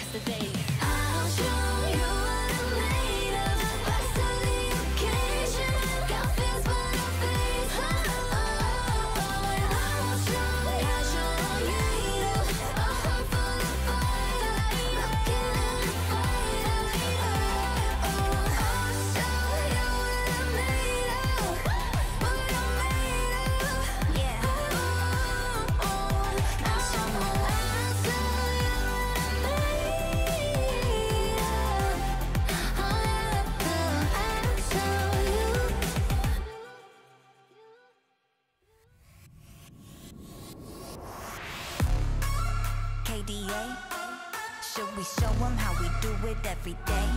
yesterday. I'll show you what I'm made of. Rise to the occasion. Got fears but no faith. I'll show you a heart full of fire. Looking at the fire. I'll show you what I'm made of. What I'm made of. Yeah. I'll show you what I'm made of. KDA, should we show them how we do it every day?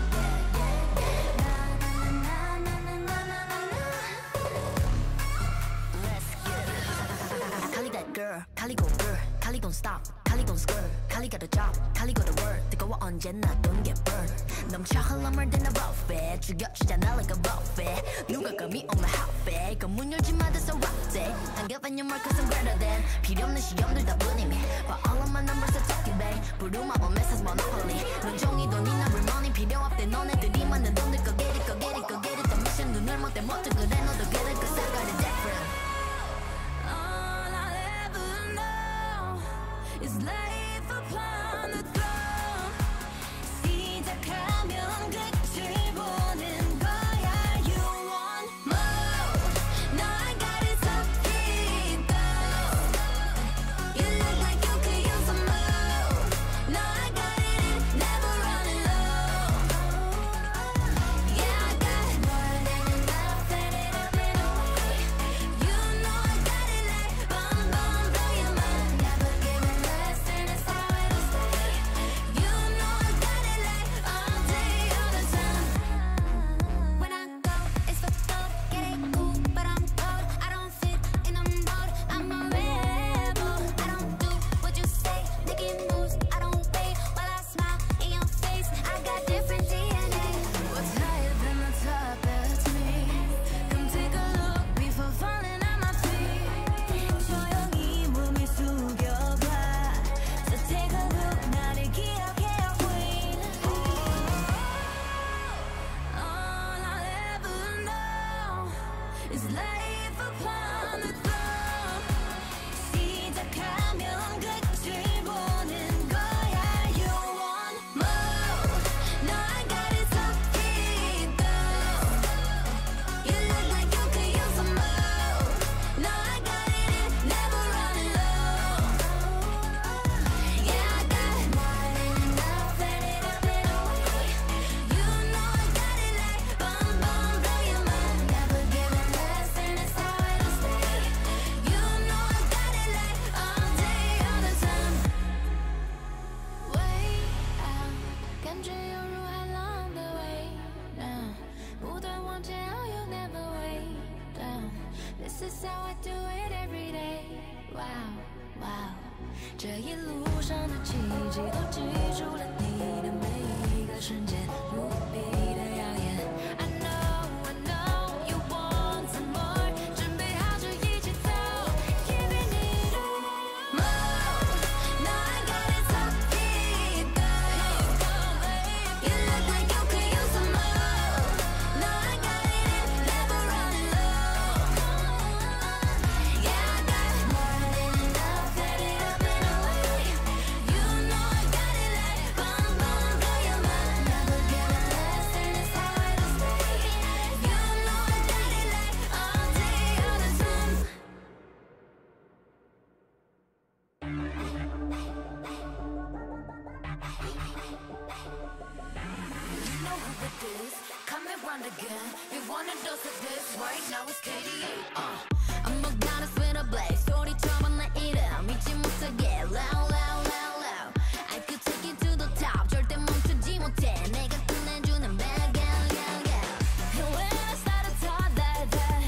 Let's get it. Kali that girl, Kali go girl, Kali gon' stop, Kali gon' skirt, Kali got a job, Kali go to work. 뜨거워 언제나 don't get burned. 넘쳐 흘러물 than a buffet, 죽여주잖아 like a buffet. 누가 감히 on my outfit, 그 문 열지 마 that's a rough day. 당겨봐 your mark cause I'm greater than. 필요 없는 시험들 다 뿐이미. But all of my numbers are talking back. 부루마법 message monopoly. 넌 종이 돈이나 real money 필요 없대. 너네들이 만든 돈들 go get it, go get it, go get it. 더 미션 눈을 못 떼 못해 그래 너도 get it cause I got it different. All I'll ever know is life upon the throne. 시작하면 끝을 보는 거야. You want more? No, I got it so deep though. You look like you could use some more. No, I got it, never running low. Yeah, I got more than enough, set it up in a way. You know I got it like bum bum, blow your mind. Never giving less, and it's how it'll stay. You know I got it like all day, all the time. When I go, it's for thought, get it cool, but I'm cold. I don't fit in a mold, I'm a rebel. I don't do what you say, making moves. I don't wait while I smile in your face. I got different DNA. What's higher than the top? That's me. Come take a look before falling on my feet. 조용히 몸을 숙여봐. So take a look, 나를 기억해요, queen. All I'll ever know is life upon the throne. 시작하면 끝을 보는 거야. You want more? No, I got it so deep though. You look like you could use some more. No, I got it, never running low. Yeah, I got more than enough, set it up in a way. You know I got it like bum bum, blow your mind. Never giving less, and it's how it'll stay. You know I got it like all day, all the time. Way out，感觉犹如海浪的way now，不断往前，oh you never way down。This is how I do it every day。Wow wow，这一路上的奇迹都记住了你的每一个瞬间，无比的耀眼。I know you want some more，准备好就一起走，Giving it all more。No, I got it so deep though. You look like you could use some more. No, I got it, never running low. Yeah, I got more than enough, set it up in a way. You know I got it like bum bum, blow your mind. Never giving less, and it's how it'll stay. You know I got it like all day, all the time. You know who it is, coming round again. We want a dose of this, right now it's KDA. I'm a goddess with a blaze, 소리처럼 내 이름 잊지 못하게 loud, loud, loud, loud. I could take you to the top, 절대 멈추지 못해. 내가 끝내주는 bad gal, gal, gal. And when I start to talk like that,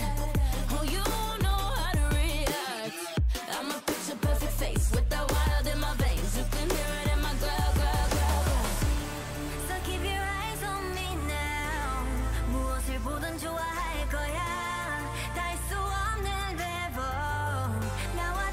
oh you know how to react. I'm a picture perfect face with that wild in my veins. You can hear it in my glow, glow, glow, glow. So keep your eyes on me now. 무엇을 보든 좋아할 거야. 다 할 수 없는 래퍼. 나와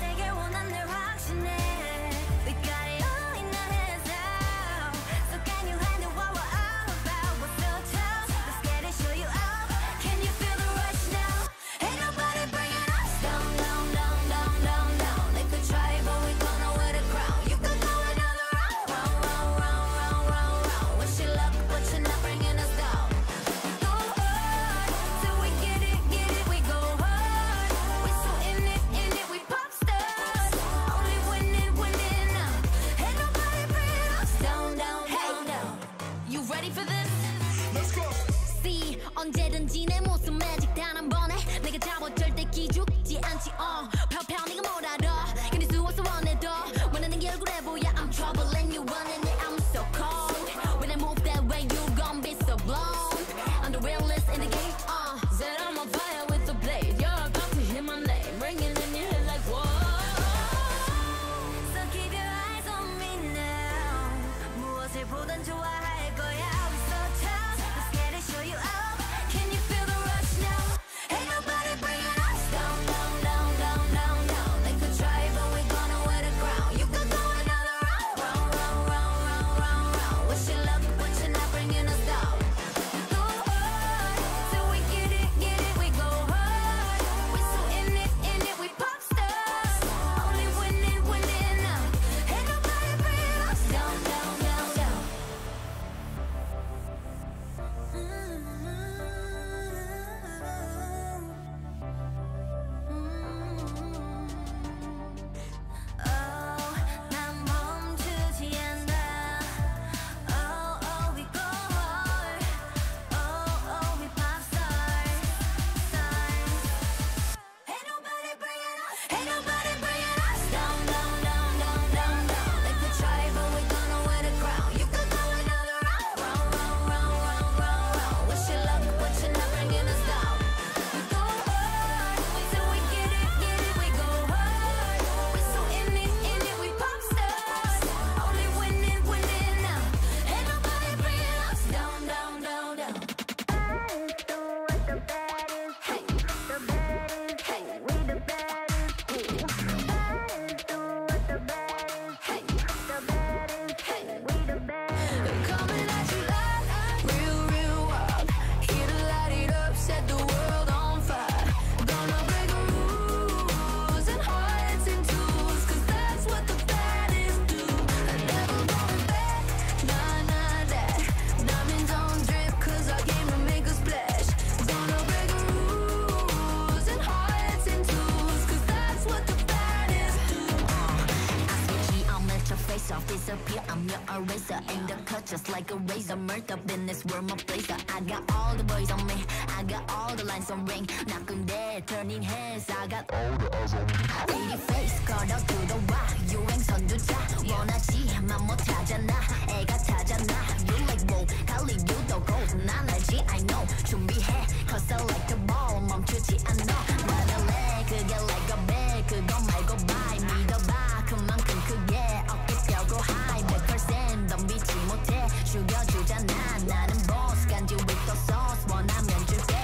off, disappear. I'm your eraser. In the cut just like a razor. Murked up in this world, my blazer. I got all the boys on me. I got all the lines on ring. Knocking dead, turning heads. I got all the eyes on me. Pretty face, caught up to the rock. 유행 선두자. 원하지만 못하잖아. 애가 타잖아. You like whoa. 달리 you도 go. 난 알지, I know. 준비해. Cause I like the ball. 멈추지 않아. 나를래. 그게 like a bag. 그거 말고 bye. 믿어봐. 그만큼 크게. 어깨 펴고 high. 100% 덤비지 못해. 죽여주잖아. 나는 boss. 간지 with the sauce. 원하면 줄게.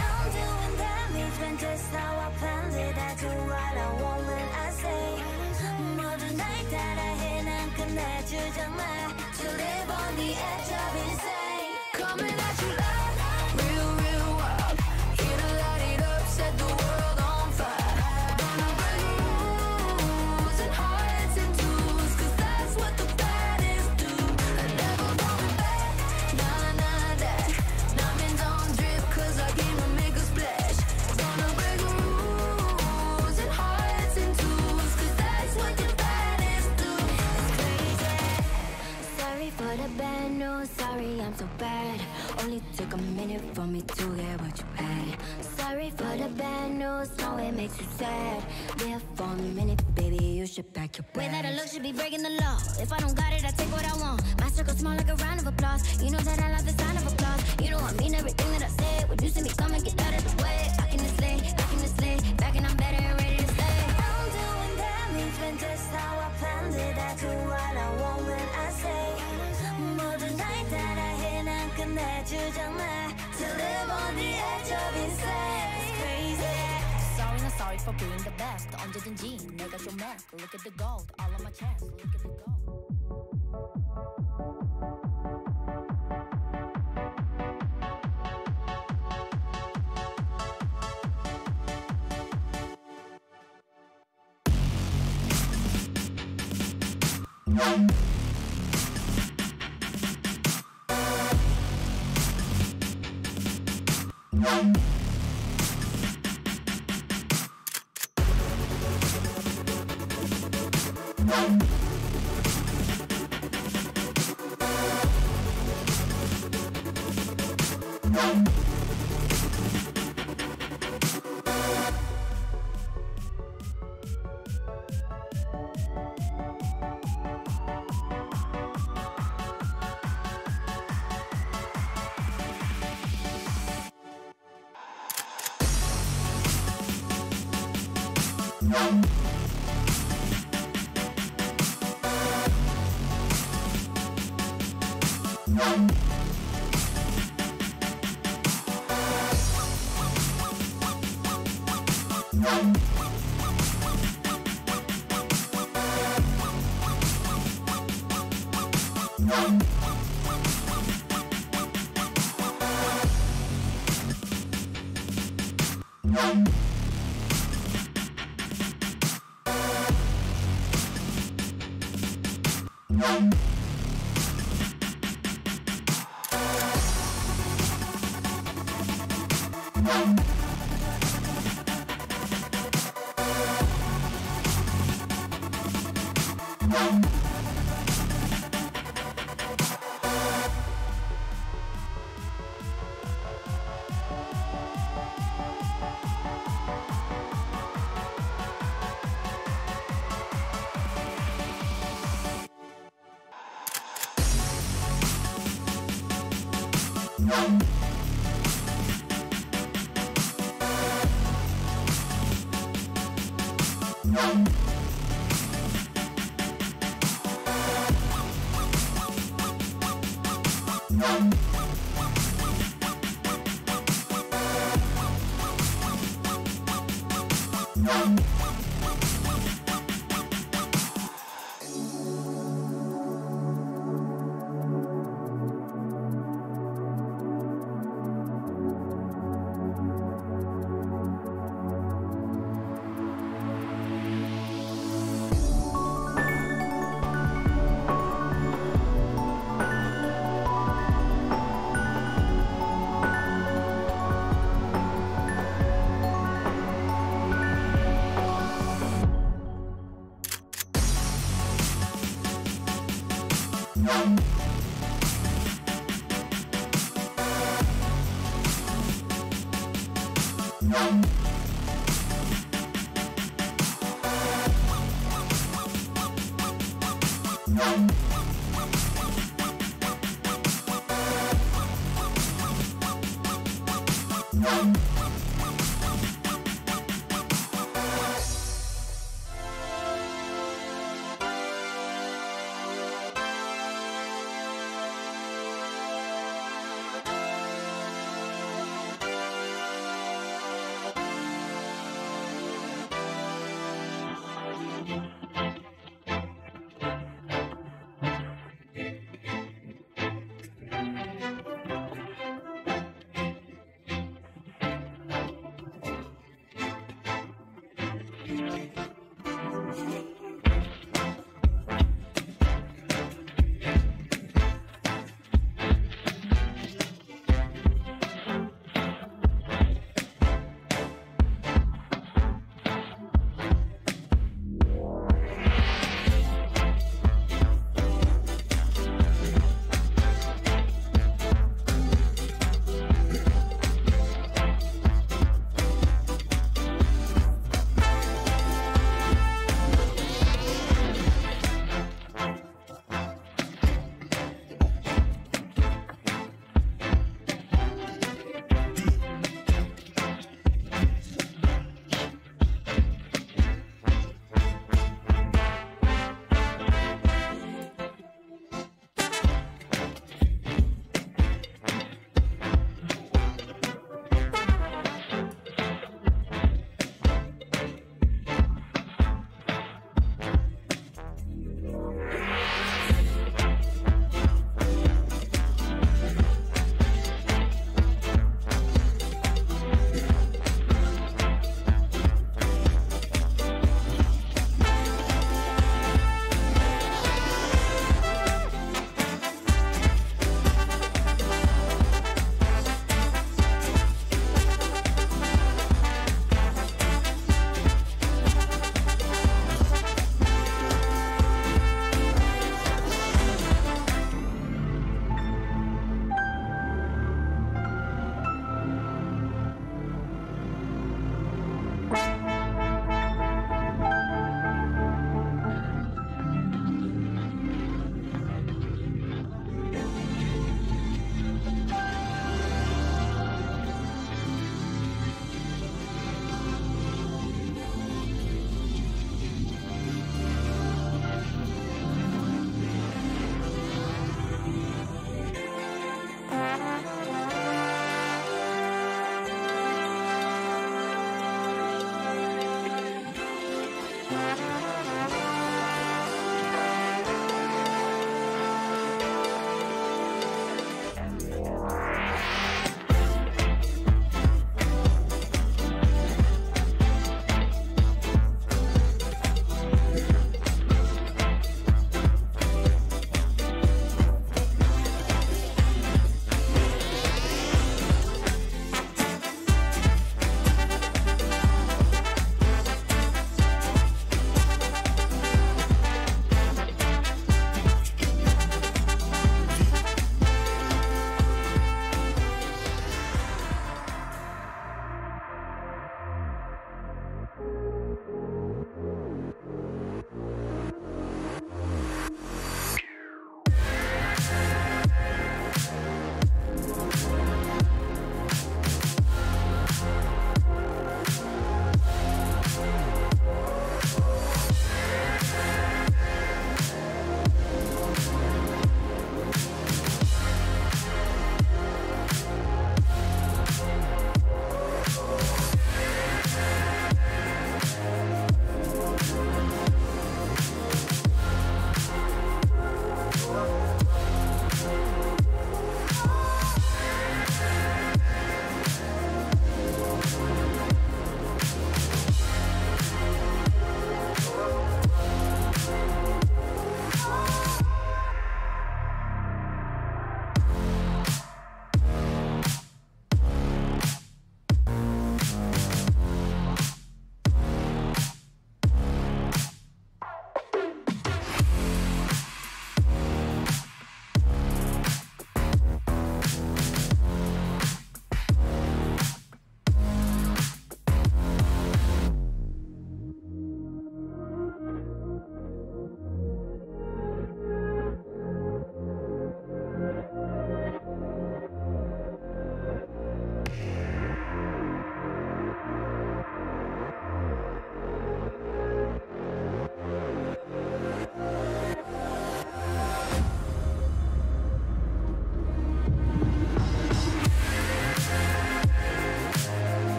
I'm doing damage when just how I planned it. I do what I want when I say. 모든 날 따라해 난 끝내주잖아. To live on the edge of insane. Coming at you loud. Real, real wild. Here to light it up. Set the world on fire. Gonna break rules and hearts in twos. Cause that's what the baddest do. I never going back. Nah, nah, that. Diamonds don't drip. Cause I came to make a splash. Gonna break rules and hearts in twos. Cause that's what the baddest do. It's crazy. Sorry for the bad news. Sorry I'm so bad. Only took a minute for me to get what you had. Sorry for the bad news. No, it makes you sad. Live for a minute, baby. You should pack your bags. Way that I look should be breaking the law. If I don't got it, I take what I want. My circle small like a round of applause. You know that I love the sound of applause. You know I mean everything that I say. When you see me coming, get out of the way. Back in the sleigh, back in the sleigh. Back and I'm better and ready to stay. I'm doing damage when just how I planned it. I do what I want when I say. 모든 날 따라해 난 끝내주잖아. To live on the edge of insane. It's crazy. Sorry, not sorry for being the best. 언제든지 내가 좀 mad. Look at the gold, all on my chest. Look at the gold.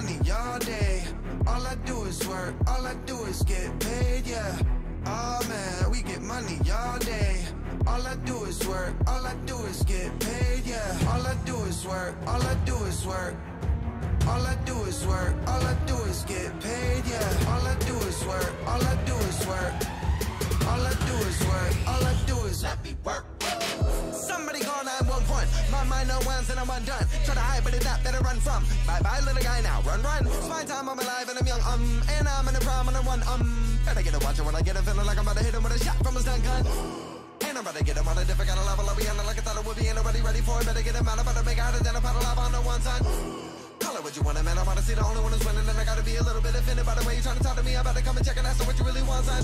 money all day. All I do is work, all I do is get paid, yeah. Oh man, we get money all day. All I do is work, all I do is get paid, yeah. All I do is work, all I do is work. All I do is work, all I do is get paid, yeah. All I do is work, all I do is work. All I do is work, all I do is let me work. Somebody call 911. My mind no ones and I'm undone. Try to hide, but it's not better run from. Bye bye, little guy, now run, run. It's my time, I'm alive and I'm young, and I'm in the prime and I run, Better get a watcher when I get a feeling like I'm about to hit him with a shot from a stun gun. And I'm about to get him on a different kind of level. I'll be on it like I thought it would be, ain't nobody ready for it. Better get him out, I'm about to make harder than a puddle of on the one side. Call it what you want, man. I wanna see the only one who's winning, and I gotta be a little bit offended by the way you trying to talk to me. I'm about to come and check and ask what you really want, son.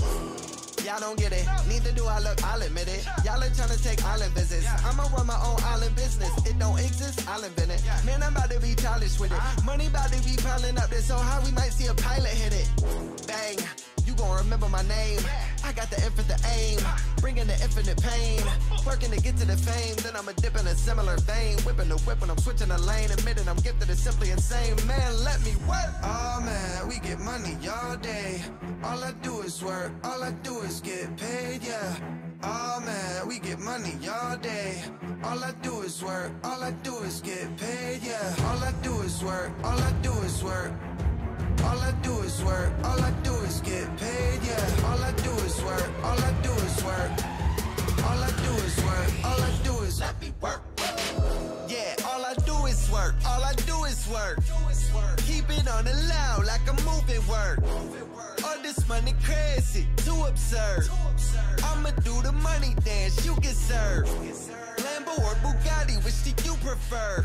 Y'all don't get it, neither do I, look, I'll admit it. Y'all are trying to take island visits. I'ma run my own island business. It don't exist, I'll invent it. Man, I'm about to be childish with it. Money about to be piling up this, so how we might see a pilot hit it. Bang, you gon' remember my name. I got the infinite aim, bringing the infinite pain. Working to get to the fame, then I'ma dip in a similar vein. Whipping the whip when I'm switching the lane. Admitting I'm gifted is simply insane. Man, let me work. Oh man, we get money all day. All I do is work, all I do is get paid, yeah. Oh man, we get money all day. All I do is work, all I do is get paid, yeah. All I do is work, all I do is work. All I do is work, all I do is get paid, yeah. All I do is work, all I do is work. All I do is work, all I do is let me work. Yeah, all I do is work, all I do is work. Keep it on the loud like I'm moving work. All this money crazy, too absurd. I'ma do the money dance, you get served. Lambo or Bugatti, which do you prefer?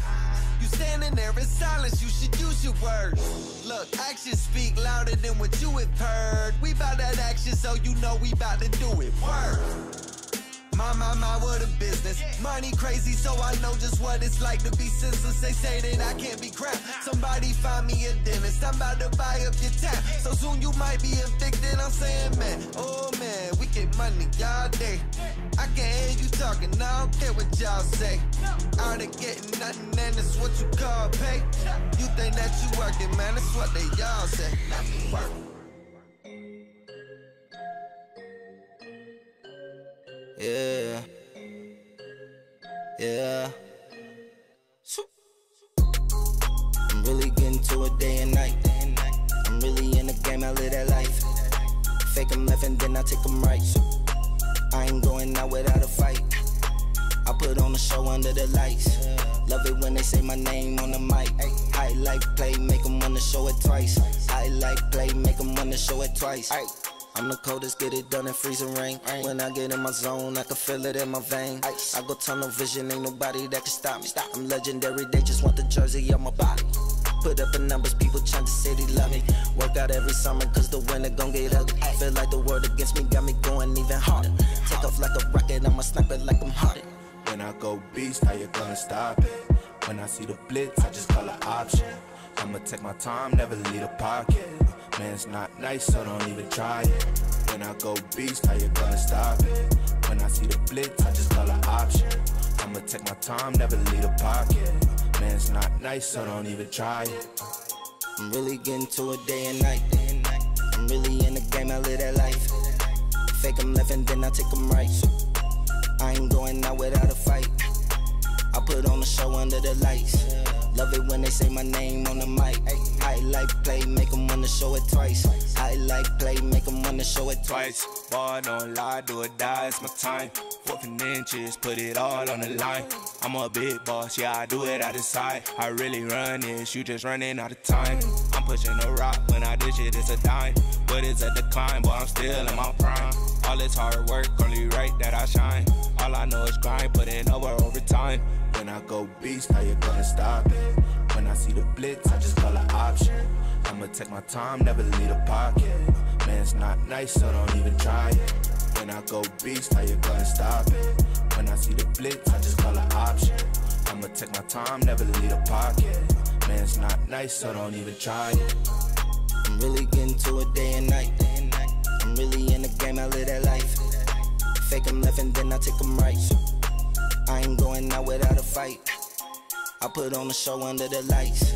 You standing there in silence, you should use your words. Look, actions speak louder than what you have heard. We bout that action, so you know we bout to do it. Work. My, what a business. Money crazy, so I know just what it's like to be senseless. They say that I can't be crap. Somebody find me a dentist. I'm about to buy up your tap. So soon you might be evicted. I'm saying, man, oh man, we get money all day. I can't hear you talking, I don't care what y'all say. Out of getting nothing, and it's what you call pay. You think that you working, man, that's what they y'all say. Let me work. Yeah, yeah. I'm really getting to it day and night. I'm really in the game, I live that life. Fake them left and then I take them right. I ain't going out without a fight. I put on a show under the lights. Love it when they say my name on the mic. Highlight play, make them wanna show it twice. Highlight play, make them wanna show it twice. I'm the coldest, get it done in freezing rain. When I get in my zone, I can feel it in my veins. I go tunnel vision, ain't nobody that can stop me. I'm legendary, they just want the jersey on my body. Put up the numbers, people trying to say they love me. Work out every summer, cause the winter gon' get ugly. Feel like the world against me got me going even harder. Take off like a rocket, I'ma snipe it like I'm hearted. When I go beast, how you gonna stop it? When I see the blitz, I just call an option. I'ma take my time, never leave a pocket. Man, it's not nice, so don't even try it. When I go beast, how you gonna stop it? When I see the blitz, I just call an option. I'ma take my time, never leave a pocket. Man, it's not nice, so don't even try it. I'm really getting to it day and night. I'm really in the game, I live that life. Fake them left and then I take them right. I ain't going out without a fight. I put on a show under the lights. Love it when they say my name on the mic. Highlight play, make them wanna show it twice. Highlight play, make them wanna show it twice. Boy, don't lie, do or die, it's my time. 14 inches, put it all on the line. I'm a big boss, yeah, I do it out the side. I really run this, you just running out of time. I'm pushing a rock, when I dish it, it's a dime. But it's a decline, but I'm still in my prime. All this hard work, only right that I shine. All I know is grind, put in over time. When I go beast, how you gonna stop it? When I see the blitz, I just call an option. I'ma take my time, never leave a pocket. Man, it's not nice, so don't even try it. When I go beast, how you gonna stop it? When I see the blitz, I just call an option. I'ma take my time, never leave a pocket. Man, it's not nice, so don't even try it. I'm really getting to it day and night. I'm really in the game, I live that life. Fake them left and then I take them right. I ain't going out without a fight. I put on a show under the lights.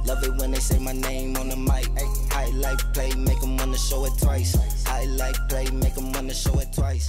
Love it when they say my name on the mic. Highlight play, make them wanna show it twice. Highlight play, make them wanna show it twice.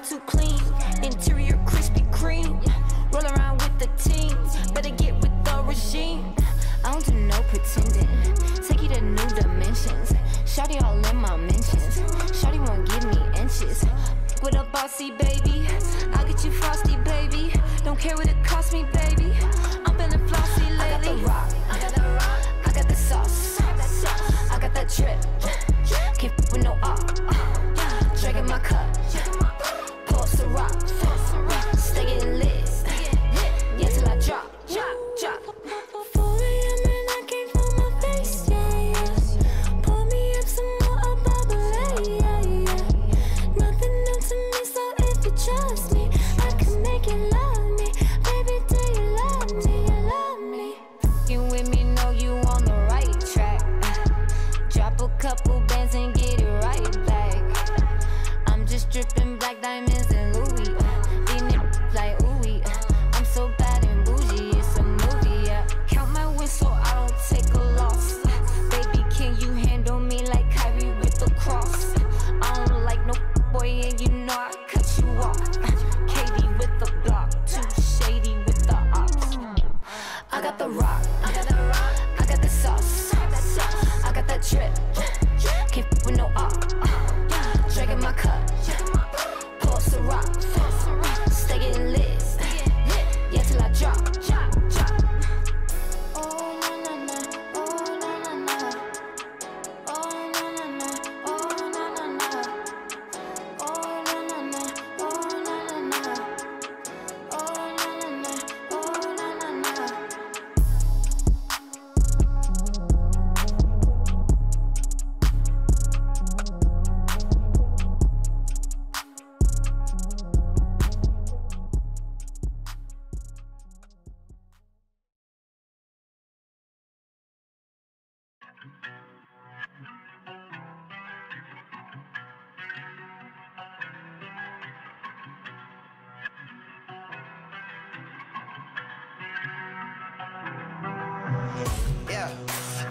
Too clean, interior crispy cream. Roll around with the team, better get with the regime. I don't do no pretending, take you to new dimensions. Shawty all in my mentions, shawty won't give me inches. With a bossy baby, I'll get you frosty baby. Don't care what it costs me baby, I'm feeling flossy lately. I got the rock, I got the rock, I got the sauce, I got that drip, can't f with no op. Drinking my cup, a rock, stay getting lit, yeah, till I drop. 4 AM and I can't feel my face, yeah. Pour me up some more, I'll bubble, yeah. Nothing new to me, so if you trust me, I can make you love me, baby, do you love me? Yeah,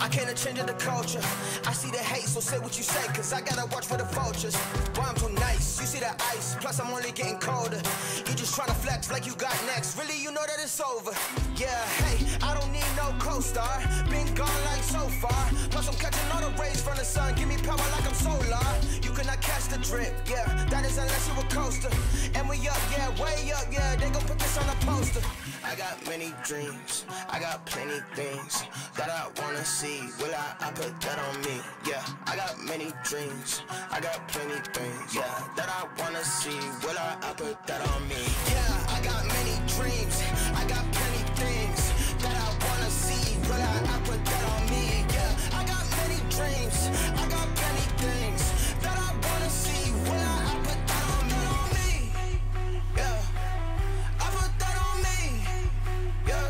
I can't change the culture. I see the hate, so say what you say, cause I gotta watch for the vultures. Why I'm too nice, you see the ice, plus I'm only getting colder. You just tryna flex like you got next, really you know that it's over. Yeah, hey, I don't need no co-star, been gone like so far. Plus I'm catching all the rays from the sun, give me power like I'm solar. You cannot catch the drip, yeah, that is unless you a coaster. And we up, yeah, way up, yeah, they gon' put this on a poster. I got many dreams, I got plenty things that I wanna see. Will I put that on me? Yeah, I got many dreams, I got plenty things, yeah, that I wanna see. Will I put that on me? Yeah, I got many dreams, I got plenty things that I wanna see. Will I put that on me? Yeah, I got many dreams, I got plenty things that I wanna see. Will I put that on me? Yeah, I put that on me. Yeah,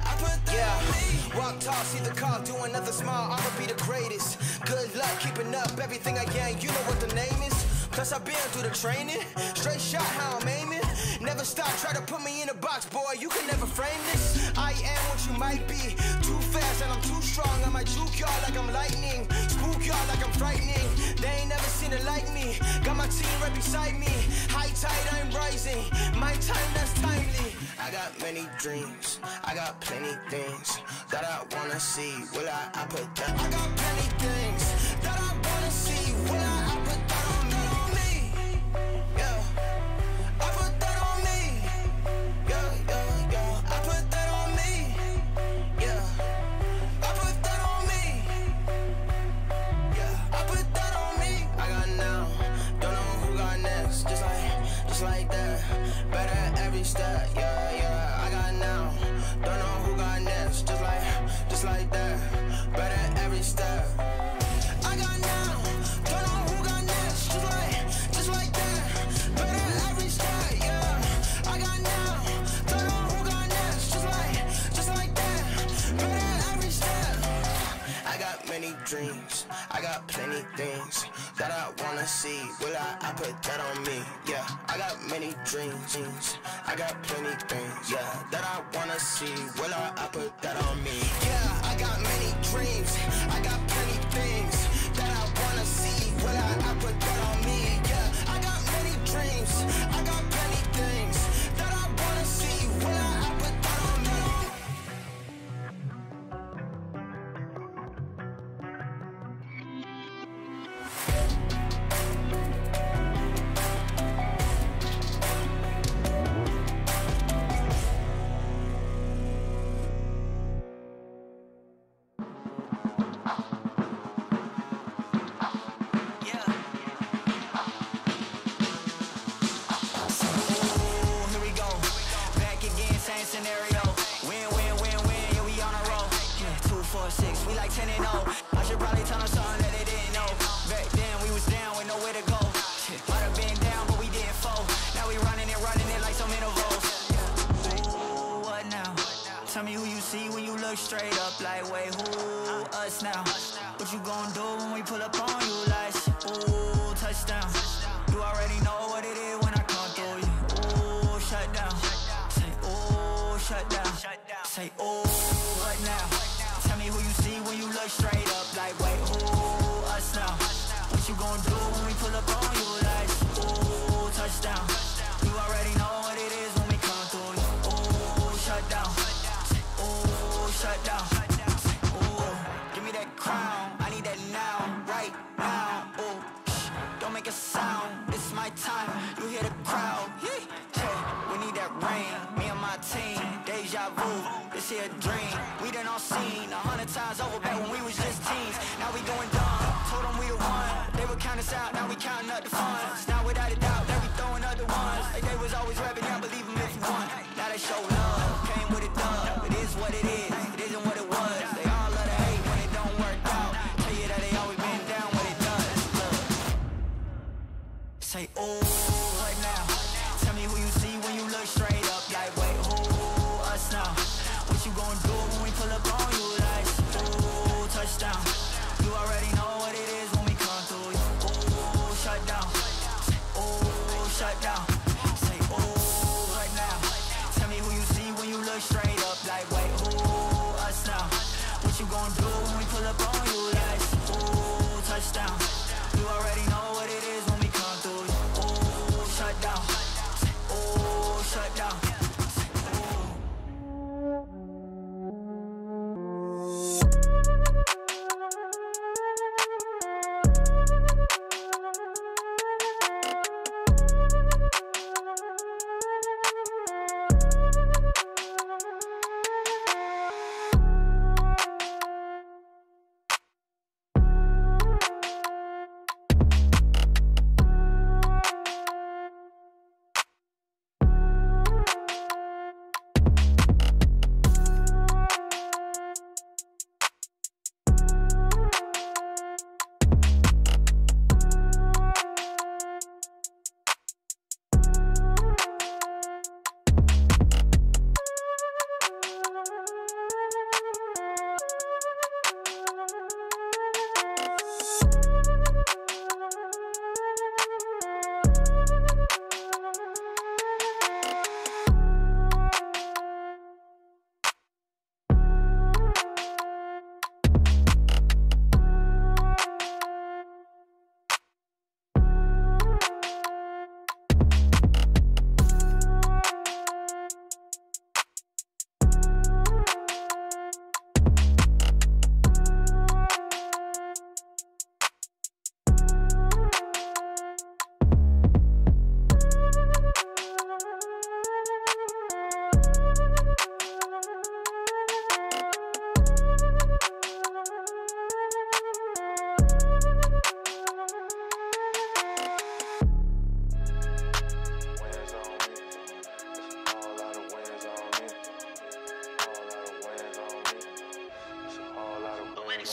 I put that on me. Walk tall, see the car, do another smile, I'ma be the greatest. Good luck keeping up everything I can, you know what the name is. Plus I've been through the training, straight shot how I'm aiming. Never stop, try to put me in a box, boy, you can never frame this. I am what you might be, too fast and I'm too strong. I might juke y'all like I'm lightning, spook y'all like I'm frightening. They ain't never seen it like me, got my team right beside me. High tide, I'm rising, my time that's timely. I got many dreams, I got plenty things that I wanna see. Will I put that? I got plenty things that I wanna see. Will I put that on me? Yeah, I put that on me. Yeah, I put that on me. Yeah, I put that on me. Yeah, I put that on me. I got now, don't know who got next. Just like that, better every step. Yeah, I got now, don't know who got next. Just like that, better every step. I got now, don't know who got next. Just like that, better every step. Yeah, I got now, don't know who got next. Just like that, better every step. I got many dreams, I got plenty things that I wanna see. Will I put that on me? Yeah, I got many dreams, I got plenty things, yeah, that I wanna see. Will I put that on me? Yeah, I got many dreams, I got plenty things that I wanna see. Will I put that on me? Yeah, I got many dreams, I got plenty things that I wanna see. Will I put that on me? Scenario, win, yeah, we on a roll. Yeah, 2, 4, 6, we like 10 and 0. I should probably tell them something that they didn't know. Back then we was down with nowhere to go. Shit, might have been down, but we didn't fall. Now we running it like some intervals. Ooh, what now? Tell me who you see when you look straight up. Like, wait, who us now? What you gonna do when we pull up on you? Like, ooh, touchdown. You already know what it is when I come through you. Ooh, shut down. Shut down. Say, oh, what now? Tell me who you see when you look straight up. Like, wait, who us now? What you gonna do when we pull up on you? Like, ooh, touchdown. You already know what it is when we come through you. Ooh, shut down. Say, ooh, shut down. Say, ooh, give me that crown. I need that now, right now. Ooh, don't make a sound. It's my time. You hear the crowd. Hey, we need that rain. Me and my team. Deja vu, this here a dream. We done all seen 100 times over back when we was just teens. Now we going dumb, told them we the one. They would count us out, now we counting up the funds. Now without a doubt, they be throwing up the ones. Like they was always rapping, now believe them if you want. Now they show love, came with a dub. It is what it is, it isn't what it was. They all love to hate when it don't work out. Tell you that they always been down when it does. Look. Say, oh, what now? Tell me who you see when you look straight up. Like, wait, who? Now, what you gonna do when we pull up on you? Like, gon' do when we pull up on you like, ooh, touchdown. You already know what it is when we come through. Ooh, shut down. Ooh, shut down.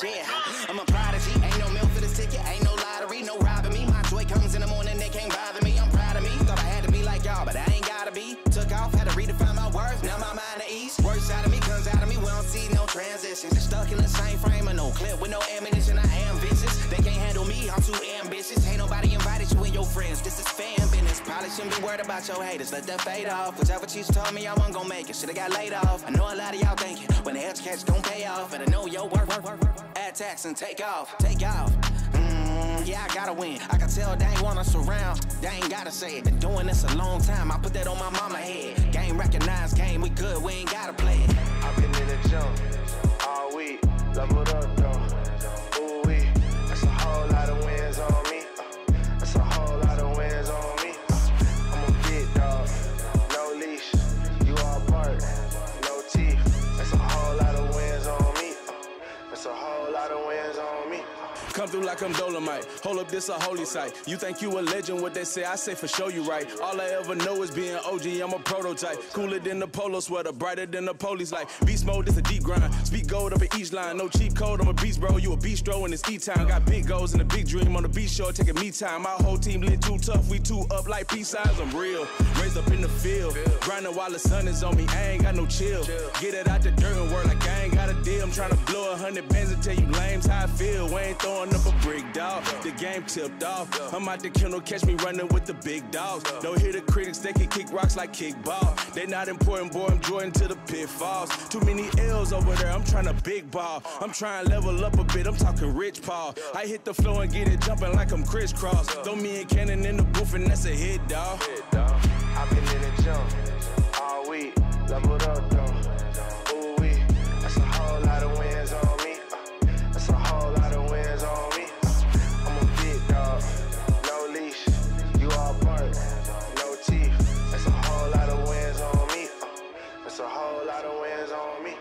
Yeah, I'm a prodigy, ain't no milk for this ticket, ain't no lottery, no robbing me. My joy comes in the morning, they can't bother me. I'm proud of me, thought I had to be like y'all, but I ain't gotta be. Took off, had to redefine my worth, now my mind at ease. Worst out of me comes out of me, we don't see no transitions. Stuck in the same frame of no clip with no ammunition, I am vicious. They can't handle me, I'm too ambitious. Ain't nobody invited you and your friends, this is fan business. Probably shouldn't be worried about your haters, let that fade off. Whichever teacher told me I wasn't gonna make it, should've got laid off. I know a lot of y'all thinking, when the edge catch don't pay off. And I know your work. Add tax and take off. Yeah, I gotta win. I can tell they ain't want us around. They ain't gotta say it. Been doing this a long time. I put that on my mama head. Game recognized, game we good. We ain't gotta play it. I've been in the jump all week. Leveled up though. Ooh wee. That's a whole lot of wins on me. That's a whole lot of wins on me. I'm a big dog. No leash. You all bark. No teeth. That's a whole lot of wins on me. That's a whole lot of wins on me. Come through like I'm Dolomite. Hold up, this a holy site. You think you a legend, what they say, I say for sure you right. All I ever know is being OG, I'm a prototype. Cooler than the polo sweater, brighter than the police light. Beast mode, this a deep grind. Speak gold up at each line. No cheat code, I'm a beast, bro. You a bistro in this E-time. Got big goals and a big dream on the beach shore, taking me time. My whole team lit too tough, we too up like peace signs. I'm real, raised up in the field. Grinding while the sun is on me, I ain't got no chill. Get it out the dirt and work like I ain't got a deal. I'm trying to blow 100 bands and tell you lames how I feel. We ain't throwing up a brick, dog. The game tipped off. I'm out the kennel, catch me running with the big dogs. Don't hear the critics, they can kick rocks like kickball. They not important, boy, I'm Jordan to the pitfalls. Too many L's over there, I'm trying to big ball. I'm trying to level up a bit, I'm talking Rich Paul. I hit the floor and get it jumping like I'm crisscross. Throw me and Cannon in the booth and that's a hit, dog. I've been in the jump all week. Leveled up though. Ooh wee. That's a whole lot of wins on me. That's a whole lot of wins on me. I'm a big dog, no leash. You all bark, no teeth. That's a whole lot of wins on me. That's a whole lot of wins on me.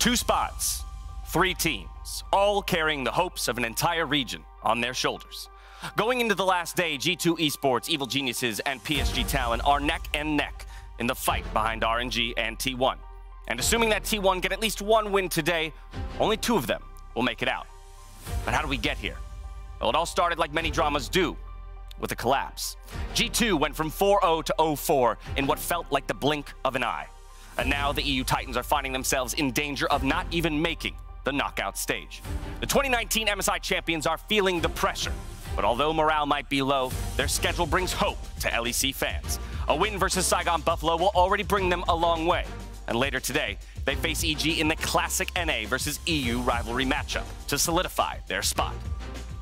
2 spots, 3 teams, all carrying the hopes of an entire region on their shoulders. Going into the last day, G2 Esports, Evil Geniuses, and PSG Talon are neck and neck in the fight behind RNG and T1. And assuming that T1 get at least 1 win today, only 2 of them will make it out. But how do we get here? Well, it all started like many dramas do, with a collapse. G2 went from 4-0 to 0-4 in what felt like the blink of an eye. And now the EU Titans are finding themselves in danger of not even making the knockout stage. The 2019 MSI champions are feeling the pressure, but although morale might be low, their schedule brings hope to LEC fans. A win versus Saigon Buffalo will already bring them a long way. And later today, they face EG in the classic NA versus EU rivalry matchup to solidify their spot.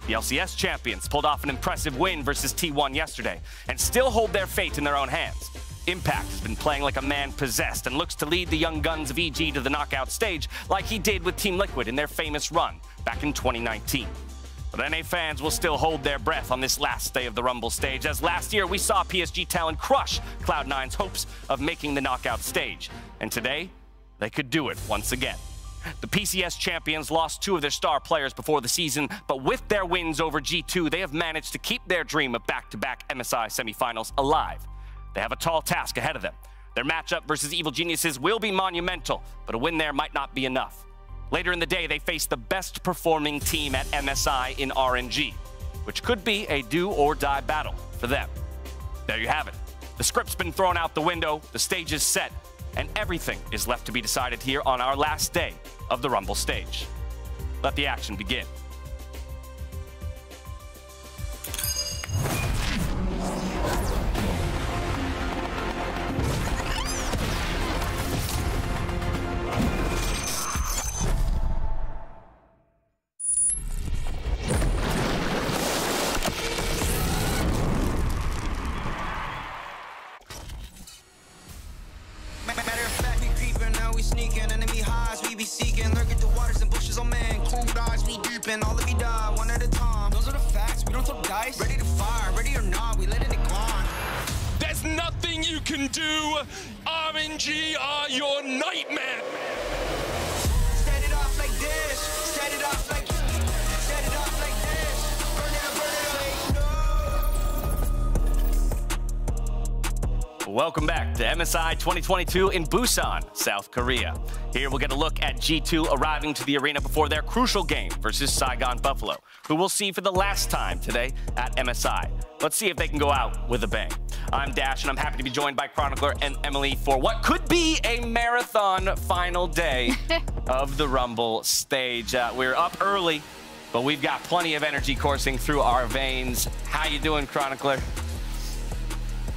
The LCS champions pulled off an impressive win versus T1 yesterday and still hold their fate in their own hands. Impact has been playing like a man possessed and looks to lead the young guns of EG to the knockout stage like he did with Team Liquid in their famous run back in 2019. But NA fans will still hold their breath on this last day of the Rumble stage, as last year we saw PSG Talon crush Cloud9's hopes of making the knockout stage. And today, they could do it once again. The PCS champions lost 2 of their star players before the season, but with their wins over G2, they have managed to keep their dream of back-to-back MSI semifinals alive. They have a tall task ahead of them. Their matchup versus Evil Geniuses will be monumental, but a win there might not be enough. Later in the day, they face the best performing team at MSI in RNG, which could be a do-or-die battle for them. There you have it. The script's been thrown out the window, the stage is set, and everything is left to be decided here on our last day of the Rumble stage. Let the action begin. All of you die, one at a time. Those are the facts, we don't throw dice. Ready to fire, ready or not, we let it decline. There's nothing you can do. RNG are your nightmare. Set it off like this, set it off like set it off like this. Burn it, Welcome back to MSI 2022 in Busan, South Korea. Here we'll get a look at G2 arriving to the arena before their crucial game versus Saigon Buffalo, who we'll see for the last time today at MSI. Let's see if they can go out with a bang. I'm Dash, and I'm happy to be joined by Chronicler and Emily for what could be a marathon final day of the Rumble stage. We're up early, but we've got plenty of energy coursing through our veins. How you doing, Chronicler?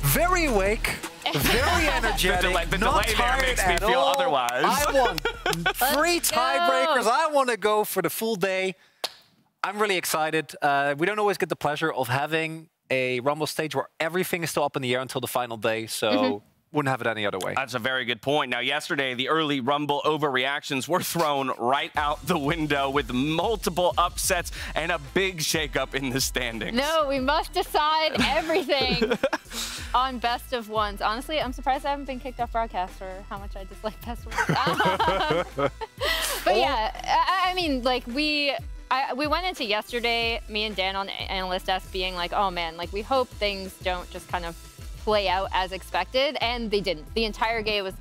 Very awake, very energetic, the not delay tired there makes me at feel all. otherwise. I want 3 tiebreakers. I want to go for the full day. I'm really excited. We don't always get the pleasure of having a Rumble stage where everything is still up in the air until the final day, so wouldn't have it any other way. That's a very good point. Now, yesterday, the early Rumble overreactions were thrown right out the window with multiple upsets and a big shakeup in the standings. No, we must decide everything on best of ones. Honestly, I'm surprised I haven't been kicked off broadcast for how much I dislike best of ones. But yeah, I mean, like we went into yesterday, me and Dan on the analyst desk being like, oh man, like we hope things don't just kind of play out as expected, and they didn't. The entire day was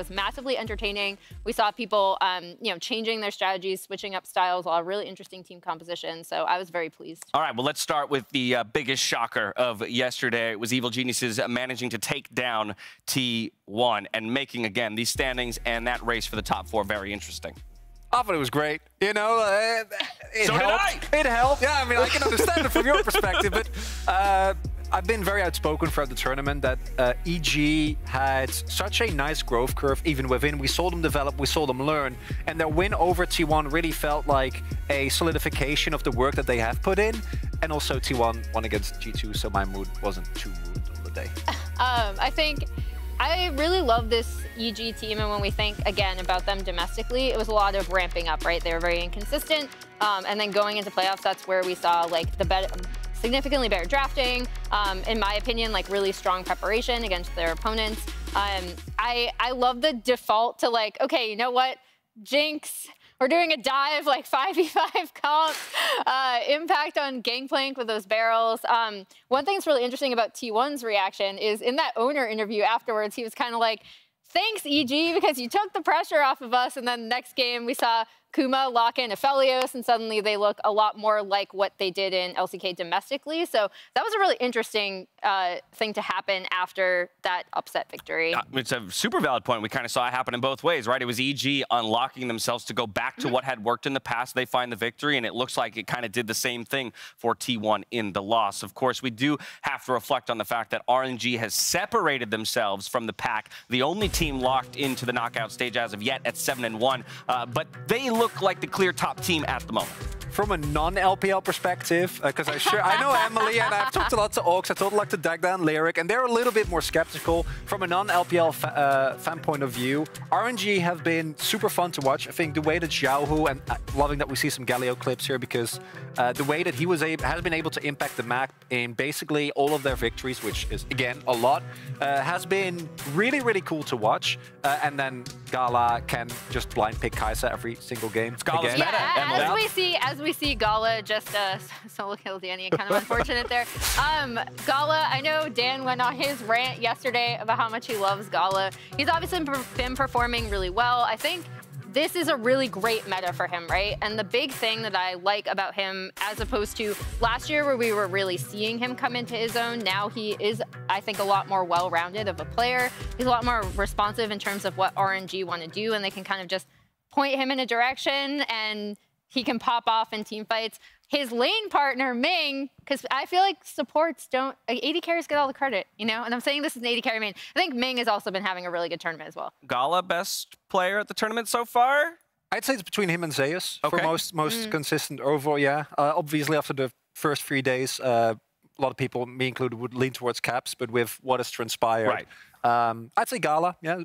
massively entertaining. We saw people, you know, changing their strategies, switching up styles, a really interesting team composition. So I was very pleased. All right, well, let's start with the biggest shocker of yesterday. It was Evil Geniuses managing to take down T1 and making, again, these standings and that race for the top 4 very interesting. I thought it was great. You know, it So helped. did I. It helped. Yeah, I mean, I can understand it from your perspective, but I've been very outspoken throughout the tournament that EG had such a nice growth curve even within. We saw them develop, we saw them learn, and their win over T1 really felt like a solidification of the work that they have put in. And also T1 won against G2, so my mood wasn't too rude on the day. I think I really love this EG team, and when we think, again, about them domestically, it was a lot of ramping up, right? They were very inconsistent, and then going into playoffs, that's where we saw, like, the significantly better drafting, in my opinion, like, really strong preparation against their opponents. I love the default to, like, okay, you know what? Jinx. We're doing a dive, like 5v5 comp. Impact on Gangplank with those barrels. One thing that's really interesting about T1's reaction is in that owner interview afterwards, he was kind of like, thanks, EG, because you took the pressure off of us. And then the next game, we saw Kuma lock in Aphelios, and suddenly they look a lot more like what they did in LCK domestically. So that was a really interesting thing to happen after that upset victory. It's a super valid point. We kind of saw it happen in both ways, right? It was EG unlocking themselves to go back to what had worked in the past. They find the victory, and it looks like it kind of did the same thing for T1 in the loss. Of course, we do have to reflect on the fact that RNG has separated themselves from the pack, the only team locked into the knockout stage as of yet at 7-1, but they look like the clear top team at the moment. From a non-LPL perspective, because I know Emily, and I've talked a lot to Ox, I talked a lot to Dagda and Lyric, and they're a little bit more skeptical. From a non-LPL fan point of view, RNG have been super fun to watch. I think the way that Xiaohu, and loving that we see some Galio clips here, because the way that he has been able to impact the map in basically all of their victories, which is, again, a lot, has been really, really cool to watch. And then Gala can just blind pick Kai'Sa every single game. It's Gala's meta. As we see Gala just solo kill Danny, kind of unfortunate there. Gala, I know Dan went on his rant yesterday about how much he loves Gala. He's obviously been performing really well. I think this is a really great meta for him, right? And the big thing that I like about him, as opposed to last year where we were really seeing him come into his own, now he is, I think, a lot more well-rounded of a player. He's a lot more responsive in terms of what RNG want to do, and they can kind of just point him in a direction and he can pop off in team fights. His lane partner, Ming, because I feel like supports don't, like, AD carries get all the credit, you know? And I'm saying this is an AD carry main. I think Ming has also been having a really good tournament as well. Gala, best player at the tournament so far? I'd say it's between him and Zeus for most consistent overall, yeah. Obviously, after the first 3 days, a lot of people, me included, would lean towards Caps, but with what has transpired, I'd say Gala, yeah.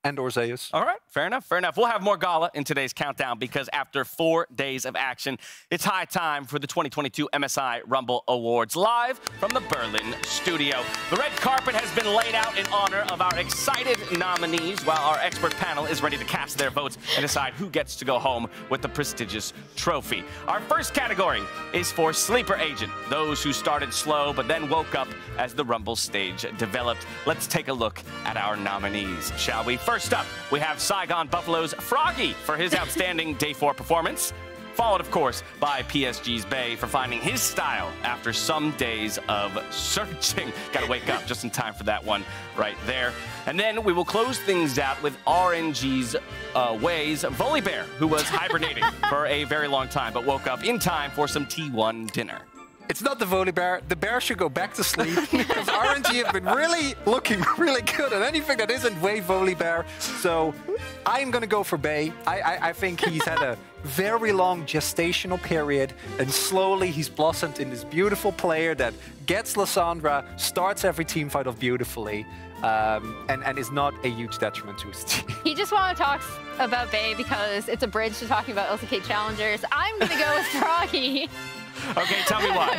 And/or Zeus. All right, fair enough, fair enough. We'll have more Gala in today's countdown because after 4 days of action, it's high time for the 2022 MSI Rumble Awards live from the Berlin studio. The red carpet has been laid out in honor of our excited nominees while our expert panel is ready to cast their votes and decide who gets to go home with the prestigious trophy. Our first category is for Sleeper Agent, those who started slow but then woke up as the Rumble stage developed. Let's take a look at our nominees, shall we? First up, we have Saigon Buffalo's Froggy for his outstanding Day 4 performance, followed, of course, by PSG's Bay for finding his style after some days of searching. Gotta wake up just in time for that one right there. And then we will close things out with RNG's Way's Volibear, who was hibernating for a very long time, but woke up in time for some T1 dinner. It's not the Volibear. The bear should go back to sleep because RNG have been really looking really good at anything that isn't Way Volibear. So I'm going to go for Bay. I think he's had a very long gestational period and slowly he's blossomed in this beautiful player that gets Lissandra, starts every team fight off beautifully, and is not a huge detriment to his team. He just want to talk about Bay because it's a bridge to talking about LCK Challengers. I'm going to go with Froggy. Okay, tell me why.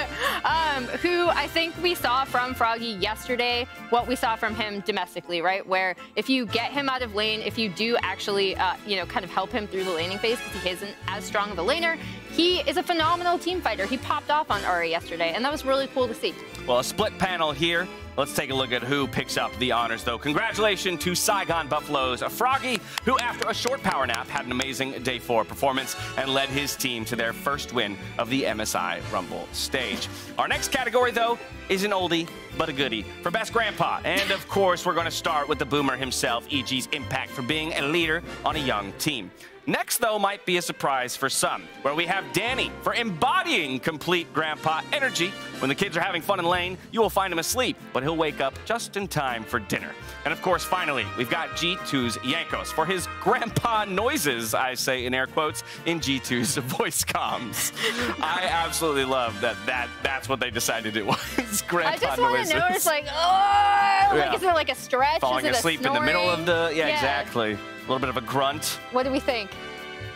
Who I think we saw from Froggy yesterday, what we saw from him domestically, right? Where if you get him out of lane, if you do actually, kind of help him through the laning phase because he isn't as strong of a laner, he is a phenomenal team fighter. He popped off on Ahri yesterday, and that was really cool to see. Well, a split panel here. Let's take a look at who picks up the honors, though. Congratulations to Saigon Buffalo's Froggy, who after a short power nap had an amazing Day 4 performance and led his team to their first win of the MSI Rumble stage. Our next category, though, is an oldie but a goodie for Best Grandpa. And, of course, we're going to start with the boomer himself, EG's impact for being a leader on a young team. Next, though, might be a surprise for some, where we have Danny for embodying complete grandpa energy. When the kids are having fun in lane, you will find him asleep, but he'll wake up just in time for dinner. And of course, finally, we've got G2's Yankos for his grandpa noises, I say in air quotes, in G2's voice comms. I absolutely love that's what they decided it was, grandpa noises. I just want to know, it's like, oh, like, is it like a stretch? Falling is it asleep a in the middle of the, yeah, exactly. A little bit of a grunt. What do we think?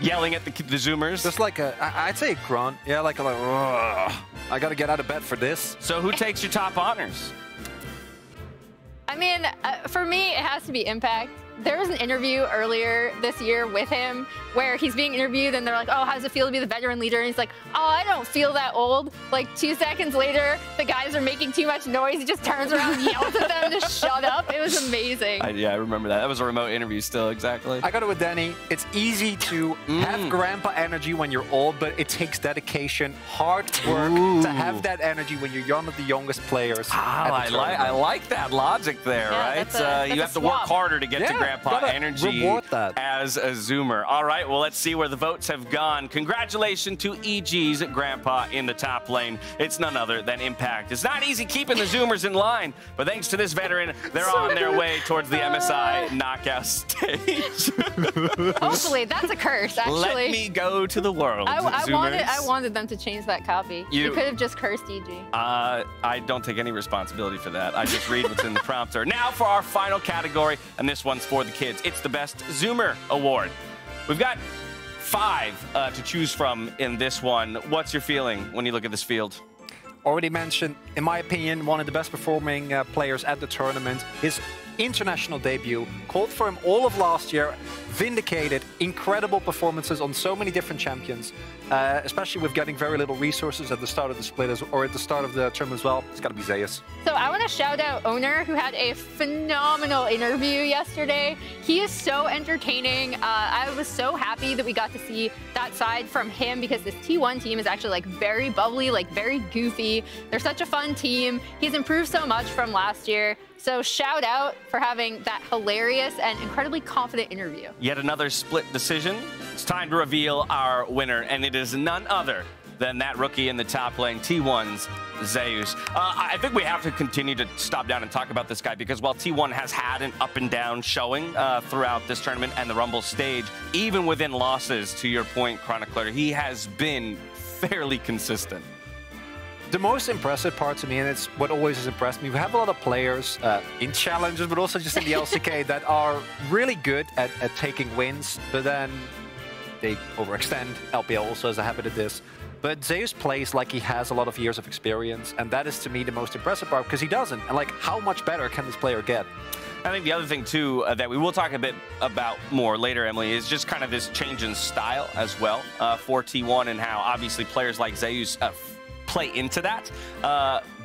Yelling at the Zoomers. Just like I'd say a grunt. Yeah, like I got to get out of bed for this. So who takes your top honors? I mean, for me, it has to be Impact there was an interview earlier this year with him where he's being interviewed and they're like, oh, how does it feel to be the veteran leader? And he's like, oh, I don't feel that old. Like 2 seconds later, the guys are making too much noise. He just turns around and yells at them to shut up. It was amazing. Yeah, I remember that. That was a remote interview still, exactly. I got it with Danny. It's easy to have grandpa energy when you're old, but it takes dedication, hard work to have that energy when you're one of the youngest players. I like that logic there, right? You have to work harder to get to grandpa energy as a Zoomer. All right, well, let's see where the votes have gone. Congratulations to EG's grandpa in the top lane. It's none other than Impact. It's not easy keeping the Zoomers in line, but thanks to this veteran, they're on their way towards the MSI knockout stage. Hopefully, that's a curse, actually. Let me go to the world, I wanted them to change that copy. You could have just cursed EG. I don't take any responsibility for that. I just read what's in the prompter. Now for our final category, and this one's for the kids. It's the Best Zoomer Award. We've got 5 to choose from in this one. What's your feeling when you look at this field? Already mentioned, in my opinion, one of the best performing players at the tournament. His international debut, called for him all of last year, vindicated, incredible performances on so many different champions, especially with getting very little resources at the start of the split or at the start of the tournament as well. It's got to be Zeus. So I want to shout out Owner, who had a phenomenal interview yesterday. He is so entertaining. I was so happy that we got to see that side from him because this T1 team is actually like very bubbly, like very goofy. They're such a fun team. He's improved so much from last year. So shout out for having that hilarious and incredibly confident interview. Yet another split decision. It's time to reveal our winner, and it is none other than that rookie in the top lane, T1's Zeus. I think we have to continue to stop down and talk about this guy because while T1 has had an up and down showing throughout this tournament and the Rumble stage, even within losses, to your point, Chronicler, he has been fairly consistent. The most impressive part to me, and it's what always has impressed me, we have a lot of players in challenges, but also just in the LCK that are really good at taking wins, but then they overextend. LPL also has a habit of this. But Zeus plays like he has a lot of years of experience, and that is, to me, the most impressive part, because he doesn't. And, like, how much better can this player get? I think the other thing, too, that we will talk a bit about more later, Emily, is just kind of this change in style as well for T1 and how, obviously, players like Zeus play into that,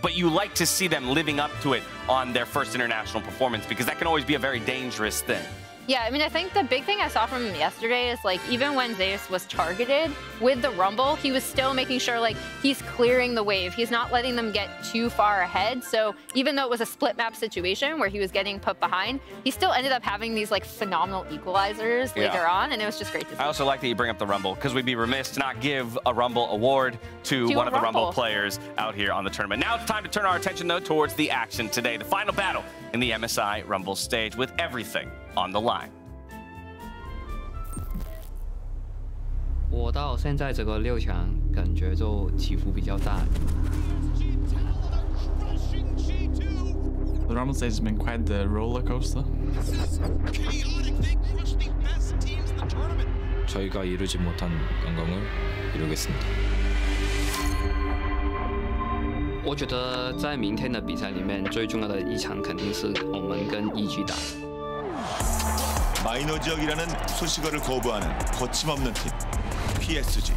but you like to see them living up to it on their first international performance because that can always be a very dangerous thing. Yeah, I mean, I think the big thing I saw from him yesterday is, like, even when Zeus was targeted with the Rumble, he was still making sure, like, he's clearing the wave. He's not letting them get too far ahead. So even though it was a split map situation where he was getting put behind, he still ended up having these, like, phenomenal equalizers later on, and it was just great to see. I also like that you bring up the Rumble, because we'd be remiss to not give a Rumble award to one of the Rumble players out here on the tournament. Now it's time to turn our attention, though, towards the action today, the final battle in the MSI Rumble stage with everything on the line. 我到现在这个6强，感觉就起伏比较大。The Rumble stage has been quite the roller coaster. 저희가 이루지 못한 영광을 이루겠습니다. 我觉得在明天的比赛里面，最重要的一场肯定是我们跟EG打。 마이너 지역이라는 수식어를 거부하는 거침없는 팀 PSG.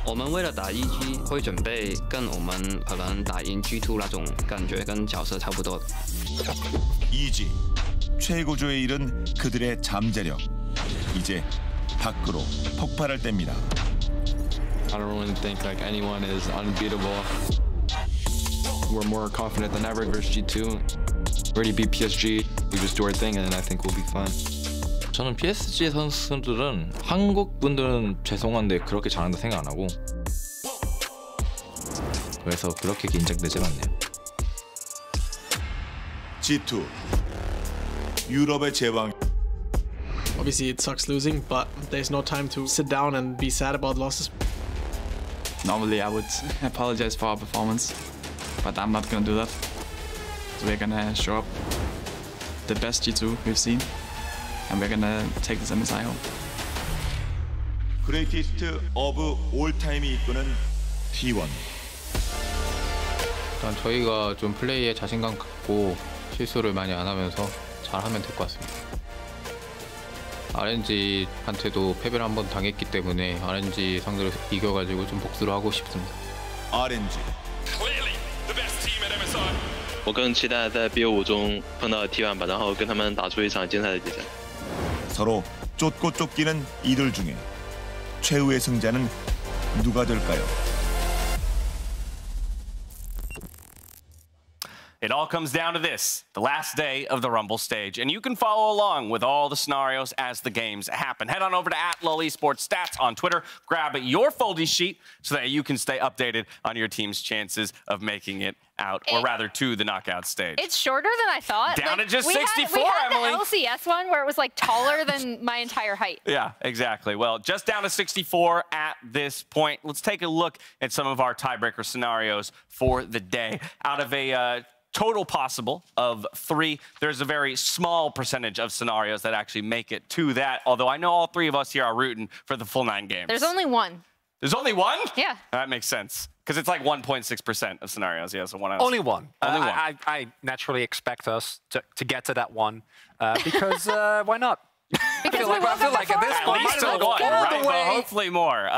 我们为了打EG会准备跟我们可能打赢G2那种感觉跟角色差不多。 EG 최고조에 이른 그들의 잠재력 이제 밖으로 폭발할 때입니다. I don't really think like anyone is unbeatable. We're more confident than ever versus G2. We already beat PSG. We just do our thing, and I think we'll be fine. 저는 PSG 선수들은 한국 분들은 죄송한데 그렇게 잘한다 생각 안 하고 그래서 그렇게 긴장되지 않네요. G2 유럽의 제왕. Obviously it sucks losing, but there's no time to sit down and be sad about losses. Normally I would apologize for our performance, but I'm not gonna do that. So we're gonna show up the best G2 we've seen. And we're gonna take this MSI home. Greatest of all time이 이끄는 T1. 일단 저희가 좀 플레이에 자신감 갖고 실수를 많이 안 하면서 잘하면 될 것 같습니다. RNG한테도 패배를 한번 당했기 때문에 RNG 상대로 이겨가지고 좀 복수를 하고 싶습니다. RNG 我更期待在 BO5 中碰到 T1 吧，然后跟他们打出一场精彩的比赛。 서로 쫓고 쫓기는 이들 중에 최후의 승자는 누가 될까요? It all comes down to this, the last day of the Rumble stage. And you can follow along with all the scenarios as the games happen. Head on over to @LullySportsStats on Twitter. Grab your foldy sheet so that you can stay updated on your team's chances of making it out, or rather to the knockout stage. It's shorter than I thought. Down to just we 64, had Emily. the LCS one where it was like taller than my entire height. Yeah, exactly. Well, just down to 64 at this point. Let's take a look at some of our tiebreaker scenarios for the day. Out of a total possible of 3, there's a very small percentage of scenarios that actually make it to that, although I know all 3 of us here are rooting for the full 9 games. There's only 1. There's only 1? Yeah. That makes sense. Because it's like 1.6% of scenarios. Yeah, so 1 out of Only 1. Only 1. I naturally expect us to get to that 1 because why not? I feel like at this point, might as well go on, right? the way. But hopefully more.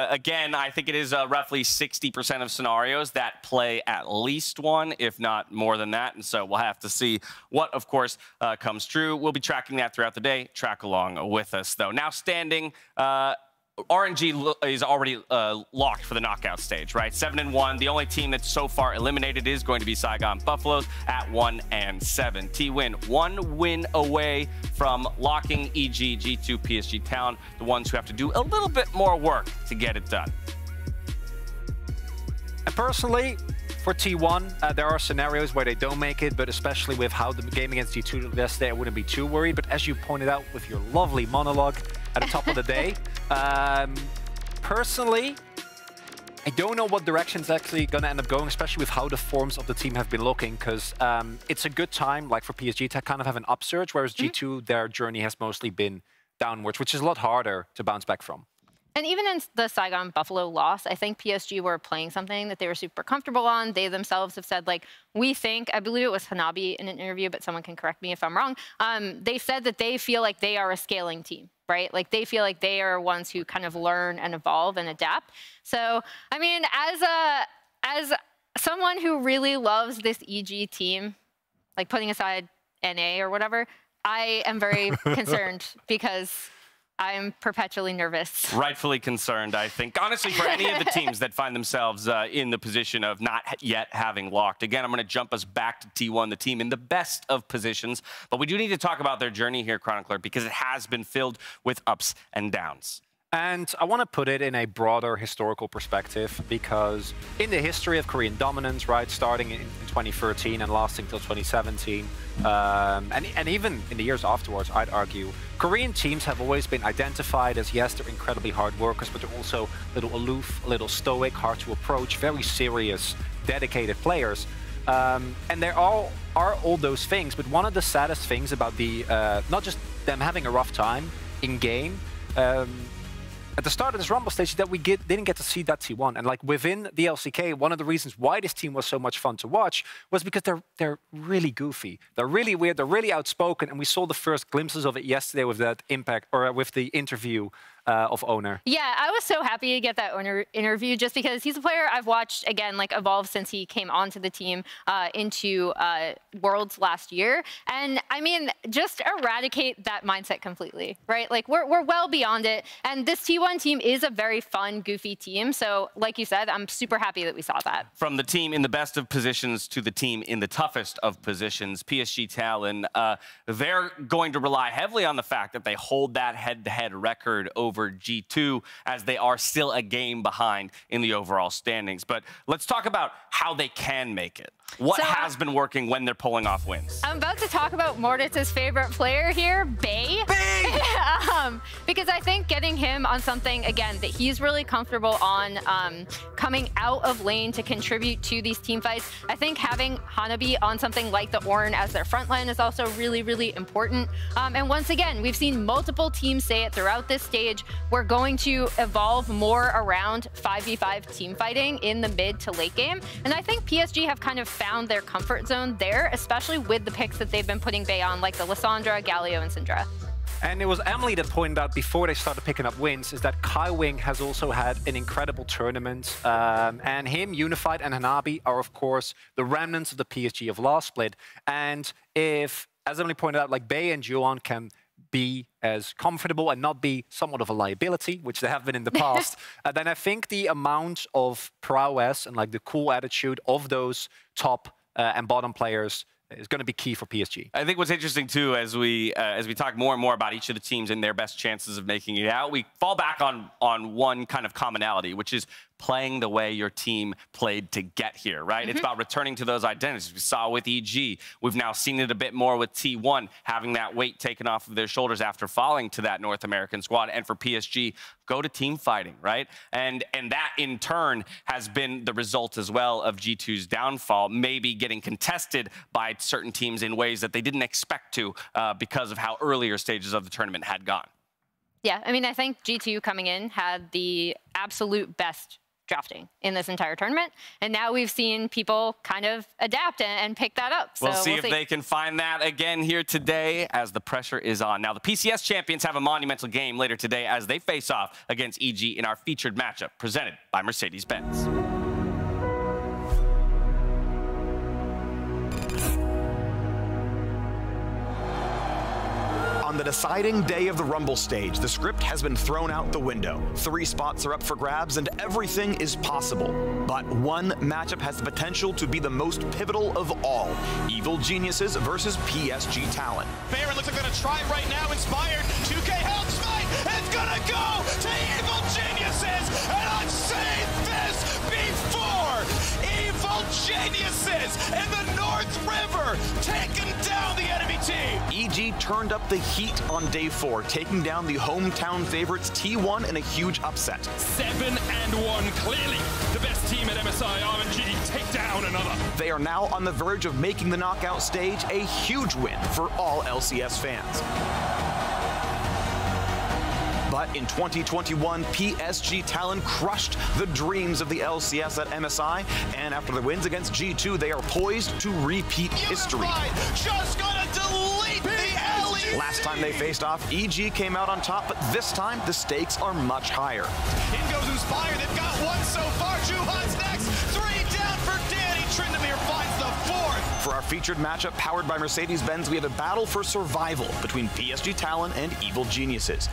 Again, I think it is roughly 60% of scenarios that play at least 1, if not more than that. And so we'll have to see what, of course, comes true. We'll be tracking that throughout the day. Track along with us, though. Now standing, RNG is already locked for the knockout stage, right? 7-1. The only team that's so far eliminated is going to be Saigon Buffaloes at 1-7. T-Win, 1 win away from locking EG, G2, PSG Talon, the ones who have to do a little bit more work to get it done. And personally, for T1, there are scenarios where they don't make it, but especially with how the game against G2 yesterday, I wouldn't be too worried. But as you pointed out with your lovely monologue at the top of the day, personally, I don't know what direction it's actually going to end up going, especially with how the forms of the team have been looking, because it's a good time, like for PSG, to kind of have an upsurge, whereas G2, their journey has mostly been downwards, which is a lot harder to bounce back from. And even in the Saigon Buffalo loss, I think PSG were playing something that they were super comfortable on. They themselves have said, like, we think, I believe it was Hanabi in an interview, but someone can correct me if I'm wrong. They said that they feel like they are a scaling team, right? Like, they feel like they are ones who kind of learn and evolve and adapt. So, I mean, as someone who really loves this EG team, like putting aside NA or whatever, I am very concerned because I'm perpetually nervous. Rightfully concerned, I think. Honestly, for any of the teams that find themselves in the position of not yet having locked. Again, I'm going to jump us back to T1, the team in the best of positions. But we do need to talk about their journey here, Chronicler, because it has been filled with ups and downs. And I want to put it in a broader historical perspective, because in the history of Korean dominance, right, starting in 2013 and lasting till 2017, and even in the years afterwards, I'd argue, Korean teams have always been identified as, yes, they're incredibly hard workers, but they're also a little aloof, a little stoic, hard to approach, very serious, dedicated players. And there are all those things, but one of the saddest things about the, not just them having a rough time in game, at the start of this Rumble stage, that we didn't get to see that T1. And like within the LCK, one of the reasons why this team was so much fun to watch was because they're really goofy. They're really weird. They're really outspoken. And we saw the first glimpses of it yesterday with that impact, or with the interview of Owner. Yeah, I was so happy to get that Owner interview just because he's a player I've watched, again, like evolve since he came onto the team into Worlds last year. And I mean, just eradicate that mindset completely, right? Like we're well beyond it. And this T1 team is a very fun, goofy team. So like you said, I'm super happy that we saw that. From the team in the best of positions to the team in the toughest of positions, PSG Talon, they're going to rely heavily on the fact that they hold that head-to-head record over G2, as they are still a game behind in the overall standings. But let's talk about how they can make it. What has been working when they're pulling off wins? I'm about to talk about Morditz's favorite player here, Bay. Because I think getting him on something, again, that he's really comfortable on, coming out of lane to contribute to these team fights. I think having Hanabi on something like the Ornn as their front line is also really, really important. And once again, we've seen multiple teams say it throughout this stage. We're going to evolve more around 5v5 team fighting in the mid to late game. And I think PSG have kind of found their comfort zone there, especially with the picks that they've been putting Bay on, like the Lissandra, Galio, and Syndra. And it was Emily that pointed out before they started picking up wins is that Kai Wing has also had an incredible tournament. And him, Unified, and Hanabi are, of course, the remnants of the PSG of last split. And if, as Emily pointed out, like Bei and Juan can be as comfortable and not be somewhat of a liability, which they have been in the past, then I think the amount of prowess and like the cool attitude of those top and bottom players is going to be key for PSG. I think what's interesting too, as we talk more and more about each of the teams and their best chances of making it out, we fall back on one kind of commonality, which is playing the way your team played to get here, right? It's about returning to those identities. We saw with EG. We've now seen it a bit more with T1, having that weight taken off of their shoulders after falling to that North American squad. And for PSG, go to team fighting, right? And that, in turn, has been the result as well of G2's downfall, maybe getting contested by certain teams in ways that they didn't expect to because of how earlier stages of the tournament had gone. Yeah, I mean, I think G2 coming in had the absolute best drafting in this entire tournament. And now we've seen people kind of adapt and pick that up. So we'll see if they can find that again here today as the pressure is on. Now, the PCS champions have a monumental game later today as they face off against EG in our featured matchup presented by Mercedes-Benz. On the deciding day of the Rumble stage, the script has been thrown out the window. 3 spots are up for grabs and everything is possible. But one matchup has the potential to be the most pivotal of all. Evil Geniuses versus PSG Talent. Baron looks like they're gonna try right now. Inspired, 2K help smite. It's gonna go to Evil Geniuses. And I've seen this before. Evil Geniuses in the North River taking down the enemy team. EG turned up the heat on day 4, taking down the hometown favorites T1 in a huge upset. 7-1, clearly the best team at MSI. RNG take down another. They are now on the verge of making the knockout stage a huge win for all LCS fans. But in 2021, PSG Talon crushed the dreams of the LCS at MSI, and after the wins against G2, they are poised to repeat history. Just gonna delete the alley. Last time they faced off, EG came out on top, but this time the stakes are much higher. In goes Inspire, they've got 1 so far. Juhan's next, 3 down for Danny. Tryndamere finds the 4th. For our featured matchup powered by Mercedes-Benz, we have a battle for survival between PSG Talon and Evil Geniuses.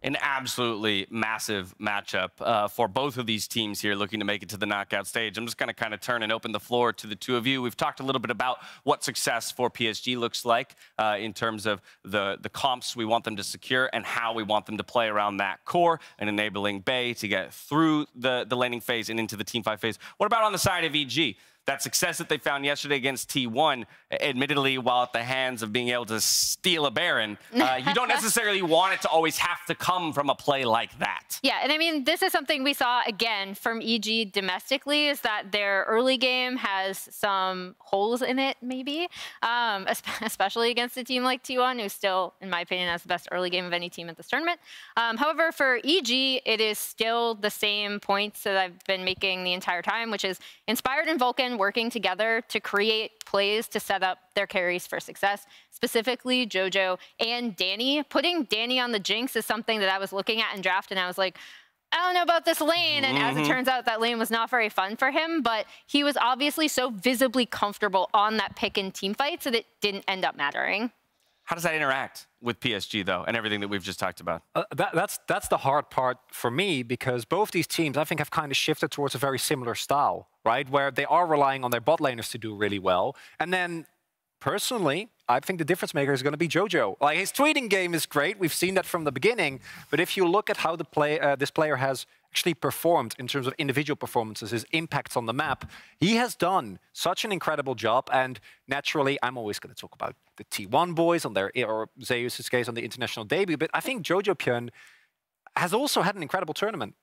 An absolutely massive matchup for both of these teams here looking to make it to the knockout stage. I'm just going to kind of turn and open the floor to the two of you. We've talked a little bit about what success for PSG looks like in terms of the comps we want them to secure and how we want them to play around that core and enabling Bei to get through the laning phase and into the team fight phase. What about on the side of EG? That success that they found yesterday against T1, admittedly, while at the hands of being able to steal a Baron, you don't necessarily want it to always have to come from a play like that. Yeah, and I mean, this is something we saw, again, from EG domestically, is that their early game has some holes in it, maybe, especially against a team like T1, who still, in my opinion, has the best early game of any team at this tournament. However, for EG, it is still the same points that I've been making the entire time, which is Inspired and Vulcan working together to create plays to set up their carries for success, specifically Jojo and Danny. Putting Danny on the Jinx is something that I was looking at in draft, and I was like, I don't know about this lane. And as it turns out, that lane was not very fun for him, but he was obviously so visibly comfortable on that pick and team fight, so that it didn't end up mattering. How does that interact with PSG, though, and everything that we've just talked about? That's the hard part for me, because both these teams, I think, have kind of shifted towards a very similar style, right? Where they are relying on their bot laners to do really well. And then, personally, I think the difference maker is going to be Jojo. Like, his tweeting game is great. We've seen that from the beginning. But if you look at how this player has actually performed in terms of individual performances, his impacts on the map, he has done such an incredible job. And naturally, I'm always going to talk about the T1 boys on their, or Zeus's case on the international debut. But I think Jojo Pyun has also had an incredible tournament.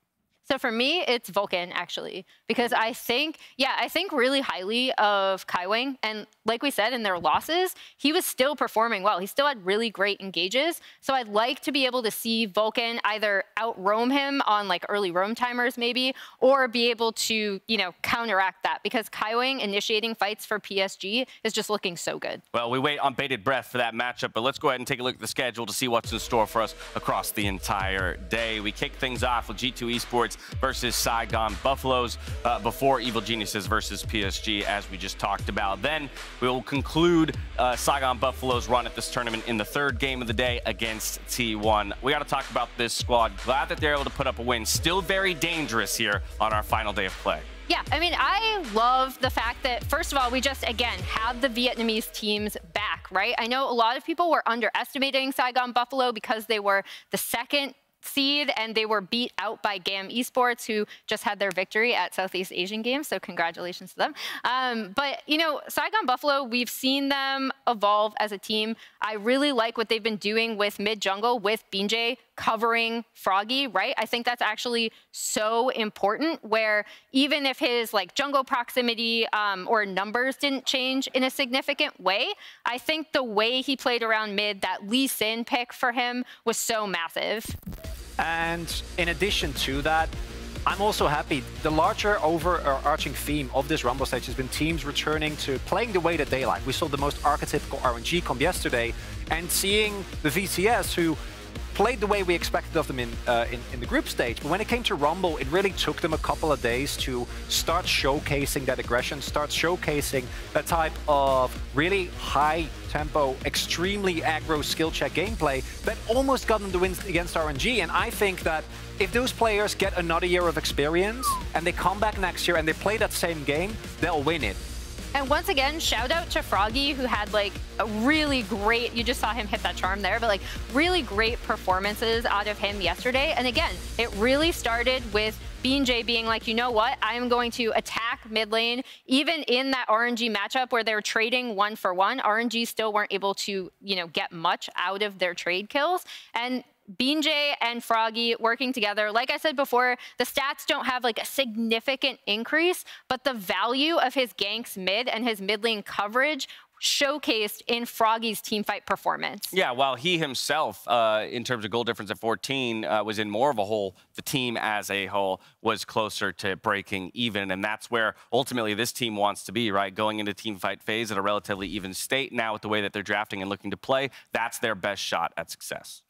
So for me, it's Vulcan, actually, because I think really highly of Kaiwing. And like we said, in their losses, he was still performing well. He still had really great engages. So I'd like to be able to see Vulcan either out-roam him on like early roam timers maybe, or be able to, you know, counteract that, because Kaiwing initiating fights for PSG is just looking so good. Well, we wait on bated breath for that matchup, but let's go ahead and take a look at the schedule to see what's in store for us across the entire day. We kick things off with G2 Esports versus Saigon Buffaloes before Evil Geniuses versus PSG, as we just talked about. Then we will conclude Saigon Buffaloes' run at this tournament in the third game of the day against T1. We got to talk about this squad. Glad that they're able to put up a win. Still very dangerous here on our final day of play. Yeah, I mean, I love the fact that, first of all, we just, again, have the Vietnamese teams back, right? I know a lot of people were underestimating Saigon Buffalo because they were the second seed and they were beat out by GAM Esports, who just had their victory at Southeast Asian Games, so congratulations to them. But, you know, Saigon Buffalo, we've seen them evolve as a team. I really like what they've been doing with mid-jungle, with Binjay covering Froggy, right? I think that's actually so important, where even if his like jungle proximity or numbers didn't change in a significant way, I think the way he played around mid, that Lee Sin pick for him was so massive. And in addition to that, I'm also happy. The larger overarching theme of this Rumble stage has been teams returning to playing the way that they like. We saw the most archetypical RNG comp yesterday, and seeing the VCS, who played the way we expected of them in the group stage. But when it came to Rumble, it really took them a couple of days to start showcasing that aggression, start showcasing that type of really high tempo, extremely aggro skill check gameplay that almost got them the wins against RNG. And I think that if those players get another year of experience and they come back next year and they play that same game, they'll win it. And once again, shout out to Froggy, who had like a really great, you just saw him hit that charm there, but like really great performances out of him yesterday. And again, it really started with Binjay being like, you know what, I am going to attack mid lane. Even in that RNG matchup where they're trading 1-for-1, RNG still weren't able to, you know, get much out of their trade kills. And Binjay and Froggy working together. Like I said before, the stats don't have like a significant increase, but the value of his ganks mid and his mid lane coverage showcased in Froggy's teamfight performance. Yeah, while he himself, in terms of goal difference at 14, was in more of a hole, the team as a whole was closer to breaking even. And that's where ultimately this team wants to be, right? Going into teamfight phase at a relatively even state. Now with the way that they're drafting and looking to play, that's their best shot at success.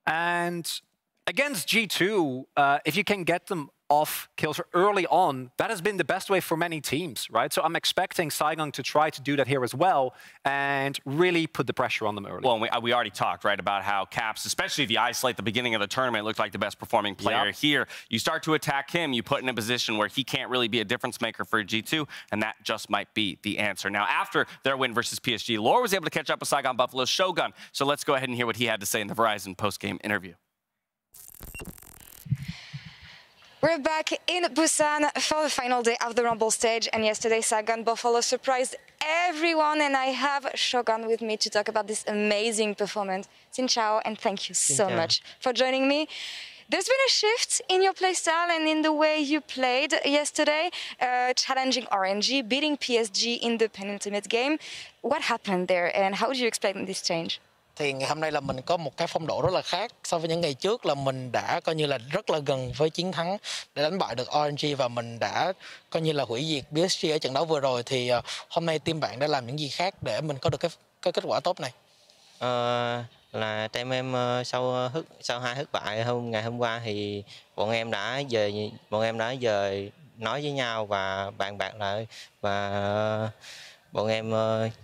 And against G2, if you can get them off kills early on, that has been the best way for many teams, right? So I'm expecting Saigon to try to do that here as well and really put the pressure on them early. Well, we already talked, right, about how Caps, especially the isolate at the beginning of the tournament, looked like the best performing player here. You start to attack him, you put in a position where he can't really be a difference maker for G2, and that just might be the answer. Now, after their win versus PSG, Lore was able to catch up with Saigon Buffalo's Shogun. So let's go ahead and hear what he had to say in the Verizon post-game interview. We're back in Busan for the final day of the Rumble stage, and yesterday Saigon Buffalo surprised everyone, and I have Shogun with me to talk about this amazing performance. Xin chào, and thank you so much for joining me. There's been a shift in your playstyle and in the way you played yesterday, challenging RNG, beating PSG in the penultimate game. What happened there, and how do you explain this change? Thì ngày hôm nay là mình có một cái phong độ rất là khác so với những ngày trước, là mình đã coi như là rất là gần với chiến thắng để đánh bại được RNG, và mình đã coi như là hủy diệt PSG ở trận đấu vừa rồi. Thì hôm nay team bạn đã làm những gì khác để mình có được cái kết quả tốt này? Là team em sau hai thất bại ngày hôm qua thì bọn em đã về nói với nhau và bàn bạc lại, và bọn em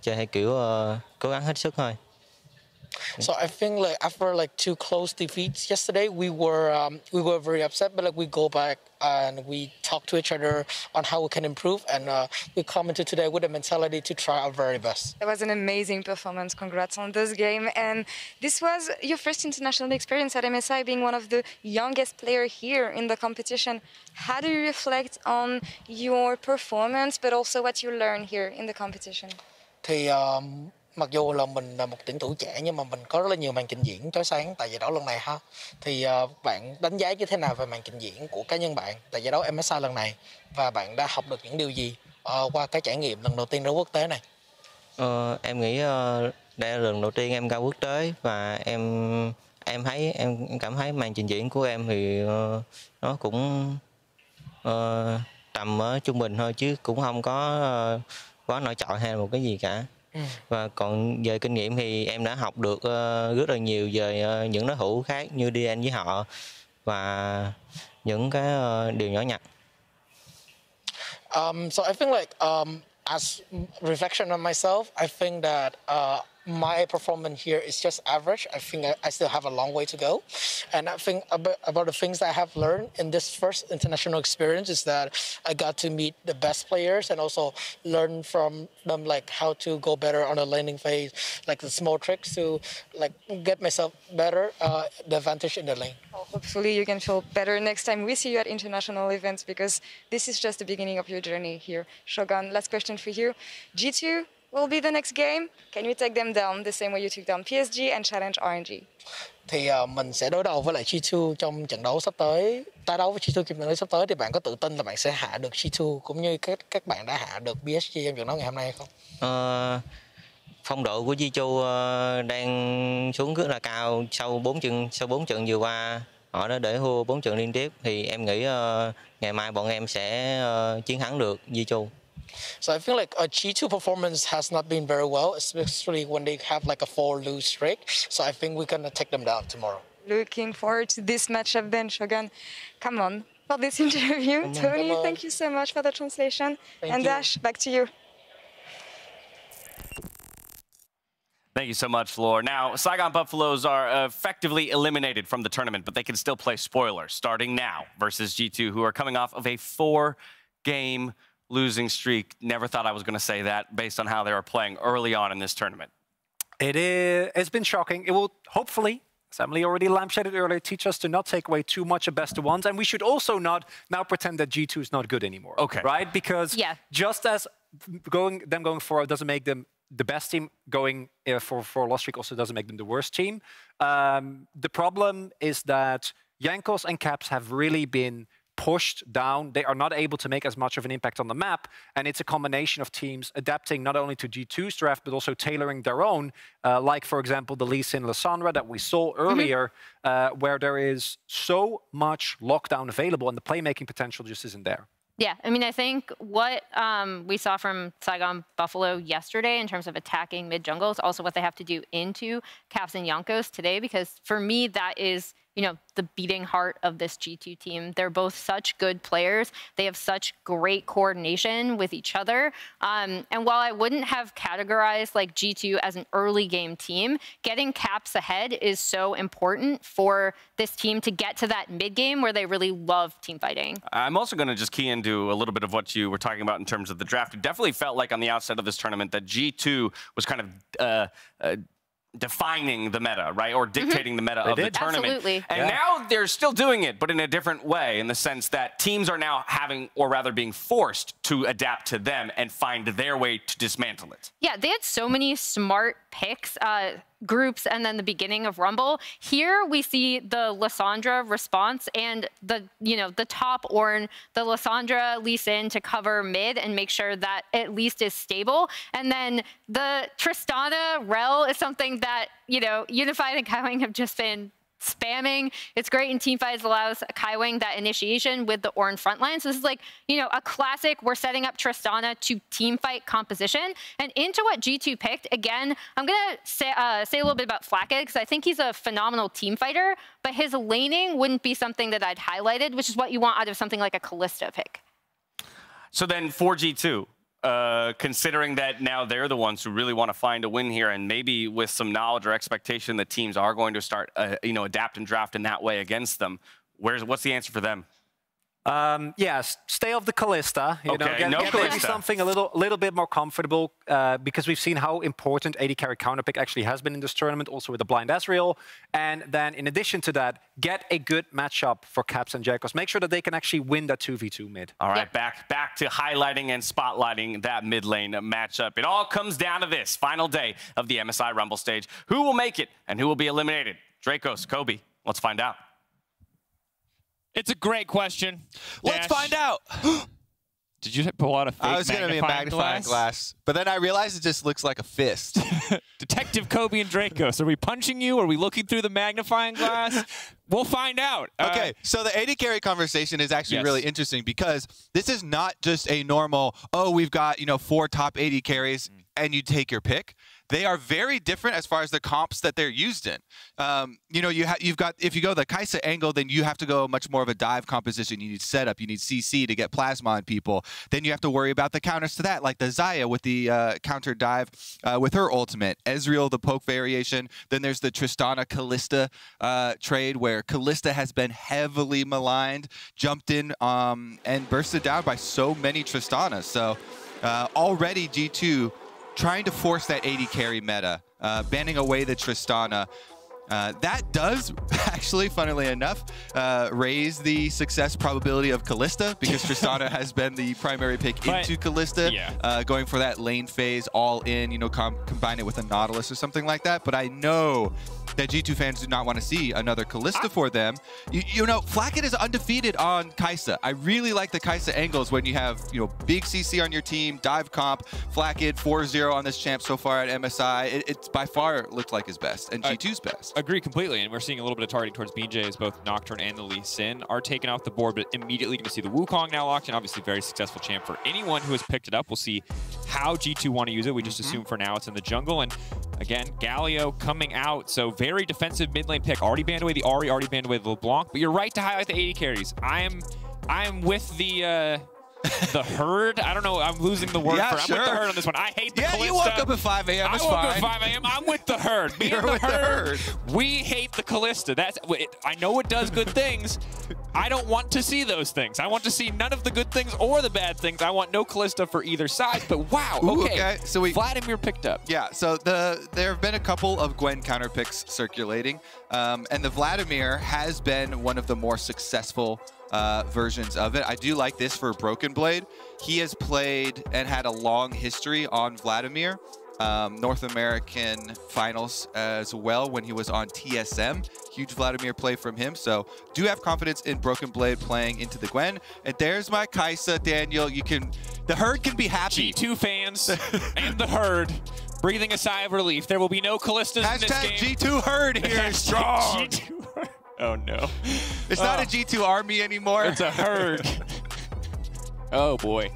chơi theo kiểu cố gắng hết sức thôi. So I think like after like 2 close defeats yesterday, we were very upset, but like we go back and we talk to each other on how we can improve, and we come into today with a mentality to try our very best. It was an amazing performance. Congrats on this game. And this was your first international experience at MSI, being one of the youngest players here in the competition. How do you reflect on your performance, but also what you learned here in the competition? Thì mặc dù là mình là một tuyển thủ trẻ nhưng mà mình có rất là nhiều màn trình diễn chói sáng tại giải đấu lần này ha. Thì bạn đánh giá như thế nào về màn trình diễn của cá nhân bạn tại giải đấu MSI lần này và bạn đã học được những điều gì qua cái trải nghiệm lần đầu tiên ra quốc tế này? Em nghĩ đây là lần đầu tiên em ra quốc tế và em cảm thấy màn trình diễn của em thì nó cũng tầm trung bình thôi chứ cũng không có quá nổi trội hay là một cái gì cả. Và còn về kinh nghiệm thì em đã học được rất là nhiều về những đối thủ khác như đi anh với họ và những cái điều nhỏ nhặt. So I think like as reflection on myself, I think that my performance here is just average. I think I still have a long way to go. And I think about the things that I have learned in this first international experience is that I got to meet the best players and also learn from them like how to go better on the landing phase, like the small tricks to like get myself better, the advantage in the lane. Well, hopefully you can feel better next time we see you at international events because this is just the beginning of your journey here. Shogun, last question for you. G2 will be the next game. Can you take them down the same way you took down PSG and challenge RNG? Thì mình sẽ đối đầu với lại G2 trong trận đấu sắp tới. Tái đấu với G2 trong trận đấu sắp tới thì bạn có tự tin là bạn sẽ hạ được G2 cũng như các bạn đã hạ được PSG trong trận đấu ngày hôm nay không? Phong độ của G2 đang xuống rất là cao sau 4 trận vừa qua. Họ đã để thua 4 trận liên tiếp thì em nghĩ ngày mai bọn em sẽ chiến thắng được G2. So I feel like a G2 performance has not been very well, especially when they have like a 4-lose streak. So I think we're gonna take them down tomorrow. Looking forward to this matchup then, Shogun. Come on for this interview. Tony, thank you so much for the translation. And Dash, back to you. Thank you so much, Laura. Now, Saigon Buffaloes are effectively eliminated from the tournament, but they can still play spoilers starting now versus G2, who are coming off of a 4-game losing streak. Never thought I was going to say that based on how they were playing early on in this tournament. It's been shocking. It will hopefully, as Emily already lampshaded earlier, teach us to not take away too much of best of ones. And we should also not now pretend that G2 is not good anymore. Okay. Right? Because just as going forward doesn't make them the best team, going for a loss streak also doesn't make them the worst team. The problem is that Jankos and Caps have really been pushed down. They are not able to make as much of an impact on the map. And it's a combination of teams adapting not only to G2's draft, but also tailoring their own, like, for example, the Lee Sin Lissandra that we saw earlier, where there is so much lockdown available and the playmaking potential just isn't there. Yeah, I mean, I think what we saw from Saigon Buffalo yesterday in terms of attacking mid-jungle is also what they have to do into Caps and Jankos today, because for me, that is, you know, the beating heart of this G2 team. They're both such good players. They have such great coordination with each other. And while I wouldn't have categorized like G2 as an early game team, getting Caps ahead is so important for this team to get to that mid game where they really love team fighting. I'm also going to just key into a little bit of what you were talking about in terms of the draft. It definitely felt like on the outset of this tournament that G2 was kind of defining the meta, right? Or dictating the meta of the tournament. Absolutely. And now they're still doing it, but in a different way, in the sense that teams are now having, or rather being forced to adapt to them and find their way to dismantle it. Yeah, they had so many smart picks, groups, and then the beginning of Rumble. Here we see the Lissandra response and the top Ornn, the Lissandra Lee Sin to cover mid and make sure that at least is stable. And then the Tristana Rel is something that, you know, Unified and Kaiwing have just been spamming. It's great in teamfights, allows Kaiwing that initiation with the Ornn frontline. So this is like, you know, a classic, we're setting up Tristana to teamfight composition. And into what G2 picked, again, I'm going to say a little bit about Flacket, because I think he's a phenomenal team fighter, but his laning wouldn't be something that I'd highlighted, which is what you want out of something like a Kalista pick. So then for G2, considering that now they're the ones who really want to find a win here, and maybe with some knowledge or expectation that teams are going to start, you know, adapt and draft in that way against them, what's the answer for them? Yes, stay off the Kalista. You know, Okay, no get maybe Kalista. something a little bit more comfortable because we've seen how important AD carry counterpick actually has been in this tournament, also with the blind Ezreal. And then in addition to that, get a good matchup for Caps and Jackals. Make sure that they can actually win that 2v2 mid. All right, back to highlighting and spotlighting that mid lane matchup. It all comes down to this final day of the MSI Rumble stage. Who will make it and who will be eliminated? Dracos, Kobe, let's find out. It's a great question. Let's find out. Did you pull out a fake I was going to be a magnifying glass, but then I realized it just looks like a fist. Detective Kobe and Dracos, are we punching you? Are we looking through the magnifying glass? We'll find out. Okay, so the AD carry conversation is actually really interesting because this is not just a normal, oh, we've got, 4 top AD carries and you take your pick. They are very different as far as the comps that they're used in. You've got, if you go the Kai'Sa angle, then you have to go much more of a dive composition. You need setup, you need CC to get plasma on people. Then you have to worry about the counters to that, like the Xayah with the counter dive with her ultimate. Ezreal, the poke variation. Then there's the Tristana Kalista trade where Kalista has been heavily maligned, jumped in and bursted down by so many Tristanas. So already G2 trying to force that AD carry meta, banning away the Tristana. That does actually, funnily enough, raise the success probability of Kalista because Tristana has been the primary pick into Kalista, going for that lane phase all in, combine it with a Nautilus or something like that. But I know that G2 fans do not want to see another Kalista for them. Flacket is undefeated on Kai'Sa. I really like the Kai'Sa angles when you have, big CC on your team, dive comp, Flacket 4-0 on this champ so far at MSI. It's by far looked like his best and G2's best. Agree completely, and we're seeing a little bit of targeting towards BJ as both Nocturne and the Lee Sin are taken off the board, but immediately going to see the Wukong now locked in. Obviously, very successful champ for anyone who has picked it up. We'll see how G2 want to use it. We just assume for now it's in the jungle, and again, Galio coming out, so very defensive mid lane pick. Already banned away the Ahri, already banned away the LeBlanc, but you're right to highlight the AD carries. I am with the herd. I don't know. I'm losing the word for. I'm with the herd on this one. I hate the Kalista. You woke up at 5 a.m. I woke up at 5 a.m. I'm with the herd. Me and the herd. We hate the Kalista. I know it does good things. I don't want to see those things. I want to see none of the good things or the bad things. I want no Kalista for either side. But wow, okay. So Vladimir picked up. Yeah. So there have been a couple of Gwen counter picks circulating, and the Vladimir has been one of the more successful versions of it. I do like this for Broken Blade. He has played and had a long history on Vladimir. North American finals as well when he was on TSM. Huge Vladimir play from him. So do have confidence in Broken Blade playing into the Gwen. And there's my Kai'Sa, Daniel. The herd can be happy. G2 fans and the herd breathing a sigh of relief. There will be no Kalistas in this game. G2 herd here is strong. G2 herd. Oh no. It's not a G2 army anymore. It's a herd. Oh boy.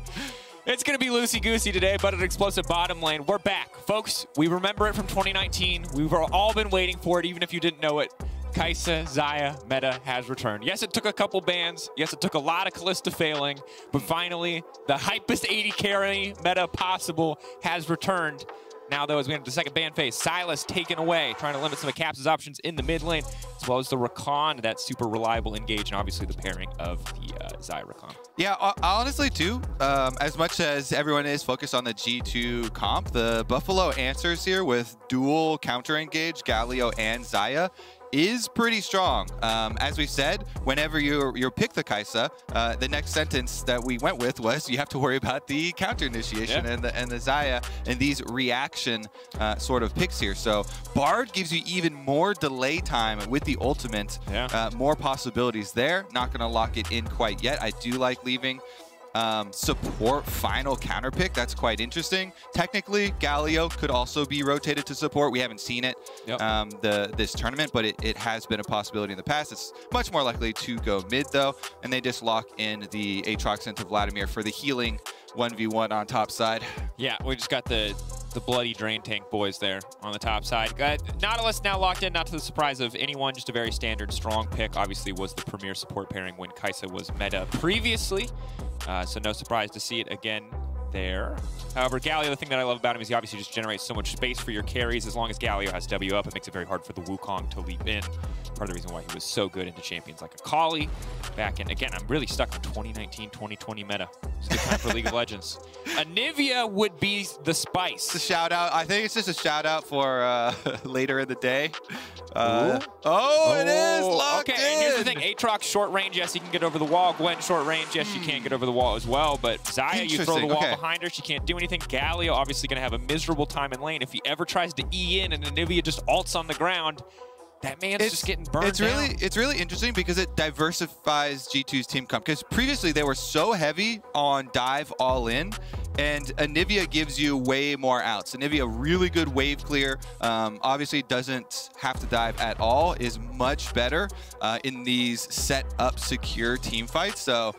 It's going to be loosey-goosey today, but an explosive bottom lane. We're back. Folks, we remember it from 2019. We've all been waiting for it, even if you didn't know it. Kai'Sa, Xayah, meta has returned. Yes, it took a couple bans. Yes, it took a lot of Kalista failing. But finally, the hypest 80 carry meta possible has returned. Now, though, as we enter the second ban phase, Sylas taken away, trying to limit some of Caps' options in the mid lane, as well as the Rakan, that super reliable engage, and obviously the pairing of the Xayah Rakan. Yeah, honestly, too, as much as everyone is focused on the G2 comp, the Buffalo answers here with dual counter engage, Galio and Xayah, is pretty strong. As we said, whenever you pick the Kai'Sa, the next sentence that we went with was you have to worry about the counter initiation and the Xayah and these reaction sort of picks here. So Bard gives you even more delay time with the ultimate, more possibilities there. Not going to lock it in quite yet. I do like leaving support final counter pick. That's quite interesting. Technically, Galio could also be rotated to support. We haven't seen it this tournament, but it has been a possibility in the past. It's much more likely to go mid, though, and they just lock in the Aatrox into Vladimir for the healing 1v1 on top side. Yeah, we just got the bloody drain tank boys there on the top side. Nautilus now locked in, not to the surprise of anyone, just a very standard strong pick. Obviously was the premier support pairing when Kai'Sa was meta previously. So no surprise to see it again there. However, Galio, the thing that I love about him is he obviously just generates so much space for your carries. As long as Galio has W up, it makes it very hard for the Wukong to leap in. Part of the reason why he was so good into champions like Akali back in, again, I'm really stuck on 2019-2020 meta. It's a good time for League of Legends. Anivia would be the spice. It's a shout out. I think it's just a shout out for later in the day. It is locked Okay, and here's the thing. Aatrox short range, yes, he can get over the wall. Gwen short range, yes, she can get over the wall as well. But Xayah, you throw the wall behind her, she can't do anything. Galio obviously going to have a miserable time in lane. If he ever tries to E in and Anivia just ults on the ground, that man's just getting burned down. It's really interesting because it diversifies G2's team comp. Because previously they were so heavy on dive all in, and Anivia gives you way more outs. Anivia, really good wave clear. Obviously doesn't have to dive at all. Is much better in these set up secure team fights. So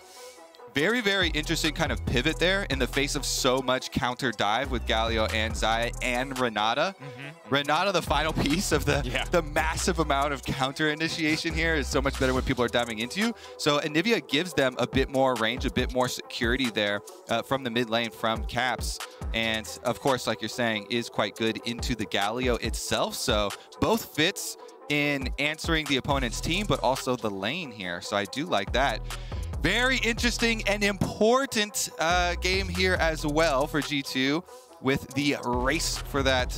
very, very interesting kind of pivot there in the face of so much counter dive with Galio and Xayah and Renata. Renata, the final piece of the massive amount of counter initiation here, is so much better when people are diving into you. So Anivia gives them a bit more range, a bit more security there from the mid lane from Caps. And of course, like you're saying, is quite good into the Galio itself. So both fits in answering the opponent's team, but also the lane here. So I do like that. Very interesting and important game here as well for G2, with the race for that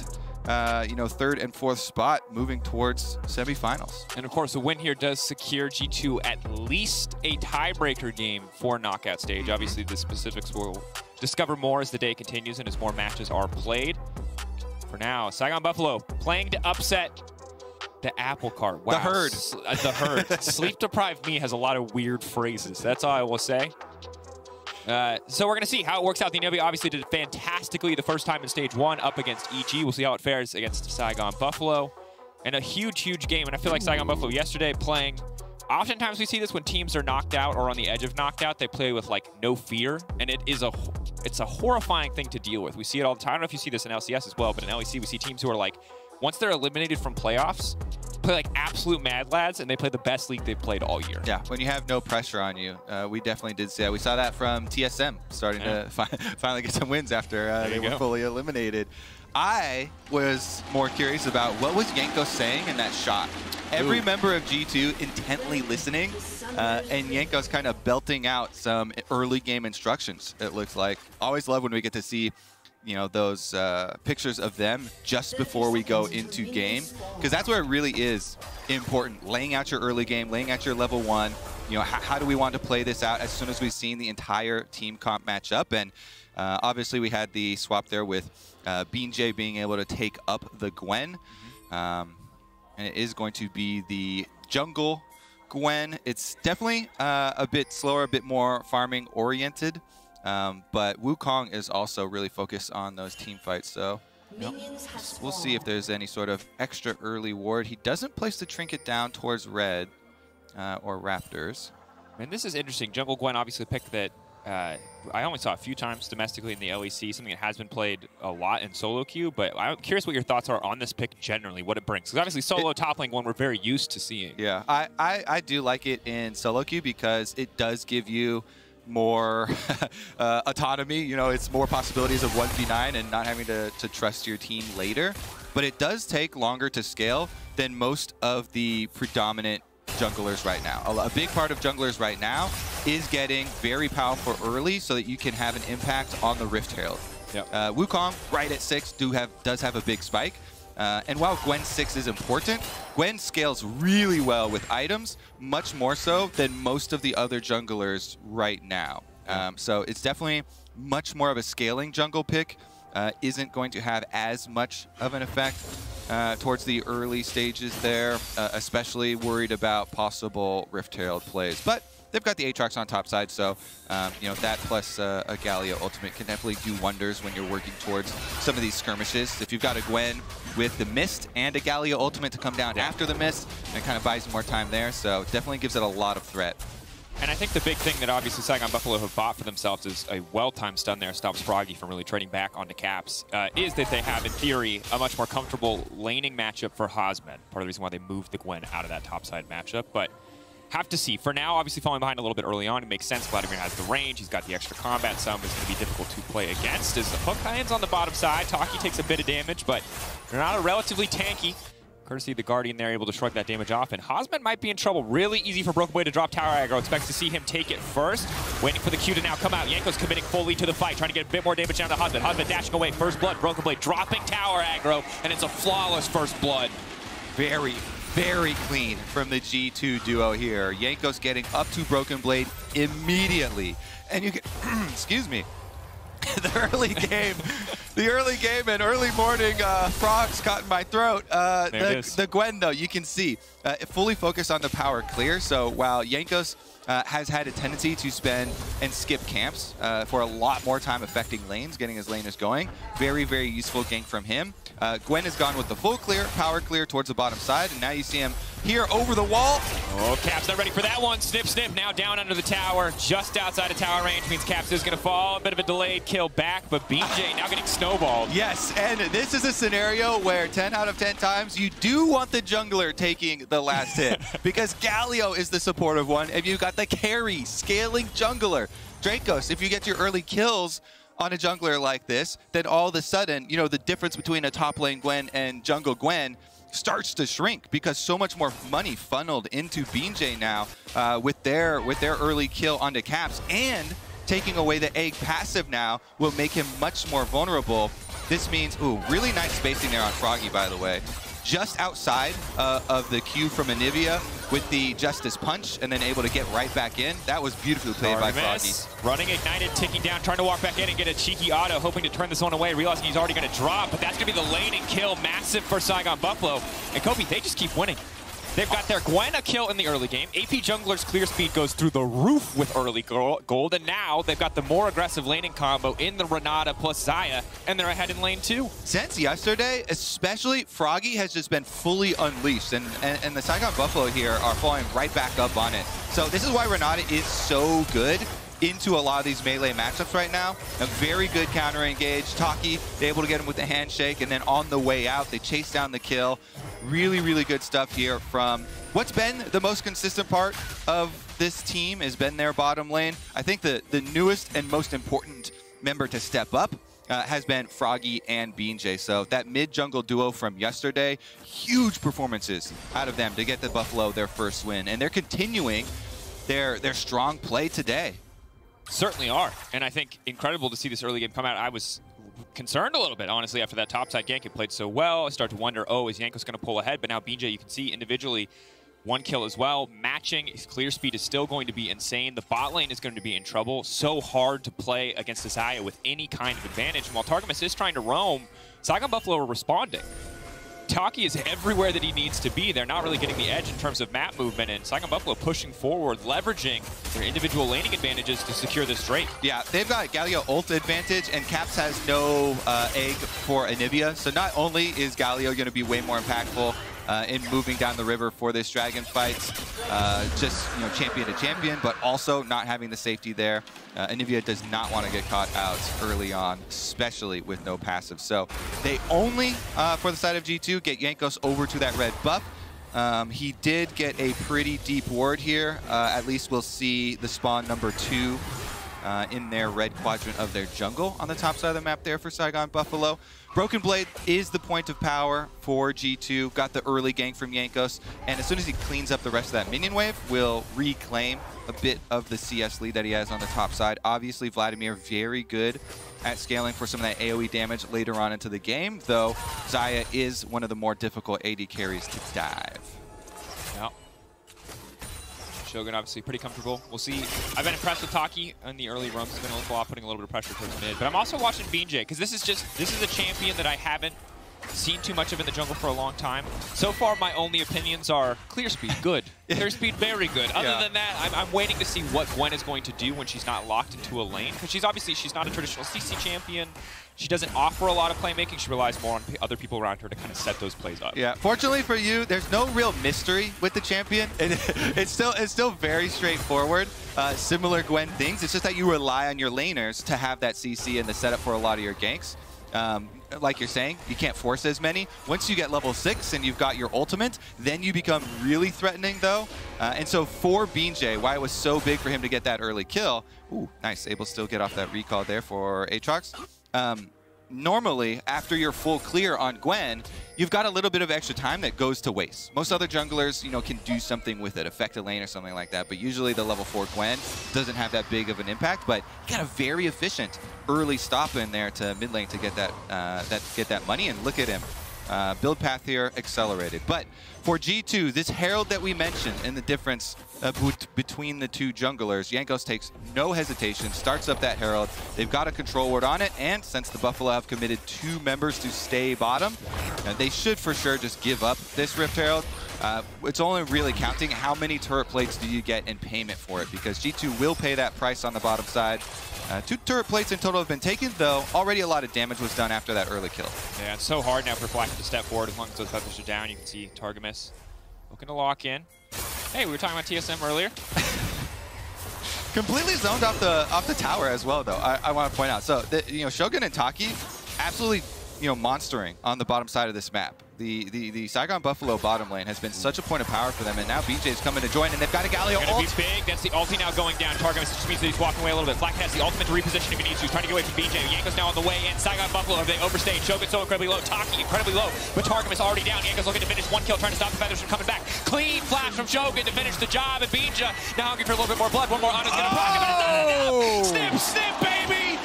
third and fourth spot moving towards semifinals. And of course, the win here does secure G2 at least a tiebreaker game for knockout stage. Obviously, the specifics will discover more as the day continues and as more matches are played. For now, Saigon Buffalo playing to upset the apple cart. Wow. The herd. The herd. Sleep-deprived me has a lot of weird phrases. That's all I will say. So we're going to see how it works out. The Anivia obviously did fantastically the first time in Stage 1 up against EG. We'll see how it fares against Saigon Buffalo. And a huge, huge game. And I feel like Saigon Buffalo yesterday playing... Oftentimes we see this when teams are knocked out or on the edge of knocked out. They play with, like, no fear. And it's a horrifying thing to deal with. We see it all the time. I don't know if you see this in LCS as well, but in LEC we see teams who are like... Once they're eliminated from playoffs, play like absolute mad lads, and they play the best league they've played all year. Yeah, when you have no pressure on you. We definitely did see that. We saw that from TSM starting to finally get some wins after they were fully eliminated. I was more curious about what was Yanko saying in that shot. Every member of G2 intently listening, and Yanko's kind of belting out some early game instructions, it looks like. Always love when we get to see those pictures of them just before we go into game, because that's where it really is important. Laying out your early game, laying out your level 1. How do we want to play this out as soon as we've seen the entire team comp match up? And obviously we had the swap there with BeanJ being able to take up the Gwen. And it is going to be the jungle Gwen. It's definitely a bit slower, a bit more farming oriented. But Wukong is also really focused on those team fights, so we'll see if there's any sort of extra early ward. He doesn't place the trinket down towards red or Raptors. And this is interesting. Jungle Gwen obviously picked that I only saw a few times domestically in the LEC, something that has been played a lot in solo queue, but I'm curious what your thoughts are on this pick generally, what it brings. Because obviously solo top lane one we're very used to seeing. Yeah, I do like it in solo queue because it does give you more autonomy. It's more possibilities of 1v9 and not having to trust your team later. But it does take longer to scale than most of the predominant junglers right now. A big part of junglers right now is getting very powerful early so that you can have an impact on the Rift Herald. Wukong, right at 6, does have a big spike. And while Gwen 6 is important, Gwen scales really well with items, much more so than most of the other junglers right now. So it's definitely much more of a scaling jungle pick. Isn't going to have as much of an effect towards the early stages there, especially worried about possible Rift Herald plays. But they've got the Aatrox on top side, so that plus a Galio ultimate can definitely do wonders when you're working towards some of these skirmishes. If you've got a Gwen with the Mist and a Galio ultimate to come down after the Mist, it kind of buys you more time there, so definitely gives it a lot of threat. And I think the big thing that obviously Saigon Buffalo have bought for themselves is a well-timed stun there, stops Froggy from really trading back onto Caps, is that they have, in theory, a much more comfortable laning matchup for Hosmed. Part of the reason why they moved the Gwen out of that topside matchup. But have to see. For now, obviously falling behind a little bit early on, it makes sense. Vladimir has the range. He's got the extra combat. Some is going to be difficult to play against. As the hook lands on the bottom side, Taki takes a bit of damage, but they're not relatively tanky. Courtesy of the Guardian there, able to shrug that damage off. And Hosman might be in trouble. Really easy for Broken Blade to drop tower aggro. Expects to see him take it first. Waiting for the Q to now come out. Jankos committing fully to the fight, trying to get a bit more damage down to Hosman. Hosman dashing away. First blood. Broken Blade dropping tower aggro. And it's a flawless first blood. Very, very clean from the G2 duo here. Jankos getting up to Broken Blade immediately. And you can, excuse me, the early game and early morning frogs caught in my throat. The Gwen, though, you can see fully focused on the power clear. So while Jankos has had a tendency to spend and skip camps for a lot more time affecting lanes, getting his laners going, very, very useful gank from him. Gwen has gone with the full clear, power clear towards the bottom side, and now you see him here over the wall. Oh, Caps not ready for that one. Snip, snip, now down under the tower, just outside of tower range, means Caps is going to fall. A bit of a delayed kill back, but BJ now getting snowballed. Yes, and this is a scenario where 10 out of 10 times you do want the jungler taking the last hit, because Galio is the supportive one, and you've got the carry, scaling jungler. Dracos, if you get your early kills on a jungler like this, then all of a sudden, you know, the difference between a top lane Gwen and jungle Gwen starts to shrink, because so much more money funneled into BJ now with their early kill onto Caps, and taking away the egg passive now will make him much more vulnerable. This means, ooh, really nice spacing there on Froggy, by the way. Just outside of the Q from Anivia with the Justice Punch, and then able to get right back in. That was beautifully played by Froggy. Running Ignited, ticking down, trying to walk back in and get a cheeky auto, hoping to turn this one away, realizing he's already going to drop, but that's going to be the laning kill. Massive for Saigon Buffalo. And Kobe, they just keep winning. They've got their Gwen a kill in the early game. AP Jungler's clear speed goes through the roof with early gold, and now they've got the more aggressive laning combo in the Renata plus Xayah, and they're ahead in lane 2. Since yesterday, especially, Froggy has just been fully unleashed, and the Saigon Buffalo here are falling right back up on it. So this is why Renata is so good into a lot of these melee matchups right now. A very good counter engage. Taki, they're able to get him with the handshake, and then on the way out, they chase down the kill. Really, really good stuff here from what's been the most consistent part of this team has been their bottom lane. I think the newest and most important member to step up has been Froggy and BJ. So that mid-jungle duo from yesterday, huge performances out of them to get the Buffalo their first win. And they're continuing their strong play today. Certainly are. And I think incredible to see this early game come out. I was concerned a little bit, honestly, after that topside gank. It played so well. I start to wonder, oh, is Jankos going to pull ahead? But now BJ, you can see individually, one kill as well. Matching, his clear speed is still going to be insane. The bot lane is going to be in trouble. So hard to play against this Xayah with any kind of advantage. And while Targamas is trying to roam, Saigon Buffalo are responding. Taki is everywhere that he needs to be. They're not really getting the edge in terms of map movement, and Saigon Buffalo pushing forward, leveraging their individual laning advantages to secure this Drake. Yeah, they've got Galio ult advantage, and Caps has no egg for Anivia. So not only is Galio going to be way more impactful in moving down the river for this dragon fight, just champion to champion, but also not having the safety there. Anivia does not want to get caught out early on, especially with no passive. So they only, for the side of G2, get Jankos over to that red buff. He did get a pretty deep ward here. At least we'll see the spawn number 2 in their red quadrant of their jungle on the top side of the map there for Saigon Buffalo. Broken Blade is the point of power for G2. Got the early gank from Jankos, and as soon as he cleans up the rest of that minion wave, will reclaim a bit of the CS lead that he has on the top side. Obviously, Vladimir very good at scaling for some of that AoE damage later on into the game, though Xayah is one of the more difficult AD carries to dive. Yeah. Shogun obviously pretty comfortable. We'll see. I've been impressed with Taki in the early roams. He's been a lot, putting a little bit of pressure towards mid. But I'm also watching BJ, because this is a champion that I haven't seen too much of in the jungle for a long time. So far, my only opinions are clear speed, good. Clear speed, very good. Other than that, I'm waiting to see what Gwen is going to do when she's not locked into a lane. Because she's not a traditional CC champion. She doesn't offer a lot of playmaking. She relies more on other people around her to kind of set those plays up. Yeah, fortunately for you, there's no real mystery with the champion. It's still very straightforward. Similar Gwen things. It's just that you rely on your laners to have that CC and the setup for a lot of your ganks. like you're saying, you can't force as many. Once you get level 6 and you've got your ultimate, then you become really threatening though. And so for BJ, why it was so big for him to get that early kill, ooh, nice, able to still get off that recall there for Aatrox. Normally, after you're full clear on Gwen, you've got a little bit of extra time that goes to waste. Most other junglers, can do something with it, affect a lane or something like that, but usually the level 4 Gwen doesn't have that big of an impact, but you got a very efficient early stop in there to mid lane to get that money, and look at him. Build path here accelerated. But for G2, this Herald that we mentioned and the difference between the two junglers, Jankos takes no hesitation, starts up that Herald. They've got a control ward on it, and since the Buffalo have committed 2 members to stay bottom, they should for sure just give up this Rift Herald. It's only really counting how many turret plates do you get in payment for it, because G2 will pay that price on the bottom side. 2 turret plates in total have been taken, though already a lot of damage was done after that early kill. Yeah, it's so hard now for Flack to step forward as long as those feathers are down. You can see Targamas looking to lock in. Hey, we were talking about TSM earlier. Completely zoned off the tower as well, though. I want to point out. So, Shogun and Taki absolutely, monstering on the bottom side of this map. The Saigon Buffalo bottom lane has been such a point of power for them, and now BJ is coming to join, and they've got a Galio ult. Gonna be big. That's the ulti now going down. Targamas just means that he's walking away a little bit. Flack has the ultimate to reposition if he needs to. He's trying to get away from BJ. Jankos now on the way in. Saigon Buffalo, have they overstayed? Shogun so incredibly low. Taki incredibly low, but Targamas already down. Jankos looking to finish 1 kill, trying to stop the feathers from coming back. Clean flash from Shogun to finish the job, and BJ now hungry for a little bit more blood. One more on is gonna proc him, and it's not enough. Snip, snip, baby!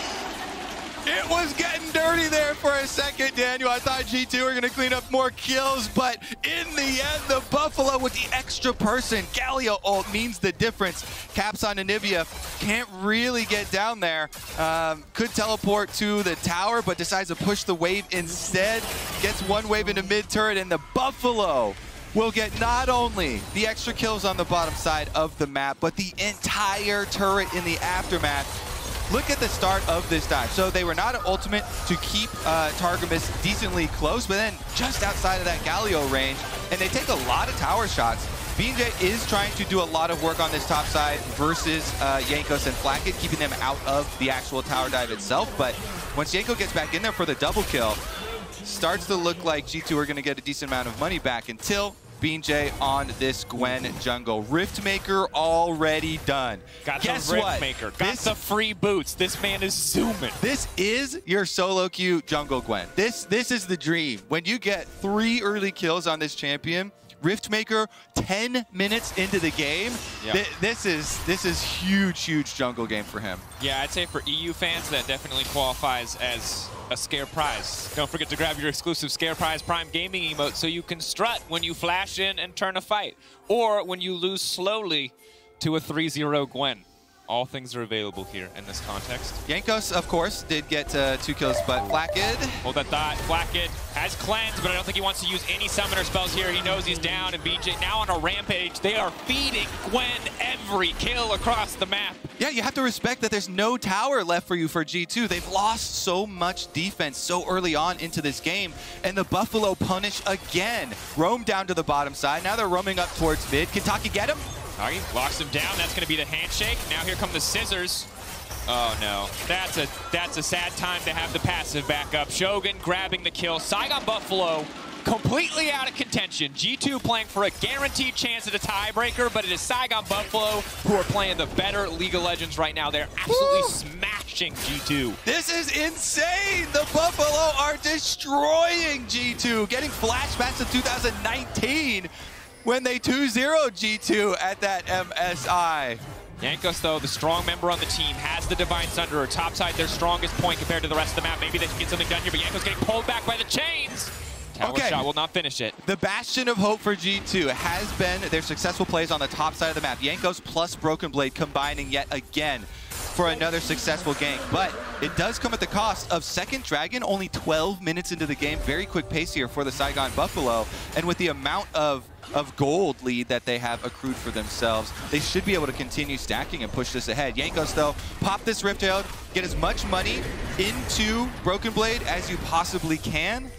It was getting dirty there for a second, Daniel. I thought G2 were going to clean up more kills, but in the end, the Buffalo with the extra person, Galio ult, means the difference. Caps on Anivia, can't really get down there. Could teleport to the tower, but decides to push the wave instead. Gets 1 wave into mid-turret, and the Buffalo will get not only the extra kills on the bottom side of the map, but the entire turret in the aftermath. Look at the start of this dive. So they were not an ultimate to keep Targamas decently close, but then just outside of that Galio range, and they take a lot of tower shots. BJ is trying to do a lot of work on this top side versus Jankos and Flacket, keeping them out of the actual tower dive itself. But once Janko gets back in there for the double kill, starts to look like G2 are going to get a decent amount of money back until BJ on this Gwen jungle. Riftmaker already done. Got Guess the what? Riftmaker. Got the free boots. This man is zooming. This is your solo queue jungle Gwen. This is the dream. When you get 3 early kills on this champion, Riftmaker 10 minutes into the game, this is huge jungle game for him. Yeah, I'd say for EU fans, that definitely qualifies as a scare prize. Don't forget to grab your exclusive Scare Prize Prime Gaming emote so you can strut when you flash in and turn a fight, or when you lose slowly to a 3-0 Gwen. All things are available here in this context. Jankos, of course, did get 2 kills, but Flackid. Hold that thought. Flackid has cleansed, but I don't think he wants to use any summoner spells here. He knows he's down, and BJ now on a rampage. They are feeding Gwen every kill across the map. Yeah, you have to respect that there's no tower left for you for G2. They've lost so much defense so early on into this game, and the Buffalo punish again. Roam down to the bottom side. Now they're roaming up towards mid. Can Taki get him? Taki locks him down. That's going to be the handshake. Now here come the scissors. Oh no, that's a sad time to have the passive back up. Shogun grabbing the kill. Saigon Buffalo completely out of contention. G2 playing for a guaranteed chance at a tiebreaker, but it is Saigon Buffalo who are playing the better League of Legends right now. They're absolutely smashing G2. This is insane. The Buffalo are destroying G2, getting flashbacks to 2019 when they 2-0 G2 at that MSI. Jankos, though, the strong member on the team, has the Divine Sunderer. Topside, their strongest point compared to the rest of the map. Maybe they can get something done here, but Jankos getting pulled back by the chains. Tower shot will not finish it. The bastion of hope for G2 has been their successful plays on the top side of the map. Jankos plus Broken Blade combining yet again for another successful gank, but it does come at the cost of second Dragon, only 12 minutes into the game. Very quick pace here for the Saigon Buffalo, and with the amount of gold lead that they have accrued for themselves, they should be able to continue stacking and push this ahead. Jankos, though, pop this Rift Herald, get as much money into Broken Blade as you possibly can.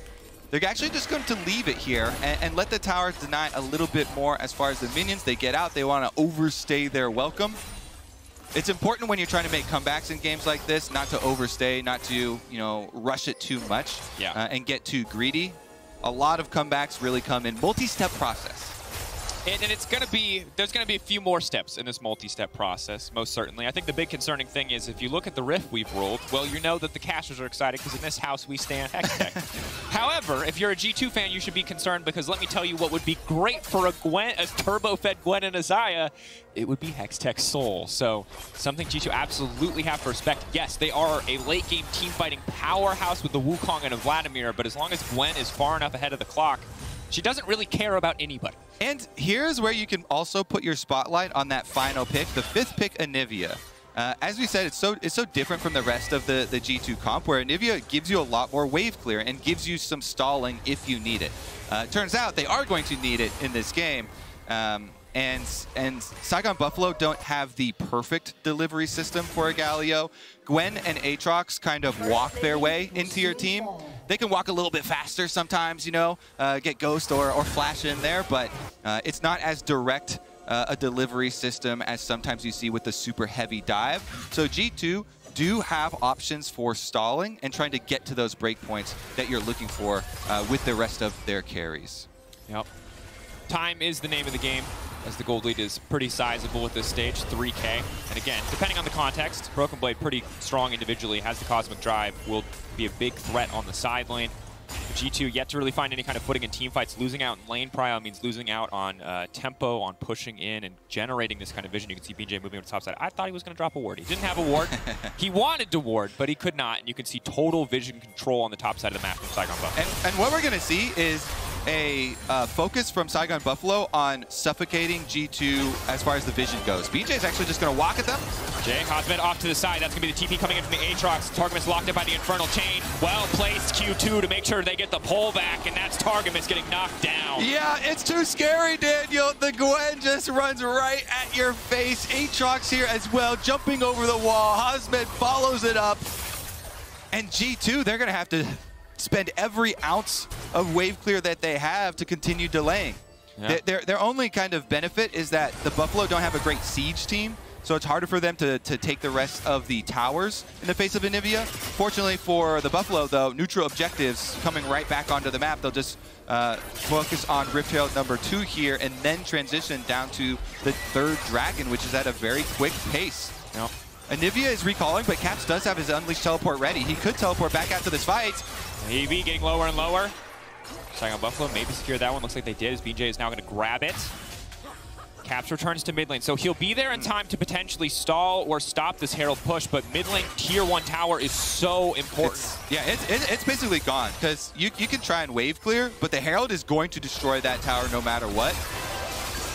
They're actually just going to leave it here and let the tower deny a little bit more as far as the minions. They get out. They want to overstay their welcome. it's important when you're trying to make comebacks in games like this, not to overstay, not to, rush it too much and get too greedy. A lot of comebacks really come in multi-step process. And it's going to be, there's going to be a few more steps in this multi-step process, most certainly. I think the big concerning thing is if you look at the riff we've rolled, well, you know that the casters are excited because in this house we stand Hextech. However, if you're a G2 fan, you should be concerned because let me tell you what would be great for a turbo-fed Gwen and a Xayah, it would be Hextech Soul. So something G2 absolutely have to respect. Yes, they are a late-game team-fighting powerhouse with the Wukong and a Vladimir, but as long as Gwen is far enough ahead of the clock, she doesn't really care about anybody. And here's where you can also put your spotlight on that final pick, the 5th pick, Anivia. As we said, it's so different from the rest of the G2 comp, where Anivia gives you a lot more wave clear and gives you some stalling if you need it. Turns out they are going to need it in this game. And Saigon Buffalo don't have the perfect delivery system for a Galio. Gwen and Aatrox kind of walk their way into your team. They can walk a little bit faster sometimes, get Ghost or Flash in there, but it's not as direct a delivery system as sometimes you see with the super heavy dive. So G2 do have options for stalling and trying to get to those breakpoints that you're looking for with the rest of their carries. Yep. Time is the name of the game, as the gold lead is pretty sizable at this stage, 3K. And again, depending on the context, Broken Blade pretty strong individually, has the Cosmic Drive, will be a big threat on the side lane. G2 yet to really find any kind of footing in teamfights. Losing out in lane prio means losing out on tempo, on pushing in and generating this kind of vision. You can see BJ moving on the top side. I thought he was going to drop a ward. He didn't have a ward. He wanted to ward, but he could not. And you can see total vision control on the top side of the map from Saigon Buffalo. And what we're going to see is a focus from Saigon Buffalo on suffocating G2 as far as the vision goes. BJ is actually just going to walk at them. Jay, Hosmed off to the side. That's going to be the TP coming in from the Aatrox. Targamas locked up by the Infernal Chain. Well-placed Q2 to make sure they get the pull back, and that's Targamas getting knocked down. Yeah, it's too scary, Daniel. The Gwen just runs right at your face. Aatrox here as well, jumping over the wall. Hosmed follows it up. And G2, they're going to have to spend every ounce of wave clear that they have to continue delaying. Yeah. Their only kind of benefit is that the Buffalo don't have a great siege team, so it's harder for them to take the rest of the towers in the face of Anivia. Fortunately for the Buffalo, though, neutral objectives coming right back onto the map. They'll just focus on Rift Herald number 2 here and then transition down to the 3rd Dragon, which is at a very quick pace. Yep. Anivia is recalling, but Caps does have his Unleashed teleport ready. He could teleport back after this fight. EV getting lower and lower. Saigon Buffalo maybe secure that one. Looks like they did as BJ is now going to grab it. Caps returns to mid lane. So he'll be there in time to potentially stall or stop this Herald push, but mid lane tier 1 tower is so important. It's basically gone because you can try and wave clear, but the Herald is going to destroy that tower no matter what.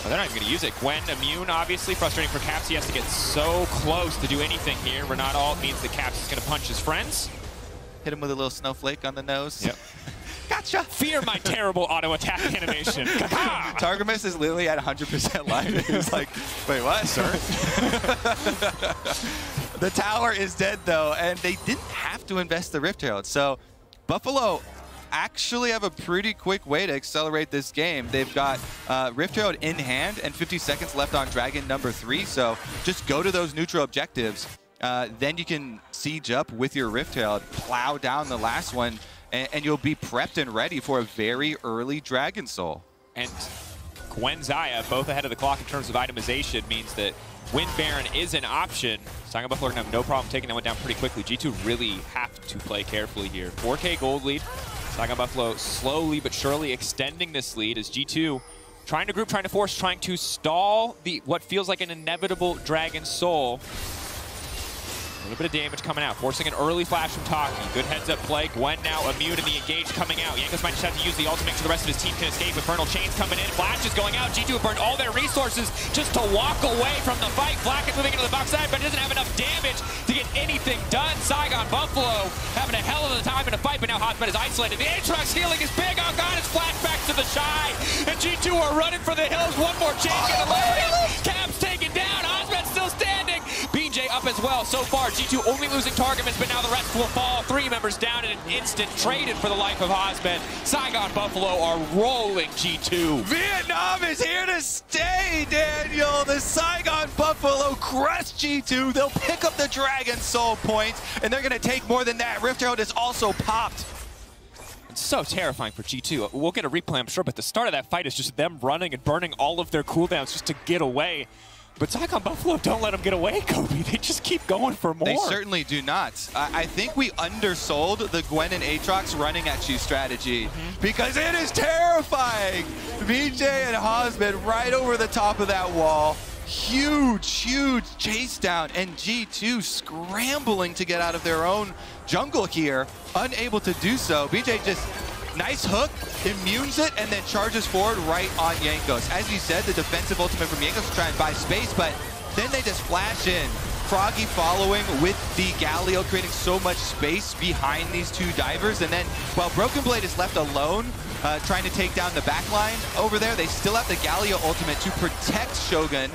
Oh, they're not even going to use it. Gwen immune, obviously. Frustrating for Caps. He has to get so close to do anything here. Renat ult means that Caps is going to punch his friends. Hit him with a little snowflake on the nose. Yep. Gotcha. Fear my terrible auto attack animation. Targamas is literally at 100% life. He's like, wait, what, sir? The tower is dead, though, and they didn't have to invest the Rift Herald. So Buffalo actually have a pretty quick way to accelerate this game. They've got Rift Herald in hand and 50 seconds left on Dragon number 3. So just go to those neutral objectives. Then you can siege up with your Rift Herald, plow down the last one, and you'll be prepped and ready for a very early Dragon Soul. And Gwen Xayah, both ahead of the clock in terms of itemization, means that Wind Baron is an option. Saigon Buffalo are going to have no problem taking that one down pretty quickly. G2 really have to play carefully here. 4K gold lead. Saigon Buffalo slowly but surely extending this lead as G2 trying to group, trying to force, trying to stall what feels like an inevitable Dragon Soul. A little bit of damage coming out, forcing an early flash from Taki. Good heads-up play. Gwen now immune in the engage coming out. Jankos might just have to use the ult to make sure the rest of his team can escape. Infernal Chains coming in. Flash is going out. G2 have burned all their resources just to walk away from the fight. Black is moving into the box side, but doesn't have enough damage to get anything done. Saigon Buffalo having a hell of a time in a fight, but now Hotspot is isolated. The Aatrox healing is big. Oh god, it's flashback to the Shy. And G2 are running for the hills. One more chain gonna land. Caps taken down. Hotspot's still standing. BJ up as well. well. So far, G2 only losing targets, but now the rest will fall. 3 members down in an instant, traded for the life of Hosmed. Saigon Buffalo are rolling G2. Vietnam is here to stay, Daniel. The Saigon Buffalo crushed G2. They'll pick up the Dragon Soul points, and they're going to take more than that. Rift Herald is also popped. It's so terrifying for G2. We'll get a replay, I'm sure, but the start of that fight is just them running and burning all of their cooldowns just to get away. But Saigon Buffalo don't let them get away, Kobe. They just keep going for more. They certainly do not. I think we undersold the Gwen and Aatrox running at you strategy because it is terrifying. BJ and Hosmed right over the top of that wall. Huge, huge chase down, and G2 scrambling to get out of their own jungle here, unable to do so. BJ just nice hook, immunes it, and then charges forward right on Jankos. As you said, the defensive ultimate from Jankos to try and buy space, but then they just flash in. Froggy following with the Galio, creating so much space behind these 2 divers. And then while Broken Blade is left alone, trying to take down the backline over there, they still have the Galio ultimate to protect Shogun.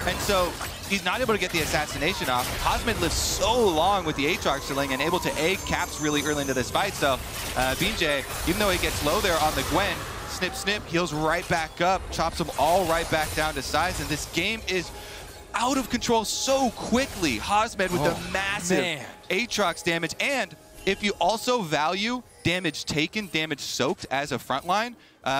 And so he's not able to get the assassination off. Hosmed lives so long with the Aatrox sling and able to egg Caps really early into this fight. So BJ, even though he gets low there on the Gwen, snip, snip, heals right back up, chops them all right back down to size. And this game is out of control so quickly. Hosmed with the massive Aatrox damage. And if you also value damage taken, damage soaked as a frontline,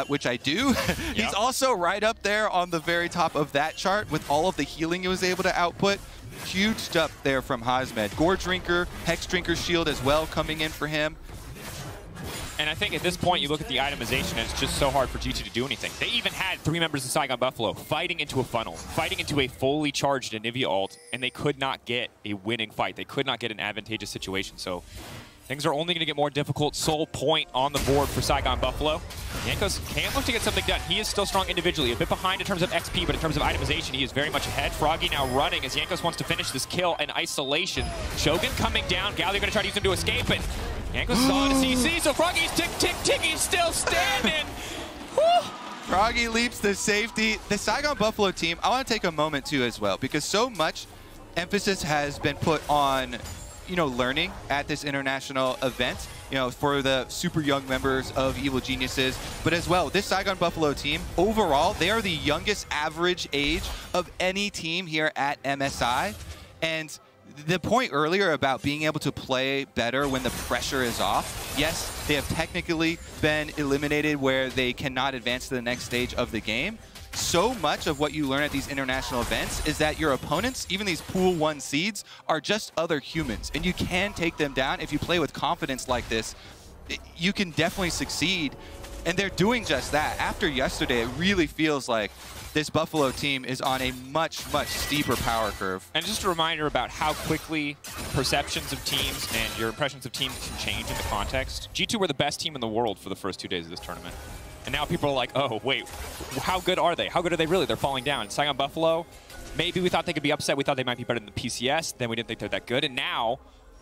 which I do, he's also right up there on the very top of that chart with all of the healing he was able to output. Huge stuff there from Hosmed. Gore Drinker, Hex Drinker shield as well coming in for him. And I think at this point, you look at the itemization, and it's just so hard for G2 to do anything. They even had 3 members of Saigon Buffalo fighting into a funnel, fighting into a fully charged Anivia ult, and they could not get a winning fight. They could not get an advantageous situation. So things are only going to get more difficult. Soul point on the board for Saigon Buffalo. Jankos can look to get something done. He is still strong individually, a bit behind in terms of XP, but in terms of itemization, he is very much ahead. Froggy now running as Jankos wants to finish this kill in isolation. Shogun coming down. Galio going to try to use him to escape, but Jankos is on a CC, so Froggy's tick, tick, tick. He's still standing. Froggy leaps to safety. The Saigon Buffalo team, I want to take a moment too as well, because so much emphasis has been put on learning at this international event, for the super young members of Evil Geniuses. But as well, this Saigon Buffalo team, overall, they are the youngest average age of any team here at MSI. And the point earlier about being able to play better when the pressure is off, yes, they have technically been eliminated where they cannot advance to the next stage of the game. So much of what you learn at these international events is that your opponents, even these Pool 1 seeds, are just other humans, and you can take them down. If you play with confidence like this, you can definitely succeed, and they're doing just that. After yesterday, it really feels like this Buffalo team is on a much, much steeper power curve. And just a reminder about how quickly perceptions of teams and your impressions of teams can change in the context. G2 were the best team in the world for the first 2 days of this tournament. And now people are like, oh, wait, how good are they? How good are they really? They're falling down. Saigon Buffalo, maybe we thought they could be upset. We thought they might be better than the PCS. Then we didn't think they're that good. And now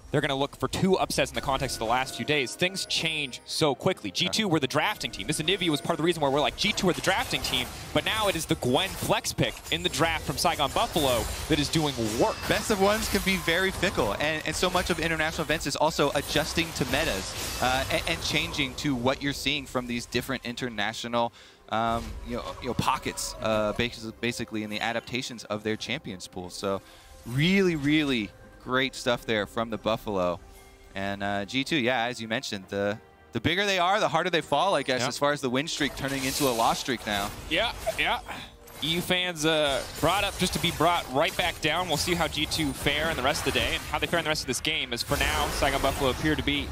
they're going to look for 2 upsets in the context of the last few days. Things change so quickly. G2 were the drafting team. This Anivia was part of the reason why we're like, G2 were the drafting team, but now it is the Gwen flex pick in the draft from Saigon Buffalo that is doing work. Best of ones can be very fickle, and so much of international events is also adjusting to metas and changing to what you're seeing from these different international pockets, basically in the adaptations of their champions pool. So really, really great stuff there from the Buffalo. And G2, yeah, as you mentioned, the bigger they are, the harder they fall, I guess, as far as the win streak turning into a loss streak now. Yeah. EU fans brought up just to be brought right back down. We'll see how G2 fare in the rest of the day and how they fare in the rest of this game, as for now, Saigon Buffalo appear to be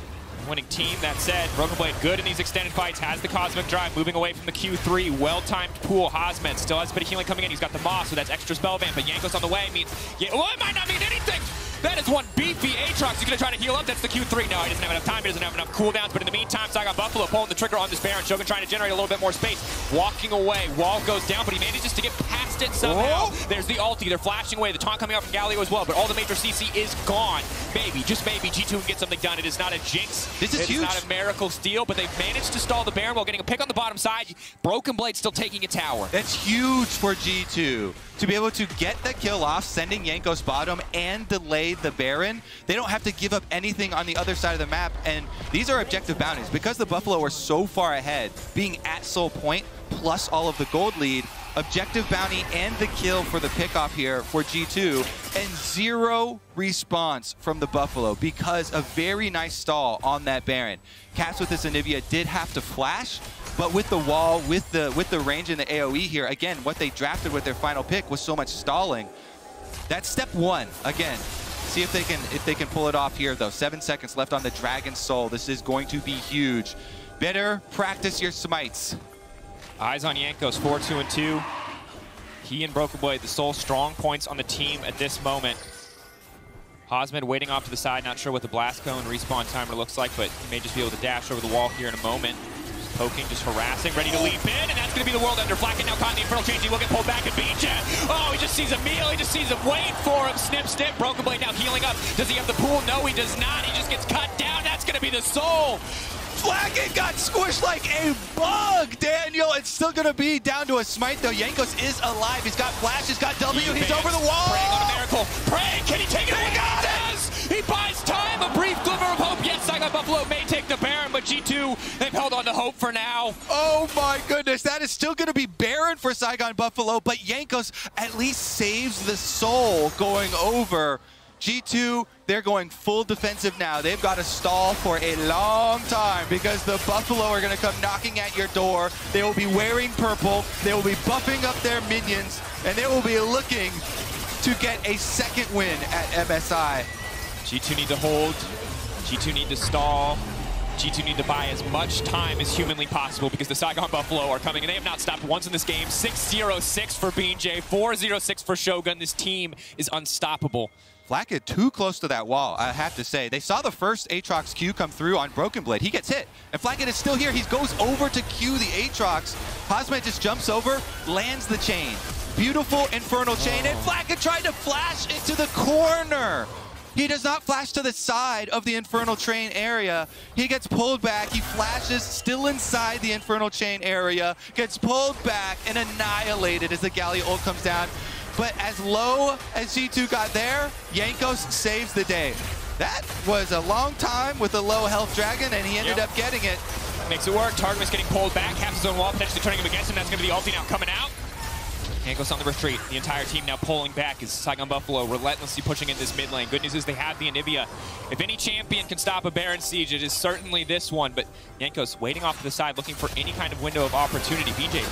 winning team. That said, Broken Blade good in these extended fights, has the Cosmic Drive, moving away from the Q3, well-timed pool. Hosmed still has a bit of healing coming in. He's got the Moss, so that's extra spell vamp, but Jankos on the way means, it might not mean anything. That is one beefy Aatrox. He's going to try to heal up. That's the Q3. No, he doesn't have enough time. He doesn't have enough cooldowns. But in the meantime, Saigon Buffalo pulling the trigger on this Baron. Shogun trying to generate a little bit more space. Walking away. Wall goes down, but he manages to get past it somehow. There's the ulti. They're flashing away. The taunt coming out from Galio as well. But all the major CC is gone. Maybe, just maybe, G2 can get something done. It is not a jinx. This is huge. It is not a miracle steal, but they've managed to stall the Baron while getting a pick on the bottom side. Broken Blade still taking a tower. That's huge for G2. to be able to get the kill off, sending Jankos bottom and delay the Baron. They don't have to give up anything on the other side of the map, and these are objective bounties. Because the Buffalo are so far ahead, being at Soul Point, plus all of the gold lead, objective bounty and the kill for the pickoff here for G2, and 0 response from the Buffalo because a very nice stall on that Baron. Caps with this Anivia did have to flash, but with the wall, with the range and the AoE here, again, what they drafted with their final pick was so much stalling. That's step one. Again, see if they can pull it off here though. 7 seconds left on the Dragon Soul. This is going to be huge. Better practice your smites. Eyes on Jankos, 4-2-2. He and Broken Blade, the sole strong points on the team at this moment. Hosmid waiting off to the side, not sure what the blast cone respawn timer looks like, but he may just be able to dash over the wall here in a moment. Just poking, just harassing, ready to leap in, and that's going to be the world ender. Flacken now caught in the Infernal Change. He will get pulled back and BJ. Oh, he just sees Emil. He just sees him waiting for him. Snip, snip. Broken Blade now healing up. Does he have the pool? No, he does not. He just gets cut down. That's going to be the soul. Flacken got squished like a bug, Daniel. It's still going to be down to a smite, though. Jankos is alive. He's got flash. He's got W. He's over the wall. Praying on a miracle. Praying. Can he take it? He got it. He buys time. A brief glimmer of hope. Yes, Saigon Buffalo may take the Baron, but G2, they've held on to hope for now. Oh, my goodness. That is still going to be Baron for Saigon Buffalo, but Jankos at least saves the soul going over. G2, they're going full defensive now. They've got to stall for a long time because the Buffalo are going to come knocking at your door. They will be wearing purple. They will be buffing up their minions, and they will be looking to get a second win at MSI. G2 need to hold. G2 need to stall. G2 need to buy as much time as humanly possible because the Saigon Buffalo are coming, and they have not stopped once in this game. 6-0-6 for BJ, 4-0-6 for Shogun. This team is unstoppable. Flacken too close to that wall, I have to say. They saw the first Aatrox Q come through on Broken Blade. He gets hit, and Flacken is still here. He goes over to Q the Aatrox. Hosmid just jumps over, lands the chain. Beautiful Infernal Chain, and Flacken tried to flash into the corner. He does not flash to the side of the Infernal Chain area. He gets pulled back. He flashes still inside the Infernal Chain area, gets pulled back and annihilated as the Gallia ult comes down. But as low as G2 got there, Jankos saves the day. That was a long time with a low health dragon, and he ended up getting it. Makes it work. Targamas getting pulled back, half his own wall, potentially turning him against him. That's going to be the ulti now coming out. Jankos on the retreat. The entire team now pulling back as Saigon Buffalo relentlessly pushing in this mid lane. Good news is they have the Anivia. If any champion can stop a Baron Siege, it is certainly this one. But Jankos waiting off to the side, looking for any kind of window of opportunity. BJ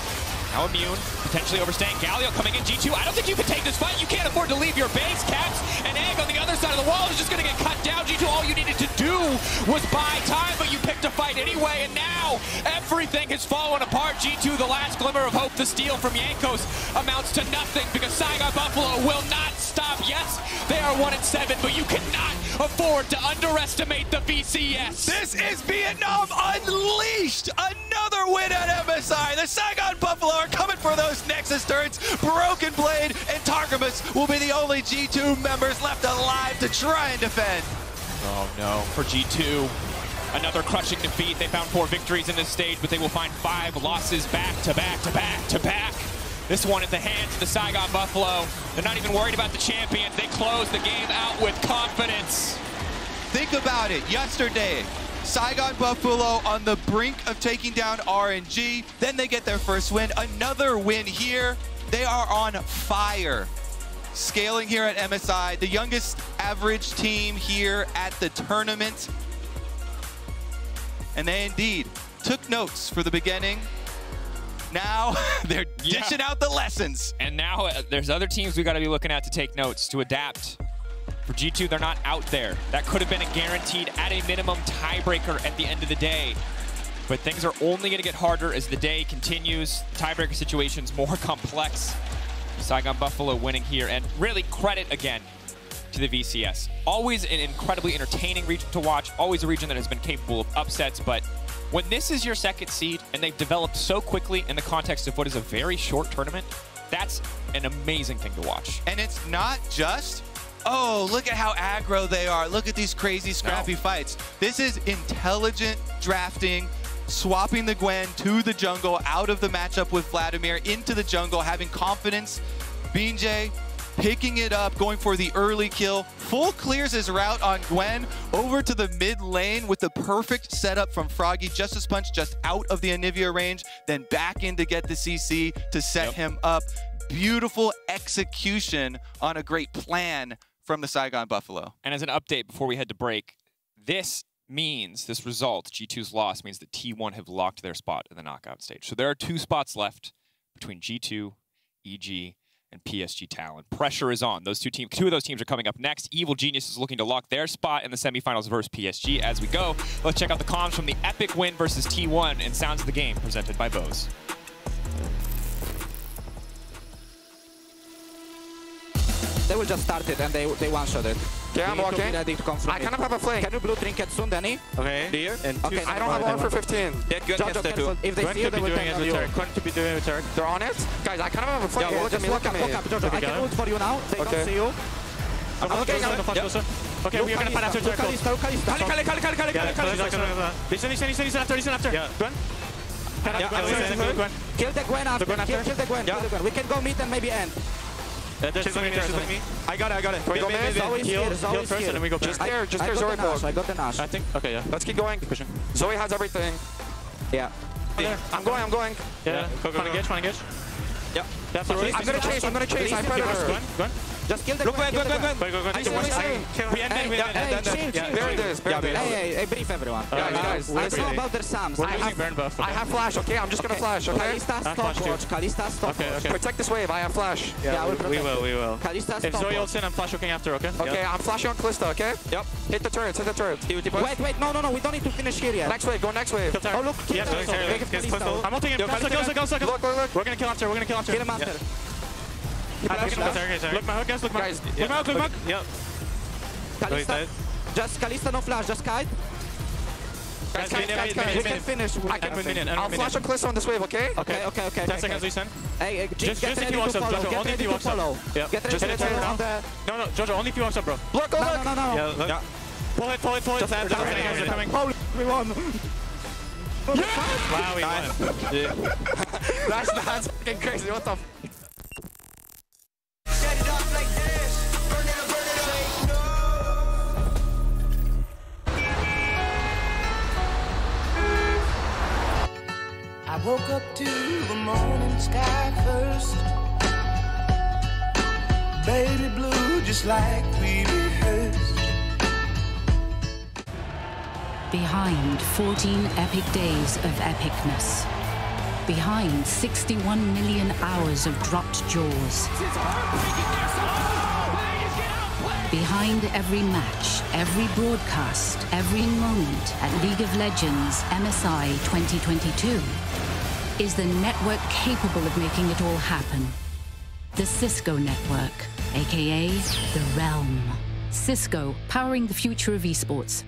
now immune, potentially overstaying. Galio coming in. G2, I don't think you can take this fight. You can't afford to leave your base. Caps and Egg on the other side of the wall is just going to get cut down. G2, all you needed to do was buy time, but you picked a fight anyway, and now everything has fallen apart. G2, the last glimmer of hope, the steal from Jankos amounts to nothing because Saigon Buffalo will not stop. Yes, they are 1-7, but you cannot afford to underestimate the VCS. This is Vietnam Unleashed! Another win at MSI. The Saigon Buffalo are coming for those Nexus turrets. Broken Blade and Targamas will be the only G2 members left alive to try and defend. Oh no, for G2. Another crushing defeat. They found 4 victories in this stage, but they will find 5 losses back to back to back to back. This one at the hands of the Saigon Buffalo. They're not even worried about the champions. They close the game out with confidence. Think about it. Yesterday, Saigon Buffalo on the brink of taking down RNG. Then they get their first win. Another win here. They are on fire. Scaling here at MSI, the youngest average team here at the tournament. And they indeed took notes for the beginning. Now they're dishing out the lessons. And now there's other teams we got to be looking at to take notes, to adapt. For G2, they're not out there. That could have been a guaranteed, at a minimum, tiebreaker at the end of the day. But things are only going to get harder as the day continues. The tiebreaker situation's more complex. Saigon Buffalo winning here, and really credit again to the VCS. Always an incredibly entertaining region to watch, always a region that has been capable of upsets, but when this is your second seed and they've developed so quickly in the context of what is a very short tournament, that's an amazing thing to watch. And it's not just, oh, look at how aggro they are. Look at these crazy scrappy fights. This is intelligent drafting, swapping the Gwen to the jungle, out of the matchup with Vladimir, into the jungle, having confidence BeanJ picking it up, going for the early kill. Full clears his route on Gwen over to the mid lane with the perfect setup from Froggy. Justice Punch just out of the Anivia range, then back in to get the CC to set him up. Beautiful execution on a great plan from the Saigon Buffalo. And as an update before we head to break, this result, G2's loss, means that T1 have locked their spot in the knockout stage. So there are 2 spots left between G2, EG, and PSG Talon. Pressure is on. Those 2 of those teams are coming up next. Evil Genius is looking to lock their spot in the semifinals versus PSG. As we go, let's check out the comms from the epic win versus T1 and Sounds of the Game presented by Bose. They will just start it and they one-shot it. Okay, I'm walking. Ready to come from I kind of have a flank. Can you blue trinket soon, Danny? Okay. Dear? Okay, I don't have one for 15. Get good too. If they see you, they will take you. Gwen could be doing a turret. They're on it? Guys, I kind of have a flank. Yeah, Look at me, look at me. Jojo, I can ult for you now. They don't see you. I'm looking. Okay, we are gonna find after turret. Kali. Listen after. Yeah. Gwen? Kill the Gwen after. Kill the Gwen. We can go mid and maybe end. She's looking me. I got it. Can we go mid? Heal first and then we go back. Just there, Zoe I got the Nash. I think, okay, yeah. Let's keep going. Zoe has everything. Yeah. I'm going. Yeah, go. Trying to get. Yeah. I'm gonna chase. I predator. Gwen. Just kill the Gwen. Gwen. We end. There it is. Hey, brief everyone. Guys, I know about their Sams. We're using burn buff. I have flash, okay? I'm just gonna flash, okay? Kalista stopwatch. Okay. Protect this wave, I have flash. Yeah, we will. Kalista if Zoe stopwatch. ults in, I'm flash hooking after, okay? Okay, I'm flashing on Kalista, okay? Yep. Hit the turret. Wait, no, we don't need to finish here yet. Next wave, go next wave. Oh, look, Yeah, I'm ulting him. Look. We're gonna kill after. Kill him after. Look, my hook, guys. Look, my hook. Yep. Kalista. Just Kalista, no flash, just kite. Guys, we can finish. I'll flash on Kalista on this wave, okay? Okay. 10 seconds, Lucian. Hey, just get if ready he walks to up, follow. Jojo. Only if he walks up. Yep. Get ready Just to follow on the... No, Jojo, only if he walks up, bro. Look. No. Yeah, pull it. Just They're coming. Holy, we won. Wow, we won. That's fucking crazy. What the? I woke up to the morning sky first. Baby blue, just like we rehearsed. Behind 14 epic days of epicness. Behind 61 million hours of dropped jaws. Behind every match, every broadcast, every moment at League of Legends MSI 2022 is the network capable of making it all happen. The Cisco Network, aka The Realm. Cisco, powering the future of esports.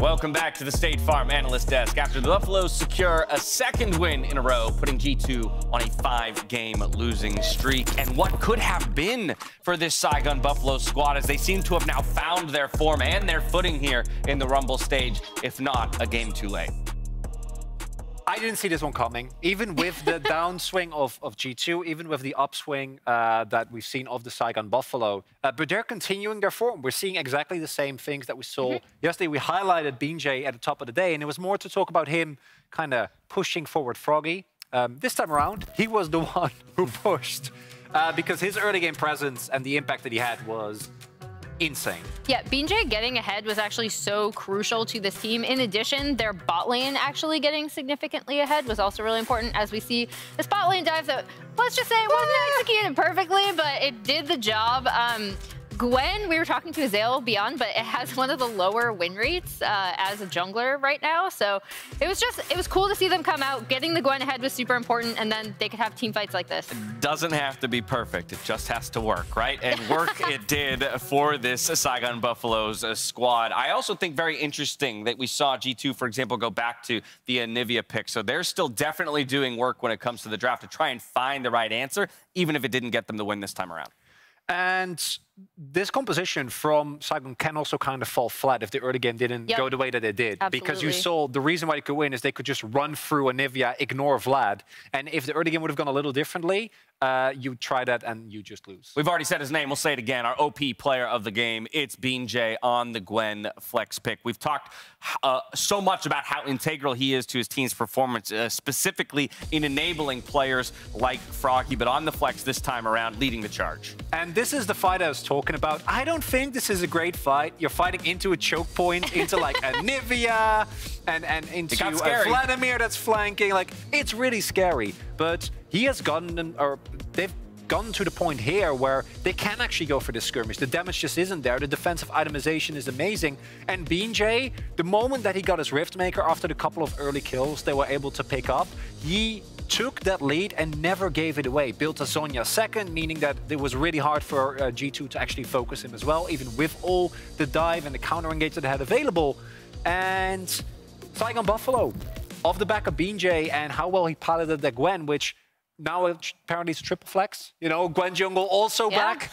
Welcome back to the State Farm Analyst Desk. After the Buffaloes secure a second win in a row, putting G2 on a 5-game losing streak. And what could have been for this Saigon Buffalo squad, as they seem to have now found their form and their footing here in the Rumble stage, if not a game too late. I didn't see this one coming. Even with the downswing of G2, even with the upswing that we've seen of the Saigon Buffalo, but they're continuing their form. We're seeing exactly the same things that we saw yesterday. We highlighted BJ at the top of the day, and it was more to talk about him kind of pushing forward Froggy. This time around, he was the one who pushed because his early game presence and the impact that he had was insane. Yeah, BJ getting ahead was actually so crucial to this team. In addition, their bot lane actually getting significantly ahead was also really important, as we see this bot lane dive that, let's just say, wasn't executed perfectly, but it did the job. Gwen, we were talking to Azale Beyond, but it has one of the lower win rates as a jungler right now. So it was cool to see them come out. Getting the Gwen ahead was super important, and then they could have team fights like this. It doesn't have to be perfect. It just has to work, right? And work it did for this Saigon Buffaloes squad. I also think very interesting that we saw G2, for example, go back to the Nivea pick. So they're still definitely doing work when it comes to the draft to try and find the right answer, even if it didn't get them the win this time around. And this composition from Saigon can also kind of fall flat if the early game didn't go the way that it did. Absolutely. Because you saw the reason why they could win is they could just run through Anivia, ignore Vlad. And if the early game would have gone a little differently, you try that and you just lose. We've already said his name. We'll say it again. Our OP player of the game. It's BJ on the Gwen flex pick. We've talked so much about how integral he is to his team's performance, specifically in enabling players like Froggy, but on the flex this time around, leading the charge. And this is the fight I was talking about. I don't think this is a great fight. You're fighting into a choke point, into like Anivia, and into Vladimir that's flanking. Like, it's really scary. But he has gotten, or they've gotten to the point here where they can actually go for this skirmish. The damage just isn't there. The defensive itemization is amazing. And BJ, the moment that he got his Riftmaker after the couple of early kills they were able to pick up, he took that lead and never gave it away. Built a Zhonya second, meaning that it was really hard for G2 to actually focus him as well, even with all the dive and the counter engage that they had available. And Saigon Buffalo, off the back of BJ and how well he piloted the Gwen, which now apparently it's a triple flex. You know, Gwen jungle also back.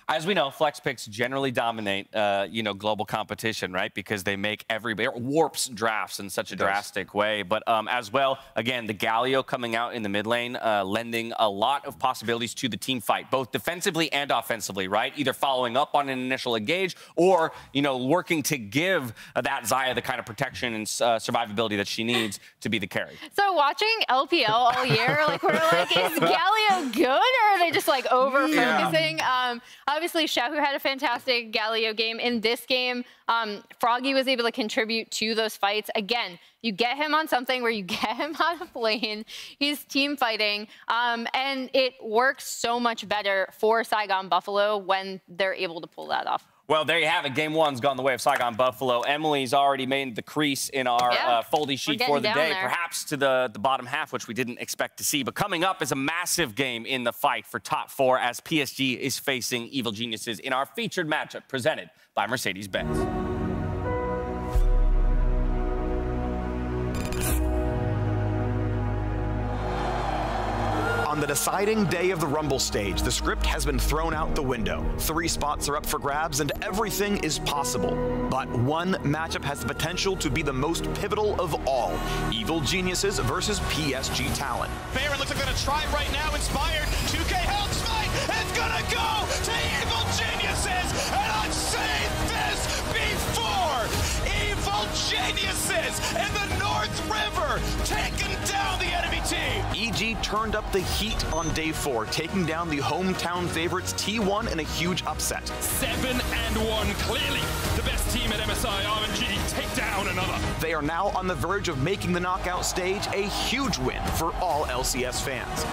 As we know, flex picks generally dominate, global competition, right? Because they make everybody warps drafts in such a drastic way. But as well, again, the Galio coming out in the mid lane, lending a lot of possibilities to the team fight, both defensively and offensively, right? Either following up on an initial engage or, working to give that Xayah the kind of protection and survivability that she needs to be the carry. So watching LPL all year, we're like, is Galio good, or are they just over-focusing? Obviously, Shahu had a fantastic Galio game. In this game, Froggy was able to contribute to those fights. Again, you get him on something where you get him out of lane. He's team fighting, and it works so much better for Saigon Buffalo when they're able to pull that off. Well, there you have it. Game one's gone the way of Saigon Buffalo. Emily's already made the crease in our foldy sheet for the day, perhaps to the bottom half, which we didn't expect to see. But coming up is a massive game in the fight for top 4 as PSG is facing Evil Geniuses in our featured matchup presented by Mercedes-Benz. On the deciding day of the Rumble stage, the script has been thrown out the window. 3 spots are up for grabs and everything is possible. But one matchup has the potential to be the most pivotal of all. Evil Geniuses versus PSG Talent. Baron looks like they're gonna try right now. Inspired, 2K Help Smite, it's gonna go to Evil Geniuses, and I've seen this before. Evil Geniuses in the North River, taking down the enemy team. EG turned up the heat on day 4, taking down the hometown favorites T1 in a huge upset. 7-1, clearly the best team at MSI. RNG take down another. They are now on the verge of making the knockout stage a huge win for all LCS fans.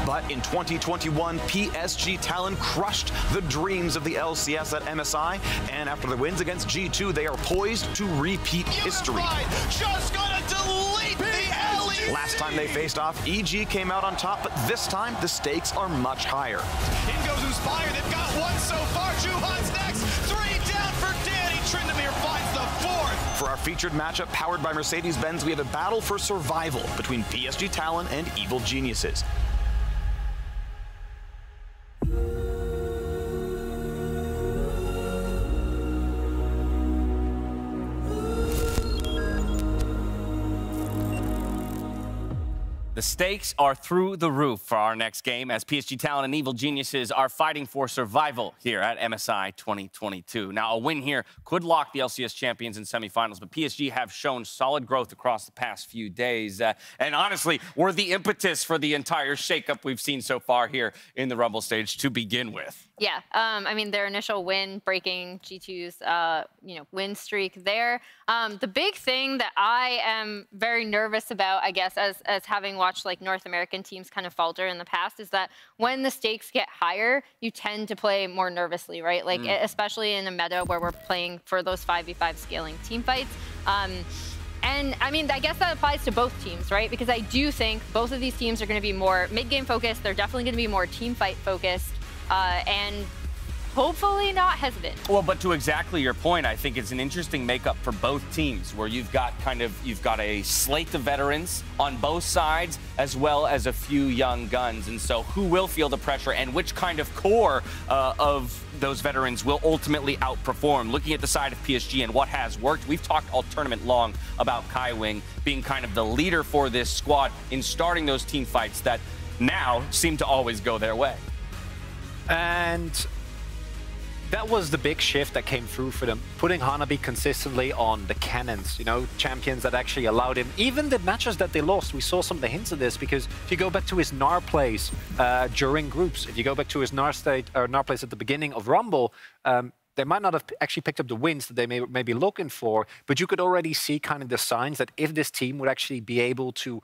But in 2021, PSG Talent crushed the dreams of the LCS at MSI, and after the wins against G2, they are poised to repeat history. Just gonna delete the alley. Last time they faced off, EG came out on top, but this time the stakes are much higher. In goes Inspired. They've got 1 so far. Juhan's next. 3 down for Danny. featured matchup powered by Mercedes-Benz, we have a battle for survival between PSG Talon and Evil Geniuses. The stakes are through the roof for our next game as PSG Talon and Evil Geniuses are fighting for survival here at MSI 2022. Now, a win here could lock the LCS champions in semifinals, but PSG have shown solid growth across the past few days. And honestly, were the impetus for the entire shakeup we've seen so far here in the Rumble stage to begin with. Yeah, I mean, their initial win breaking G2's win streak there. The big thing that I am very nervous about, I guess, as having watched like North American teams kind of falter in the past, is that when the stakes get higher, you tend to play more nervously, right? Like especially in a meta where we're playing for those 5v5 scaling team fights. And I mean, I guess that applies to both teams, right? Because I do think both of these teams are going to be more mid-game focused. They're definitely going to be more team fight focused. And hopefully not hesitant. Well, but to exactly your point, I think it's an interesting makeup for both teams where you've got a slate of veterans on both sides as well as a few young guns. And so who will feel the pressure and which kind of core of those veterans will ultimately outperform? Looking at the side of PSG and what has worked, we've talked all tournament long about Kaiwing being kind of the leader for this squad in starting those team fights that now seem to always go their way. And that was the big shift that came through for them, putting Hanabi consistently on the cannons, champions that actually allowed him. Even the matches that they lost, we saw some of the hints of this, because if you go back to his Gnar plays during groups, if you go back to his Gnar plays at the beginning of Rumble, they might not have actually picked up the wins that they may be looking for, but you could already see kind of the signs that if this team would actually be able to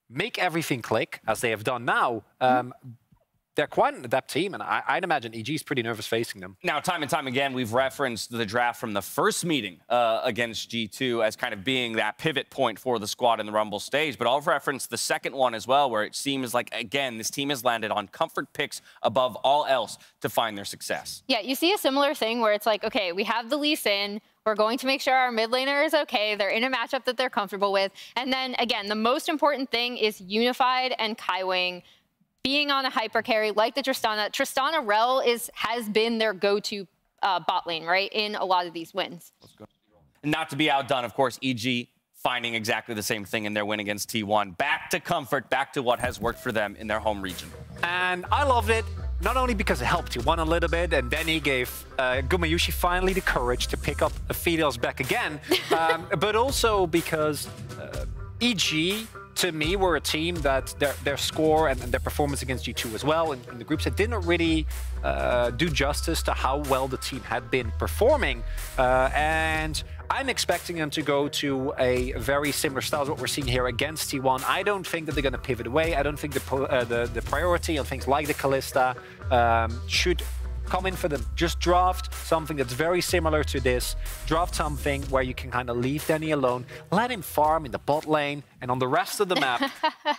make everything click, as they have done now, they're quite an adept team, and I'd imagine EG is pretty nervous facing them. Now, time and time again, we've referenced the draft from the first meeting against G2 as kind of being that pivot point for the squad in the Rumble stage, but I'll reference the second one as well, where it seems like, again, this team has landed on comfort picks above all else to find their success. Yeah, you see a similar thing where it's like, okay, we have the Lee Sin, we're going to make sure our mid laner is okay. They're in a matchup that they're comfortable with. And then, again, the most important thing is Unified and Kaiwing being on a hyper carry like the Tristana. Tristana Rel has been their go-to bot lane, right, in a lot of these wins. Not to be outdone, of course, EG finding exactly the same thing in their win against T1. Back to comfort, back to what has worked for them in their home region. And I loved it, not only because it helped T1 a little bit, and then he gave Gumayushi finally the courage to pick up the Fidels back again, but also because EG, to me, were a team that their score and their performance against G2 as well in the groups, it didn't really do justice to how well the team had been performing. And I'm expecting them to go to a very similar style to what we're seeing here against T1. I don't think that they're going to pivot away. I don't think the priority on things like the Kalista should come in for them. Just draft something that's very similar to this. Draft something where you can kind of leave Danny alone, let him farm in the bot lane, and on the rest of the map,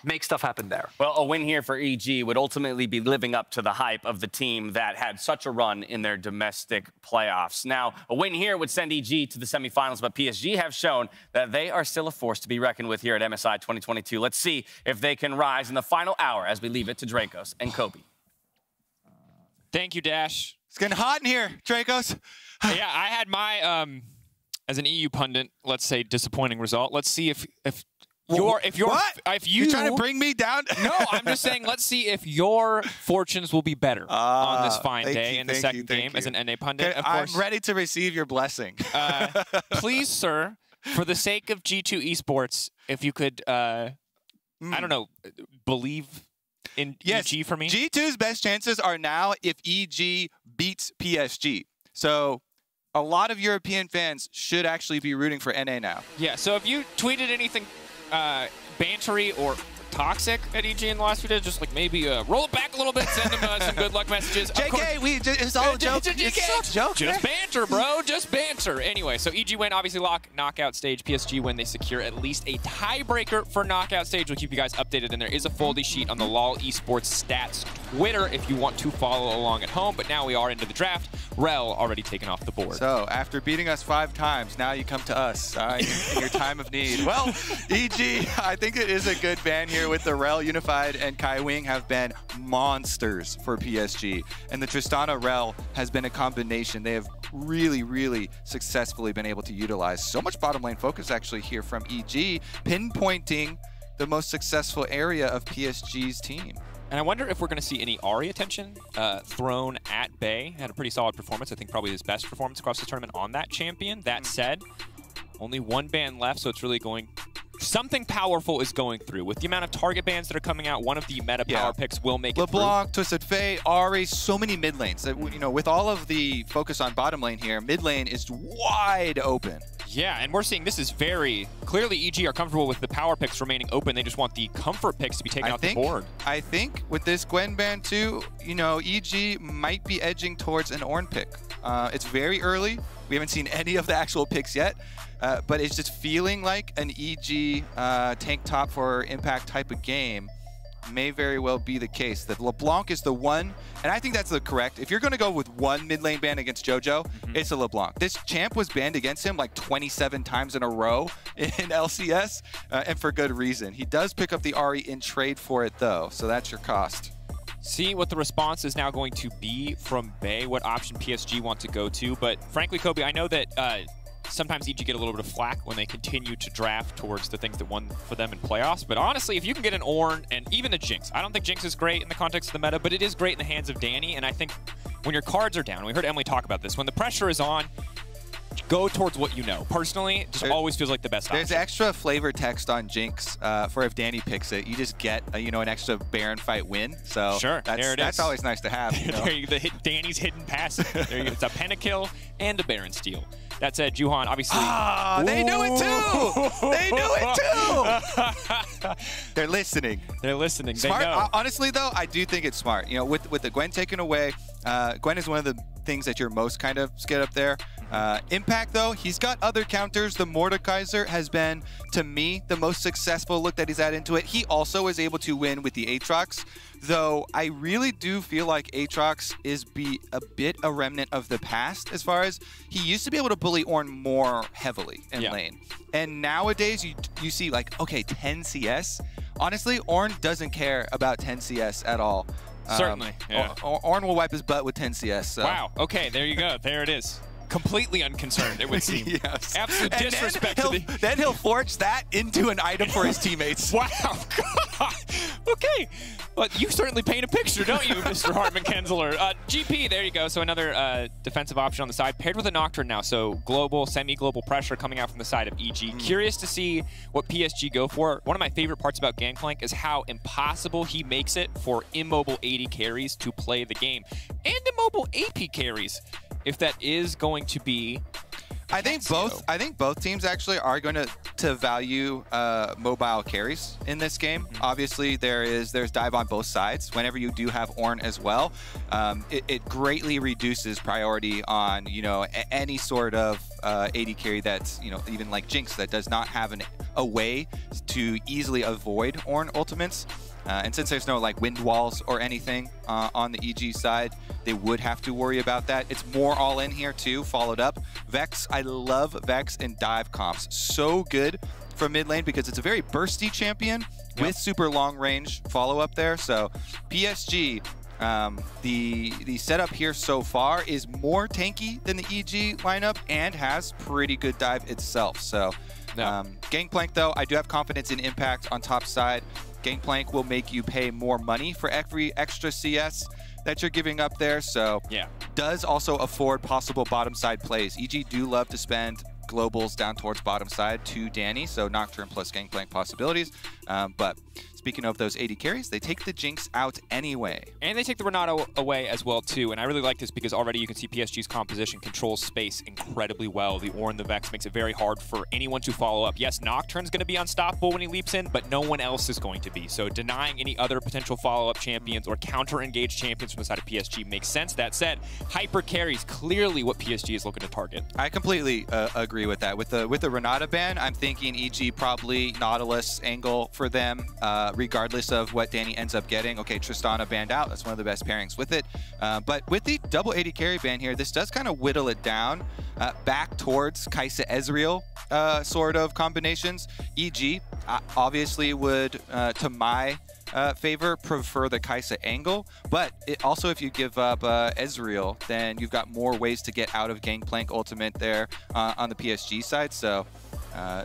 make stuff happen there. Well, a win here for EG would ultimately be living up to the hype of the team that had such a run in their domestic playoffs. Now, a win here would send EG to the semifinals, but PSG have shown that they are still a force to be reckoned with here at MSI 2022. Let's see if they can rise in the final hour as we leave it to Dracos and Kobe. Thank you, Dash. It's getting hot in here, Dracos. Yeah, I had my, as an EU pundit, let's say disappointing result. Let's see if you trying to bring me down? No, I'm just saying, let's see if your fortunes will be better on this fine day in the second game as an NA pundit. Okay, of course, I'm ready to receive your blessing. Please, sir, for the sake of G2 Esports, if you could, I don't know, believe in EG for me? G2's best chances are now if EG beats PSG. So a lot of European fans should actually be rooting for NA now. Yeah, so if you tweeted anything bantery or toxic at EG in the last few days, just like maybe roll it back a little bit, send them some good luck messages. JK, it's all a joke. It's a joke. Just banter, bro. Just banter. answer. Anyway, so EG win, obviously knockout stage. PSG win, they secure at least a tiebreaker for knockout stage. We'll keep you guys updated, and there is a foldy sheet on the LOL Esports Stats Twitter if you want to follow along at home. But now we are into the draft. Rel already taken off the board. So after beating us 5 times, now you come to us in your time of need. Well, EG, I think it is a good ban here with the Rel Unified and Kai Wing have been monsters for PSG. And the Tristana Rel has been a combination they have really, really successfully been able to utilize. So much bottom lane focus actually here from EG, pinpointing the most successful area of PSG's team. And I wonder if we're going to see any Ahri attention thrown at Bay. Had a pretty solid performance. I think probably his best performance across the tournament on that champion. That said, only 1 ban left, so it's really going... Something powerful is going through. With the amount of target bans that are coming out, one of the meta power picks will make it LeBlanc, Twisted Fate, Ahri, so many mid lanes. You know, with all of the focus on bottom lane here, mid lane is wide open. Yeah, and we're seeing this is very... Clearly, EG are comfortable with the power picks remaining open. They just want the comfort picks to be taken off the board. I think with this Gwen ban too, you know, EG might be edging towards an Ornn pick. It's very early. We haven't seen any of the actual picks yet, but it's just feeling like an EG tank top for impact type of game may very well be the case. That LeBlanc is the one, and I think that's the correct. If you're going to go with one mid lane ban against JoJo, it's a LeBlanc. This champ was banned against him like 27 times in a row in LCS, and for good reason. He does pick up the Ahri in trade for it though, so that's your cost. See what the response is now going to be from Bay, what option PSG want to go to. But frankly, Kobe, I know that sometimes EG get a little bit of flack when they continue to draft towards the things that won for them in playoffs. But honestly, if you can get an Ornn and even a Jinx, I don't think Jinx is great in the context of the meta, but it is great in the hands of Danny. And I think when your cards are down, we heard Emily talk about this, when the pressure is on, go towards what you know. Personally, it just always feels like the best option. There's extra flavor text on Jinx for if Danny picks it. You just get you know, an extra Baron fight win. So sure, that's always nice to have. You know? There you go, Danny's hidden passive. There you go. It's a pentakill and a Baron steal. That said, Juhan, obviously... Ah, they knew it too! They knew it too! They're listening. They're listening. Smart. They know. Honestly, though, I do think it's smart. You know, with the Gwen taken away, Gwen is one of the things that you're most kind of scared up there. Impact, though, he's got other counters. The Mordekaiser has been, to me, the most successful look that he's had into it. He also is able to win with the Aatrox, though I really do feel like Aatrox is a bit a remnant of the past as far as he used to be able to bully Ornn more heavily in lane. And nowadays, you see, like, okay, 10 CS. Honestly, Ornn doesn't care about 10 CS at all. Certainly, yeah. Ornn will wipe his butt with 10 CS. So. Wow, okay, there you go. There it is. Completely unconcerned, it would seem. Yes. Absolute disrespect. Then he'll forge that into an item for his teammates. Wow, God. Okay. Well, you certainly paint a picture, don't you, Mr. Hartman Kensler? GP, there you go. So another defensive option on the side, paired with a Nocturne now. So global, semi-global pressure coming out from the side of EG. Curious to see what PSG go for. One of my favorite parts about Gangplank is how impossible he makes it for immobile 80 carries to play the game. And immobile AP carries, if that is going to be... I think both teams actually are going to value mobile carries in this game. Obviously, there's dive on both sides. Whenever you do have Ornn as well, it greatly reduces priority on, you know, any sort of AD carry that's, you know, even like Jinx that does not have a way to easily avoid Ornn ultimates. And since there's no like wind walls or anything on the EG side, they would have to worry about that. It's more all in here too, followed up. Vex, I love Vex and dive comps. So good for mid lane because it's a very bursty champion with super long range follow up there. So PSG, the setup here so far is more tanky than the EG lineup and has pretty good dive itself. So Gangplank though, I do have confidence in Impact on top side. Gangplank will make you pay more money for every extra CS that you're giving up there, so does also afford possible bottom side plays. EG do love to spend globals down towards bottom side to Danny, so Nocturne plus Gangplank possibilities, but speaking of those AD carries, they take the Jinx out anyway. And they take the Renato away as well, too. And I really like this because already you can see PSG's composition controls space incredibly well. The Ornn, the Vex makes it very hard for anyone to follow up. Yes, Nocturne's going to be unstoppable when he leaps in, but no one else is going to be. So denying any other potential follow-up champions or counter-engaged champions from the side of PSG makes sense. That said, hyper carries clearly what PSG is looking to target. I completely agree with that. With the Renata ban, I'm thinking EG probably Nautilus angle for them, regardless of what Danny ends up getting. Okay, Tristana banned out. That's one of the best pairings with it. But with the double AD carry ban here, this does kind of whittle it down back towards Kai'Sa Ezreal sort of combinations. EG obviously would, to my favor, prefer the Kai'Sa angle, but it also, if you give up Ezreal, then you've got more ways to get out of Gangplank ultimate there on the PSG side. So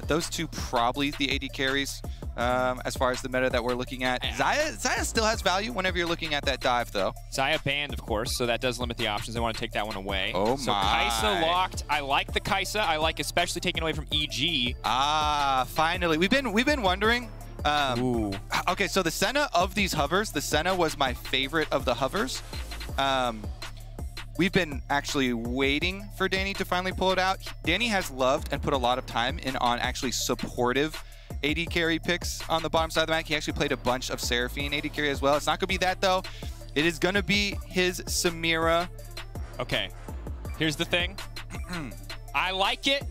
those two probably the AD carries as far as the meta that we're looking at. Xayah still has value whenever you're looking at that dive, though. Xayah banned, of course, so that does limit the options. They want to take that one away. Oh so my. Kai'Sa locked. I like the Kai'Sa. I like especially taking away from EG. Ah, finally. We've been wondering. Okay, so the Senna of these hovers, the Senna was my favorite of the hovers. We've been actually waiting for Danny to finally pull it out. Danny has loved and put a lot of time in on actually supportive AD carry picks on the bottom side of the map. He actually played a bunch of Seraphine AD carry as well. It's not going to be that, though. It is going to be his Samira. Okay, here's the thing. I like it,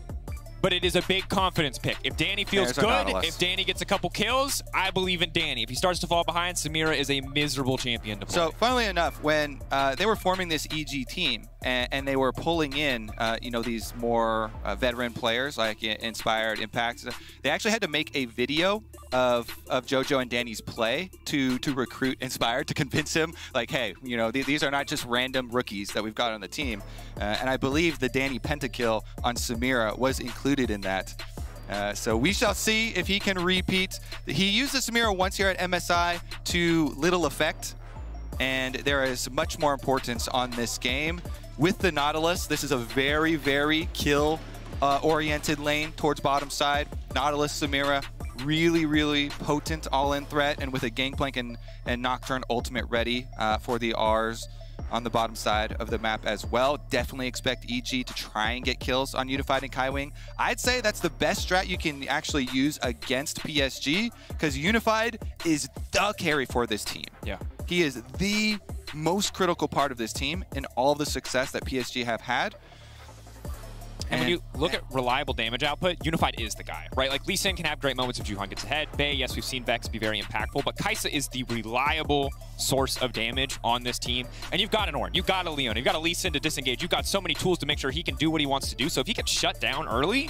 but it is a big confidence pick. If Danny feels good, if Danny gets a couple kills, I believe in Danny. If he starts to fall behind, Samira is a miserable champion to play. So, funnily enough, when they were forming this EG team and they were pulling in, you know, these more veteran players like Inspired, Impact, they actually had to make a video of JoJo and Danny's play to recruit Inspired, to convince him, like, hey, you know, these are not just random rookies that we've got on the team. And I believe the Danny pentakill on Samira was included in that. So we shall see if he can repeat. He used the Samira once here at MSI to little effect, and there is much more importance on this game. With the Nautilus, this is a very, very kill-oriented lane towards bottom side. Nautilus, Samira, really, really potent all-in threat, and with a Gangplank and Nocturne ultimate ready for the R's on the bottom side of the map as well. Definitely expect EG to try and get kills on Unified and Kaiwing. I'd say that's the best strat you can actually use against PSG, because Unified is the carry for this team. Yeah. He is the most critical part of this team in all the success that PSG have had. And when you look at reliable damage output, Unified is the guy, right? Like, Lee Sin can have great moments if Juhan gets ahead. Bae, yes, we've seen Vex be very impactful, but Kai'Sa is the reliable source of damage on this team. And you've got an Ornn, you've got a Leon, you've got a Lee Sin to disengage. You've got so many tools to make sure he can do what he wants to do. So if he gets shut down early,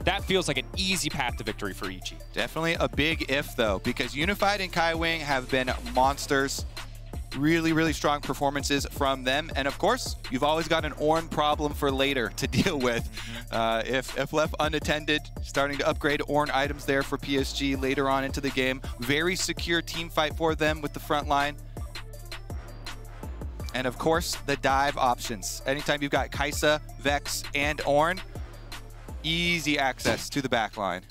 that feels like an easy path to victory for EG. Definitely a big if, though, because Unified and Kaiwing have been monsters. Really, really strong performances from them. And of course, you've always got an Ornn problem for later to deal with. If left unattended, starting to upgrade Ornn items there for PSG later on into the game. Very secure team fight for them with the front line. And of course, the dive options. Anytime you've got Kai'Sa, Vex, and Ornn, easy access to the back line.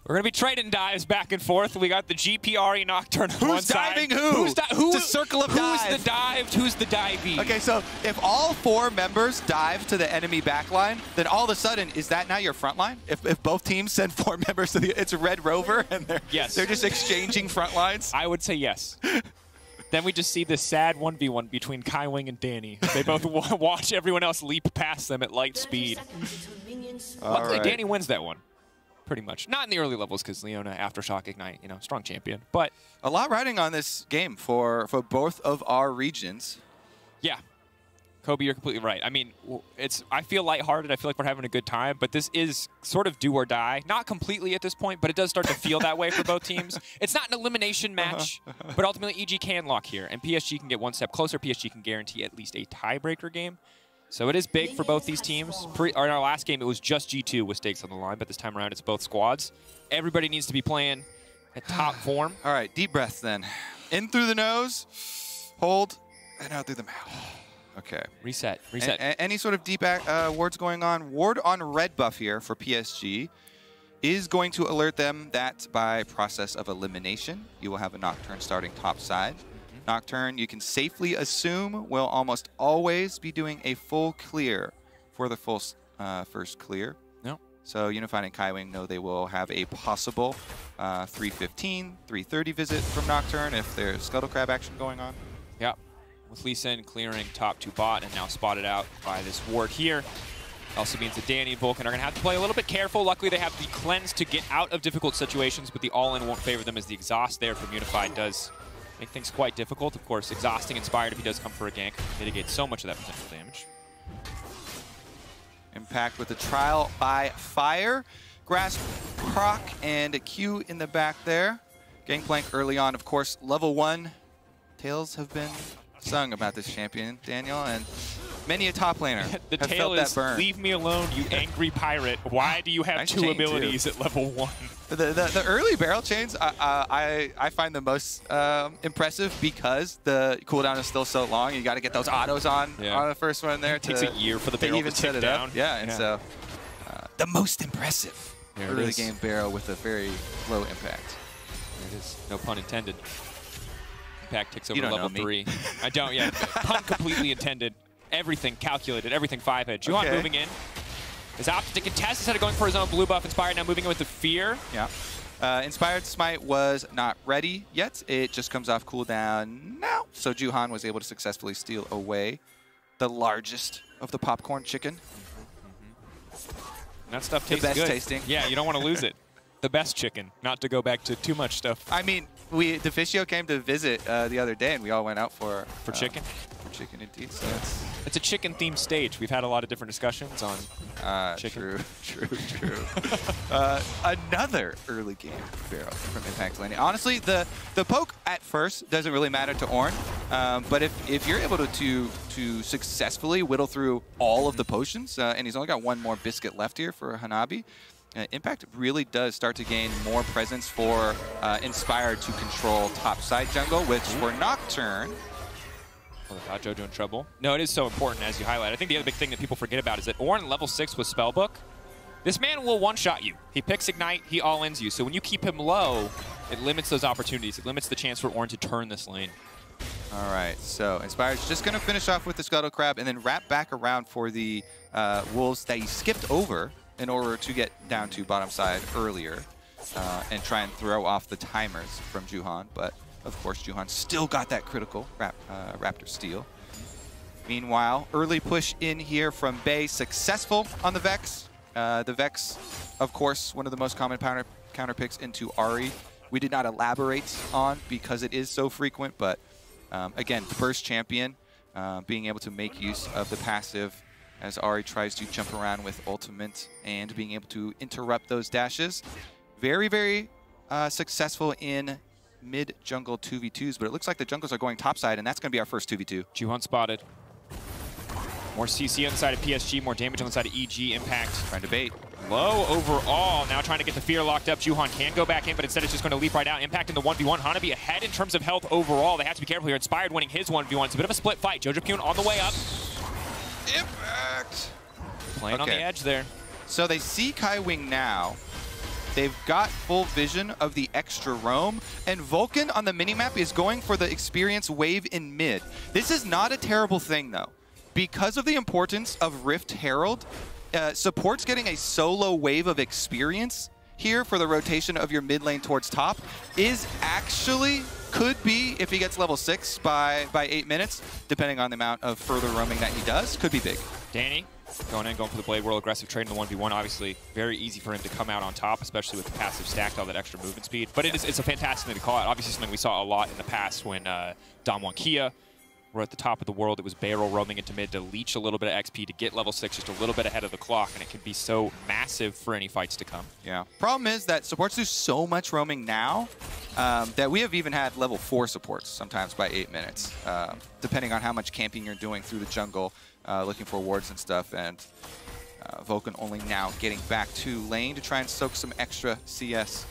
We're going to be trading dives back and forth. We got the GPRE Nocturne on one side. Who's diving who? Who's it's a circle of dive. Who's the dived? Who's the divey? Okay, so if all 4 members dive to the enemy backline, then all of a sudden, is that now your front line? If both teams send 4 members to it's a Red Rover and they're just exchanging front lines? I would say yes. Then we just see this sad 1v1 between Kaiwing and Danny. They both watch everyone else leap past them at light speed. Luckily, Danny wins that one. Pretty much. Not in the early levels, because Leona, Aftershock, Ignite, you know, strong champion. But a lot riding on this game for both of our regions. Yeah. Kobe, you're completely right. I mean, I feel lighthearted. I feel like we're having a good time, but this is sort of do or die. Not completely at this point, but it does start to feel that way for both teams. It's not an elimination match, but ultimately EG can lock here, and PSG can get one step closer. PSG can guarantee at least a tiebreaker game. So it is big for both these teams. In our last game, it was just G2 with stakes on the line, but this time around, it's both squads. Everybody needs to be playing at top form. All right, deep breaths then. In through the nose, hold, and out through the mouth. Okay. Reset. Any sort of deep wards going on? Ward on red buff here for PSG. is going to alert them that by process of elimination, you will have a Nocturne starting top side. Nocturne, you can safely assume, will almost always be doing a full clear for the full first clear. No. So Unified and Kaiwing know they will have a possible 315, 330 visit from Nocturne if there's Scuttle Crab action going on. Yep. With Lee Sin clearing top 2 bot and now spotted out by this ward here. Also means that Danny and Vulcan are going to have to play a little bit careful. Luckily, they have the cleanse to get out of difficult situations, but the all-in won't favor them as the exhaust there from Unified does make things quite difficult. Of course, exhausting Inspired if he does come for a gank mitigates so much of that potential damage. Impact with the trial by fire. Grasp, proc, and a Q in the back there. Gangplank early on, of course, level 1. Tales have been sung about this champion, Daniel, and many a top laner the have tale felt is, that burn. Leave me alone, you angry pirate. Why do you have Nice 2 chain, abilities too. at level 1? The early barrel chains, I find the most impressive because the cooldown is still so long. You got to get those autos on the first one there. It takes a year for the barrel even to tick set it down. up. Yeah, and so the most impressive There it early is. game barrel with a very low impact. There it is. No pun intended. Impact ticks over You don't level know me. 3. I don't yet. Pun completely intended. Everything calculated. Everything 5-head. Juhan Okay. moving in. Is opted to contest instead of going for his own blue buff. Inspired now moving in with the fear. Yeah. Inspired Smite was not ready yet. It just comes off cooldown now. So Juhan was able to successfully steal away the largest of the popcorn chicken. And that stuff The tastes best good. tasting. Yeah, you don't want to lose it. The best chicken. Not to go back to too much stuff. I mean, Deficio came to visit the other day, and we all went out for chicken. For chicken, indeed. So It's a chicken-themed stage. We've had a lot of different discussions on chicken. True. Another early game barrel from Impact Landing. Honestly, the poke at first doesn't really matter to Ornn, but if you're able to successfully whittle through all of the potions, and he's only got one more biscuit left here for Hanabi, Impact really does start to gain more presence for Inspired to control topside jungle, which for Nocturne. Well, I thought Jojo in trouble. No, it is so important, as you highlight. I think the other big thing that people forget about is that Ornn level 6 with Spellbook, this man will one-shot you. He picks Ignite, he all-ins you. So when you keep him low, it limits those opportunities. It limits the chance for Ornn to turn this lane. All right, so Inspired's just going to finish off with the Scuttle Crab and then wrap back around for the Wolves that he skipped over in order to get down to bottom side earlier and try and throw off the timers from Juhan. But of course, Juhan still got that critical Raptor steal. Meanwhile, early push in here from Bay, successful on the Vex. The Vex, of course, one of the most common counter picks into Ahri. We did not elaborate on because it is so frequent, but again, first champion, being able to make use of the passive as Ahri tries to jump around with ultimate and being able to interrupt those dashes. Very, very successful in mid-jungle 2v2s, but it looks like the jungles are going topside, and that's going to be our first 2v2. Juhan spotted. More CC on the side of PSG, more damage on the side of EG. Impact. Trying to bait. Low overall. Now trying to get the fear locked up. Juhan can go back in, but instead it's just going to leap right out. Impact in the 1v1. Hanabi ahead in terms of health overall. They have to be careful here. Inspired winning his 1v1. It's a bit of a split fight. Jojo Pyun on the way up. Impact! Playing on the edge there. So they see Kaiwing now. They've got full vision of the extra roam, and Vulcan on the minimap is going for the experience wave in mid. This is not a terrible thing, though. Because of the importance of Rift Herald, support's getting a solo wave of experience here for the rotation of your mid lane towards top is actually, could be, if he gets level 6 by 8 minutes, depending on the amount of further roaming that he does, could be big. Danny going for the Blade World, aggressive trade in the 1v1. Obviously, very easy for him to come out on top, especially with the passive stacked, all that extra movement speed. But it's a fantastic thing to call out. Obviously, something we saw a lot in the past when Damwon Kia were at the top of the world. It was Barrel roaming into mid to leech a little bit of XP to get level 6 just a little bit ahead of the clock, and it can be so massive for any fights to come. Yeah. Problem is that supports do so much roaming now that we have even had level 4 supports sometimes by 8 minutes, depending on how much camping you're doing through the jungle, looking for wards and stuff. And Vulcan only now getting back to lane to try and soak some extra CS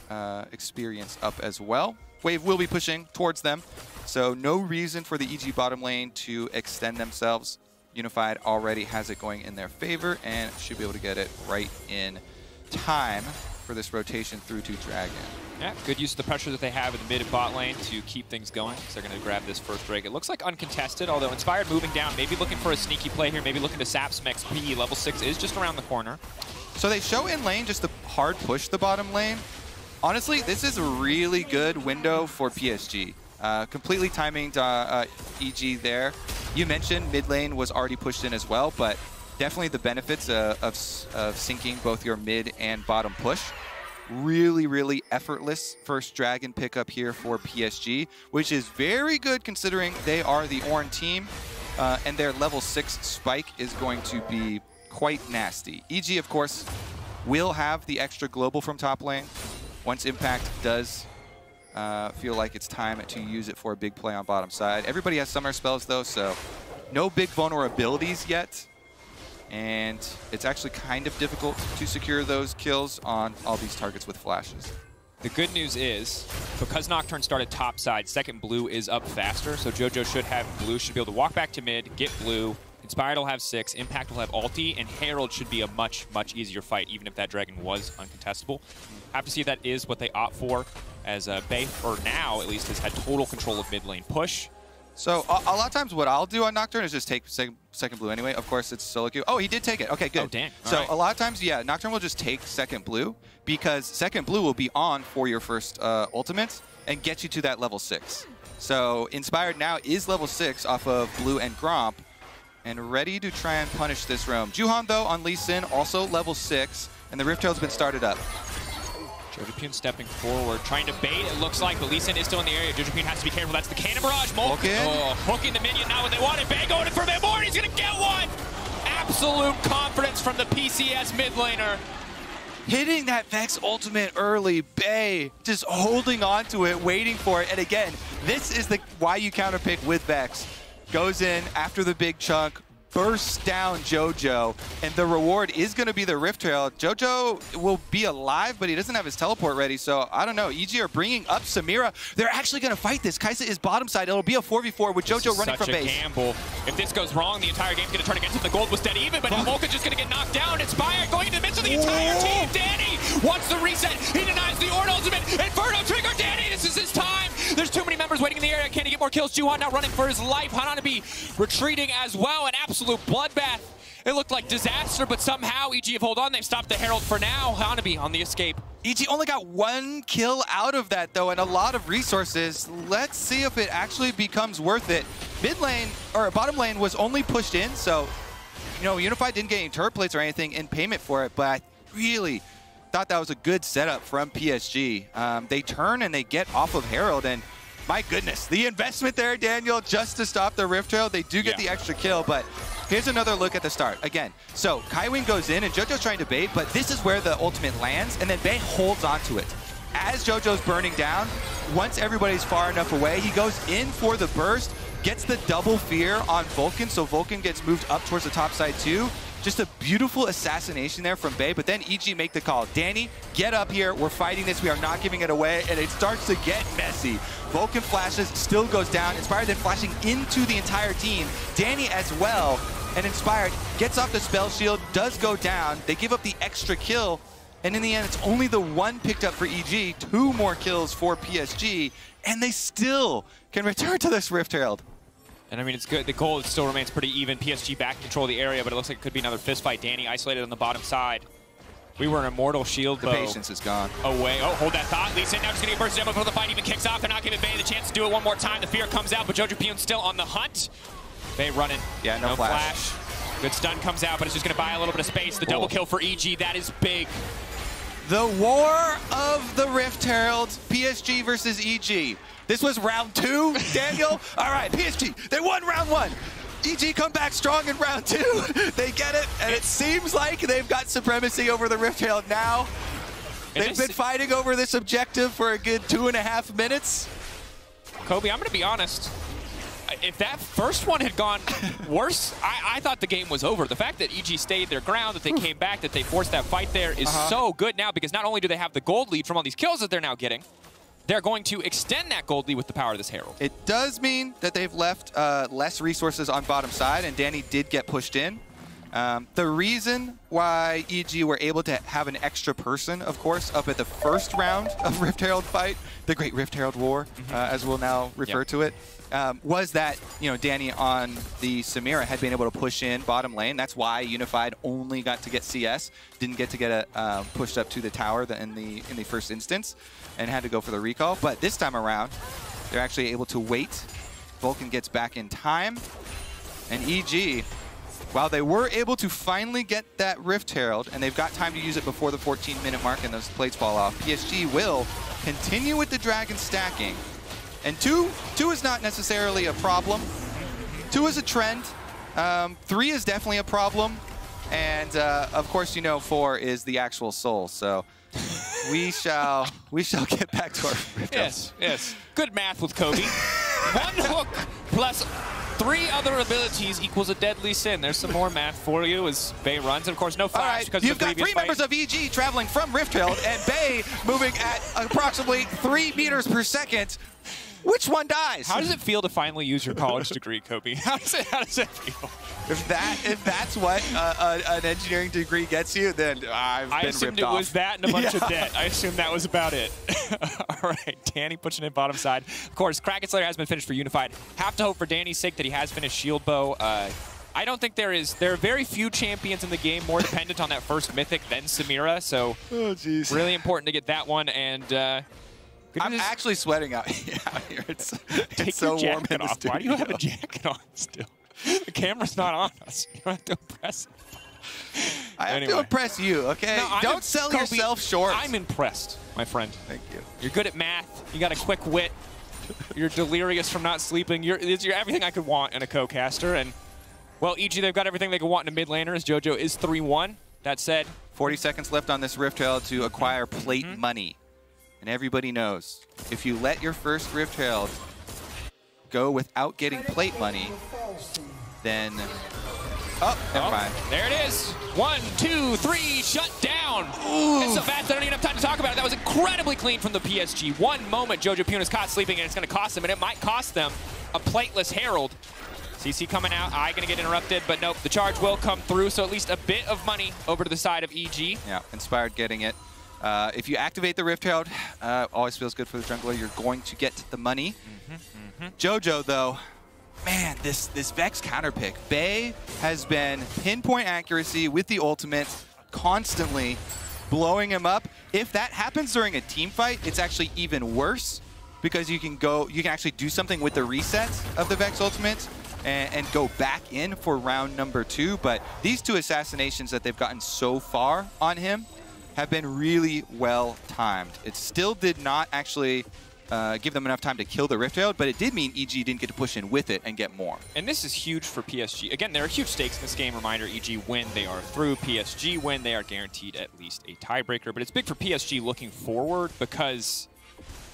experience up as well. Wave will be pushing towards them, so no reason for the EG bottom lane to extend themselves. Unified already has it going in their favor and should be able to get it right in time. for this rotation through to Dragon. Yeah, good use of the pressure that they have in the mid and bot lane to keep things going. So they're going to grab this first Drake. It looks like uncontested, although Inspired moving down, maybe looking for a sneaky play here, maybe looking to sap some XP. Level 6 is just around the corner. So they show in lane just to hard push the bottom lane. Honestly, this is a really good window for PSG. Completely timing EG there. You mentioned mid lane was already pushed in as well, but definitely the benefits of syncing both your mid and bottom push. Really, really effortless first Dragon pickup here for PSG, which is very good considering they are the Ornn team, and their level 6 spike is going to be quite nasty. EG, of course, will have the extra global from top lane once Impact does feel like it's time to use it for a big play on bottom side. Everybody has summer spells though, so no big vulnerabilities yet. And it's actually kind of difficult to secure those kills on all these targets with flashes. The good news is, because Nocturne started top side, second blue is up faster, so JoJo should have blue, should be able to walk back to mid, get blue, Inspired will have 6, Impact will have ulti, and Herald should be a much, much easier fight, even if that Dragon was uncontestable. Have to see if that is what they opt for, as Bae, for now at least, has had total control of mid lane push. So a lot of times what I'll do on Nocturne is just take second blue anyway. Of course, it's solo queue. Oh, he did take it. Okay, good. Oh, dang. So a lot of times, yeah, Nocturne will just take second blue because second blue will be on for your first ultimate and get you to that level 6. So Inspired now is level 6 off of blue and Gromp and ready to try and punish this roam. Juhan, though, on Lee Sin, also level 6, and the Rift Herald's been started up. Jojopyun stepping forward, trying to bait, it looks like, but Lee Sin is still in the area. Jojopyun has to be careful. That's the Cannon Barrage. Hooking the minion, not what they wanted. Bae going in for Van Moore, he's going to get one! Absolute confidence from the PCS mid laner. Hitting that Vex ultimate early, Bae just holding on to it, waiting for it. And again, this is the why you counterpick with Vex. Goes in after the big chunk, bursts down JoJo, and the reward is going to be the Rift Trail. JoJo will be alive, but he doesn't have his teleport ready, so I don't know. EG are bringing up Samira. They're actually going to fight this. Kaisa is bottom side. It'll be a 4v4 with JoJo running from base. Such a gamble. If this goes wrong, the entire game's going to turn against him. The gold was dead even, but now Volkan's just going to get knocked down. Inspired going into the midst of the entire team. Danny wants the reset. He denies the Ornn ultimate. Inferno trigger. Danny, this is his time. There's too many members waiting in the area. Can he get more kills? Juhan now running for his life. Hananabe retreating as well. An absolute bloodbath. It looked like disaster, but somehow EG have hold on. They've stopped the Herald for now. Hananabe on the escape. EG only got 1 kill out of that, though, and a lot of resources. Let's see if it actually becomes worth it. Mid lane, or bottom lane, was only pushed in, so, you know, Unified didn't get any turret plates or anything in payment for it, but I really thought that was a good setup from PSG. They turn and they get off of Herald, and my goodness, the investment there, Daniel, just to stop the Rift Trail. They do get the extra kill, but here's another look at the start. Again, so Kaiwing goes in, and JoJo's trying to bait, but this is where the ultimate lands, and then Bae holds onto it. As JoJo's burning down, once everybody's far enough away, he goes in for the burst, gets the double fear on Vulcan, so Vulcan gets moved up towards the top side too. Just a beautiful assassination there from Bae, but then EG make the call. Danny, get up here. We're fighting this. We are not giving it away, and it starts to get messy. Vulcan flashes, still goes down. Inspired then flashing into the entire team. Danny as well, and Inspired gets off the spell shield, does go down. They give up the extra kill, and in the end, it's only the 1 picked up for EG. 2 more kills for PSG, and they still can return to this Rift Herald. And I mean, it's good. The goal still remains pretty even. PSG back in control of the area, but it looks like it could be another fist fight. Danny isolated on the bottom side. We were an immortal shield. The patience is gone. Away. Oh, hold that thought. Lee Sin now just going to get bursted down before the fight even kicks off. They're not giving Bae the chance to do it one more time. The fear comes out, but Jojopyun still on the hunt. Bae running. Yeah, no flash. Good stun comes out, but it's just going to buy a little bit of space. The double kill for EG. That is big. The war of the Rift Herald, PSG versus EG. This was round 2, Daniel. All right, PSG, they won round 1. EG come back strong in round 2. They get it, and it seems like they've got supremacy over the Rift Herald now. They've been fighting over this objective for a good 2.5 minutes. Kobe, I'm going to be honest. If that first one had gone worse, I thought the game was over. The fact that EG stayed their ground, that they came back, that they forced that fight there is so good now, because not only do they have the gold lead from all these kills that they're now getting, they're going to extend that gold lead with the power of this Herald. It does mean that they've left less resources on bottom side, and Danny did get pushed in. The reason why EG were able to have an extra person, of course, up at the first round of Rift Herald fight, the Great Rift Herald War, as we'll now refer to it, was that, you know, Danny on the Samira had been able to push in bottom lane. That's why Unified only got to get CS, didn't get to get pushed up to the tower in the first instance, and had to go for the recall. But this time around, they're actually able to wait. Vulcan gets back in time, and EG, while they were able to finally get that Rift Herald, and they've got time to use it before the 14-minute mark and those plates fall off, PSG will continue with the Dragon stacking. And two is not necessarily a problem. 2 is a trend. 3 is definitely a problem. And of course, you know, 4 is the actual soul. So we shall get back to our Rift Herald. Yes. Good math with Kobe. 1 hook plus 3 other abilities equals a deadly sin. There's some more math for you as Bay runs. And of course, no flash because you've of the got 3 previous members of EG traveling from Rift Herald and Bay moving at approximately 3 meters per second. Which one dies? How does it feel to finally use your college degree, Kobe? How does it feel? If that's what an engineering degree gets you, then I've been ripped off. I assumed it was that and a bunch of debt. I assumed that was about it. All right, Danny pushing in bottom side. Of course, Kraken Slayer has been finished for Unified. Have to hope for Danny's sake that he has finished Shield Bow. I don't think there are very few champions in the game more dependent on that first mythic than Samira. So really important to get that one. And I'm actually sweating out here. It's so warm in the studio. Why do you have a jacket on still? The camera's not on us. You don't have to impress it. I have to impress you, okay? No, don't sell yourself short. I'm impressed, my friend. Thank you. You're good at math. You got a quick wit. You're delirious from not sleeping. You're everything I could want in a co-caster. And, well, EG, they've got everything they could want in a mid laner as JoJo is 3-1. That said, 40 seconds left on this Rift Herald to acquire plate money. And everybody knows, if you let your first Rift Herald go without getting plate money, then... Oh, never mind. There it is. 1, 2, 3, shut down. It's so fast I don't even have time to talk about it. That was incredibly clean from the PSG. One moment, Jojo Puna's caught sleeping, and it's going to cost them, and it might cost them a plateless Herald. CC coming out, I going to get interrupted, but nope, the charge will come through, so at least a bit of money over to the side of EG. Yeah, Inspired getting it. If you activate the Rift Herald, always feels good for the jungler. You're going to get the money. JoJo, though, man, this Vex counter pick. Bay has been pinpoint accuracy with the ultimate, constantly blowing him up. If that happens during a team fight, it's actually even worse because you can actually do something with the reset of the Vex ultimate and go back in for round number 2. But these 2 assassinations that they've gotten so far on him have been really well timed. It still did not actually give them enough time to kill the Rift Herald, but it did mean EG didn't get to push in with it and get more. And this is huge for PSG. Again, there are huge stakes in this game. Reminder, EG win, they are through. PSG win, they are guaranteed at least a tiebreaker. But it's big for PSG looking forward because,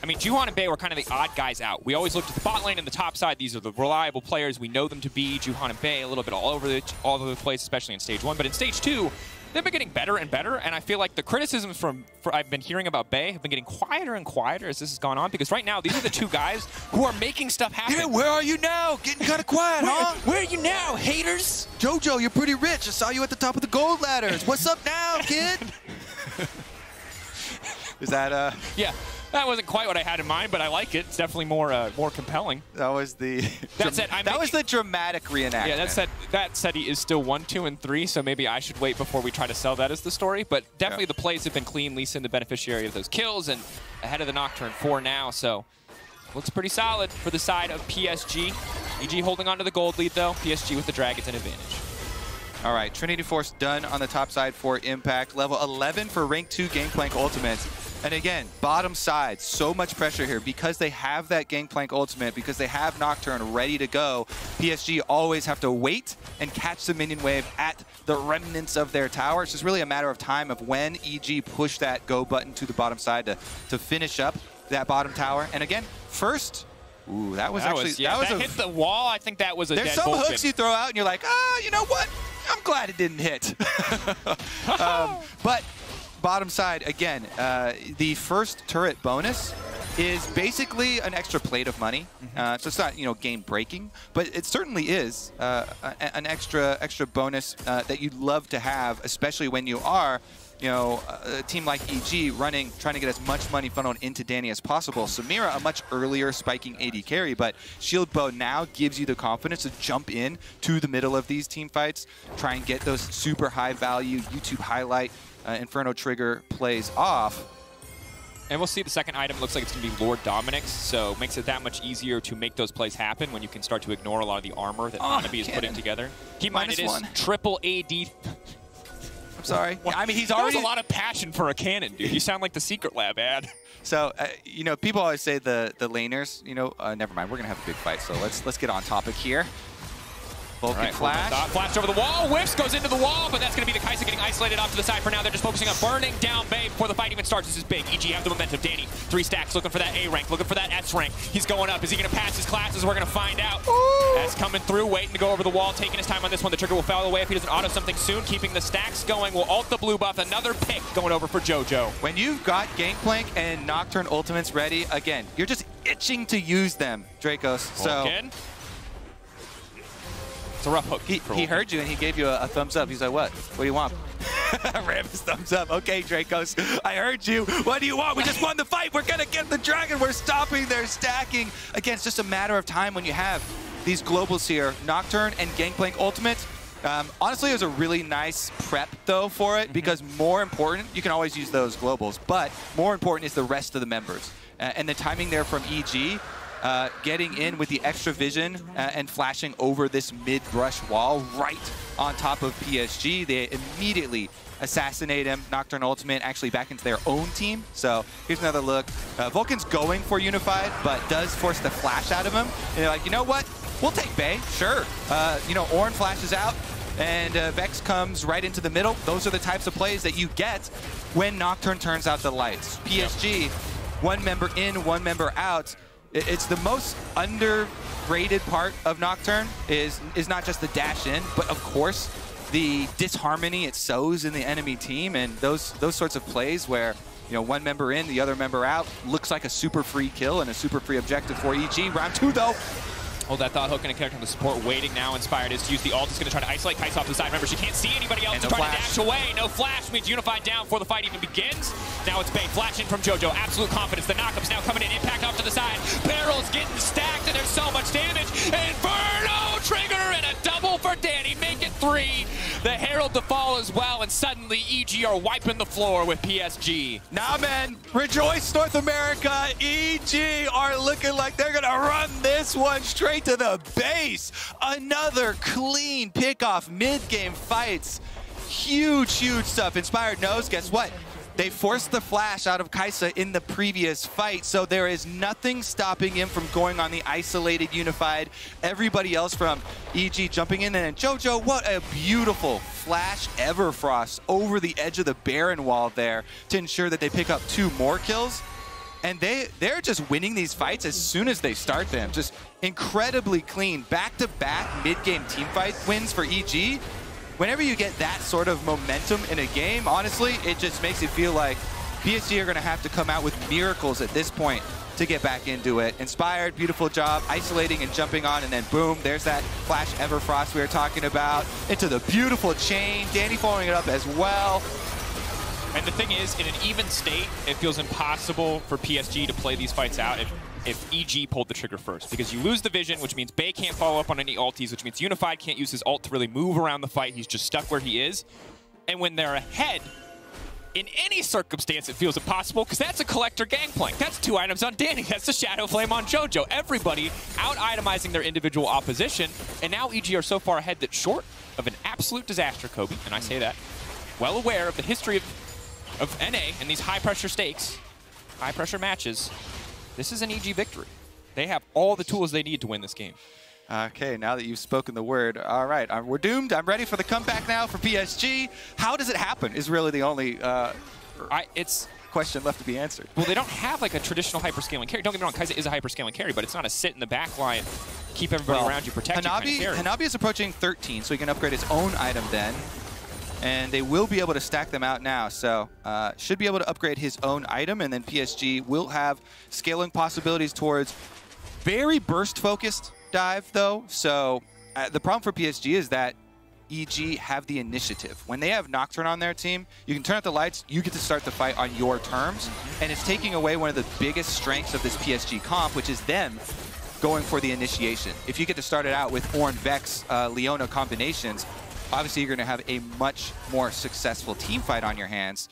I mean, Juhan and Bay were kind of the odd guys out. We always looked at the bot lane and the top side. These are the reliable players. We know them to be. Juhan and Bay a little bit all over the place, especially in Stage 1. But in Stage 2, they've been getting better and better, and I feel like the criticisms I've been hearing about Bay have been getting quieter and quieter as this has gone on, because right now, these are the 2 guys who are making stuff happen. Yeah, where are you now? Getting kind of quiet, huh? Where are you now, haters? JoJo, you're pretty rich. I saw you at the top of the gold ladders. What's up now, kid? Is that, Yeah. That wasn't quite what I had in mind, but I like it. It's definitely more compelling. That was the that was the dramatic reenactment. Yeah, that said he is still 1, 2, and 3, so maybe I should wait before we try to sell that as the story. But definitely the plays have been clean. Lee Sin the beneficiary of those kills and ahead of the Nocturne 4 now, so looks pretty solid for the side of PSG. EG holding on to the gold lead though. PSG with the Dragons an advantage. All right, Trinity Force done on the top side for Impact. Level 11 for rank 2 Gangplank Ultimates. And again, bottom side, so much pressure here because they have that Gangplank ultimate, because they have Nocturne ready to go. PSG always have to wait and catch the minion wave at the remnants of their tower. It's just really a matter of time of when EG push that go button to the bottom side to finish up that bottom tower. And again, first, ooh, that hit the wall. I think that was a dead There's some Vulcan. hooks you throw out and you're like, you know what? I'm glad it didn't hit. But bottom side, again, the first turret bonus is basically an extra plate of money. So it's not, you know, game breaking, but it certainly is an extra bonus that you'd love to have, especially when you are, you know, a team like EG trying to get as much money funneled into Danny as possible. Samira, a much earlier spiking AD carry, but Shield Bow now gives you the confidence to jump in to the middle of these team fights, try and get those super high value YouTube highlight Inferno Trigger plays off. And we'll see the second item looks like it's going to be Lord Dominic's, so it makes it that much easier to make those plays happen when you can start to ignore a lot of the armor that Hanabi is putting together. Keep in mind, it is triple AD. I'm sorry. Well, I mean, he's already a lot of passion for a cannon, dude. You sound like the Secret Lab ad. So, you know, people always say the laners, you know, never mind. We're going to have a big fight, so let's get on topic here. Vulcan flash. Flash over the wall. Whiffs goes into the wall, but that's going to be the Kai'Sa getting isolated off to the side for now. They're just focusing on burning down Bay before the fight even starts. This is big. EG have the momentum. Danny, 3 stacks, looking for that A rank, looking for that S rank. He's going up. Is he going to pass his classes? We're going to find out. That's coming through, waiting to go over the wall, taking his time on this one. The trigger will fall away if he doesn't auto something soon. Keeping the stacks going. Will ult the blue buff. Another pick going over for JoJo. When you've got Gangplank and Nocturne ultimates ready, again, you're just itching to use them, Dracos. So. It's a rough hook. He heard you and he gave you a thumbs up. He's like, what? What do you want? Ram his thumbs up. Okay, Dracos, I heard you. What do you want? We just won the fight. We're going to get the dragon. We're stopping their stacking. Again, it's just a matter of time when you have these globals here. Nocturne and Gangplank ultimates. Honestly, it was a really nice prep, though, for it, because more important, you can always use those globals, but more important is the rest of the members. And the timing there from EG, getting in with the extra vision and flashing over this mid-brush wall right on top of PSG. They immediately assassinate him. Nocturne ultimate actually back into their own team. So here's another look. Vulcan's going for Unified, but does force the flash out of him. And they're like, you know what? We'll take Bay, sure. You know, Ornn flashes out, and Vex comes right into the middle. Those are the types of plays that you get when Nocturne turns out the lights. PSG, one member in, one member out. It's the most underrated part of Nocturne is not just the dash in, but of course the disharmony it sows in the enemy team, and those sorts of plays where, you know, one member in, the other member out, looks like a super free kill and a super free objective for EG. Round 2 though. Hold that thought, hook and a character on the support waiting now. Inspired is to use the ult. Is going to try to isolate Kai'Sa off the side. Remember, she can't see anybody else. Trying to dash away. No flash means Unified down before the fight even begins. Now it's Bay flashing from JoJo. Absolute confidence. The knockup's now coming in. Impact off to the side. Barrel's getting stacked, and there's so much damage. Inferno Trigger and a double for Danny. Make it 3. The Herald to fall as well, and suddenly EG are wiping the floor with PSG. Nah, man. Rejoice, North America. EG are looking like they're going to run this one straight to the base. Another clean pickoff mid-game fights. Huge stuff. Inspired knows, guess what? They forced the flash out of Kai'Sa in the previous fight, so there is nothing stopping him from going on the isolated Unified. Everybody else from EG jumping in, and JoJo, what a beautiful flash Everfrost over the edge of the Baron wall there to ensure that they pick up 2 more kills. And they're just winning these fights as soon as they start them. Just incredibly clean. Back-to-back mid-game teamfight wins for EG. Whenever you get that sort of momentum in a game, honestly, it just makes it feel like PSG are going to have to come out with miracles at this point to get back into it. Inspired, beautiful job, isolating and jumping on, and then boom, there's that flash Everfrost we were talking about. Into the beautiful chain. Danny following it up as well. And the thing is, in an even state, it feels impossible for PSG to play these fights out if EG pulled the trigger first. Because you lose the vision, which means Bay can't follow up on any ultis, which means Unified can't use his ult to really move around the fight. He's just stuck where he is. And when they're ahead, in any circumstance, it feels impossible, because that's a collector Gangplank. That's 2 items on Danny. That's the Shadow Flame on JoJo. Everybody out-itemizing their individual opposition. And now EG are so far ahead that short of an absolute disaster, Kobe, and I say that, well aware of the history of NA and these high-pressure stakes, high-pressure matches, this is an EG victory. They have all the tools they need to win this game. Okay, now that you've spoken the word, all right, we're doomed. I'm ready for the comeback now for PSG. How does it happen is really the only question left to be answered. Well, they don't have like a traditional hyperscaling carry. Don't get me wrong, Kai'Sa is a hyperscaling carry, but it's not a sit in the back line, keep everybody around you, protect you kind of carry. Hanabi is approaching 13, so he can upgrade his own item then. and they will be able to stack them out now. So should be able to upgrade his own item, and then PSG will have scaling possibilities towards very burst-focused dive, though. So the problem for PSG is that EG have the initiative. When they have Nocturne on their team, you can turn out the lights, you get to start the fight on your terms, and it's taking away one of the biggest strengths of this PSG comp, which is them going for the initiation. If you get to start it out with Ornn, Vex, Leona combinations, obviously you're going to have a much more successful team fight on your hands.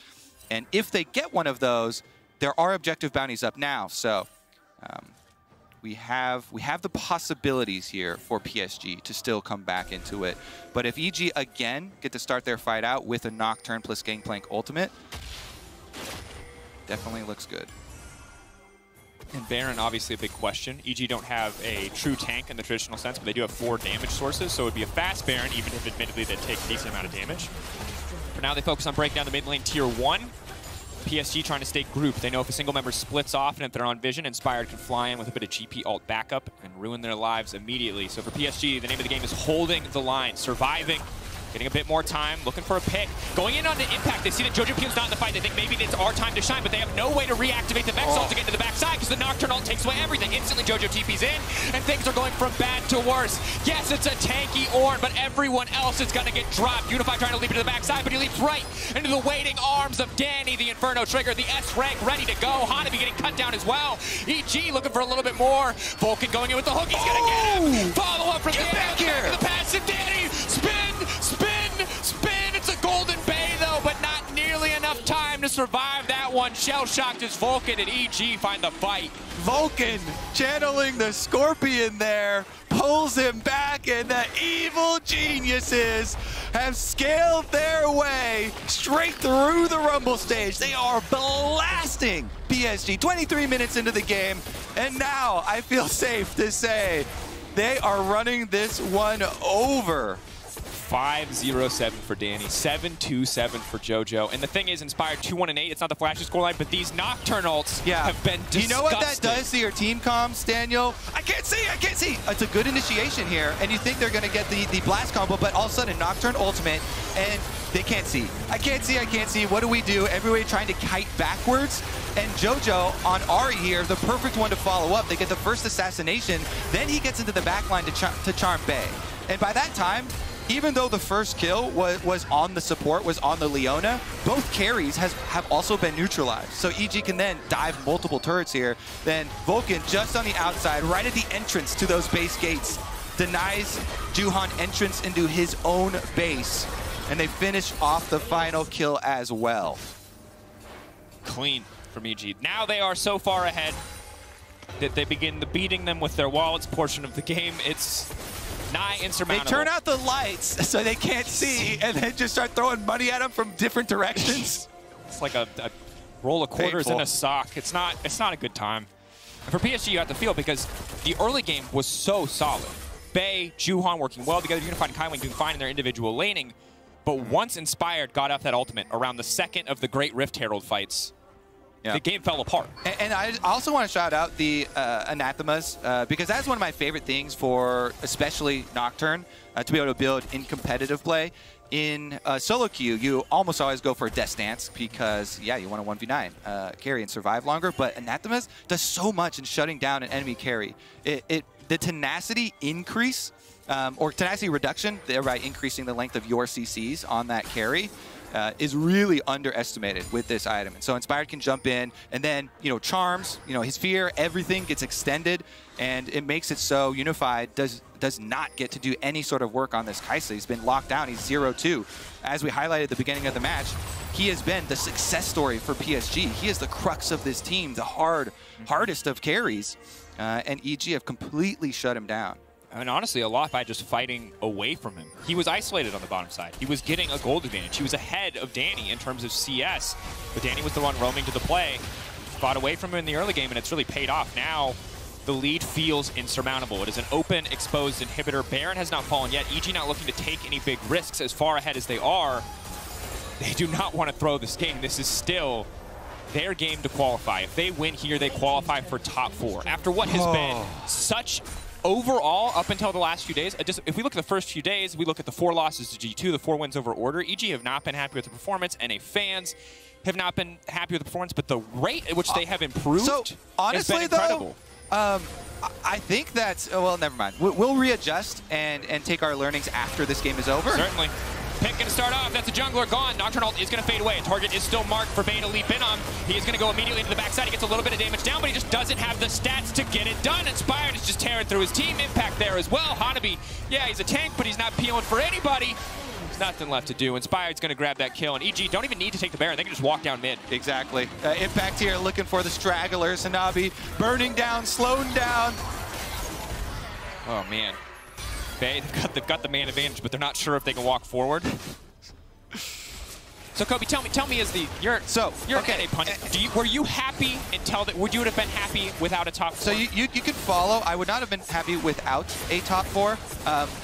And if they get one of those, there are objective bounties up now. So we have the possibilities here for PSG to still come back into it. But if EG again get to start their fight out with a Nocturne plus Gangplank ultimate, definitely looks good. And Baron, obviously a big question. EG don't have a true tank in the traditional sense, but they do have 4 damage sources, so it would be a fast Baron, even if admittedly they take a decent amount of damage. For now, they focus on breaking down the mid lane tier 1. PSG trying to stay grouped. They know if a single member splits off and if they're on vision, Inspired can fly in with a bit of GP ult backup and ruin their lives immediately. So for PSG, the name of the game is holding the line, surviving, getting a bit more time, looking for a pick. Going in on the impact, they see that Jojo Pune's not in the fight. They think maybe it's our time to shine, but they have no way to reactivate the Vex ult to get to the backside because the Nocturne ult takes away everything. Instantly, Jojo TP's in, and things are going from bad to worse. Yes, it's a tanky Ornn, but everyone else is going to get dropped. Unify trying to leap to the backside, but he leaps right into the waiting arms of Danny, the Inferno Trigger, the S rank ready to go. Hanabi getting cut down as well. EG looking for a little bit more. Vulcan going in with the hook. He's going to get him. Follow up from Danny. Back here. The pass, and Danny. Spin, spin, spin. It's a Golden Bay, though, but not nearly enough time to survive that one. Shell-shocked as Vulcan and EG find the fight. Vulcan channeling the Scorpion there, pulls him back, and the evil geniuses have scaled their way straight through the Rumble stage. They are blasting PSG 23 minutes into the game, and now I feel safe to say they are running this one over. 5-0-7 for Danny, 7-2-7 for JoJo. And the thing is, Inspired 2-1-8. It's not the flashy scoreline, but these Nocturne ults have been disgusting. You know what that does to your team comms, Daniel? I can't see, I can't see. It's a good initiation here, and you think they're going to get the blast combo, but all of a sudden, Nocturne ultimate, and they can't see. I can't see, I can't see. What do? Everybody trying to kite backwards, and JoJo on Ahri here, the perfect one to follow up. They get the first assassination, then he gets into the backline to charm Bay. And by that time, even though the first kill was on the support, was on the Leona, both carries have also been neutralized. So EG can then dive multiple turrets here. Then Vulcan just on the outside, right at the entrance to those base gates, denies Juhan entrance into his own base. And they finish off the final kill as well. Clean from EG. Now they are so far ahead that they begin beating them with their wallets portion of the game. It's nigh insurmountable. They turn out the lights so they can't see, and then just start throwing money at them from different directions. It's like a roll of quarters in a sock. It's not a good time. And for PSG, you have to feel because the early game was so solid. Bay, Juhan working well together, Unified and Kaiwing doing fine in their individual laning. But once Inspired got off that ultimate around the second of the Great Rift Herald fights, the game fell apart. And I also want to shout out the Anathemas, because that's one of my favorite things for especially Nocturne, to be able to build in competitive play. In solo queue, you almost always go for a Death Stance because, yeah, you want a 1v9 carry and survive longer, but Anathemas does so much in shutting down an enemy carry. The tenacity increase, or tenacity reduction, thereby increasing the length of your CCs on that carry, is really underestimated with this item. And so Inspired can jump in, and then, charms, his fear, everything gets extended, and it makes it so Unified does not get to do any sort of work on this Kai'Sa. He's been locked down. He's 0-2. As we highlighted at the beginning of the match, he has been the success story for PSG. He is the crux of this team, the hardest of carries, and EG have completely shut him down. And honestly, a lot by just fighting away from him. He was isolated on the bottom side. He was getting a gold advantage. He was ahead of Danny in terms of CS, but Danny was the one roaming to the play. Fought away from him in the early game, and it's really paid off. Now, the lead feels insurmountable. It is an open, exposed inhibitor. Baron has not fallen yet. EG not looking to take any big risks as far ahead as they are. They do not want to throw this game. This is still their game to qualify. If they win here, they qualify for top 4. After what has been such overall, up until the last few days, if we look at the first few days, we look at the 4 losses to G2, the 4 wins over Order, EG have not been happy with the performance, NA fans have not been happy with the performance, but the rate at which they have improved has been incredible. I think that's, well, never mind. We'll readjust and take our learnings after this game is over. Certainly. Pick going to start off. That's a jungler gone. Nocturnal is going to fade away. Target is still marked for Bane to leap in on. He is going to go immediately into the backside. He gets a little bit of damage down, but he just doesn't have the stats to get it done. Inspired is just tearing through his team. Impact there as well. Hanabi, yeah, he's a tank, but he's not peeling for anybody. There's nothing left to do. Inspired's going to grab that kill, and EG don't even need to take the Baron. They can just walk down mid. Exactly. Impact here looking for the stragglers. Hanabi burning down, slowing down. Oh, man. They've got the man advantage, but they're not sure if they can walk forward. So Kobe, tell me, you're okay. NA punch. Were you happy until that? Would you have been happy without a top 4? So you could follow. I would not have been happy without a top 4,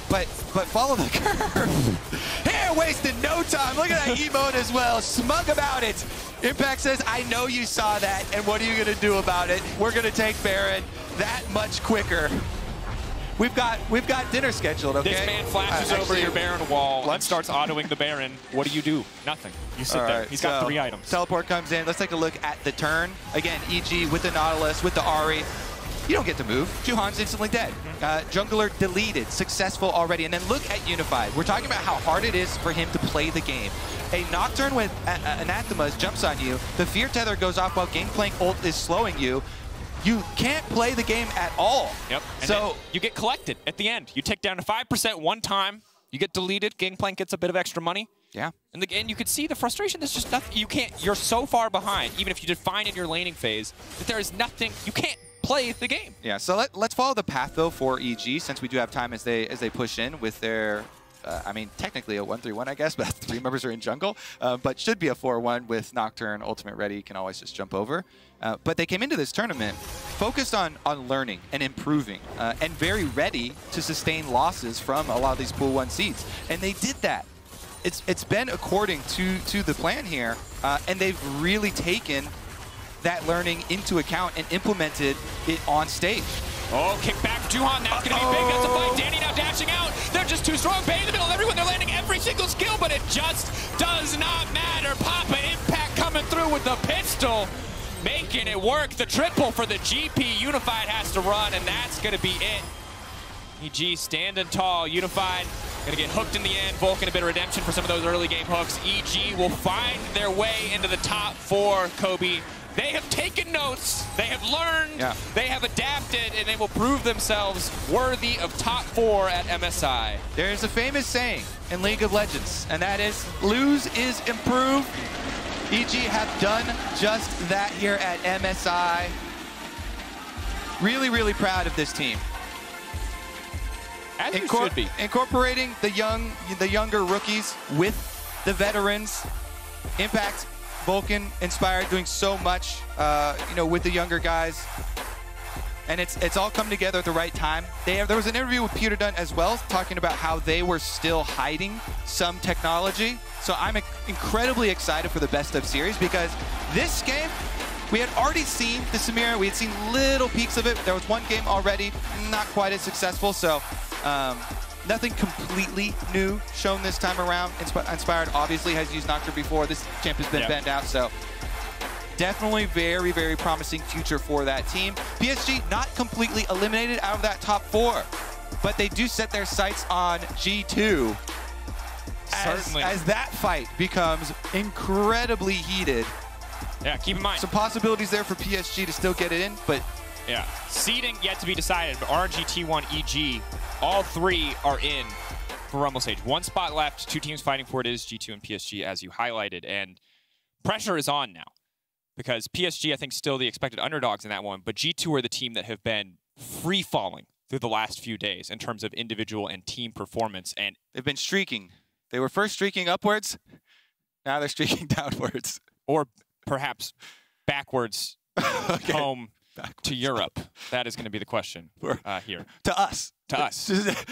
but follow the curve. Here, wasting no time. Look at that emote as well. Smug about it. Impact says, I know you saw that, and what are you gonna do about it? We're gonna take Baron that much quicker. We've got dinner scheduled, okay? This man flashes over your Baron wall and starts autoing the Baron. What do? Nothing. You sit there. He's got 3 items. Teleport comes in. Let's take a look at the turn. Again, EG with the Nautilus, with the Ahri. You don't get to move. Juhan's instantly dead. Jungler deleted, successful already. And then look at Unified. We're talking about how hard it is for him to play the game. A Nocturne with Anathemas jumps on you. The Fear Tether goes off while Gangplank ult is slowing you. You can't play the game at all. Yep. And so you get collected at the end. You tick down to 5% one time. You get deleted. Gangplank gets a bit of extra money. Yeah. And again, you can see the frustration. There's just nothing. You can't. You're so far behind, even if you did fine in your laning phase, that there is nothing. You can't play the game. Yeah. So let's follow the path though for EG, since we do have time as they push in with their. I mean, technically a 1-3-1, I guess, but 3 members are in jungle. But should be a 4-1 with Nocturne ultimate ready. You can always just jump over. But they came into this tournament focused on learning and improving and very ready to sustain losses from a lot of these Pool 1 seeds. And they did that. It's been according to the plan here, and they've really taken that learning into account and implemented it on stage. Oh, kick back for Juhan. That's going to be big. That's a fight. Danny now dashing out. They're just too strong. Bane in the middle of everyone. They're landing every single skill, but it just does not matter. Papa Impact coming through with the pistol, making it work. The triple for the GP. Unified has to run, and that's going to be it. EG standing tall. Unified going to get hooked in the end. Vulcan a bit of redemption for some of those early game hooks. EG will find their way into the top 4, Kobe. They have taken notes, they have learned, they have adapted, and they will prove themselves worthy of top 4 at MSI. There's a famous saying in League of Legends, and that is, lose is improve. EG have done just that here at MSI. Really, really proud of this team. As you should be. Incorporating the younger rookies with the veterans. Impact, Vulcan, Inspired, doing so much, with the younger guys. And it's all come together at the right time. There was an interview with Peter Dunn as well, talking about how they were still hiding some technology. So I'm incredibly excited for the best of series, because this game, we had already seen the Samira. We had seen little peaks of it. There was one game already, not quite as successful. So nothing completely new shown this time around. Inspired obviously has used Nocturne before. This champ has been banned out, so definitely very, very promising future for that team. PSG not completely eliminated out of that top 4, but they do set their sights on G2 as that fight becomes incredibly heated. Yeah, keep in mind. Some possibilities there for PSG to still get it in, but yeah, seeding yet to be decided, but RNG, T1, EG, all 3 are in for Rumble Stage. 1 spot left, 2 teams fighting for it is G2 and PSG, as you highlighted, and pressure is on now, because PSG, I think, still the expected underdogs in that one, but G2 are the team that have been free-falling through the last few days in terms of individual and team performance, and they've been streaking. They were first streaking upwards, now they're streaking downwards. Or perhaps backwards home to Europe. That is going to be the question here. To us. To us.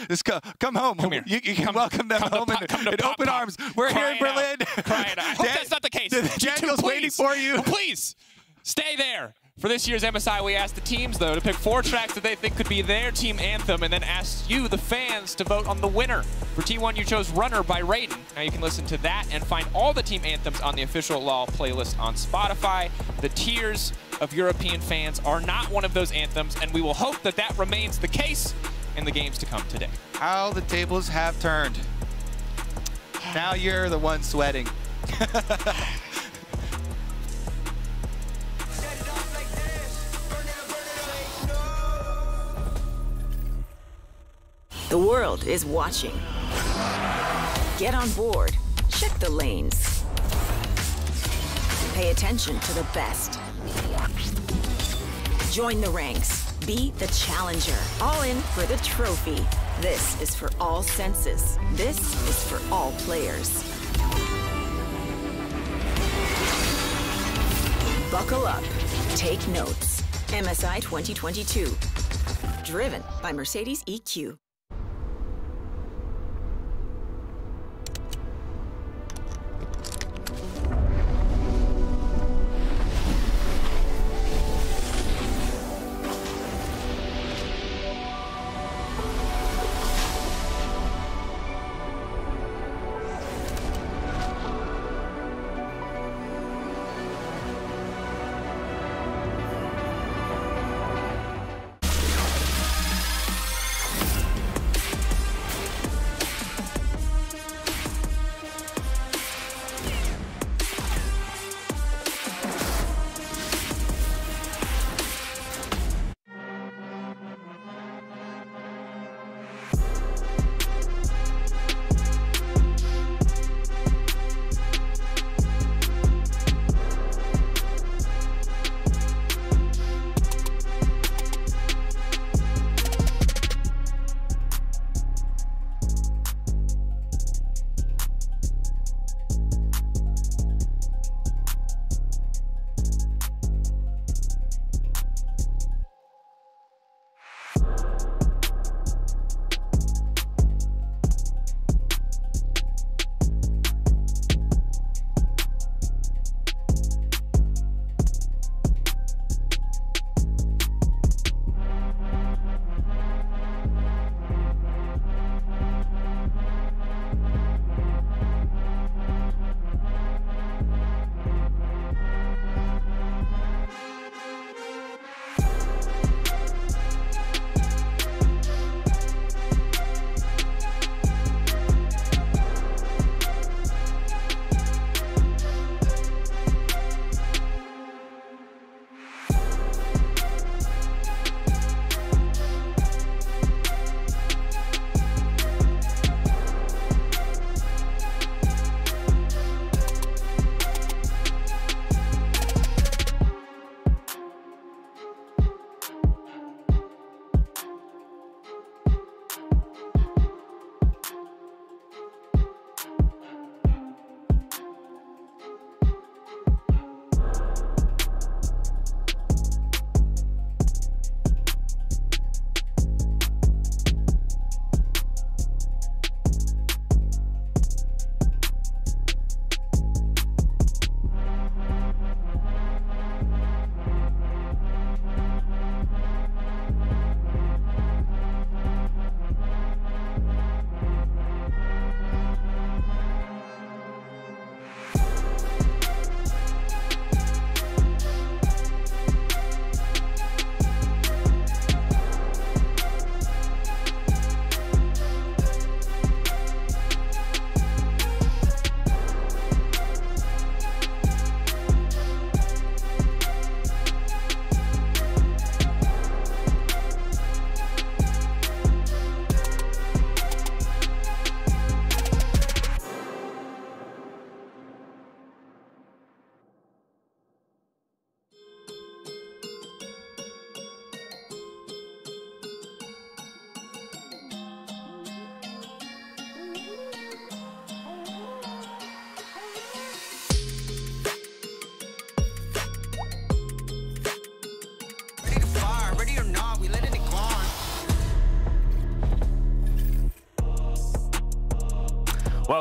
Just come home. Come here. You can welcome them home in open arms. We're here in Berlin. I hope that's not the case. Daniel's waiting for you. Please, stay there. For this year's MSI, we asked the teams, though, to pick 4 tracks that they think could be their team anthem, and then asked you, the fans, to vote on the winner. For T1, you chose Runner by Raiden. Now you can listen to that and find all the team anthems on the official LOL playlist on Spotify. The Tears of European Fans are not one of those anthems, and we will hope that that remains the case in the games to come today. How the tables have turned. Now you're the one sweating. The world is watching. Get on board. Check the lanes. Pay attention to the best. Join the ranks. Be the challenger. All in for the trophy. This is for all senses. This is for all players. Buckle up. Take notes. MSI 2022. Driven by Mercedes EQ.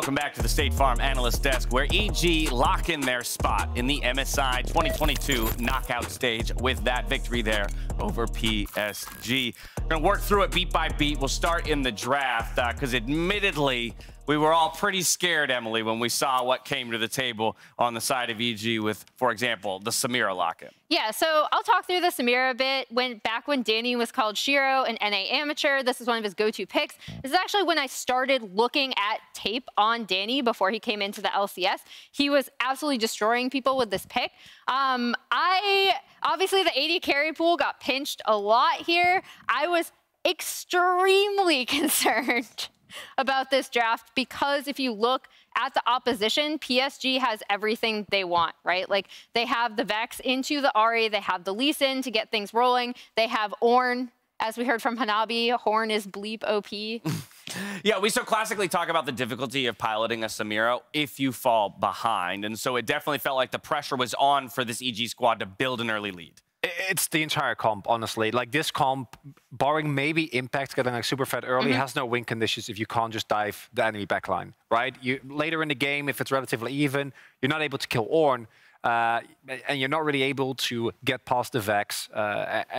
Welcome back to the State Farm Analyst Desk, where EG lock in their spot in the MSI 2022 knockout stage with that victory there over PSG. We're going to work through it beat by beat. We'll start in the draft because admittedly, we were all pretty scared, Emily, when we saw what came to the table on the side of EG with, for example, the Samira lock-in. Yeah, so I'll talk through the Samira a bit. Back when Danny was called Shiro, an NA amateur, this is one of his go-to picks. This is actually when I started looking at tape on Danny before he came into the LCS. He was absolutely destroying people with this pick. Obviously, the AD carry pool got pinched a lot here. I was extremely concerned about this draft because if you look at the opposition, PSG has everything they want, right? Like they have the Vex into the Ahri, they have the Lee Sin to get things rolling, they have Ornn. As we heard from Hanabi, Horn is bleep OP. Yeah, we so classically talk about the difficulty of piloting a Samira if you fall behind. And so it definitely felt like the pressure was on for this EG squad to build an early lead. It's the entire comp, honestly. Like this comp, barring maybe Impact getting like super fed early, has no win conditions if you can't just dive the enemy backline, right? Later in the game, if it's relatively even, you're not able to kill Ornn. And you're not really able to get past the Vex,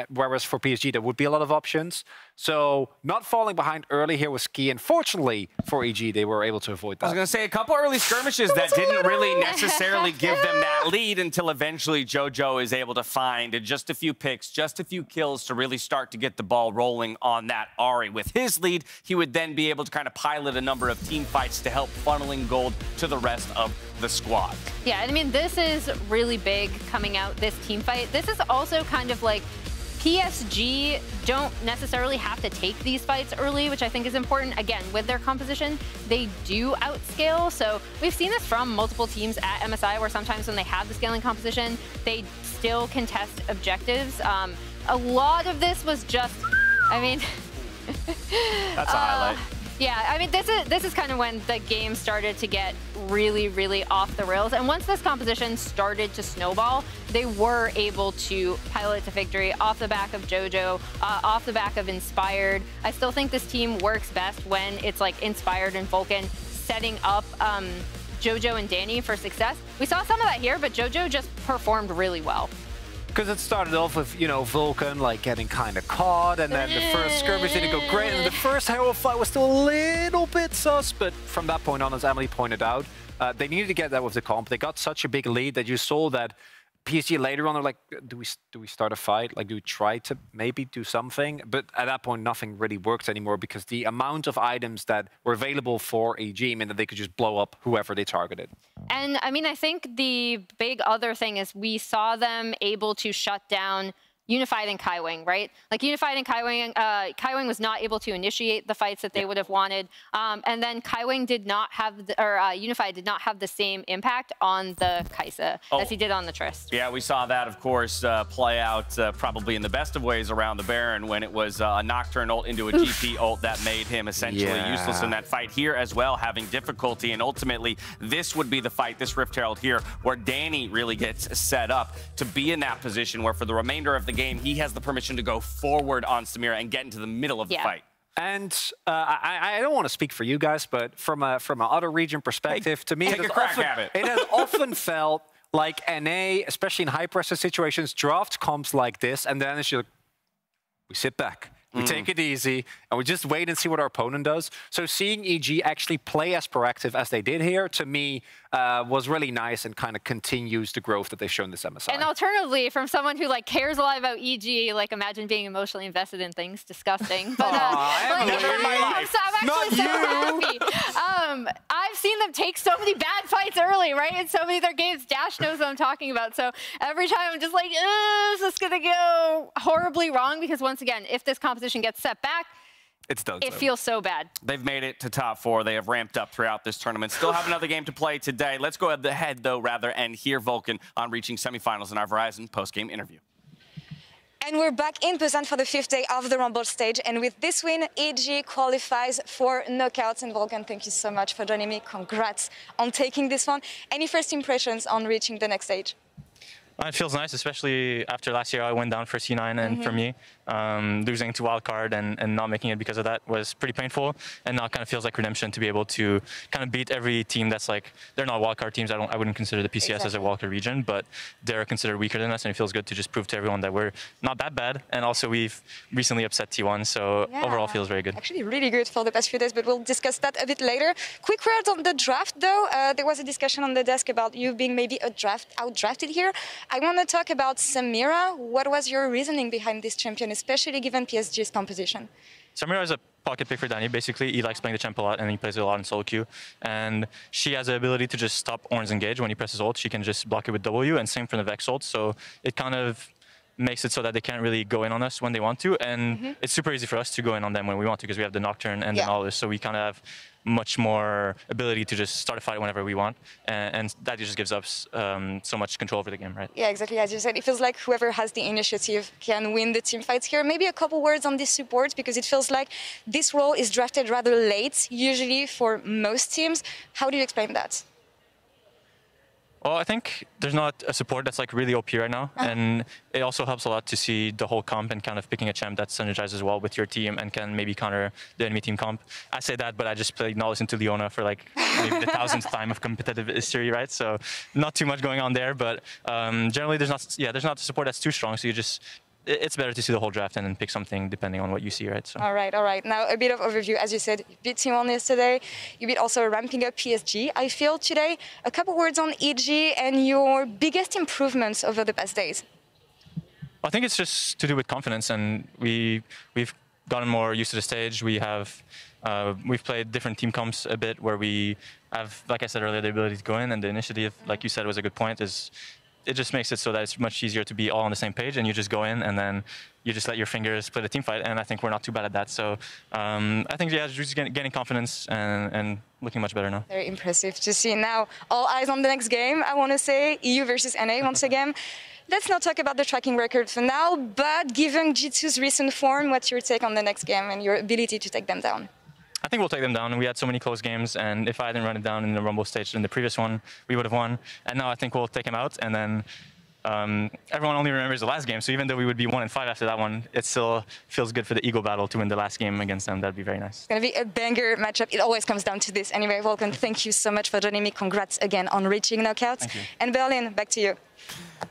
whereas for PSG there would be a lot of options. So not falling behind early here was key, and fortunately for EG they were able to avoid that. I was going to say a couple early skirmishes that didn't really necessarily give them that lead until eventually JoJo is able to find just a few picks, just a few kills to really start to get the ball rolling on that Ahri. With his lead, he would then be able to kind of pilot a number of team fights to help funneling gold to the rest of the squad. Yeah, I mean, this is really big coming out, this team fight. This is also kind of like PSG don't necessarily have to take these fights early, which I think is important. Again, with their composition, they do outscale. So we've seen this from multiple teams at MSI where sometimes when they have the scaling composition, they still contest objectives. A lot of this was just, I mean... That's a highlight. Yeah, I mean, this is kind of when the game started to get really, really off the rails. And once this composition started to snowball, they were able to pilot to victory off the back of JoJo, off the back of Inspired. I still think this team works best when it's like Inspired and Vulcan setting up JoJo and Danny for success. We saw some of that here, but JoJo just performed really well. Because it started off with, you know, Vulcan like getting kind of caught, and then the first skirmish didn't go great, and the first Herald fight was still a little bit sus, but from that point on, as Emily pointed out, they needed to get that with the comp. They got such a big lead that you saw that PSG later on, they're like, do we start a fight? Like, do we try to maybe do something? But at that point, nothing really works anymore because the amount of items that were available for AG meant that they could just blow up whoever they targeted. And I mean, I think the big other thing is we saw them able to shut down Unified and Kaiwing, right? Like Unified and Kaiwing, Kaiwing was not able to initiate the fights that they would have wanted. And then Kaiwing did not have, Unified did not have the same impact on the Kaisa as he did on the Trist. Yeah, we saw that, of course, play out probably in the best of ways around the Baron when it was a Nocturne ult into a GP ult that made him essentially useless in that fight here as well, having difficulty. And ultimately, this would be the fight, this Rift Herald here, where Danny really gets set up to be in that position where for the remainder of the game, he has the permission to go forward on Samira and get into the middle of the fight. And I don't want to speak for you guys, but from a other region perspective, to me, it has often felt like NA, especially in high pressure situations, draft comps like this, and then it's just, we sit back. We take it easy, and we just wait and see what our opponent does. So seeing EG actually play as proactive as they did here, to me, was really nice and kind of continues the growth that they've shown this MSI. And alternatively, from someone who like cares a lot about EG, like imagine being emotionally invested in things, disgusting. But I'm actually so happy. I've seen them take so many bad fights early, right? In so many of their games, Dash knows what I'm talking about. So every time I'm just like, is this gonna go horribly wrong? Because once again, if this competition gets set back, it's done. It feels so bad. They've made it to top 4. They have ramped up throughout this tournament. Still have another game to play today. Let's go ahead, though, and hear Vulcan on reaching semifinals in our Verizon post-game interview. And we're back in Busan for the 5th day of the Rumble stage. And with this win, EG qualifies for knockouts. And Vulcan, thank you so much for joining me. Congrats on taking this one. Any first impressions on reaching the next stage? It feels nice, especially after last year I went down for C9 and for me. losing to wildcard and not making it because of that was pretty painful. And now it kind of feels like redemption to be able to kind of beat every team that's like, they're not wildcard teams. I wouldn't consider the PCS as a wildcard region, but they're considered weaker than us, and it feels good to just prove to everyone that we're not that bad. And also we've recently upset T1, so overall feels very good. Actually really good for the past few days, but we'll discuss that a bit later. Quick word on the draft though. There was a discussion on the desk about you being maybe outdrafted here. I want to talk about Samira. What was your reasoning behind this champion, especially given PSG's composition? Samira is a pocket pick for Danny. Basically, he likes playing the champ a lot, and he plays it a lot in solo queue. And she has the ability to just stop Ornn's engage when he presses ult. She can just block it with W, and same for the Vex ult. So it kind of makes it so that they can't really go in on us when they want to. And it's super easy for us to go in on them when we want to, because we have the Nocturne and the Knowledge. So we kind of have much more ability to just start a fight whenever we want, and that just gives us so much control over the game, right? Yeah, exactly. As you said, it feels like whoever has the initiative can win the team fights here. Maybe a couple words on this support, because it feels like this role is drafted rather late, usually for most teams. How do you explain that? Well, I think there's not a support that's like really OP right now, and it also helps a lot to see the whole comp and kind of picking a champ that synergizes well with your team and can maybe counter the enemy team comp. I say that, but I just played Knowledge into Leona for like maybe the 1000th time of competitive history, right? So not too much going on there, but generally there's not support that's too strong. So it's better to see the whole draft and then pick something depending on what you see, right? So. All right. Now, a bit of overview. As you said, you beat T1 yesterday. You beat also ramping up PSG. I feel today, a couple words on EG and your biggest improvements over the past days. I think it's just to do with confidence, and we've gotten more used to the stage. We've played different team comps a bit where we have, like I said earlier, the ability to go in, and the initiative, like you said, was a good point, it just makes it so that it's much easier to be all on the same page, and you just go in and then you just let your fingers play the team fight, and I think we're not too bad at that. So I think, just gaining confidence and looking much better now. Very impressive to see. Now, all eyes on the next game, I want to say, EU versus NA once again. Let's not talk about the tracking record for now, but given G2's recent form, what's your take on the next game and your ability to take them down? I think we'll take them down. We had so many close games, and if I hadn't run it down in the Rumble stage in the previous one, we would have won. And now I think we'll take them out, and then everyone only remembers the last game. So even though we would be 1-5 after that one, it still feels good for the ego battle to win the last game against them. That'd be very nice. It's going to be a banger matchup. It always comes down to this. Anyway, Volkan, thank you so much for joining me. Congrats again on reaching knockouts. Thank you. And Berlin, back to you.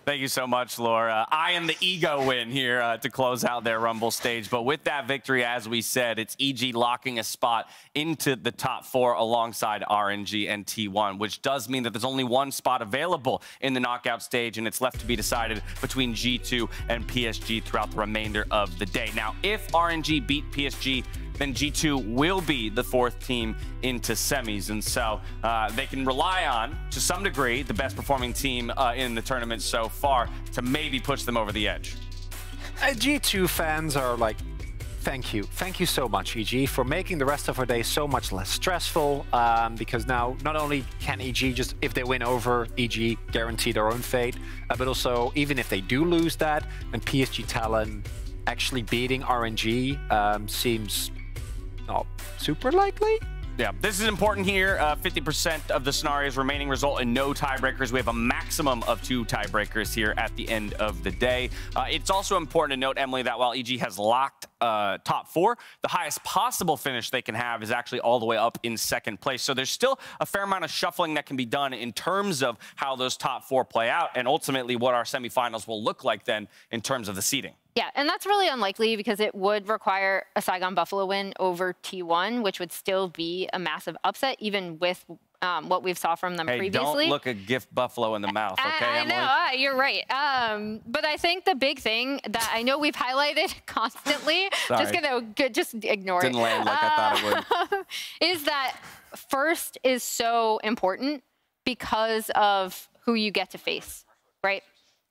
Thank you so much, Laura. I am the ego win here to close out their Rumble stage. But with that victory, as we said, it's EG locking a spot into the top 4 alongside RNG and T1, which does mean that there's only one spot available in the knockout stage, and it's left to be decided between G2 and PSG throughout the remainder of the day. Now, if RNG beat PSG, then G2 will be the 4th team into semis. And so they can rely on, to some degree, the best performing team in the tournament so far to maybe push them over the edge. G2 fans are like, thank you. Thank you so much, EG, for making the rest of our day so much less stressful. Because now, not only can EG just, if they win over, EG guarantee their own fate, but also, even if they do lose that, and PSG Talon actually beating RNG seems not super likely. Yeah, this is important here. 50% of the scenarios remaining result in no tiebreakers. We have a maximum of 2 tiebreakers here at the end of the day. It's also important to note, Emily, that while EG has locked top 4, the highest possible finish they can have is actually all the way up in 2nd place. So there's still a fair amount of shuffling that can be done in terms of how those top 4 play out, and ultimately what our semifinals will look like then in terms of the seeding. Yeah, and that's really unlikely because it would require a Saigon Buffalo win over T1, which would still be a massive upset, even with what we've saw from them previously. Don't look a gift Buffalo in the mouth, okay, I know, you're right. But I think the big thing that I know we've highlighted constantly, just ignore it. Didn't land like I thought it would. Is that first is so important because of who you get to face, right?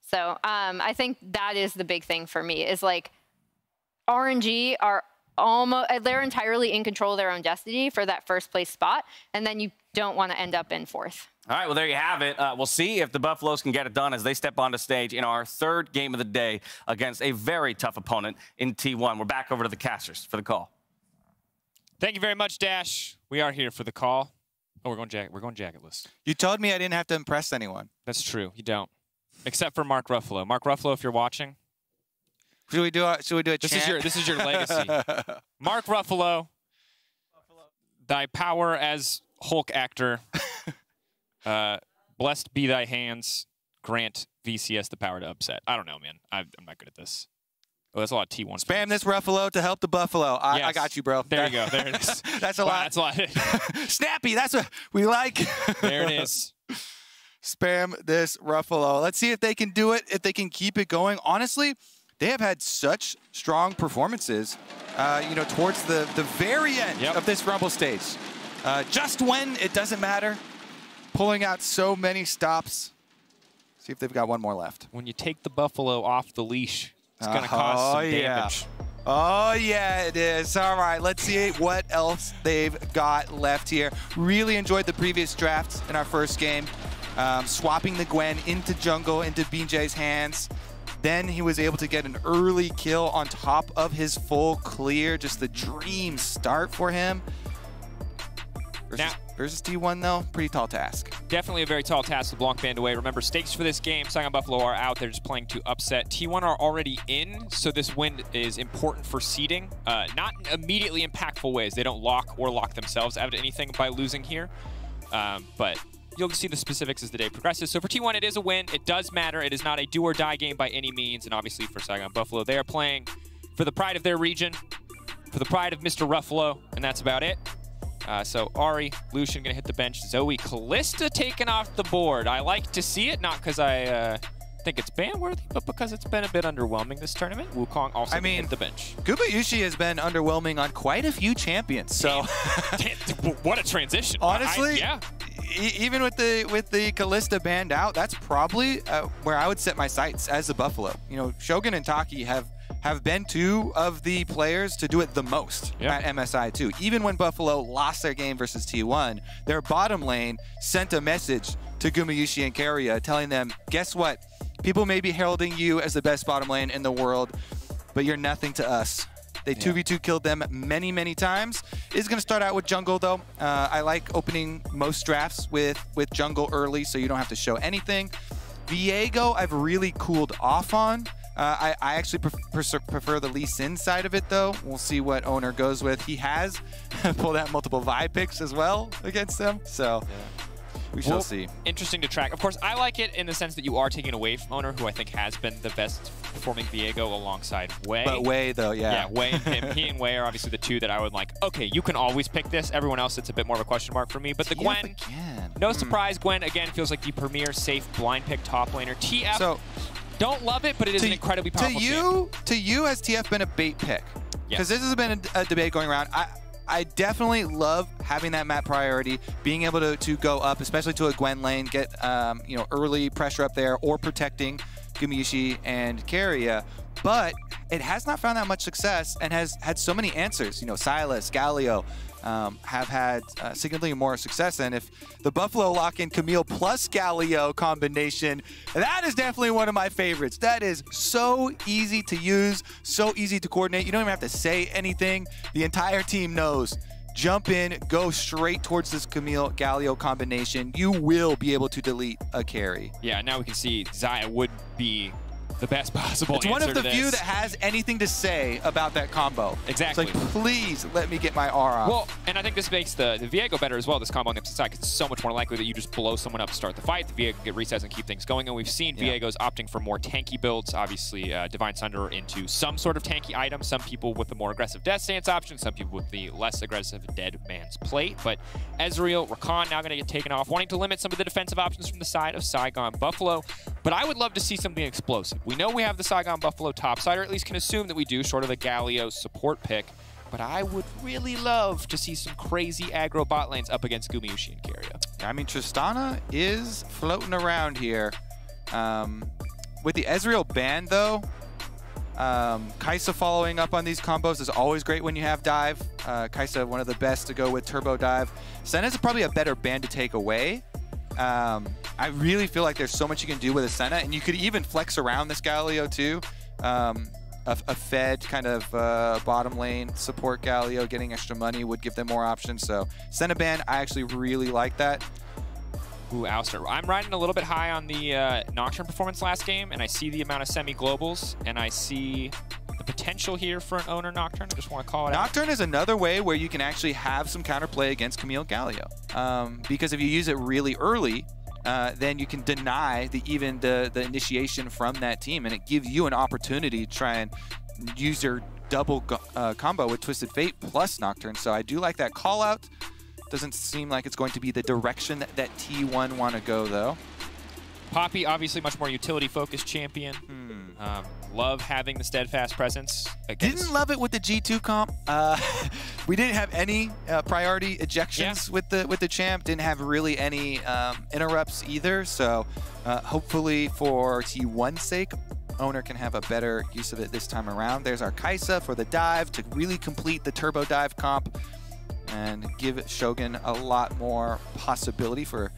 So I think that is the big thing for me, is like RNG are almost, they're entirely in control of their own destiny for that 1st place spot, and then you don't want to end up in 4th. All right, well, there you have it. We'll see if the Buffaloes can get it done as they step onto stage in our 3rd game of the day against a very tough opponent in T1. We're back over to the casters for the call. Thank you very much, Dash. We are here for the call. Oh, we're going jacketless. You told me I didn't have to impress anyone. That's true. You don't. Except for Mark Ruffalo. Mark Ruffalo, if you're watching, Should we do a chant? This is your legacy. Mark Ruffalo, thy power as Hulk actor. Blessed be thy hands. Grant VCS the power to upset. I don't know, man. I'm not good at this. Oh, that's a lot of T1. Spam this Ruffalo to help the Buffalo. I got you, bro. There you go. There it is. That's a lot. That's a lot. Snappy. That's what we like. There it is. Spam this Ruffalo. Let's see if they can do it, if they can keep it going. Honestly, they have had such strong performances, you know, towards the very end of this Rumble stage. Just when it doesn't matter, pulling out so many stops. See if they've got one more left. When you take the Buffalo off the leash, it's going to cause some damage. Oh, yeah, it is. All right, let's see what else they've got left here. Really enjoyed the previous drafts in our first game. Swapping the Gwen into jungle, into BJ's hands. Then he was able to get an early kill on top of his full clear. Just the dream start for him. Versus T1, though, pretty tall task. Definitely a very tall task to Blanc band away. Remember, stakes for this game, Saigon Buffalo are out. They're just playing to upset. T1 are already in, so this win is important for seeding. Not immediately impactful ways. They don't lock or lock themselves out of anything by losing here. But you'll see the specifics as the day progresses. So for T1, it is a win. It does matter. It is not a do-or-die game by any means. And obviously for Saigon Buffalo, they are playing for the pride of their region, for the pride of Mr. Ruffalo, and that's about it. So Ari, Lucian gonna hit the bench. Zoe, Callista taken off the board. I like to see it, not because I think it's ban-worthy, but because it's been a bit underwhelming this tournament. Wukong also hit the bench. Gubayushi has been underwhelming on quite a few champions. So what a transition. Honestly, even with the Callista banned out, that's probably where I would set my sights as a Buffalo. You know, Shogun and Taki have been two of the players to do it the most at MSI too. Even when Buffalo lost their game versus T1, their bottom lane sent a message to Gumayushi and Keria telling them, guess what? People may be heralding you as the best bottom lane in the world, but you're nothing to us. They 2v2 killed them many, many times. It's going to start out with jungle, though. I like opening most drafts with jungle early, so you don't have to show anything. Viego, I've really cooled off on. I actually prefer the Lee Sin side of it, though. We'll see what Owner goes with. He has pulled out multiple Vi picks as well against them, so we shall see. Interesting to track. Of course, I like it in the sense that you are taking away from Owner, who I think has been the best performing Viego alongside Wei. But Wei, though, Yeah, Wei and him. He and Wei are obviously the two that I would like, okay, you can always pick this. Everyone else, it's a bit more of a question mark for me. But the Gwen, no surprise, Gwen, again, feels like the premier safe blind pick top laner. TF, don't love it, but it is an incredibly powerful To you, has TF been a bait pick? Because this has been a debate going around. I definitely love having that map priority, being able to go up, especially to a Gwen lane, get you know, early pressure up there, or protecting Gumayushi and Keria. But it has not found that much success and has had so many answers. You know, Silas, Galio have had significantly more success. And if the Buffalo lock-in Camille plus Galio combination, that is definitely one of my favorites. That is so easy to use, so easy to coordinate. You don't even have to say anything. The entire team knows. Jump in, go straight towards this Camille Galio combination. You will be able to delete a carry. Yeah, now we can see Xayah would be the best possible answer. It's one of the few that has anything to say about that combo. Exactly. It's like, please let me get my R off. Well, and I think this makes the Viego better as well, this combo on the opposite side, because it's so much more likely that you just blow someone up to start the fight. The Viego can get resets and keep things going, and we've seen Viego's opting for more tanky builds. Obviously, Divine Sunder into some sort of tanky item. Some people with the more aggressive Death Stance option, some people with the less aggressive Dead Man's Plate. But Ezreal, Rakan now going to get taken off, wanting to limit some of the defensive options from the side of Saigon Buffalo. But I would love to see something explosive. We know we have the Saigon Buffalo top side, or at least can assume that we do, short of the Galio support pick. But I would really love to see some crazy aggro bot lanes up against Gumayushi and Keria. I mean, Tristana is floating around here. With the Ezreal ban, though, Kai'Sa following up on these combos is always great when you have dive. Kai'Sa, one of the best to go with turbo dive. Senna's probably a better ban to take away. I really feel like there's so much you can do with a Senna, and you could even flex around this Galio too. A fed kind of bottom lane support Galio getting extra money would give them more options. So Senna ban, I actually really like that. Ooh, Alistar. I'm riding a little bit high on the Nocturne performance last game, and I see the amount of semi-globals, and I see the potential here for an owner Nocturne. I just want to call it out. Nocturne is another way where you can actually have some counterplay against Camille Galio. Because if you use it really early, then you can deny the initiation from that team, and it gives you an opportunity to try and use your double combo with Twisted Fate plus Nocturne. So I do like that call out. Doesn't seem like it's going to be the direction that T1 want to go, though. Poppy, obviously much more utility-focused champion. Love having the steadfast presence. Didn't love it with the G2 comp. We didn't have any priority ejections with the champ. Didn't have really any interrupts either. So hopefully for T1's sake, owner can have a better use of it this time around. There's our Kaisa for the dive to really complete the turbo dive comp and give Shogun a lot more possibility for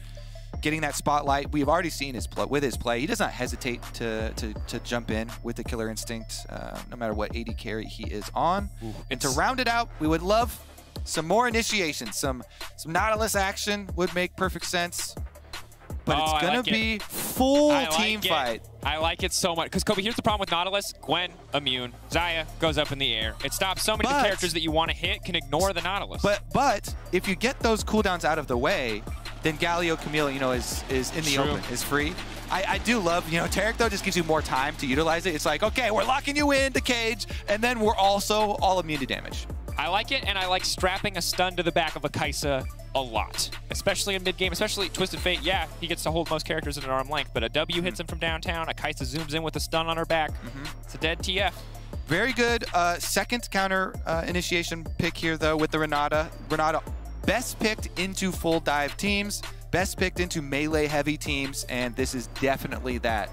getting that spotlight. We've already seen with his play. He does not hesitate to jump in with the killer instinct, no matter what AD carry he is on. And to round it out, we would love some more initiation. Some Nautilus action would make perfect sense. But it's going to be full team fight. I like it so much. Because, Kobe, here's the problem with Nautilus. Gwen, immune. Zaya goes up in the air. It stops so many of the characters that you want to hit can ignore the Nautilus. But if you get those cooldowns out of the way, then Galio Camille, is in the open, is free. I do love, Taric, though, just gives you more time to utilize it. It's like, okay, we're locking you in the cage, and then we're also all immune to damage. I like it, and I like strapping a stun to the back of a Kaisa a lot, especially in mid-game, especially Twisted Fate. Yeah, he gets to hold most characters at an arm length, but a W hits him from downtown, a Kaisa zooms in with a stun on her back. It's a dead TF. Very good second counter initiation pick here, though, with the Renata. Renata best picked into full dive teams, best picked into melee-heavy teams, and this is definitely that.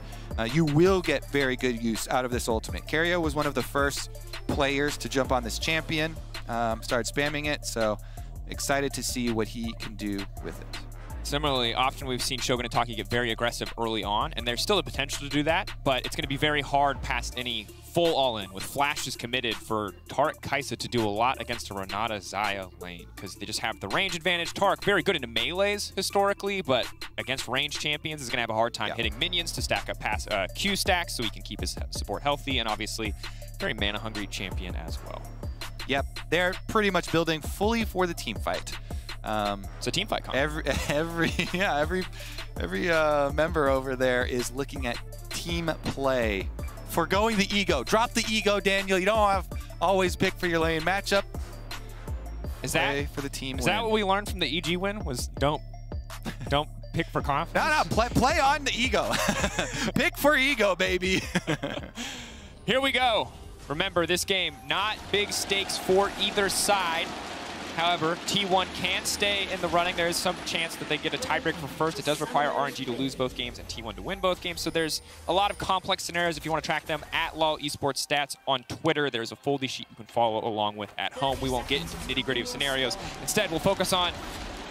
You will get very good use out of this ultimate. Cario was one of the first players to jump on this champion, started spamming it, so excited to see what he can do with it. Similarly, often we've seen Shogun Itaki get very aggressive early on, and there's still a potential to do that, but it's going to be very hard past any full all-in with flashes committed for Taric Kaisa to do a lot against a Renata Zaya lane, because they just have the range advantage. Taric very good into melees historically, but against range champions is going to have a hard time hitting minions to stack up past Q stacks so he can keep his support healthy, and obviously very mana-hungry champion as well. Yep, they're pretty much building fully for the team fight. It's a team fight comp. Every member over there is looking at team play. Forgoing the ego. Drop the ego, Daniel. You don't have always pick for your lane matchup. Is that for the team? Is that what we learned from the EG win? Was don't pick for confidence? No, play on the ego. Pick for ego, baby. Here we go. Remember, this game, not big stakes for either side. However, T1 can stay in the running. There is some chance that they get a tiebreak for first. It does require RNG to lose both games and T1 to win both games. So there's a lot of complex scenarios. If you want to track them, at LOL Esports Stats on Twitter. There's a foldy sheet you can follow along with at home. We won't get into the nitty-gritty of scenarios. Instead, we'll focus on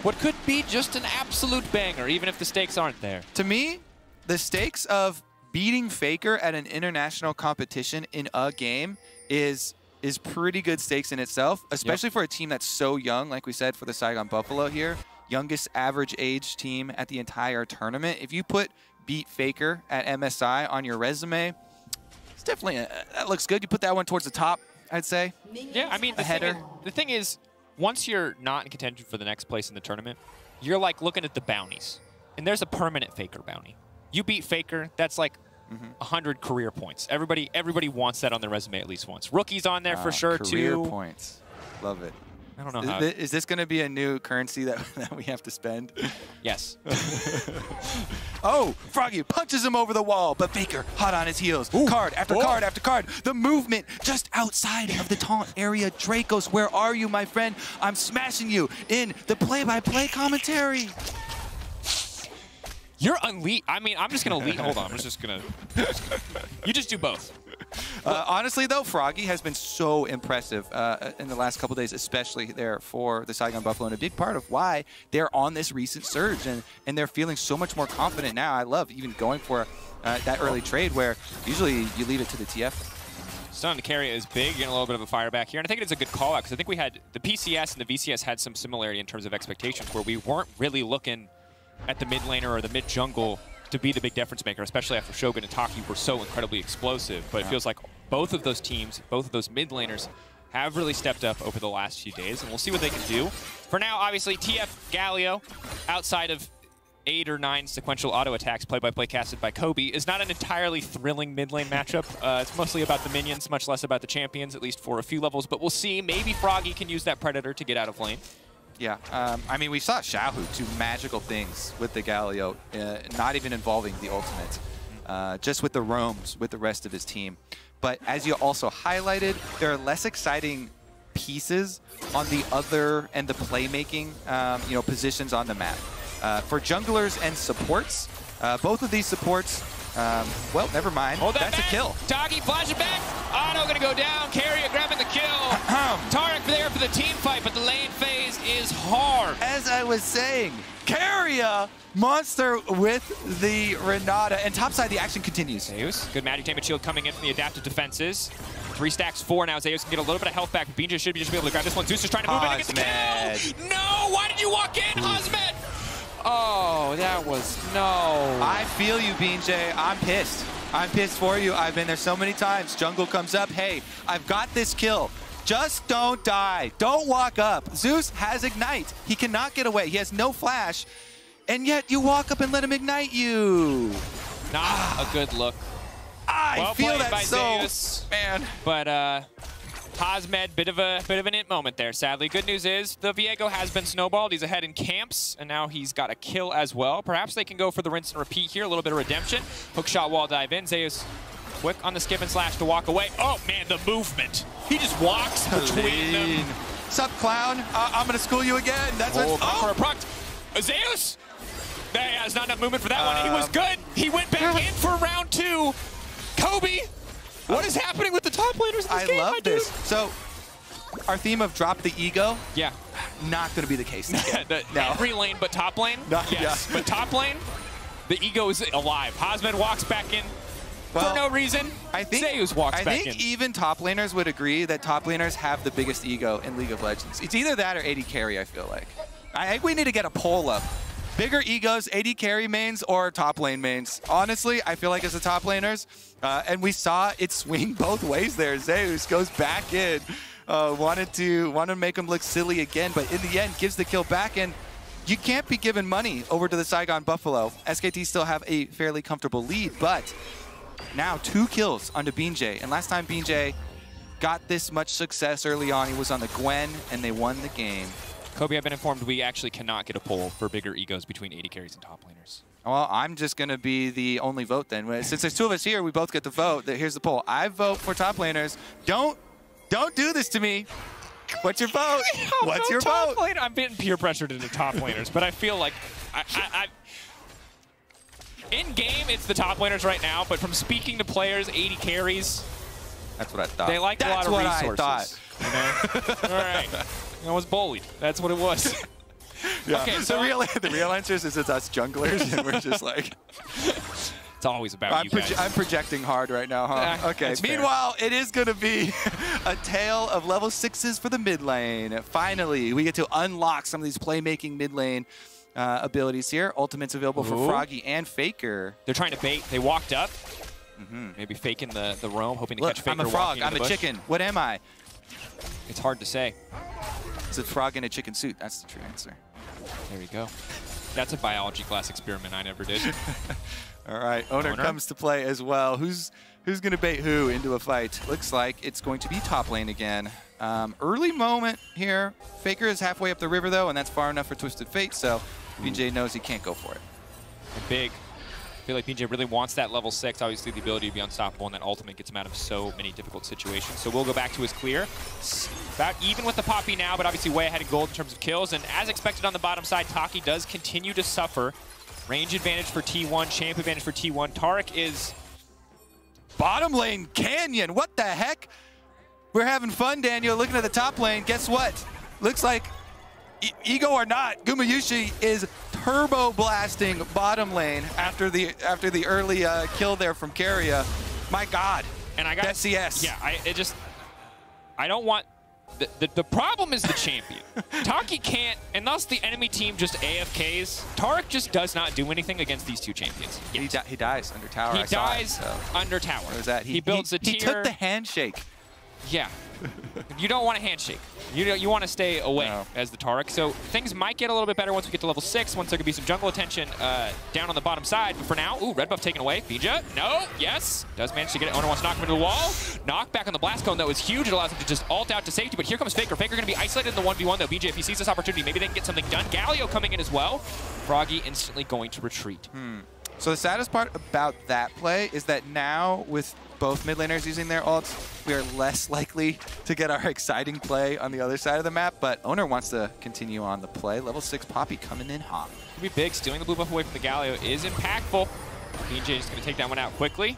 what could be just an absolute banger, even if the stakes aren't there. To me, the stakes of beating Faker at an international competition in a game is pretty good stakes in itself, especially for a team that's so young, like we said for the Saigon Buffalo here. Youngest average age team at the entire tournament. If you put beat Faker at MSI on your resume, it's definitely, that looks good. You put that one towards the top, I'd say. Yeah, I mean, the thing is, once you're not in contention for the next place in the tournament, you're like looking at the bounties. And there's a permanent Faker bounty. You beat Faker, that's like 100 career points. Everybody wants that on their resume at least once. Rookies on there for sure too. Career points. Love it. I don't know how. Is this going to be a new currency that we have to spend? Yes. Oh, Froggy punches him over the wall, but Faker hot on his heels. Ooh. Card after card after card. The movement just outside of the taunt area. Dracos, where are you, my friend? I'm smashing you in the play-by-play commentary. You're unleashed. I mean, I'm just going to lead. Hold on. I'm just going to. You just do both. Honestly, though, Froggy has been so impressive in the last couple days, especially there for the Saigon Buffalo, and a big part of why they're on this recent surge, and they're feeling so much more confident now. I love even going for that early trade where usually you leave it to the TF. Stun to carry is big, getting a little bit of a fire back here. And I think it's a good call out because I think we had the PCS and the VCS had some similarity in terms of expectations where we weren't really looking at the mid laner or the mid jungle to be the big difference maker, especially after Shogun and Taki were so incredibly explosive. But it feels like both of those teams, both of those mid laners, have really stepped up over the last few days, and we'll see what they can do. For now, obviously, TF Galio, outside of 8 or 9 sequential auto attacks, play-by-play casted by Kobe, is not an entirely thrilling mid lane matchup. It's mostly about the minions, much less about the champions, at least for a few levels. But we'll see. Maybe Froggy can use that Predator to get out of lane. Yeah, I mean, we saw Xiaohu do magical things with the Galio, not even involving the ultimate, just with the roams, with the rest of his team. But as you also highlighted, there are less exciting pieces on the other and the playmaking, positions on the map. For junglers and supports, both of these supports, well, never mind. Hold That's back. a kill. Doggy flashing back. Otto gonna go down. Carrier grabbing the kill. Tarek there for the team fight, but the lane phase is hard. As I was saying, Carrier monster with the Renata, and topside the action continues. Zeus, good magic damage shield coming in from the adaptive defenses. 3 stacks 4 now. Zeus can get a little bit of health back. BJ should just be able to grab this one. Zeus is trying to move in and get the kill. No, why did you walk in, Hosmed? Oh, that was no. I feel you, BJ. I'm pissed. I'm pissed for you. I've been there so many times. Jungle comes up. Hey, I've got this kill. Just don't die. Don't walk up. Zeus has Ignite. He cannot get away. He has no flash. And yet you walk up and let him ignite you. Not a good look. I feel that so, Zeus. Man. But Hosmed, bit of an it moment there, sadly. Good news is the Viego has been snowballed. He's ahead in camps, and now he's got a kill as well. Perhaps they can go for the rinse and repeat here. A little bit of redemption. Hookshot wall dive in. Zeus quick on the skip and slash to walk away. Oh, man, the movement. He just walks between them. Sup, clown? I'm going to school you again. That's for a proc. Zeus! There's not enough movement for that one. He was good. He went back in for round 2. Kobe! What is happening with the top laners in this game? I love this. So, our theme of drop the ego? Yeah. Not going to be the case. Every lane but top lane? Yes. But top lane, the ego is alive. Hosmed walks back in for no reason. I think Zeus walks back in. I think even top laners would agree that top laners have the biggest ego in League of Legends. It's either that or AD carry, I feel like. I think we need to get a poll up. Bigger egos, AD carry mains or top lane mains? Honestly, I feel like as the top laners, and we saw it swing both ways there. Zeus goes back in, wanted to make him look silly again, but in the end gives the kill back, and you can't be giving money over to the Saigon Buffalo. SKT still have a fairly comfortable lead, but now 2 kills onto BJ, and last time BJ got this much success early on, he was on the Gwen, and they won the game. Kobe, I've been informed we actually cannot get a poll for bigger egos between AD carries and top laners. Well, I'm just going to be the only vote then. Since there's 2 of us here, we both get to vote. Here's the poll. I vote for top laners. Don't do this to me. What's your vote? What's your vote? I'm being peer pressured into top laners, but I feel like in game it's the top laners right now, but from speaking to players, AD carries. That's what I thought. They like a lot of resources. That's what I thought. You know? All right. I was bullied. That's what it was. Yeah. Okay, so the real answer is it's us junglers, and we're just like... It's always about you guys. I'm projecting hard right now, huh? Okay. Meanwhile, it is going to be a tale of level 6s for the mid lane. Finally, we get to unlock some of these playmaking mid lane abilities here. Ultimates available for Froggy and Faker. They're trying to bait. They walked up. Maybe faking the roam, hoping to catch Faker. I'm a frog. I'm a chicken. What am I? It's hard to say. It's a frog in a chicken suit. That's the true answer. There you go. That's a biology class experiment I never did. All right, Owner comes to play as well. Who's going to bait who into a fight? Looks like it's going to be top lane again. Early moment here. Faker is halfway up the river, though, and that's far enough for Twisted Fate, so BJ knows he can't go for it. Big. I feel like BJ really wants that level 6, obviously the ability to be unstoppable, and that ultimate gets him out of so many difficult situations. So we'll go back to his clear. About even with the Poppy now, but obviously way ahead in gold in terms of kills. And as expected on the bottom side, Taki does continue to suffer. Range advantage for T1, champ advantage for T1. Tarek is... Bottom lane Canyon, what the heck? We're having fun, Daniel, looking at the top lane. Guess what? Looks like, ego or not, Gumayushi is turbo blasting bottom lane after the early kill there from Keria. My God, and I got that CS. Yeah, I don't want The problem is the champion. Taki can't, and thus the enemy team just AFKs. Taric just does not do anything against these two champions. He dies under tower. He dies under tower. What was that? He builds a tier. He took the handshake. Yeah. You don't want a handshake. You want to stay away as the Taric. So things might get a little bit better once we get to level 6, once there could be some jungle attention down on the bottom side. But for now, ooh, red buff taken away. Bija, no, yes. Does manage to get it. Owner wants to knock him into the wall. Knock back on the blast cone, though, is huge. It allows him to just ult out to safety. But here comes Faker. Faker going to be isolated in the 1v1, though. BJ, if he sees this opportunity, maybe they can get something done. Galio coming in as well. Froggy instantly going to retreat. So the saddest part about that play is that now with both mid laners using their ults, we are less likely to get our exciting play on the other side of the map, but Owner wants to continue on the play. Level 6 Poppy coming in hot. Could be big. Stealing the blue buff away from the Galio is impactful. BJ is going to take that one out quickly.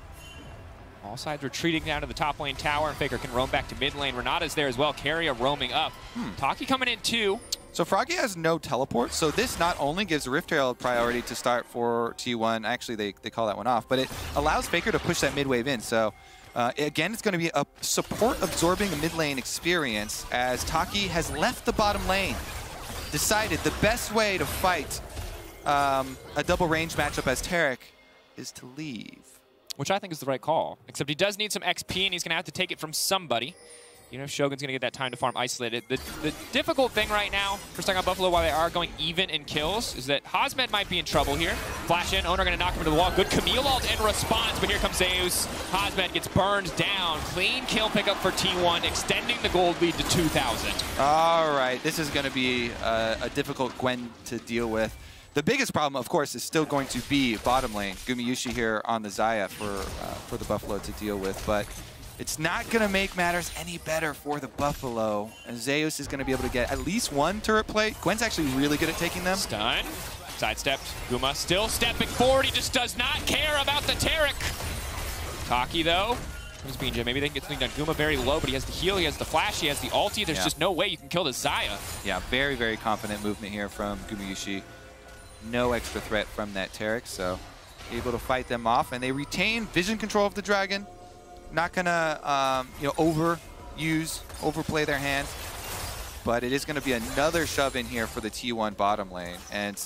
All sides retreating down to the top lane tower, and Faker can roam back to mid lane. Renata's there as well. Carrier roaming up. Taki coming in too. So Froggy has no teleport, so this not only gives Rift Herald priority to start for T1, actually they call that one off, but it allows Faker to push that mid wave in. So again, it's going to be a support absorbing a mid lane experience as Taki has left the bottom lane. Decided the best way to fight a double range matchup as Taric is to leave. Which I think is the right call, except he does need some XP and he's going to have to take it from somebody. You know, Shogun's going to get that time to farm isolated. The difficult thing right now for Saigon Buffalo, while they are going even in kills, is that Hosmed might be in trouble here. Flash in, Owner going to knock him into the wall. Good Camille ult in response, but here comes Zeus. Hosmed gets burned down. Clean kill pickup for T1, extending the gold lead to 2,000. All right, this is going to be a difficult Gwen to deal with. The biggest problem, of course, is still going to be bottom lane. Gumayushi here on the Xayah for the Buffalo to deal with, but it's not going to make matters any better for the Buffalo. And Zeus is going to be able to get at least one turret play. Gwen's actually really good at taking them. Stun. Sidestepped. Guma still stepping forward. He just does not care about the Taric. Taki, though. Comes BJ. Maybe they can get something done. Guma very low, but he has the heal, he has the flash, he has the ulti. There's just no way you can kill the Xayah. Yeah, very, very confident movement here from Gumayushi. No extra threat from that Taric, so able to fight them off. And they retain vision control of the dragon. Not gonna, overplay their hand, but it is gonna be another shove in here for the T1 bottom lane. And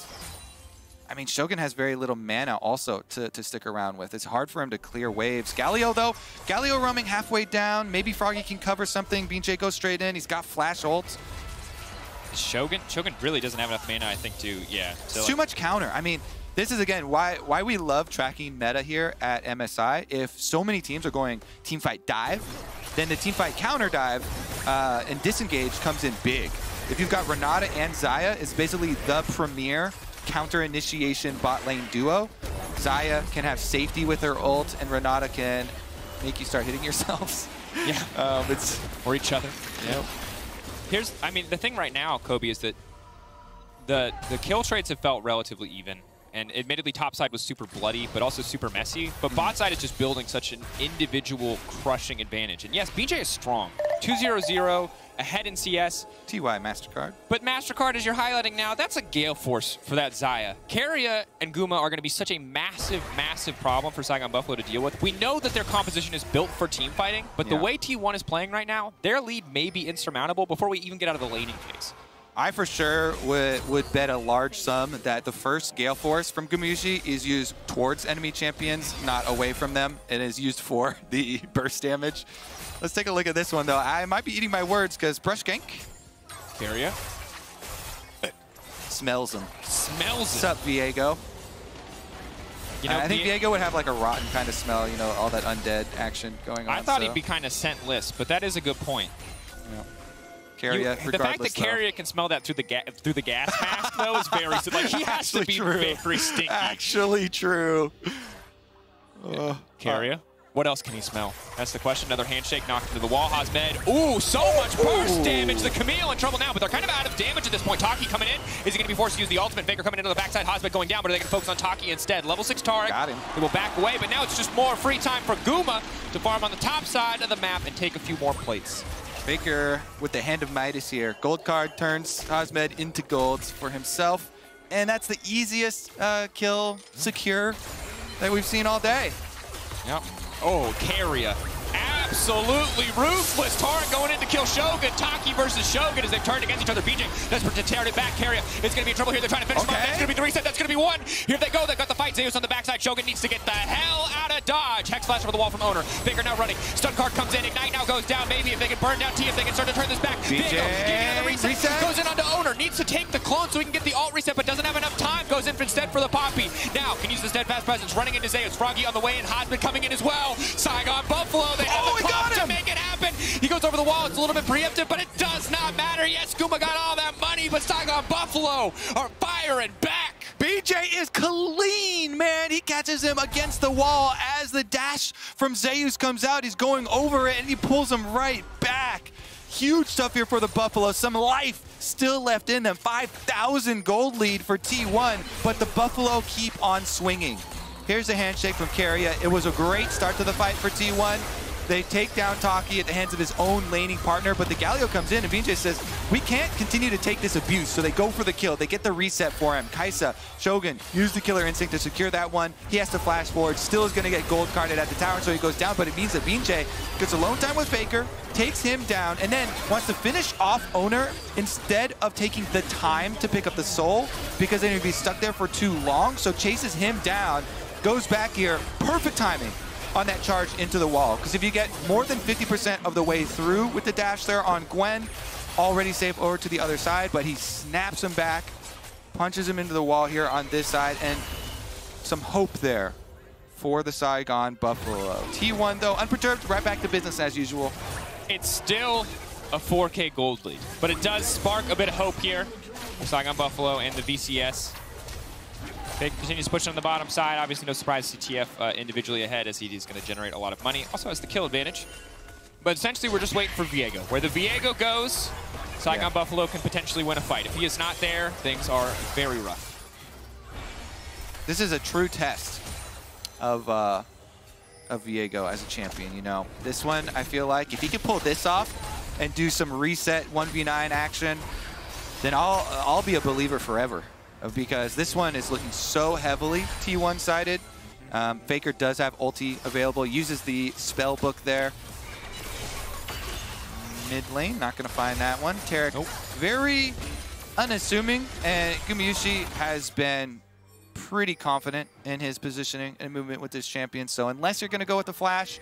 I mean, Shogun has very little mana also to stick around with. It's hard for him to clear waves. Galio though, Galio roaming halfway down. Maybe Froggy can cover something. BJ goes straight in. He's got flash ults. Shogun really doesn't have enough mana, I think, It's too much counter. I mean, this is, again, why we love tracking meta here at MSI. If so many teams are going teamfight dive, then the teamfight counter dive and disengage comes in big. If you've got Renata and Xayah, it's basically the premier counter initiation bot lane duo. Xayah can have safety with her ult, and Renata can make you start hitting yourselves. Yeah. Or each other. Yep. The thing right now, Kobe, is that the kill traits have felt relatively even. And admittedly, top side was super bloody, but also super messy. But bot side is just building such an individual crushing advantage. And yes, BJ is strong. 2-0-0, ahead in CS. TY MasterCard. But MasterCard, as you're highlighting now, that's a gale force for that Xayah. Keria and Guma are going to be such a massive, massive problem for Saigon Buffalo to deal with. We know that their composition is built for team fighting, but the way T1 is playing right now, their lead may be insurmountable before we even get out of the laning phase. I for sure would bet a large sum that the first Gale Force from Gumayushi is used towards enemy champions, not away from them. It is used for the burst damage. Let's take a look at this one, though. I might be eating my words because Brush Gank. Area. Smells him. Smells him. What's up, Viego? You know, I think Viego would have like a rotten kind of smell, you know, all that undead action going on. I thought he'd be kind of scentless, but that is a good point. Yeah. Carrier, the fact that Carrier can smell that through the gas mask, though, is very like he has to be very stinky. Actually true. Carrier. What else can he smell? That's the question. Another handshake knocked into the wall. Hosmed. Ooh, so much burst damage. The Camille in trouble now, but they're kind of out of damage at this point. Taki coming in. Is he going to be forced to use the ultimate? Faker coming into the backside. Hosmed going down, but are they going to focus on Taki instead? Level 6 Taric. Got him. They will back away, but now it's just more free time for Guma to farm on the top side of the map and take a few more plates. Faker with the hand of Midas here. Gold card turns Hosmed into golds for himself. And that's the easiest kill secure that we've seen all day. Yep. Oh, Carrier. absolutely ruthless. Tarek going in to kill Shogun. Taki versus Shogun as they've turned against each other. BJ desperate to tear it back. Carrier is going to be in trouble here. They're trying to finish him up. That's going to be the reset. That's going to be one. Here they go. They've got the fight. Zeus on the backside. Shogun needs to get the hell out of dodge. Hex flash over the wall from Owner. Faker now running. Stun card comes in. Ignite now goes down. Maybe if they can burn down T, if they can start to turn this back. BJ, the reset. Goes in onto Owner. Needs to take the clone so he can get the alt reset, but doesn't have enough time. Goes in instead for the Poppy. Now can use the steadfast presence. Running into Zeus. Froggy on the way, and Hodman coming in as well. Saigon Buffalo. They have the clock to make it happen. He goes over the wall. It's a little bit preemptive, but it does not matter. Yes, Guma got all that money, but Saigon Buffalo are firing back. BJ is clean, man. He catches him against the wall as the dash from Zeus comes out. He's going over it, and he pulls him right back. Huge stuff here for the Buffalo. Some life still left in them. 5,000 gold lead for T1, but the Buffalo keep on swinging. Here's a handshake from Carrier. It was a great start to the fight for T1. They take down Taki at the hands of his own laning partner, but the Galio comes in and BJ says, we can't continue to take this abuse. So they go for the kill. They get the reset for him. Kaisa, Shogun, use the killer instinct to secure that one. He has to flash forward. Still is going to get gold carded at the tower, so he goes down, but it means that BJ gets alone time with Faker, takes him down, and then wants to finish off Owner instead of taking the time to pick up the soul, because then he'd be stuck there for too long, so chases him down, goes back here. Perfect timing on that charge into the wall, because if you get more than 50% of the way through with the dash there on Gwen, already safe over to the other side, but he snaps him back, punches him into the wall here on this side, and some hope there for the Saigon Buffalo. T1 though, unperturbed, right back to business as usual. It's still a 4K gold lead, but it does spark a bit of hope here for Saigon Buffalo and the VCS. They continues pushing on the bottom side. Obviously, no surprise CTF individually ahead, as he's going to generate a lot of money. Also has the kill advantage. But essentially, we're just waiting for Viego. Where the Viego goes, Saigon Buffalo can potentially win a fight. If he is not there, things are very rough. This is a true test of Viego as a champion, you know. This one, I feel like, if he can pull this off and do some reset 1v9 action, then I'll be a believer forever. Because this one is looking so heavily T1 sided. Faker does have ulti available, uses the spell book there. Mid lane, not gonna find that one. Tarek, very unassuming, and Gumayushi has been pretty confident in his positioning and movement with this champion, so unless you're gonna go with the flash,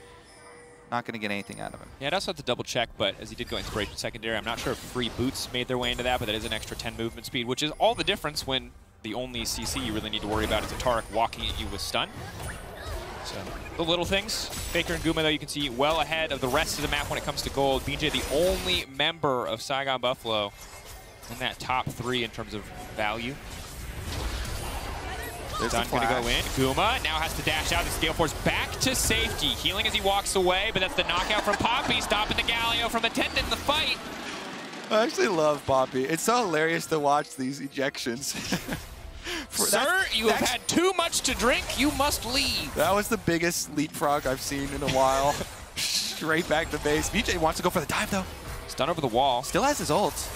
not going to get anything out of him. Yeah, I'd also have to double check, but as he did go Inspiration Secondary, I'm not sure if free boots made their way into that, but that is an extra 10 movement speed, which is all the difference when the only CC you really need to worry about is a Tarek walking at you with stun. So, the little things. Faker and Guma, though, you can see well ahead of the rest of the map when it comes to gold. BJ, the only member of Saigon Buffalo in that top 3 in terms of value. Stun going to go in. Guma now has to dash out. The Gale Force back to safety. Healing as he walks away, but that's the knockout from Poppy, stopping the Galio from attending the fight. I actually love Poppy. It's so hilarious to watch these ejections. Sir, you have had too much to drink. You must leave. That was the biggest leapfrog I've seen in a while. Straight back to base. BJ wants to go for the dive, though. Stun over the wall. Still has his ult.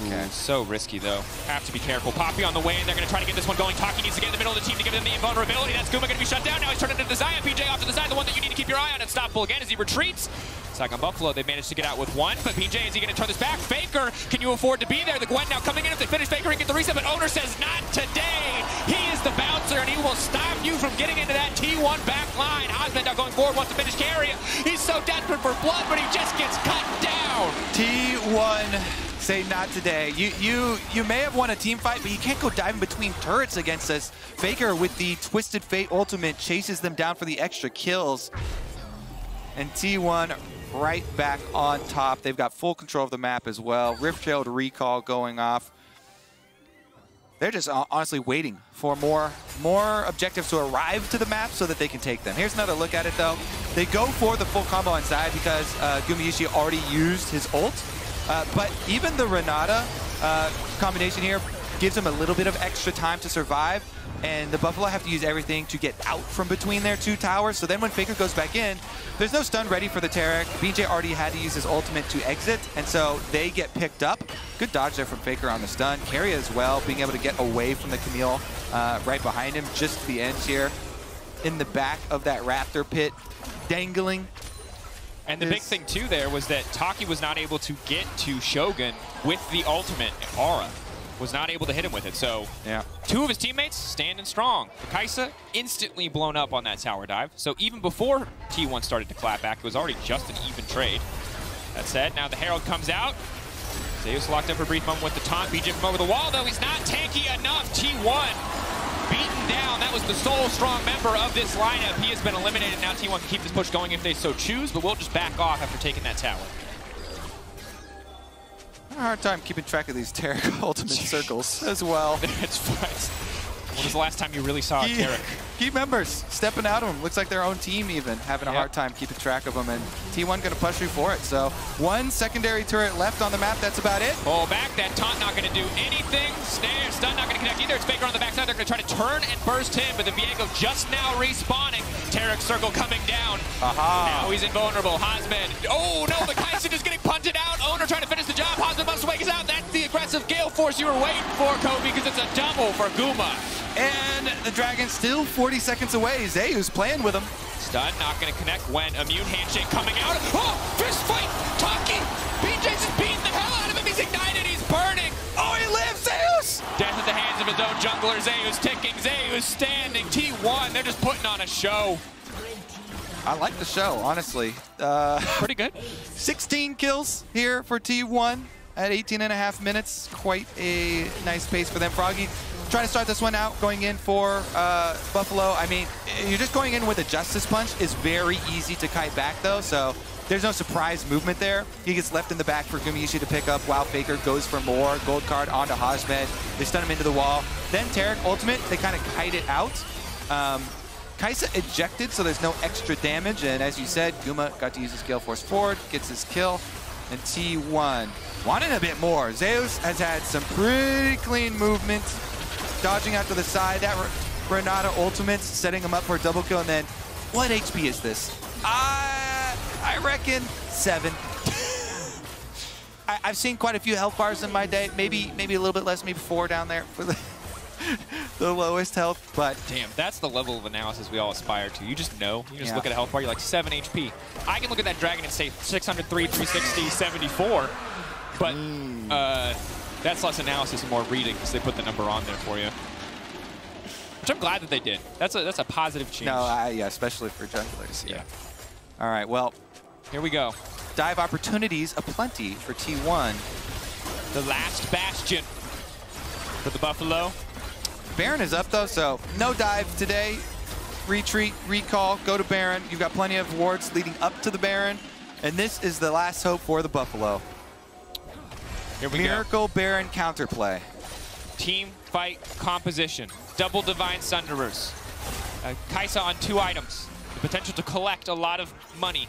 Okay. Ooh, so risky, though. Have to be careful. Poppy on the way, and they're going to try to get this one going. Taki needs to get in the middle of the team to give them the invulnerability. That's Guma going to be shut down. Now he's turned into the Zion. PJ off to the side, the one that you need to keep your eye on. Unstoppable again as he retreats. Saigon Buffalo, they managed to get out with one, but PJ, is he going to turn this back? Faker, can you afford to be there? The Gwen now coming in. If they finish Faker and get the reset, but Owner says not today. He is the bouncer, and he will stop you from getting into that T1 back line. Osmond now going forward, wants to finish Carrier. He's so desperate for blood, but he just gets cut down. T1 say not today. You may have won a team fight, but you can't go diving between turrets against us. Faker with the Twisted Fate ultimate chases them down for the extra kills. And T1 right back on top. They've got full control of the map as well. Rift-Trailed recall going off. They're just honestly waiting for more objectives to arrive to the map so that they can take them. Here's another look at it, though. They go for the full combo inside because Gumayushi already used his ult. But even the Renata combination here gives them a little bit of extra time to survive. And the Buffalo have to use everything to get out from between their two towers. So then when Faker goes back in, there's no stun ready for the Tarek. BJ already had to use his ultimate to exit, and so they get picked up. Good dodge there from Faker on the stun. Carry as well, being able to get away from the Camille right behind him, just to the end here. In the back of that Raptor pit, dangling And the big thing, too, there was that Taki was not able to get to Shogun with the ultimate. Aura was not able to hit him with it. So two of his teammates standing strong. Kaisa instantly blown up on that tower dive. So even before T1 started to clap back, it was already just an even trade. That said, now the Herald comes out. Zeus locked up for a brief moment with the taunt. BJ from over the wall, though. He's not tanky enough. T1 beaten down. That was the sole strong member of this lineup. He has been eliminated. Now T1 can keep this push going if they so choose, but we'll just back off after taking that tower. A hard time keeping track of these Tarek ultimate circles as well. It's fine. When was the last time you really saw Tarek? Key members stepping out of them. Looks like their own team even having a hard time keeping track of them. And T1 going to push through for it. So one secondary turret left on the map. That's about it. Pull back. That taunt not going to do anything. Snare, stun not going to connect either. It's Faker on the backside. They're going to try to turn and burst him. But the Viego just now respawning. Tarek circle coming down. Now he's invulnerable. Hosman. Oh no, the Kaisa just getting punted out. Owner trying to finish the job. Hosman must wake us out. That's the aggressive Gale Force you were waiting for, Kobe, because it's a double for Guma. And the Dragon's still 40 seconds away. Zeus playing with him. Stun not going to connect when immune handshake coming out. Oh, fist fight. Taki. BJ's just beating the hell out of him. He's ignited. He's burning. Oh, he lives. Zeus. Death at the hands of his own jungler. Zeus ticking. Zeus standing. T1. They're just putting on a show. I like the show, honestly. Pretty good. 16 kills here for T1 at 18.5 minutes. Quite a nice pace for them. Froggy trying to start this one out, going in for Buffalo. I mean, you're just going in with a Justice Punch is very easy to kite back, though, so there's no surprise movement there. He gets left in the back for Gumayushi to pick up while Faker goes for more. Gold card onto Hosmed. They stun him into the wall. Then Tarek ultimate, they kind of kite it out. Kaisa ejected, so there's no extra damage, and as you said, Guma got to use his Gale Force forward, gets his kill, and T1 wanted a bit more. Zeus has had some pretty clean movement, dodging out to the side. That Renata ultimate setting him up for a double kill, and then what HP is this? I reckon 7. I've seen quite a few health bars in my day, maybe a little bit less, maybe 4 down there for the lowest health, but damn, that's the level of analysis we all aspire to. You just know. You just look at a health bar, you're like 7 HP. I can look at that dragon and say 603, 360, 74, but that's less analysis and more reading because they put the number on there for you. Which I'm glad that they did. That's a positive change. No, yeah, especially for junglers. Yeah. All right, well, here we go. Dive opportunities aplenty for T1. The last bastion for the Buffalo. Baron is up, though, so no dive today. Retreat, recall, go to Baron. You've got plenty of wards leading up to the Baron, and this is the last hope for the Buffalo. Here we Miracle Baron counterplay. Team fight composition. Double Divine Sunderers. Kaisa on 2 items. The potential to collect a lot of money.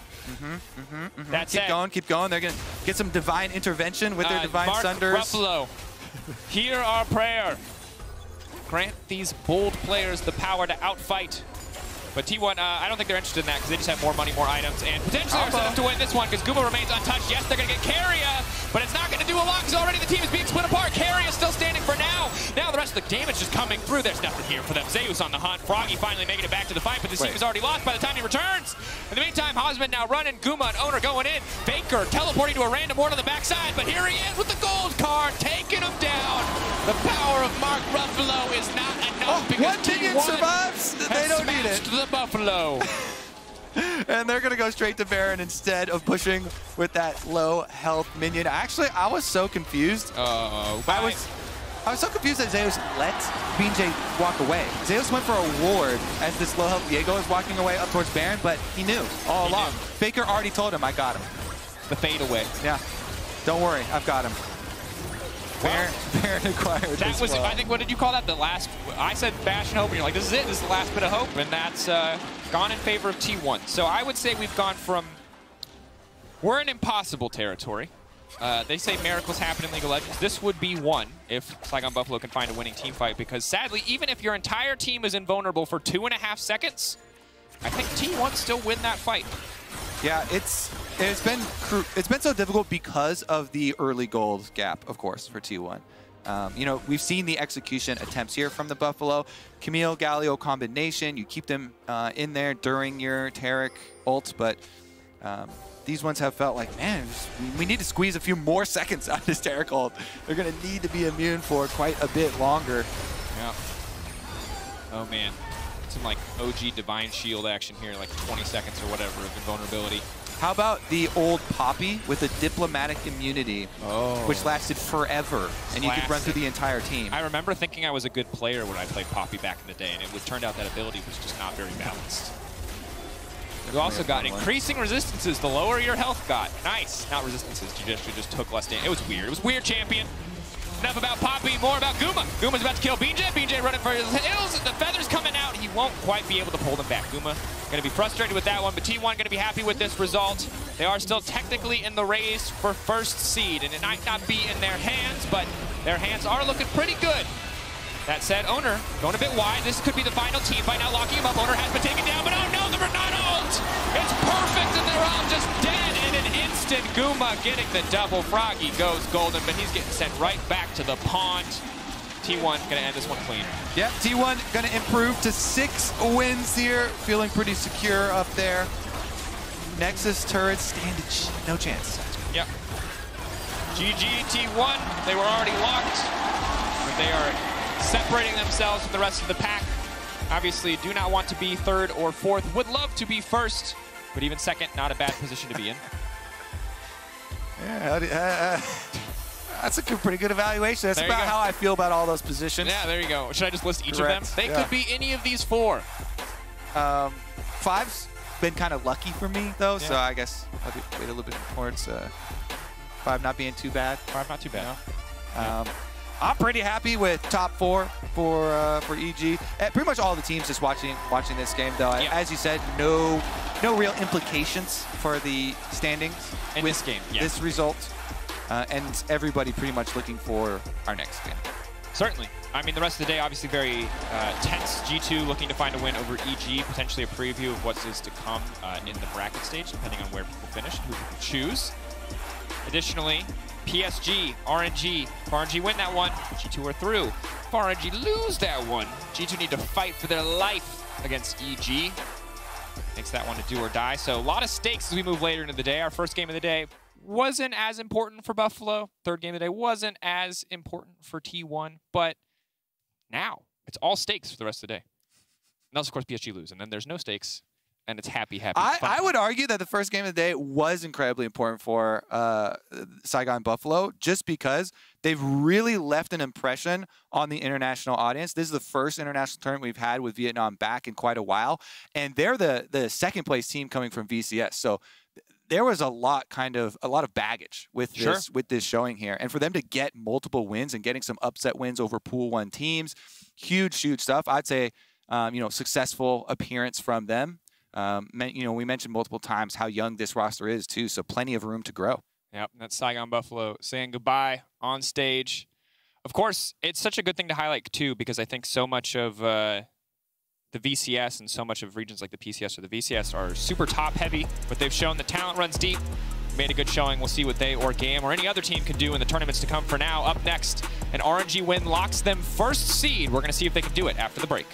That's it. Keep going. They're going to get some divine intervention with their Divine Sunders. Ruffalo, hear our prayer. Grant these bold players the power to outfight. But T1, I don't think they're interested in that because they just have more money, more items, and potentially are set up to win this one because Guma remains untouched. Yes, they're going to get Carrier, but it's not going to do a lot because already the team is being split apart. Carrier still standing for now. Now the rest of the damage is coming through. There's nothing here for them. Zeus on the hunt. Froggy finally making it back to the fight, but this team is already lost by the time he returns. In the meantime, Hosman now running. Guma and Owner going in. Faker teleporting to a random ward on the backside, but here he is with the gold card, taking him down. The power of Mark Ruffalo is not enough because T1 survives. They don't need it. The Buffalo. And they're going to go straight to Baron instead of pushing with that low health minion. Actually, I was so confused. I was so confused that Zeus let BJ walk away. Zeus went for a ward as this low health Viego is walking away up towards Baron, but he knew all along. Faker already told him, I got him. The fade away. Yeah. Don't worry, I've got him. Baron acquired that was, I think, what did you call that? The last, I said Bastion Hope, and you're like, this is it, this is the last bit of hope, and that's gone in favor of T1. So I would say we've gone from, we're in impossible territory. They say miracles happen in League of Legends. This would be one if Saigon Buffalo can find a winning team fight, because sadly, even if your entire team is invulnerable for 2.5 seconds, I think T1 still win that fight. Yeah, it's been so difficult because of the early gold gap, of course, for T1. You know, we've seen the execution attempts here from the Buffalo. Camille, Galio combination, you keep them in there during your Tarek ult, but these ones have felt like, man, we need to squeeze a few more seconds out of this Derek ult. They're going to need to be immune for quite a bit longer. Yeah. Oh, man. Some like OG Divine Shield action here, like 20 seconds or whatever of invulnerability. How about the old Poppy with a diplomatic immunity, which lasted forever, and you could run through the entire team? I remember thinking I was a good player when I played Poppy back in the day, and it turned out that ability was just not very balanced. You also got increasing resistances the lower your health got. Nice. Not resistances, you just took less damage. It was weird. It was weird, champion. Enough about Poppy, more about Guma. Guma's about to kill BJ. BJ running for his hills. The feathers coming out. He won't quite be able to pull them back. Guma going to be frustrated with that one, but T1 going to be happy with this result. They are still technically in the race for first seed, and it might not be in their hands, but their hands are looking pretty good. That said, Owner going a bit wide. This could be the final team by now locking him up. Owner has been taken down, but oh no, the Bernard ult! It's perfect, and they're all just dead in an instant. Guma getting the double. Froggy goes golden, but he's getting sent right back to the pond. T1 going to end this one clean. Yep, T1 going to improve to 6 wins here. Feeling pretty secure up there. Nexus turrets stand no chance. Yep. GG T1. They were already locked, but they are separating themselves from the rest of the pack. Obviously, do not want to be third or fourth. Would love to be first, but even second, not a bad position to be in. Yeah, that's a pretty good evaluation. That's about how I feel about all those positions. Yeah, there you go. Should I just list each of them? They could be any of these 4. 5's been kind of lucky for me, though, so I guess I'll wait a little bit towards 5 not being too bad. 5 not too bad. I'm pretty happy with top 4 for EG. Pretty much all the teams just watching this game, though. As you said, no real implications for the standings in with this game. This result, and everybody pretty much looking for our next game. Certainly. I mean, the rest of the day, obviously very tense. G2 looking to find a win over EG, potentially a preview of what is to come in the bracket stage, depending on where people finish and who people choose. Additionally, PSG, RNG. If RNG win that one, G2 are through. If RNG lose that one, G2 need to fight for their life against EG. Makes that one a do or die. So a lot of stakes as we move later into the day. Our first game of the day wasn't as important for Buffalo. Third game of the day wasn't as important for T1. But now it's all stakes for the rest of the day. Unless, of course, PSG lose. And then there's no stakes. And it's happy, fun. I would argue that the first game of the day was incredibly important for Saigon Buffalo, just because they've really left an impression on the international audience. This is the first international tournament we've had with Vietnam back in quite a while, and they're the second place team coming from VCS. So there was a lot of baggage with this showing here, and for them to get multiple wins and getting some upset wins over Pool 1 teams, huge stuff. I'd say successful appearance from them. We mentioned multiple times how young this roster is too, so plenty of room to grow. Yep, that's Saigon Buffalo saying goodbye on stage. Of course, it's such a good thing to highlight too, because I think so much of the VCS and so much of regions like the PCS or the VCS are super top heavy, but they've shown the talent runs deep. Made a good showing. We'll see what they or GAM or any other team can do in the tournaments to come. For now, up next, an RNG win locks them first seed. We're going to see if they can do it after the break.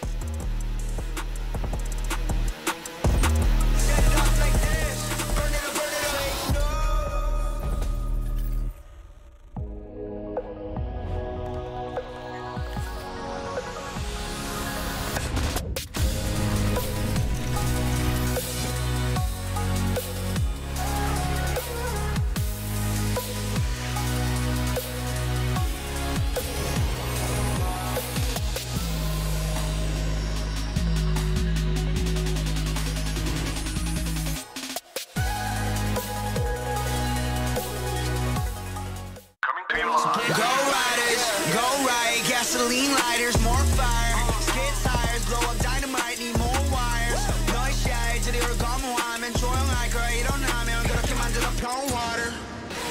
Gasoline lighters, more fire. Skid tires, blow up dynamite, need more wires. 너의 샤이들이 감호하면 조용할걸 일어나면 그렇게 만들어 평 water.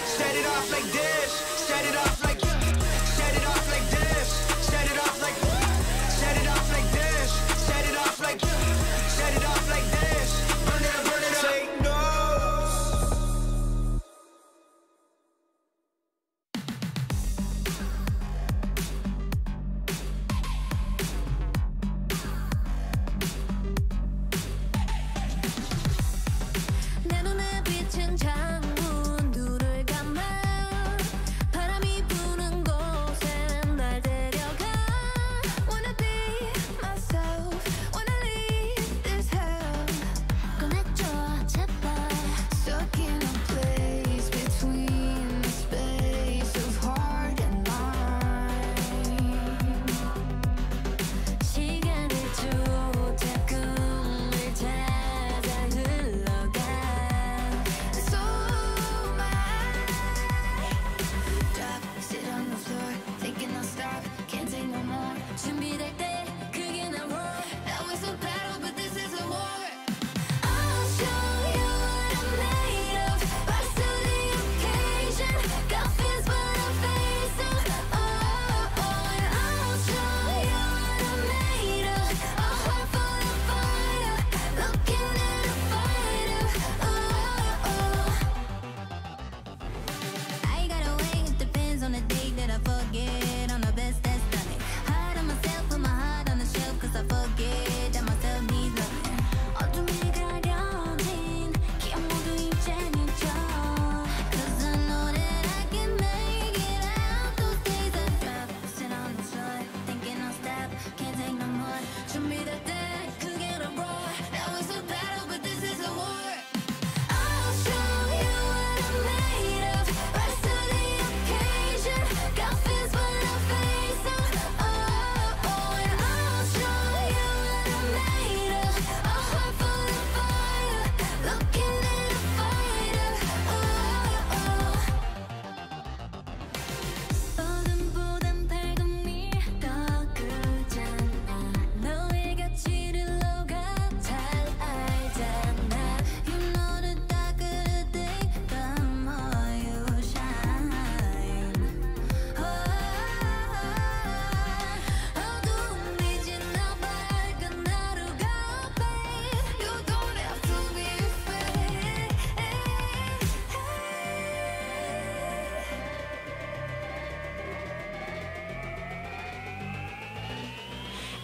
Set it off like this, set it off like set it off like this, set it off like set it off like this, set it off like set it off like this. Burn it up, take no. 내 눈에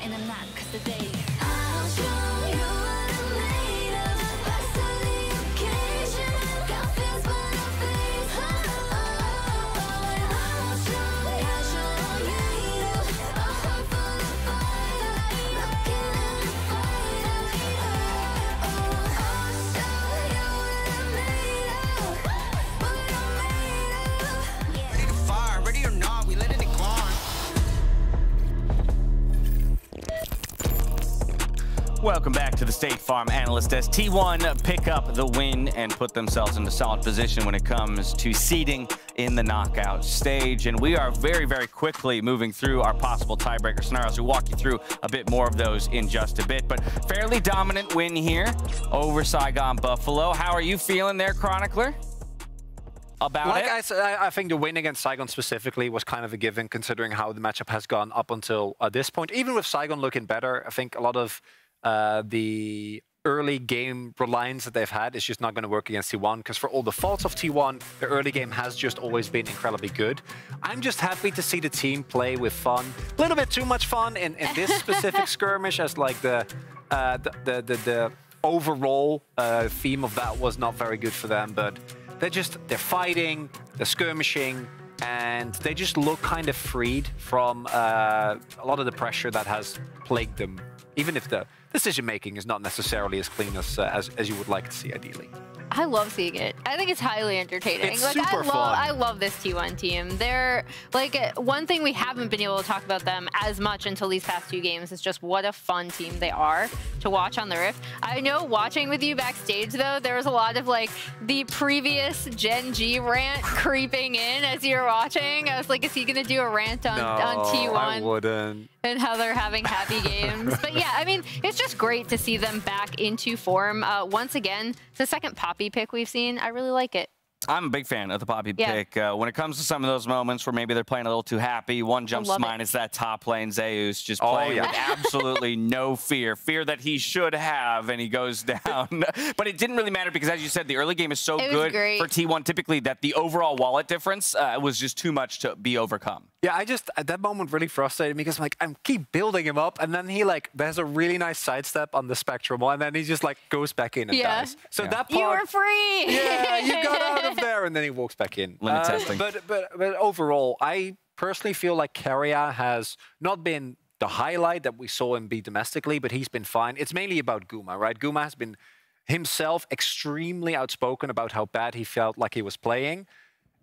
in a nut, cause today I'll show you what I'm made of. Rise to the occasion. Got fears but no faith. I'll show you a heart full of fire. Looking at the fire. I'll show you what I'm made of. What I'm made of. Ready to fire, ready or not, we letting it go on. Welcome back to the State Farm Analyst as T1 pick up the win and put themselves into solid position when it comes to seeding in the knockout stage. And we are very, very quickly moving through our possible tiebreaker scenarios. We'll walk you through a bit more of those in just a bit. But fairly dominant win here over Saigon Buffalo. How are you feeling there, Chronicler? About it? I think the win against Saigon specifically was kind of a given, considering how the matchup has gone up until this point. Even with Saigon looking better, I think a lot of the early game reliance that they've had is just not going to work against T1, because for all the faults of T1, the early game has just always been incredibly good. I'm just happy to see the team play with fun. A little bit too much fun in this specific skirmish, as like the overall theme of that was not very good for them, but they're fighting, they're skirmishing, and they just look kind of freed from a lot of the pressure that has plagued them, even if the decision-making is not necessarily as clean as you would like to see, ideally. I love seeing it. I think it's highly entertaining. It's like super fun. I love this T1 team. They're like, one thing we haven't been able to talk about them as much until these past 2 games is just what a fun team they are to watch on the Rift. I know watching with you backstage though, there was a lot of like the previous Gen G rant creeping in as you were watching. I was like, is he gonna do a rant on T1? I wouldn't. And how they're having happy games. But yeah, I mean, it's just great to see them back into form. Once again, it's the second Poppy pick we've seen. I really like it. I'm a big fan of the Poppy pick. When it comes to some of those moments where maybe they're playing a little too happy, one jumps to mind is that top lane Zeus just playing with absolutely no fear that he should have, and he goes down. But it didn't really matter because, as you said, the early game is so good for T1 typically that the overall wallet difference was just too much to be overcome. Yeah, at that moment really frustrated me because I keep building him up, and then he there's a really nice sidestep on the Spectrum, and then he just goes back in and dies. So that part, you were free. Yeah, you got out of there, and then he walks back in. Limit testing. But overall, I personally feel like Keria has not been the highlight that we saw him be domestically, but he's been fine. It's mainly about Guma, right? Guma has been himself extremely outspoken about how bad he felt like he was playing,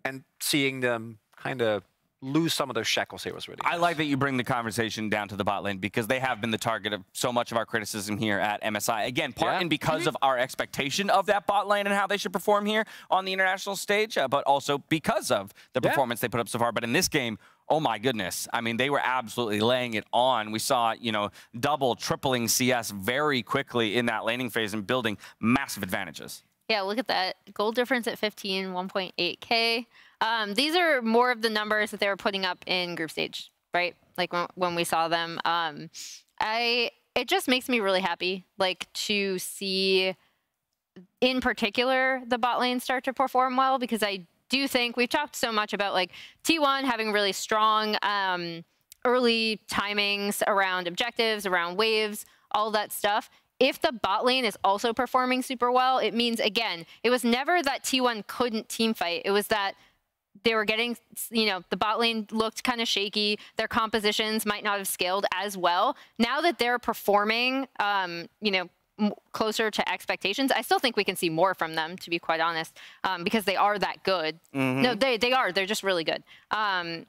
and seeing them kind of lose some of those shackles here was really nice. I like that you bring the conversation down to the bot lane, because they have been the target of so much of our criticism here at MSI. Again, part and because of our expectation of that bot lane and how they should perform here on the international stage, but also because of the performance they put up so far. But in this game, oh my goodness. I mean, they were absolutely laying it on. We saw, double, tripling CS very quickly in that laning phase and building massive advantages. Yeah, look at that. Goal difference at 15, 1.8K. These are more of the numbers that they were putting up in group stage, right? Like when we saw them. It just makes me really happy, to see, in particular, the bot lane start to perform well, because I do think we've talked so much about T1 having really strong early timings around objectives, around waves, all that stuff. If the bot lane is also performing super well, it means, again, it was never that T1 couldn't teamfight. It was that they were getting, the bot lane looked kind of shaky. Their compositions might not have scaled as well. Now that they're performing, closer to expectations, I still think we can see more from them, to be quite honest, because they are that good. No, they are. They're just really good. As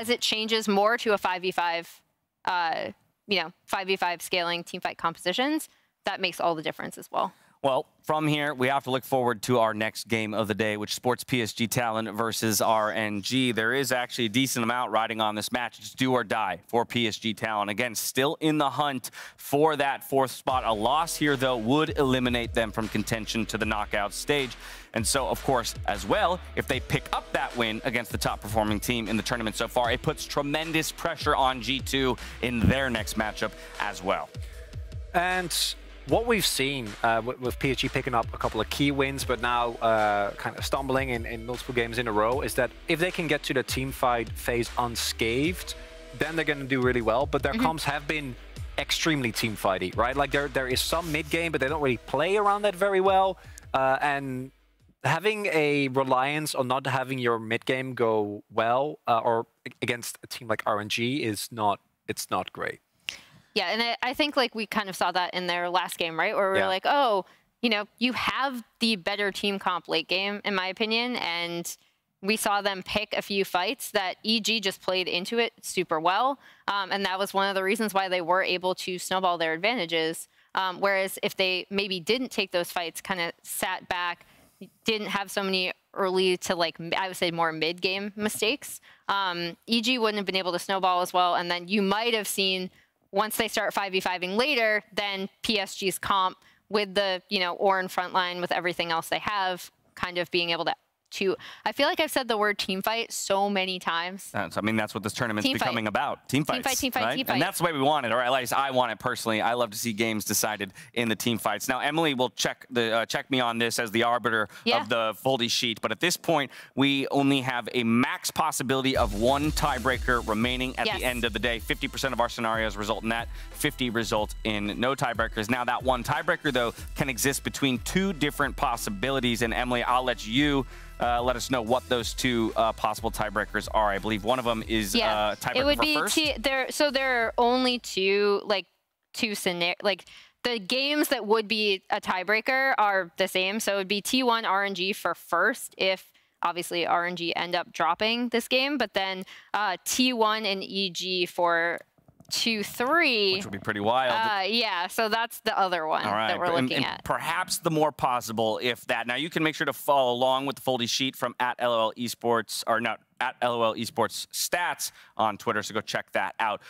it changes more to a 5v5, 5v5 scaling teamfight compositions, that makes all the difference as well. Well, from here, we have to look forward to our next game of the day, which Sports PSG Talon versus RNG. There is actually a decent amount riding on this match. It's do or die for PSG Talon. Again, still in the hunt for that 4th spot. A loss here, though, would eliminate them from contention to the knockout stage. And so, of course, as well, if they pick up that win against the top-performing team in the tournament so far, it puts tremendous pressure on G2 in their next matchup as well. And what we've seen with PSG picking up a couple of key wins, but now kind of stumbling in multiple games in a row, is that if they can get to the team fight phase unscathed, then they're going to do really well. But their comps have been extremely team fighty, right? Like there is some mid game, but they don't really play around that very well. And having a reliance on not having your mid game go well, or against a team like RNG is not. It's not great. Yeah, and I think like we kind of saw that in their last game, right? Where we were like, oh, you know, you have the better team comp late game, in my opinion, and we saw them pick a few fights that EG just played into it super well, and that was one of the reasons why they were able to snowball their advantages. Whereas if they maybe didn't take those fights, kind of sat back, didn't have so many early to like, I would say more mid-game mistakes, EG wouldn't have been able to snowball as well, and then you might have seen, once they start 5v5ing later, then PSG's comp with the, you know, Orin front line with everything else they have, kind of being able to I feel like I've said the word team fight so many times. I mean, that's what this tournament's becoming about. Team fights. Team fight, right? team fight. And that's the way we want it, or at least I want it personally. I love to see games decided in the team fights. Now, Emily will check me on this as the arbiter of the Foldy sheet, but at this point, we only have a max possibility of one tiebreaker remaining at the end of the day. 50% of our scenarios result in that. 50 result in no tiebreakers. Now, that one tiebreaker, though, can exist between two different possibilities. And Emily, I'll let you let us know what those two possible tiebreakers are. I believe one of them is tiebreaker it would for be first. So there are only two scenarios. Like the games that would be a tiebreaker are the same. So it would be T1 RNG for first if obviously RNG end up dropping this game, but then T1 and EG for 2-3, which would be pretty wild. Yeah, so that's the other one that we're looking at. Perhaps the more possible, if that. Now you can make sure to follow along with the Foldy sheet from @LOL Esports, or not @LOL Esports Stats on Twitter. So go check that out.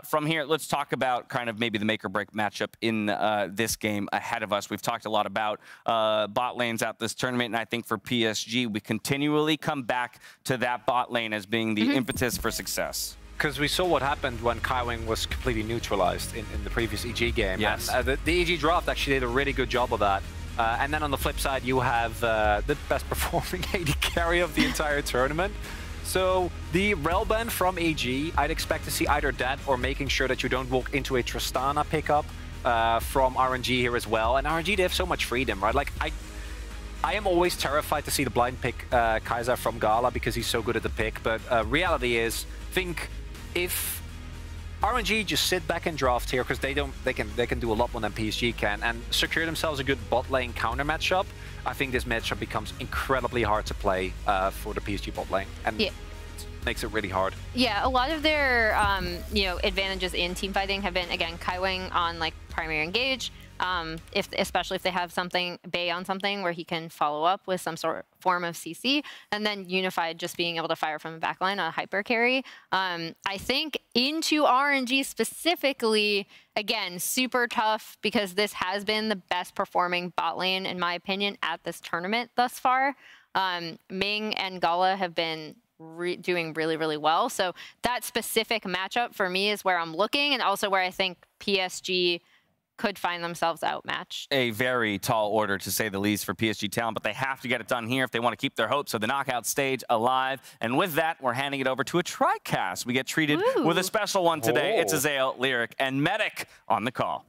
From here, let's talk about kind of maybe the make or break matchup in this game ahead of us. We've talked a lot about bot lanes at this tournament, and I think for PSG, we continually come back to that bot lane as being the impetus for success. Because we saw what happened when Kaiwing was completely neutralized in the previous EG game. Yes. And, the EG draft actually did a really good job of that. And then on the flip side, you have the best performing AD carry of the entire tournament. So the Relban from EG, I'd expect to see either that or making sure that you don't walk into a Tristana pickup from RNG here as well. And RNG, they have so much freedom, right? Like, I am always terrified to see the blind pick Kaiser from Gala because he's so good at the pick. But reality is, think if RNG just sit back and draft here, because they can do a lot more than PSG can, and secure themselves a good bot lane counter matchup, I think this matchup becomes incredibly hard to play for the PSG bot lane, and it makes it really hard. Yeah, a lot of their you know, advantages in team fighting have been, again, Kaiwing on like primary engage, especially if they have something, Bay on something where he can follow up with some form of CC, and then Unified just being able to fire from the backline on a hyper carry. I think into RNG specifically, again, super tough because this has been the best performing bot lane, in my opinion, at this tournament thus far. Ming and Gala have been doing really, really well. So that specific matchup for me is where I'm looking, and also where I think PSG could find themselves outmatched. A very tall order, to say the least, for PSG Talent, but they have to get it done here if they want to keep their hopes of the knockout stage alive. And with that, we're handing it over to a TriCast. We get treated with a special one today. It's Azael, Lyric, and Medic on the call.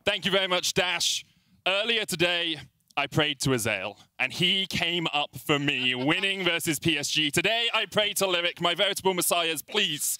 Thank you very much, Dash. Earlier today, I prayed to Azael, and he came up for me, winning versus PSG. Today, I pray to Lyric, my veritable messiahs, please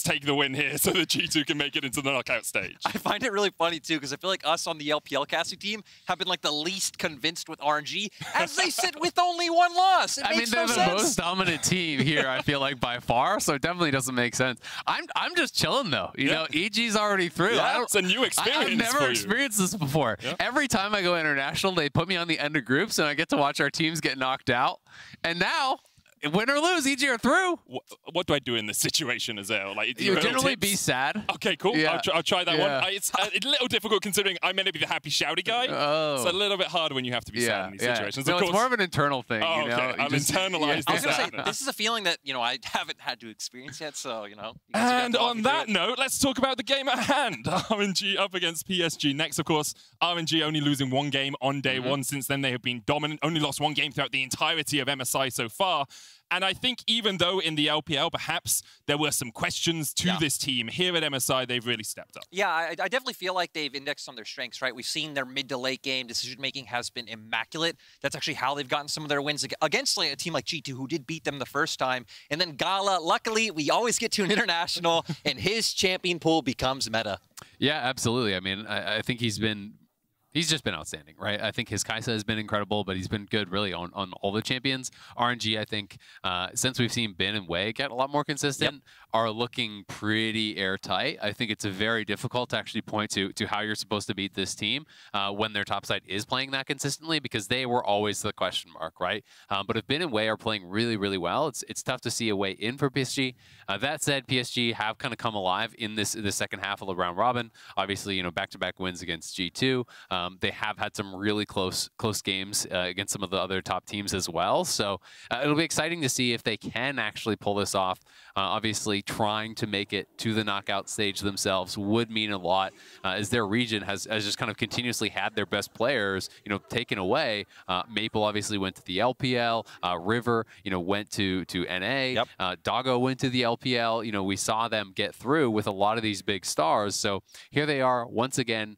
take the win here so that G2 can make it into the knockout stage. I find it really funny, too, because I feel like us on the LPL casting team have been like the least convinced with RNG, as they sit with only one loss. I mean, they're the most dominant team here, I feel like, by far, so it definitely doesn't make sense. I'm just chilling, though. You know, EG's already through. Yeah, it's a new experience. I've never experienced this before. Yeah. Every time I go international, they put me on the end of groups, and I get to watch our teams get knocked out. And now, win or lose, EG are through. What do I do in this situation, Azael? Like, you generally be sad. Okay, cool. Yeah. I'll try that one. It's a little difficult considering I'm meant to be the happy, shouty guy. It's a little bit harder when you have to be sad in these situations. No, it's more of an internal thing. Oh, you know? okay. I'll internalize I was this. going to say, this is a feeling that, you know, I haven't had to experience yet, so, you know. You and on that note, let's talk about the game at hand. RNG up against PSG. Next, of course, RNG only losing one game on day one. Since then, they have been dominant. Only lost one game throughout the entirety of MSI so far. And I think even though in the LPL, perhaps there were some questions to this team, here at MSI, they've really stepped up. Yeah, I definitely feel like they've indexed on their strengths, right? We've seen their mid to late game decision-making has been immaculate. That's actually how they've gotten some of their wins against like, a team like G2, who did beat them the first time. And then Gala, luckily, we always get to an international, and his champion pool becomes meta. Yeah, absolutely. I mean, I think he's just been outstanding, right? I think his Kaisa has been incredible, but he's been good really on all the champions. RNG, I think, since we've seen Bin and Wei get a lot more consistent, are looking pretty airtight. I think it's very difficult to actually point to how you're supposed to beat this team when their top side is playing that consistently, because they were always the question mark, right? But if Bin and Wei are playing really, really well, it's tough to see a way in for PSG. That said, PSG have kind of come alive in the second half of the round robin. Obviously, back-to-back wins against G2. They have had some really close games against some of the other top teams as well. So it'll be exciting to see if they can actually pull this off. Obviously, trying to make it to the knockout stage themselves would mean a lot, as their region has just kind of continuously had their best players, taken away. Maple obviously went to the LPL. River, went to NA. Doggo went to the LPL. We saw them get through with a lot of these big stars. So here they are once again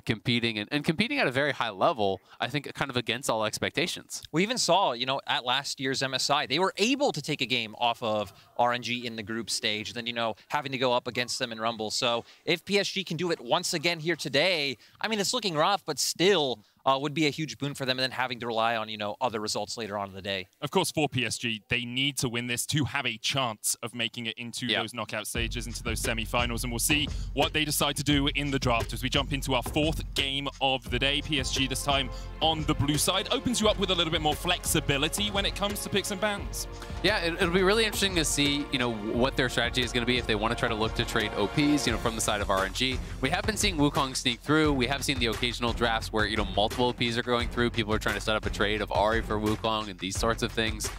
competing and competing at a very high level, I think kind of against all expectations. We even saw, at last year's MSI, they were able to take a game off of RNG in the group stage, then, having to go up against them in Rumble. So if PSG can do it once again here today, I mean, it's looking rough, but still would be a huge boon for them, and then having to rely on, other results later on in the day. Of course, for PSG, they need to win this to have a chance of making it into those knockout stages, into those semi-finals, and we'll see what they decide to do in the draft as we jump into our fourth game of the day. PSG this time on the blue side opens you up with a little bit more flexibility when it comes to picks and bans. Yeah, it'll be really interesting to see, what their strategy is going to be if they want to try to look to trade OPs, from the side of RNG. We have been seeing Wukong sneak through. We have seen the occasional drafts where, multiple OPs are going through. People are trying to set up a trade of Ahri for Wukong and these sorts of things.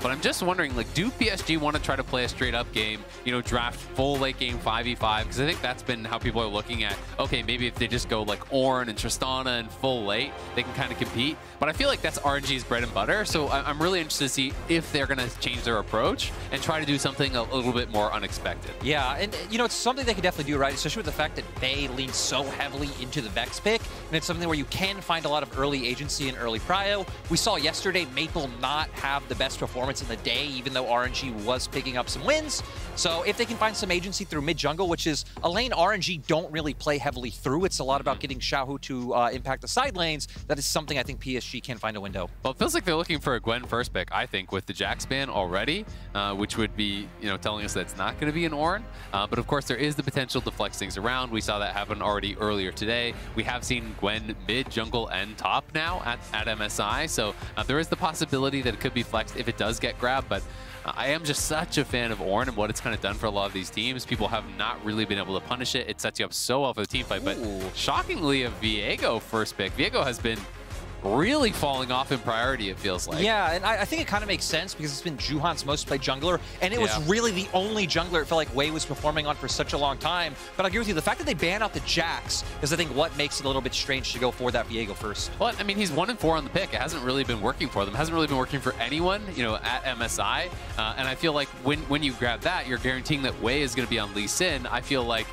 But I'm just wondering, do PSG want to try to play a straight-up game, draft full late game 5v5? Because I think that's been how people are looking at, okay, maybe if they just go like Ornn and Tristana and full late, they can kind of compete. But I feel like that's RNG's bread and butter, so I'm really interested to see if they're going to change their approach and try to do something a little bit more unexpected. Yeah, and, it's something they could definitely do, right? Especially with the fact that they lean so heavily into the Vex pick, and it's something where you can find a lot of early agency and early prio. We saw yesterday Maple not have the best performance in the day, even though RNG was picking up some wins. So if they can find some agency through mid-jungle, which is a lane RNG don't really play heavily through, it's a lot about getting Xiaohu to impact the side lanes. That is something I think PSG can find a window. Well, it feels like they're looking for a Gwen first pick, I think, with the Jax ban already, which would be, telling us that it's not going to be an Ornn. But of course, there is the potential to flex things around. We saw that happen already earlier today. We have seen Gwen mid, jungle, and top now at MSI. So there is the possibility that it could be flexed if it does get grabbed. But I am just such a fan of Ornn and what it's kind of done for a lot of these teams. People have not really been able to punish it. It sets you up so well for the team fight. But shockingly, a Viego first pick. Viego has been really falling off in priority, it feels like. Yeah, and I think it kind of makes sense because it's been Juhan's most played jungler, and it was really the only jungler it felt like Wei was performing on for such a long time. But I agree with you, the fact that they banned out the Jax is, I think, what makes it a little bit strange to go for that Viego first. Well, I mean, he's 1-4 on the pick. It hasn't really been working for them. It hasn't really been working for anyone, at MSI. And I feel like when you grab that, you're guaranteeing that Wei is going to be on Lee Sin. I feel like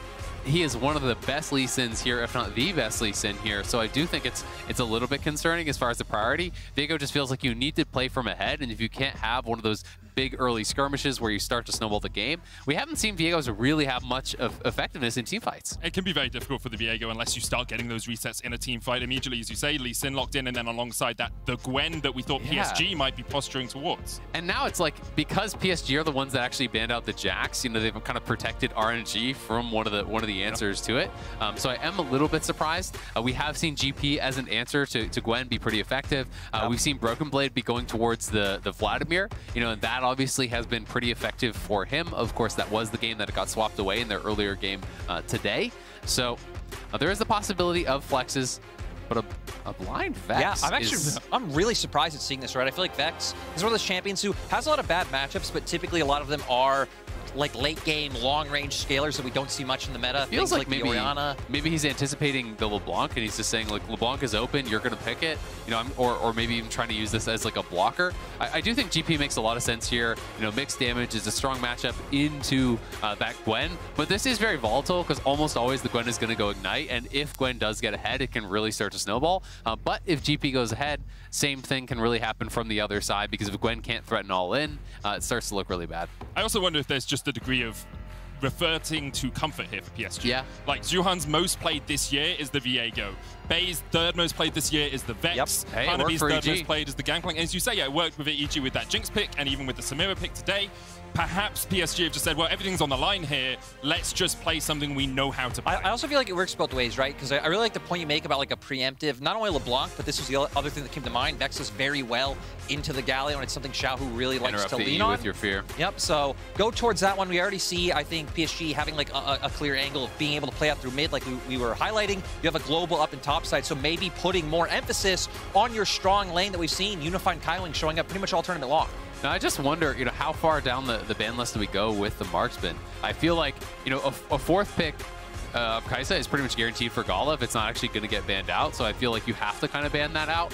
he is one of the best Lee Sins here, if not the best Lee Sin here. So I do think it's a little bit concerning as far as the priority. Viego just feels like you need to play from ahead, and if you can't have one of those big early skirmishes where you start to snowball the game, we haven't seen Viego's really have much of effectiveness in team fights. It can be very difficult for the Viego unless you start getting those resets in a team fight immediately, as you say. Lee Sin locked in, and then alongside that, the Gwen that we thought PSG might be posturing towards. And now it's like, because PSG are the ones that actually banned out the Jax, they've kind of protected RNG from one of the answers to it. So I am a little bit surprised. We have seen GP as an answer to Gwen be pretty effective. We've seen Broken Blade be going towards the Vladimir, and that obviously has been pretty effective for him. Of course, that was the game that it got swapped away in their earlier game today. So there is the possibility of flexes, but a blind Vex. Yeah, I'm really surprised at seeing this, right? I feel like Vex is one of those champions who has a lot of bad matchups, but typically a lot of them are like late game, long range scalers that we don't see much in the meta. Feels Things like the maybe Orianna. maybe he's anticipating the LeBlanc and he's just saying like LeBlanc is open, you're gonna pick it, you know, or maybe even trying to use this as like a blocker. I do think GP makes a lot of sense here. You know, mixed damage is a strong matchup into that Gwen, but this is very volatile because almost always the Gwen is going to go Ignite, and if Gwen does get ahead, it can really start to snowball. But if GP goes ahead, same thing can really happen from the other side, because if Gwen can't threaten all in, it starts to look really bad. I also wonder if there's just a degree of reverting to comfort here for PSG. Yeah. Like, Zuhan's most played this year is the Viego. Bay's third most played this year is the Vex. Hey, Hanabi's third EG. most played is the Gangplank. And as you say, yeah, it worked with EG with that Jinx pick, and even with the Samira pick today. Perhaps PSG have just said, well, everything's on the line here. Let's just play something we know how to play. I also feel like it works both ways, right? Because I really like the point you make about like a preemptive, not only LeBlanc, but this was the other thing that came to mind. Vex is very well into the Galio, and it's something Xiaohu really likes Interrupt to the lean E on. with your fear. Yep, so go towards that one. We already see, I think, PSG having like a clear angle of being able to play out through mid, like we were highlighting. You have a global up and top side, so maybe putting more emphasis on your strong lane that we've seen, Unified Kailing showing up pretty much all tournament long. Now, I just wonder, you know, how far down the ban list do we go with the marksman? I feel like, you know, a fourth pick of Kai'Sa is pretty much guaranteed for Gala if it's not actually going to get banned out. So I feel like you have to kind of ban that out.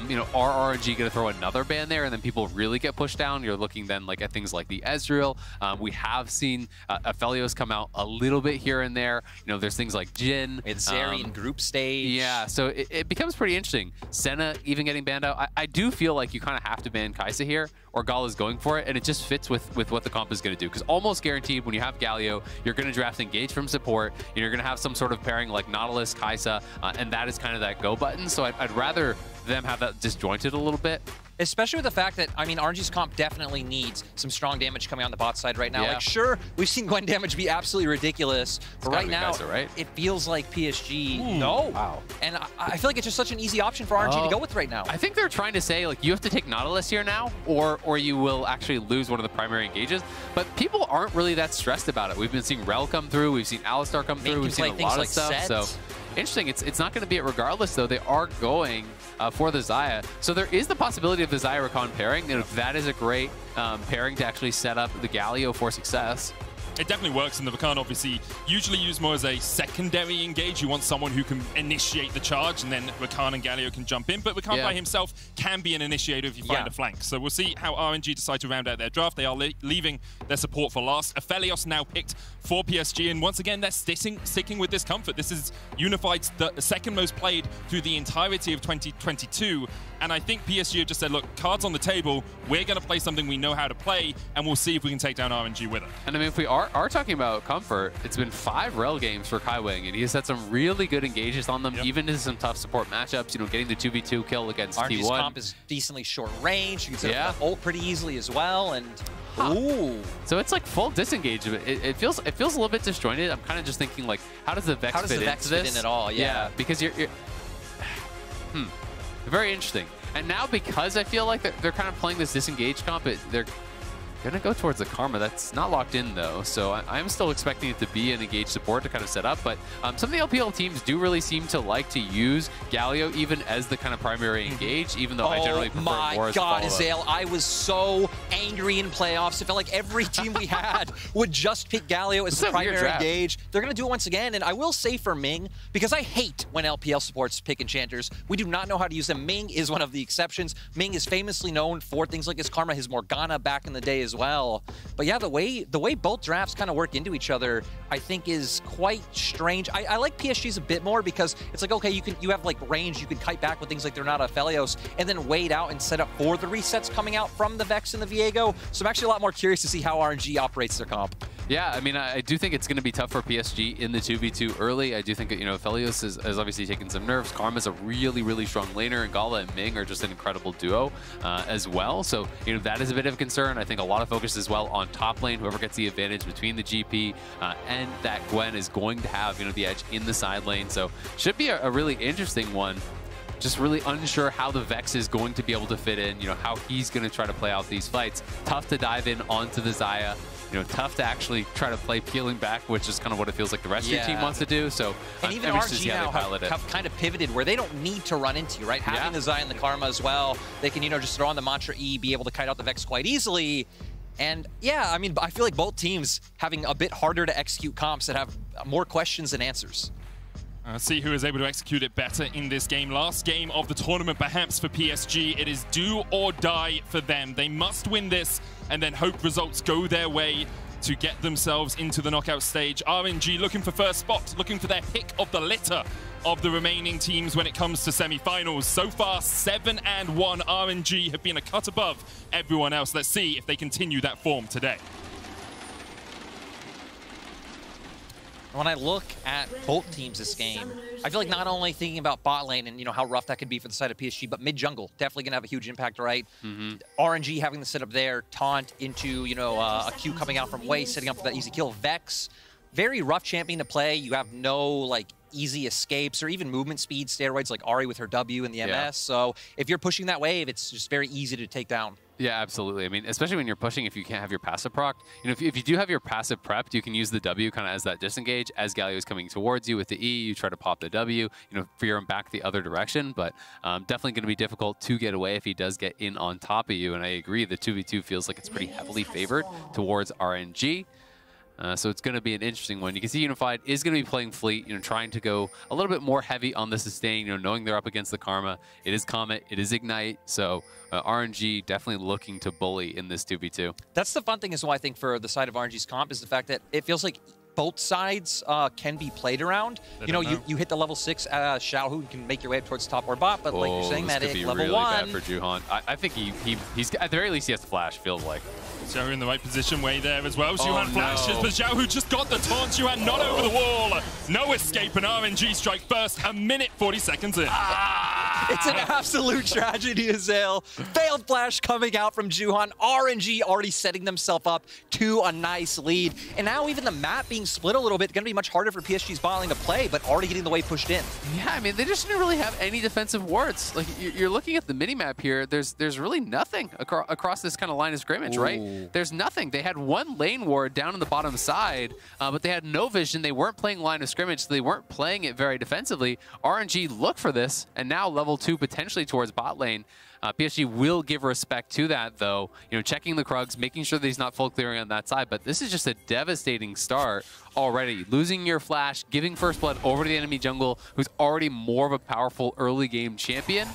You know, are RNG going to throw another ban there and then people really get pushed down? You're looking then like at things like the Ezreal. We have seen Aphelios come out a little bit here and there. You know, there's things like Jhin. It's Zeri in group stage. Yeah, so it becomes pretty interesting. Senna even getting banned out. I do feel like you kind of have to ban Kai'Sa here, or Gala's going for it, and it just fits with what the comp is going to do. Because almost guaranteed when you have Galio, you're going to draft Engage from support, and you're going to have some sort of pairing like Nautilus, Kai'Sa, and that is kind of that go button. So I'd rather them have that disjointed a little bit. Especially with the fact that, I mean, RNG's comp definitely needs some strong damage coming on the bot side right now. Yeah. Like, sure, we've seen Gwen damage be absolutely ridiculous, but right now, Kai'Sa, right? it feels like PSG. Ooh. No. Wow. And I feel like it's just such an easy option for RNG to go with right now. I think they're trying to say, like, you have to take Nautilus here now, or you will actually lose one of the primary engages. But people aren't really that stressed about it. We've been seeing Rel come through. We've seen Alistar come through. We've seen a lot of stuff. So interesting. It's not going to be it regardless, though. They are going for the Xayah. So there is the possibility of the Xayah Rakan pairing, and if that is a great pairing to actually set up the Galio for success. It definitely works, and the Rakan obviously usually used more as a secondary engage. You want someone who can initiate the charge, and then Rakan and Galio can jump in. But Rakan by himself can be an initiator if you find a flank. So we'll see how RNG decide to round out their draft. They are leaving their support for last. Aphelios now picked for PSG, and once again, they're sticking with this comfort. This is Unified's the second most played through the entirety of 2022. And I think PSG have just said, look, cards on the table, we're going to play something we know how to play, and we'll see if we can take down RNG with it. And I mean, if we are talking about comfort, it's been 5 Rel games for Kaiwing, and he has had some really good engages on them, even into some tough support matchups, you know, getting the 2v2 kill against RNG's T1. comp is decently short range. You can set up ult pretty easily as well, and ooh. So it's like full disengagement. It feels a little bit disjointed. I'm kind of just thinking, like, how does the Vex fit into this? How does the Vex fit in at all? Yeah, because you're very interesting. And now, because I feel like they're kind of playing this disengaged comp, they're going to go towards the Karma. That's not locked in, though, so I'm still expecting it to be an engaged support to kind of set up. But some of the LPL teams do really seem to like to use Galio even as the kind of primary engage, even though I generally prefer it more as a follow-up. Oh my God, Azael, I was so angry in playoffs. It felt like every team we had would just pick Galio as the primary engage. They're going to do it once again, and I will say for Ming, because I hate when LPL supports pick enchanters. We do not know how to use them. Ming is one of the exceptions. Ming is famously known for things like his Karma, his Morgana back in the day as well. But yeah, the way both drafts kind of work into each other, I think is quite strange. I like PSG's a bit more because it's like, okay, you have like range, you can kite back with things like they're not Aphelios, and then wait out and set up for the resets coming out from the Vex and the Viego. So I'm actually a lot more curious to see how RNG operates their comp. Yeah, I mean, I do think it's going to be tough for PSG in the 2v2 early. I do think that, you know, Aphelios has obviously taken some nerfs. Karma's a really, really strong laner, and Gala and Ming are just an incredible duo as well. So, you know, that is a bit of a concern. I think a lot of focus as well on top lane. Whoever gets the advantage between the GP and that Gwen is going to have, you know, the edge in the side lane. So, should be a really interesting one. Just really unsure how the Vex is going to be able to fit in, you know, how he's going to try to play out these fights. Tough to dive in onto the Xayah. You know, tough to actually try to play peeling back, which is kind of what it feels like the rest of your team wants to do. So, and even RG now have kind of pivoted where they don't need to run into you, right? Having the Xayah and the Karma as well, they can, you know, just throw on the Mantra E, be able to kite out the Vex quite easily. And yeah, I mean, I feel like both teams having a bit harder to execute comps that have more questions than answers. See who is able to execute it better in this game. Last game of the tournament, perhaps for PSG. It is do or die for them. They must win this and then hope results go their way to get themselves into the knockout stage. RNG looking for first spot, looking for their pick of the litter of the remaining teams when it comes to semi-finals. So far, 7-1. RNG have been a cut above everyone else. Let's see if they continue that form today. When I look at both teams this game, I feel like not only thinking about bot lane and how rough that could be for the side of PSG, but mid jungle definitely gonna have a huge impact, right? RNG having the setup there, taunt into a Q coming out from Wei, setting up for that easy kill. Vex, very rough champion to play. You have no easy escapes or even movement speed steroids like Ahri with her W in the MS. So if you're pushing that wave, it's just very easy to take down. Yeah, absolutely. I mean, especially when you're pushing, if you can't have your passive proc, if you do have your passive prepped, you can use the W kind of as that disengage. As Galio is coming towards you with the E, you try to pop the W, veer him back the other direction. But definitely going to be difficult to get away if he does get in on top of you. And I agree, the 2v2 feels like it's pretty heavily favored towards RNG. So it's going to be an interesting one. You can see Unified is going to be playing Fleet, trying to go a little bit more heavy on the sustain, knowing they're up against the Karma. It is Comet, it is Ignite, so RNG definitely looking to bully in this 2v2. That's the fun thing as well, I think, for the side of RNG's comp is the fact that it feels like both sides can be played around. You hit the level 6 Xiao, who can make your way up towards top or bot, but like you're saying, that level really 1. Bad for Juhan. I think he's at the very least he has to flash, feels like. Xiao in the right position, way there as well. Juhan flashes, but Xiao, who just got the taunt, Juhan not over the wall. No escape, and RNG strike first, 1:40 seconds in. It's an absolute tragedy, Azael. Failed flash coming out from Juhan. RNG already setting themselves up to a nice lead. And now even the map being split a little bit, going to be much harder for PSG's bot lane to play, but already getting the wave pushed in. Yeah, I mean, they just didn't really have any defensive wards. Like, you're looking at the mini-map here, there's really nothing across this kind of line of scrimmage, right? There's nothing. They had one lane ward down on the bottom side, but they had no vision. They weren't playing line of scrimmage, so they weren't playing it very defensively. RNG look for this, and now level 2 potentially towards bot lane. PSG will give respect to that, though. Checking the Krugs, making sure that he's not full clearing on that side. But this is just a devastating start already. Losing your flash, giving first blood over to the enemy jungle, who's already more of a powerful early game champion.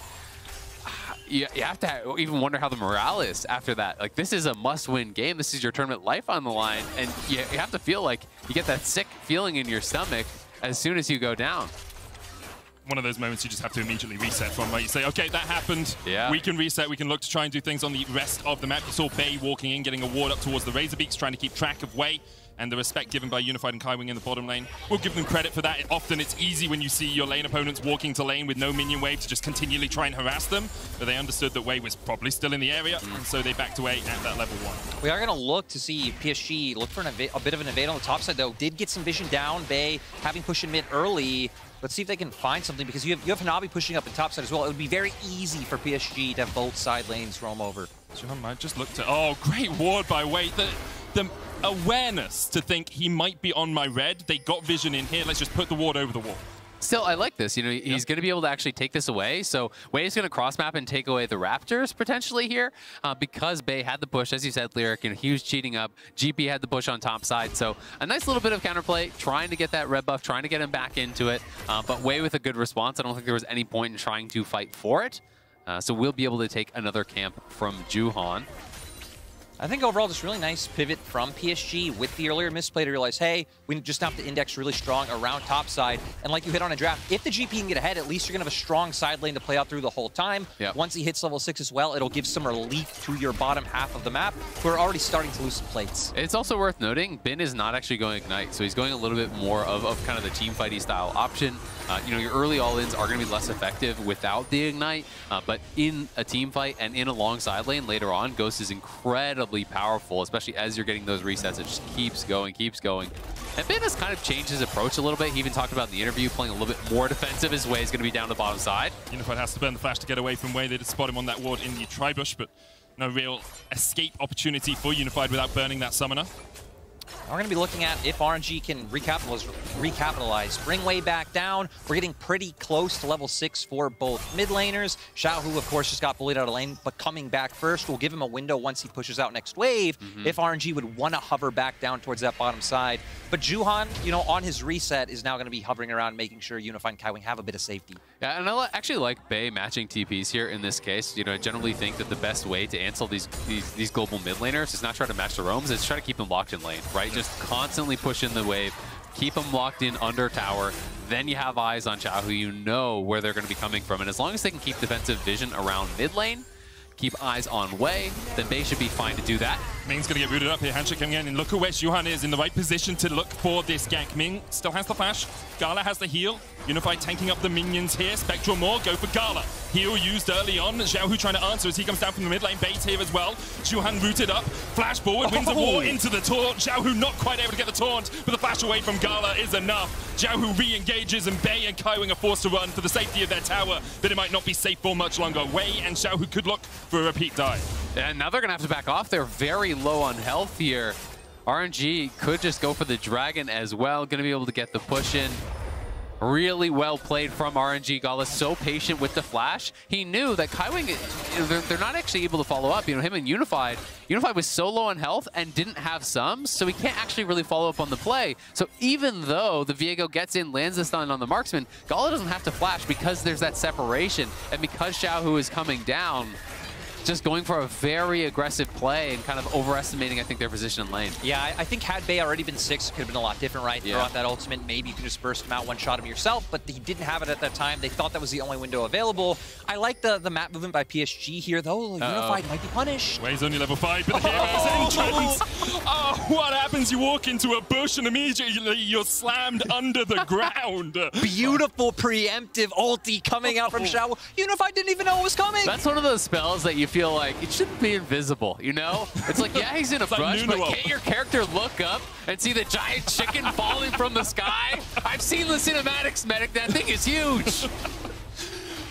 You have to even wonder how the morale is after that. Like, this is a must-win game. This is your tournament life on the line, and you have to feel like you get that sick feeling in your stomach as soon as you go down. One of those moments you just have to immediately reset from, right? You say, okay, that happened. Yeah. We can reset. We can look to try and do things on the rest of the map. You saw Bay walking in, getting a ward up towards the Razorbeaks, trying to keep track of Wei. And the respect given by Unified and Kaiwing in the bottom lane. We'll give them credit for that. Often it's easy when you see your lane opponents walking to lane with no minion wave to just continually try and harass them. But they understood that Wei was probably still in the area, and so they backed away at that level 1. We are going to look to see PSG look for a bit of an evade on the top side, though. Did get some vision down. Bay having pushed in mid early. Let's see if they can find something, because you have Hanabi pushing up the top side as well. It would be very easy for PSG to have both side lanes roam over. Juhan might just look to... Oh, great ward by Wei. The awareness to think he might be on my red. They got vision in here. Let's just put the ward over the wall. Still, I like this. He's going to be able to actually take this away. So Wei is going to cross map and take away the Raptors potentially here because Bay had the push, as you said, Lyric. He was cheating up. GP had the push on top side. So a nice little bit of counterplay, trying to get that red buff, trying to get him back into it. But Wei with a good response. I don't think there was any point in trying to fight for it. So we'll be able to take another camp from Juhan. I think overall, just really nice pivot from PSG with the earlier misplay to realize, hey, we just have to index really strong around top side. And like you hit on a draft, if the GP can get ahead, at least you're going to have a strong side lane to play out through the whole time. Yep. Once he hits level 6 as well, it'll give some relief to your bottom half of the map, who are already starting to lose some plates. It's also worth noting, Bin is not actually going Ignite, so he's going a little bit more of kind of the team fighty style option. Your early all-ins are going to be less effective without the Ignite, but in a team fight and in a long side lane later on, Ghost is incredibly powerful, especially as you're getting those resets. It just keeps going, keeps going. And Bin has kind of changed his approach a little bit. He even talked about in the interview playing a little bit more defensive. His way is going to be down the bottom side. Unified has to burn the flash to get away from Wei. They did spot him on that ward in the Tribush, but no real escape opportunity for Unified without burning that summoner. We're going to be looking at if RNG can recapitalize, bring way back down. We're getting pretty close to level 6 for both mid laners. Xiaohu, of course, just got bullied out of lane, but coming back first will give him a window once he pushes out next wave if RNG would want to hover back down towards that bottom side. But Juhan, you know, on his reset is now going to be hovering around, making sure Unify and Kaiwing have a bit of safety. Yeah, and I actually like Bay matching TPs here in this case. You know, I generally think that the best way to answer these global mid laners is not try to match the roams, it's try to keep them locked in lane, right? Just constantly push in the wave, keep them locked in under tower. Then you have eyes on Xiao, who you know where they're going to be coming from. And as long as they can keep defensive vision around mid lane, keep eyes on Wei, then Bay should be fine to do that. Ming's going to get booted up here. Handshake coming in, and look at where Juhan is in the right position to look for this gank. Ming still has the flash. Gala has the heal. Unify tanking up the minions here. Spectral more, go for Gala. Heal used early on. Xiaohu trying to answer as he comes down from the mid lane. Bait here as well. Juhan rooted up. Flash forward, wins the war into the taunt. Xiaohu not quite able to get the taunt, but the flash away from Gala is enough. Xiaohu re-engages, and Bay and Kaiwing are forced to run for the safety of their tower, but it might not be safe for much longer. Wei and Xiaohu could look for a repeat dive. And now they're going to have to back off. They're very low on health here. RNG could just go for the Dragon as well. Going to be able to get the push in. Really well played from RNG. Gala so patient with the flash. He knew that Kaiwing, they're not actually able to follow up. You know, him and Unified was so low on health and didn't have sums, so he can't actually really follow up on the play. So even though the Viego gets in, lands the stun on the marksman, Gala doesn't have to flash because there's that separation. And because Xiaohu is coming down, just going for a very aggressive play and kind of overestimating, I think, their position in lane. Yeah, I think had Bay already been 6, it could have been a lot different, right? Yeah. Throw out that ultimate, maybe you could just burst him out, one-shot him yourself, but he didn't have it at that time. They thought that was the only window available. I like the map movement by PSG here, though. Unified might be punished. Wei's only level 5, but the hero's entrance. Oh, what happens? You walk into a bush and immediately you're slammed under the ground. Beautiful preemptive ulti coming out from Xiao. Unified didn't even know it was coming. That's one of those spells that you feel like it shouldn't be invisible, you know? It's like, yeah, he's in a brush, but can't your character look up and see the giant chicken falling from the sky? I've seen the cinematics, Medic. That thing is huge.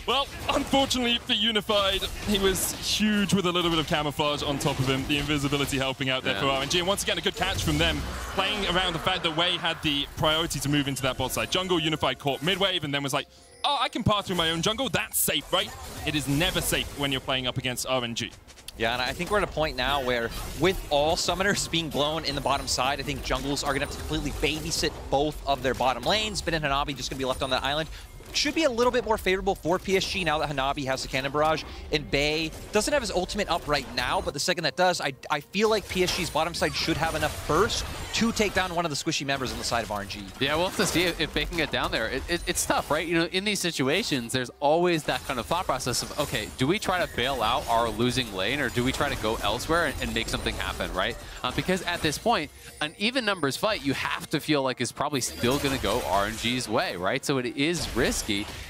Well, unfortunately for Unified, he was huge with a little bit of camouflage on top of him. The invisibility helping out there for RNG. And once again, a good catch from them, playing around the fact that Wei had the priority to move into that bot side. Jungle, Unified caught mid-wave and then was like, oh, I can pass through my own jungle. That's safe, right? It is never safe when you're playing up against RNG. Yeah, and I think we're at a point now where with all summoners being blown in the bottom side, I think jungles are going to have to completely babysit both of their bottom lanes. Ben and Hanabi just going to be left on that island. Should be a little bit more favorable for PSG now that Hanabi has the cannon barrage, and Bay doesn't have his ultimate up right now, but the second that does, I feel like PSG's bottom side should have enough burst to take down one of the squishy members on the side of RNG. Yeah, we'll have to see if Bay can get down there. It's tough, right? You know, in these situations, there's always that kind of thought process of, okay, do we try to bail out our losing lane, or do we try to go elsewhere and make something happen, right? Because at this point, an even numbers fight, you have to feel like is probably still going to go RNG's way, right? So it is risky.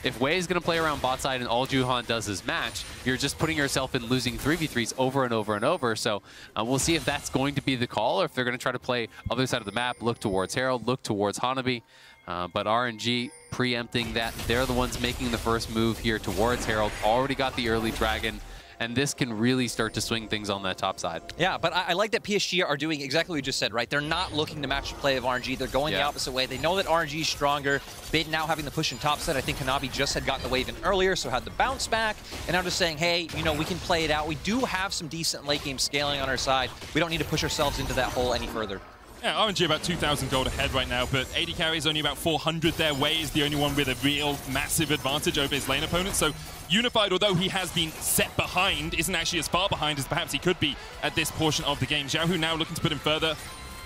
If Wei is going to play around bot side and all Juhan does is match, you're just putting yourself in losing 3v3s over and over and over. So we'll see if that's going to be the call, or if they're going to try to play other side of the map, look towards Herald, look towards Hanabi. But RNG preempting that. They're the ones making the first move here towards Herald. Already got the early Dragon. And this can really start to swing things on that top side. Yeah, but I like that PSG are doing exactly what you just said, right? They're not looking to match the play of RNG. They're going the opposite way. They know that RNG is stronger. Bid now having the push in top side. I think Hanabi just had gotten the wave in earlier, so had the bounce back. And now just saying, hey, you know, we can play it out. We do have some decent late game scaling on our side. We don't need to push ourselves into that hole any further. Yeah, RNG about 2,000 gold ahead right now, but AD carry is only about 400 their way, is the only one with a real massive advantage over his lane opponent. So Unified, although he has been set behind, isn't actually as far behind as perhaps he could be at this portion of the game. Xiaohu now looking to put him further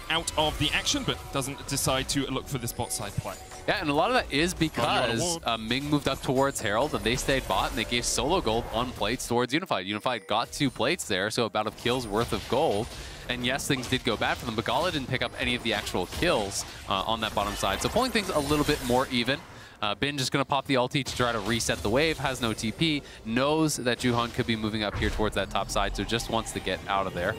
out of the action, but doesn't decide to look for this bot side play. Yeah, and a lot of that is because Ming moved up towards Herald, and they stayed bot, and they gave solo gold on plates towards Unified. Unified got 2 plates there, so about a kill's worth of gold. And yes, things did go bad for them, but Gala didn't pick up any of the actual kills on that bottom side. So pulling things a little bit more even. Bin just going to pop the ulti to try to reset the wave, has no TP, knows that Juhan could be moving up here towards that top side, so just wants to get out of there.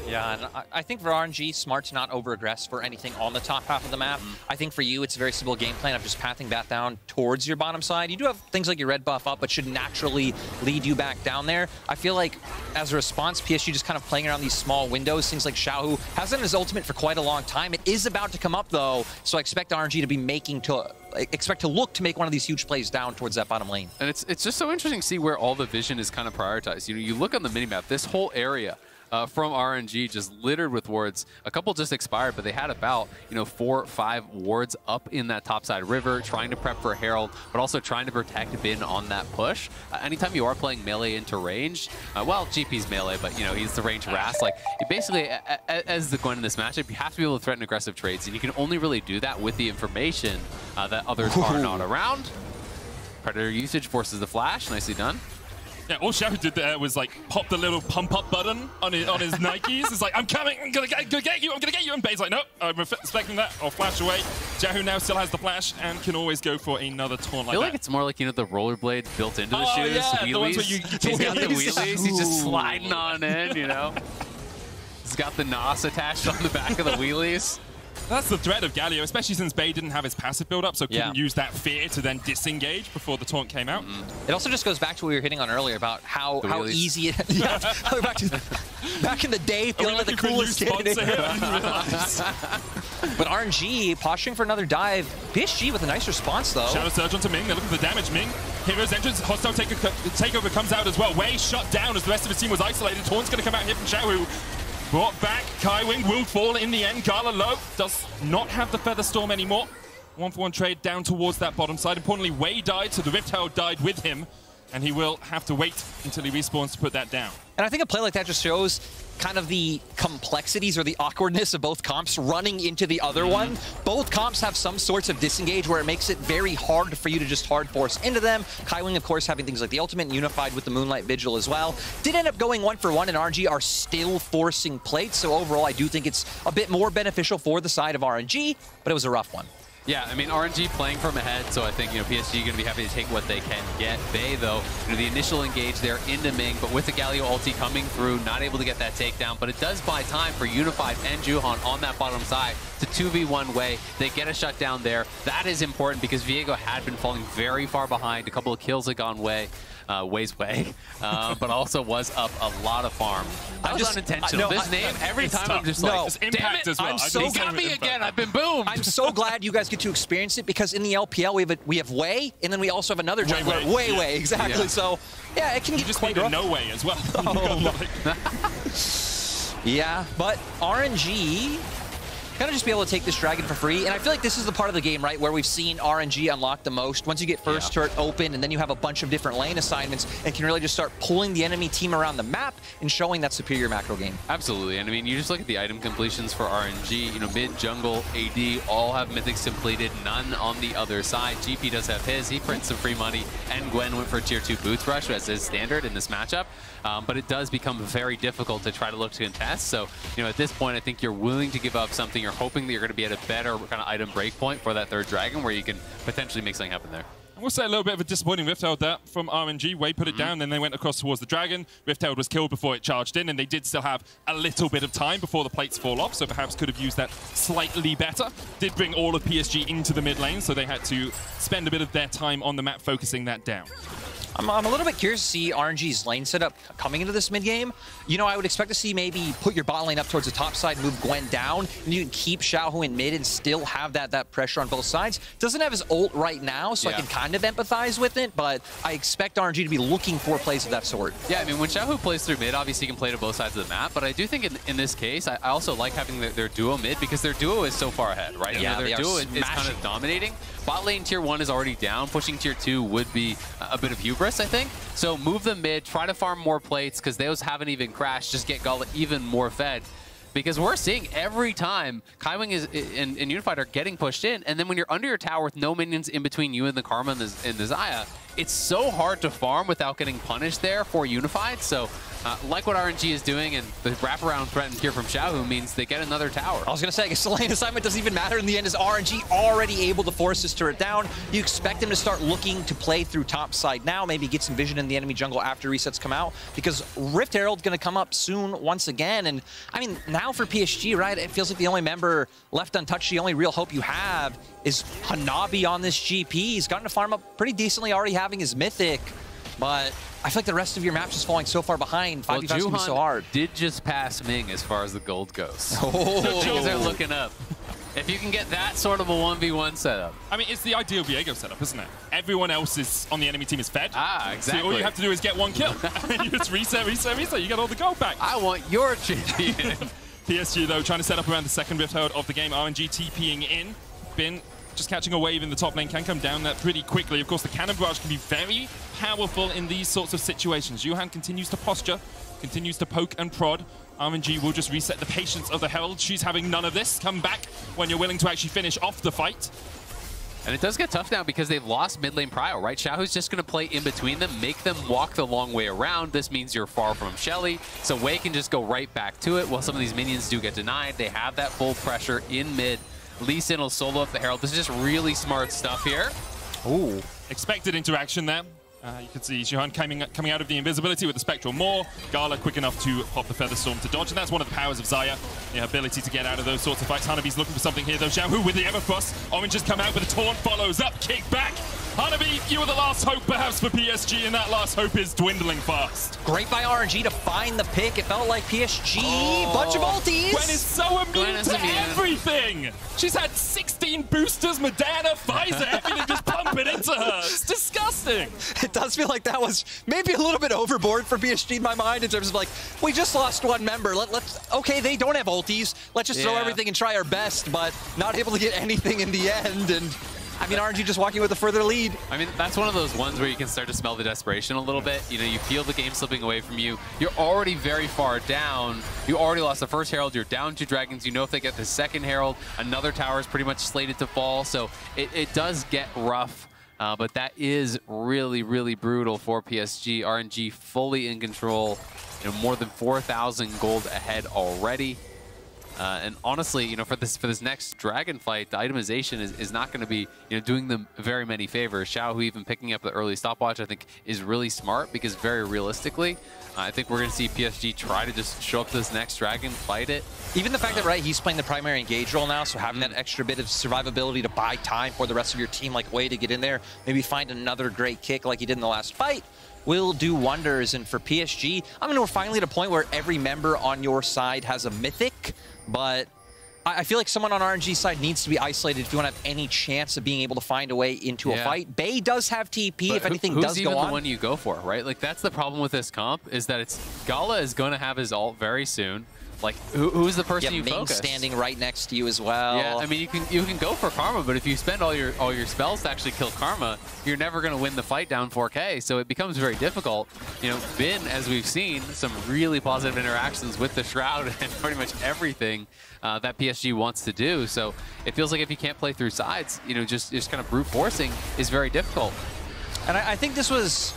Yeah, and I think for RNG, smart to not over-aggress for anything on the top half of the map. I think for you, it's a very simple game plan of just pathing that down towards your bottom side. You do have things like your red buff up, but should naturally lead you back down there. I feel like as a response, PSG just kind of playing around these small windows. Things like Xiaohu hasn't his ultimate for quite a long time. It is about to come up, though, so I expect RNG to be look to make one of these huge plays down towards that bottom lane. And it's just so interesting to see where all the vision is kind of prioritized. You know, you look on the minimap, this whole area from RNG just littered with wards. A couple just expired, but they had about 4 or 5 wards up in that topside river, trying to prep for Herald, but also trying to protect Bin on that push. Anytime you are playing melee into range, well, GP's melee, but he's the range harass. Like, basically, as the Gwen in this matchup, you have to be able to threaten aggressive trades, and you can only really do that with the information that others are not around. Predator usage forces the flash, nicely done. Yeah, all Xiaohu did there was like pop the little pump up button on his Nikes. It's like, I'm coming, I'm gonna get you, I'm gonna get you. And Bay's like, nope, I'm expecting that. I'll flash away. Xiaohu now still has the flash and can always go for another taunt like I feel that. like it's more like, the rollerblade built into the shoes. Yeah, wheelies. the ones where you He's got the wheelies, he's just sliding on in, He's got the NOS attached on the back of the wheelies. That's the threat of Galio, especially since Bay didn't have his passive build up, so couldn't use that fear to then disengage before the taunt came out. It also just goes back to what we were hitting on earlier about how easy it is. Yeah, back in the day, feeling like the coolest kid. But RNG posturing for another dive. PSG with a nice response, though. Shadow Surge onto Ming. They're looking for the damage. Ming, Hero's entrance, hostile takeover comes out as well. Wei shut down as the rest of his team was isolated. Taunt's going to come out and hit from Xiaohu. Brought back, Kaiwing will fall in the end. Gala low, does not have the Feather Storm anymore. 1-for-1 trade down towards that bottom side. Importantly, Wei died, so the Rift Herald died with him, and he will have to wait until he respawns to put that down. And I think a play like that just shows kind of the complexities or the awkwardness of both comps running into the other one. Both comps have some sorts of disengage where it makes it very hard for you to just hard force into them. Kaiwing, of course, having things like the ultimate and unified with the Moonlight Vigil as well. Did end up going 1-for-1, and RNG are still forcing plates. So overall, I do think it's a bit more beneficial for the side of RNG, but it was a rough one. Yeah, I mean, RNG playing from ahead, so I think, PSG going to be happy to take what they can get. Bay, though, the initial engage there into Ming, but with the Galio ulti coming through, not able to get that takedown, but it does buy time for Unified and Juhan on that bottom side to 2v1 Wei. They get a shutdown there. That is important because Viego had been falling very far behind. A couple of kills had gone Wei's way, but also was up a lot of farm. That was unintentional. This name, every time I'm just like, damn it, as well. I'm so got me again. I've been boomed. I'm so glad you guys get to experience it because in the LPL we have Wei, and then we also have another jungler, Wei, exactly. Yeah. So yeah, it can get just quite need rough. No way as well. Yeah, but RNG kind of just be able to take this dragon for free. And I feel like this is the part of the game, right, where we've seen RNG unlock the most. Once you get first turret open, and then you have a bunch of different lane assignments, and can really just start pulling the enemy team around the map and showing that superior macro game. Absolutely. And I mean, you just look at the item completions for RNG, mid, jungle, AD, all have mythics completed, none on the other side. GP does have his. He prints some free money, and Gwen went for tier 2 boots rush as his standard in this matchup. But it does become very difficult to try to look to contest. So, at this point, I think you're willing to give up something. You're hoping that you're going to be at a better kind of item break point for that third dragon where you can potentially make something happen there. I will say a little bit of a disappointing Rift Herald there from RNG. Wei put it down, then they went across towards the dragon. Rift Herald was killed before it charged in, and they did still have a little bit of time before the plates fall off, so perhaps could have used that slightly better. Did bring all of PSG into the mid lane, so they had to spend a bit of their time on the map focusing that down. I'm a little bit curious to see RNG's lane setup coming into this mid game. I would expect to see maybe put your bot lane up towards the top side, move Gwen down, and you can keep Xiaohu in mid and still have that pressure on both sides. Doesn't have his ult right now, so I can kind of empathize with it, but I expect RNG to be looking for plays of that sort. Yeah, I mean, when Xiaohu plays through mid, obviously he can play to both sides of the map, but I do think in this case, I also like having their duo mid because their duo is so far ahead, right? Yeah, their duo is kind of dominating. Bot lane tier 1 is already down. Pushing tier 2 would be a bit of hubris, I think. So move them mid, try to farm more plates because those haven't even crashed. Just get Gala even more fed. Because we're seeing every time Kaiwing and Unified are getting pushed in, and then when you're under your tower with no minions in between you and the Karma and the Xayah, it's so hard to farm without getting punished there for Unified. So like what RNG is doing, and the wraparound threatened here from Xiaohu means they get another tower. I was going to say, I guess the lane assignment doesn't even matter in the end. Is RNG already able to force this turret down? You expect him to start looking to play through top side now, maybe get some vision in the enemy jungle after resets come out, because Rift Herald's going to come up soon once again. And I mean, now for PSG, right, it feels like the only member left untouched, the only real hope you have is Hanabi on this GP. He's gotten to farm up pretty decently, already having his Mythic, but I feel like the rest of your maps is falling so far behind. 5v5 is going to be so hard. Did just pass Ming as far as the gold goes. Oh. So things are looking up. If you can get that sort of a 1v1 setup. I mean, it's the ideal Viego setup, isn't it? Everyone else is on the enemy team is fed. Ah, exactly. So all you have to do is get one kill. You just reset. You get all the gold back. I want your champion. PSG, though, trying to set up around the second Rift Herald of the game. RNG TPing in. Bin just catching a wave in the top lane, can come down that pretty quickly. Of course, the Cannon Barrage can be very powerful in these sorts of situations. Johan continues to posture, continues to poke and prod. RNG will just reset the patience of the Herald. She's having none of this. Come back when you're willing to actually finish off the fight. And it does get tough now because they've lost mid lane prio, right? Xiaohu's just going to play in between them, make them walk the long way around. This means you're far from Shelly, so Wei can just go right back to it. While some of these minions do get denied, they have that full pressure in mid. Lee Sin will solo up the Herald. This is just really smart stuff here. Ooh. Expected interaction there. You can see Johan coming out of the invisibility with the Spectral Maw. Gala quick enough to pop the Feather Storm to dodge, and that's one of the powers of Xayah, the ability to get out of those sorts of fights. Hanabi's looking for something here, though. Xiaohu with the Everfrost. Orange has come out, but the taunt follows up. Kick back. Hanabi, you were the last hope, perhaps, for PSG, and that last hope is dwindling fast. Great by RNG to find the pick. It felt like PSG, bunch of ultis. Gwen is so immune to everything. She's had 16 boosters, Medana, Pfizer, everything just pumping into her. It's disgusting. It does feel like that was maybe a little bit overboard for PSG in my mind in terms of like, we just lost one member. Okay, they don't have ultis. Let's just throw everything and try our best, but not able to get anything in the end. And I mean, RNG just walking with a further lead. I mean, that's one of those ones where you can start to smell the desperation a little bit. You know, you feel the game slipping away from you. You're already very far down. You already lost the first Herald. You're down 2 dragons. You know if they get the second Herald, another tower is pretty much slated to fall. So it does get rough. But that is really, really brutal for PSG. RNG fully in control. You know, more than 4,000 gold ahead already. And honestly, you know, for this next dragon fight, the itemization is not going to be, you know, doing them very many favors. Xiaohu even picking up the early stopwatch, I think, is really smart because very realistically, I think we're going to see PSG try to just show up to this next dragon, fight it. Even the fact that, right, he's playing the primary engage role now, so having that extra bit of survivability to buy time for the rest of your team, like way to get in there, maybe find another great kick like he did in the last fight, will do wonders. And for PSG, I mean, we're finally at a point where every member on your side has a mythic, but I feel like someone on RNG's side needs to be isolated if you want to have any chance of being able to find a way into a fight. Bay does have TP if anything does go on. Who's even the one you go for, right? Like, that's the problem with this comp, is that it's Gala is going to have his ult very soon. Like, who's the person you focus? Standing right next to you as well. Yeah, I mean, you can go for Karma, but if you spend all your spells to actually kill Karma, you're never going to win the fight down 4K. So it becomes very difficult. You know, Bin, as we've seen, some really positive interactions with the Shroud and pretty much everything that PSG wants to do. So it feels like if you can't play through sides, you know, just kind of brute forcing is very difficult. And I think this was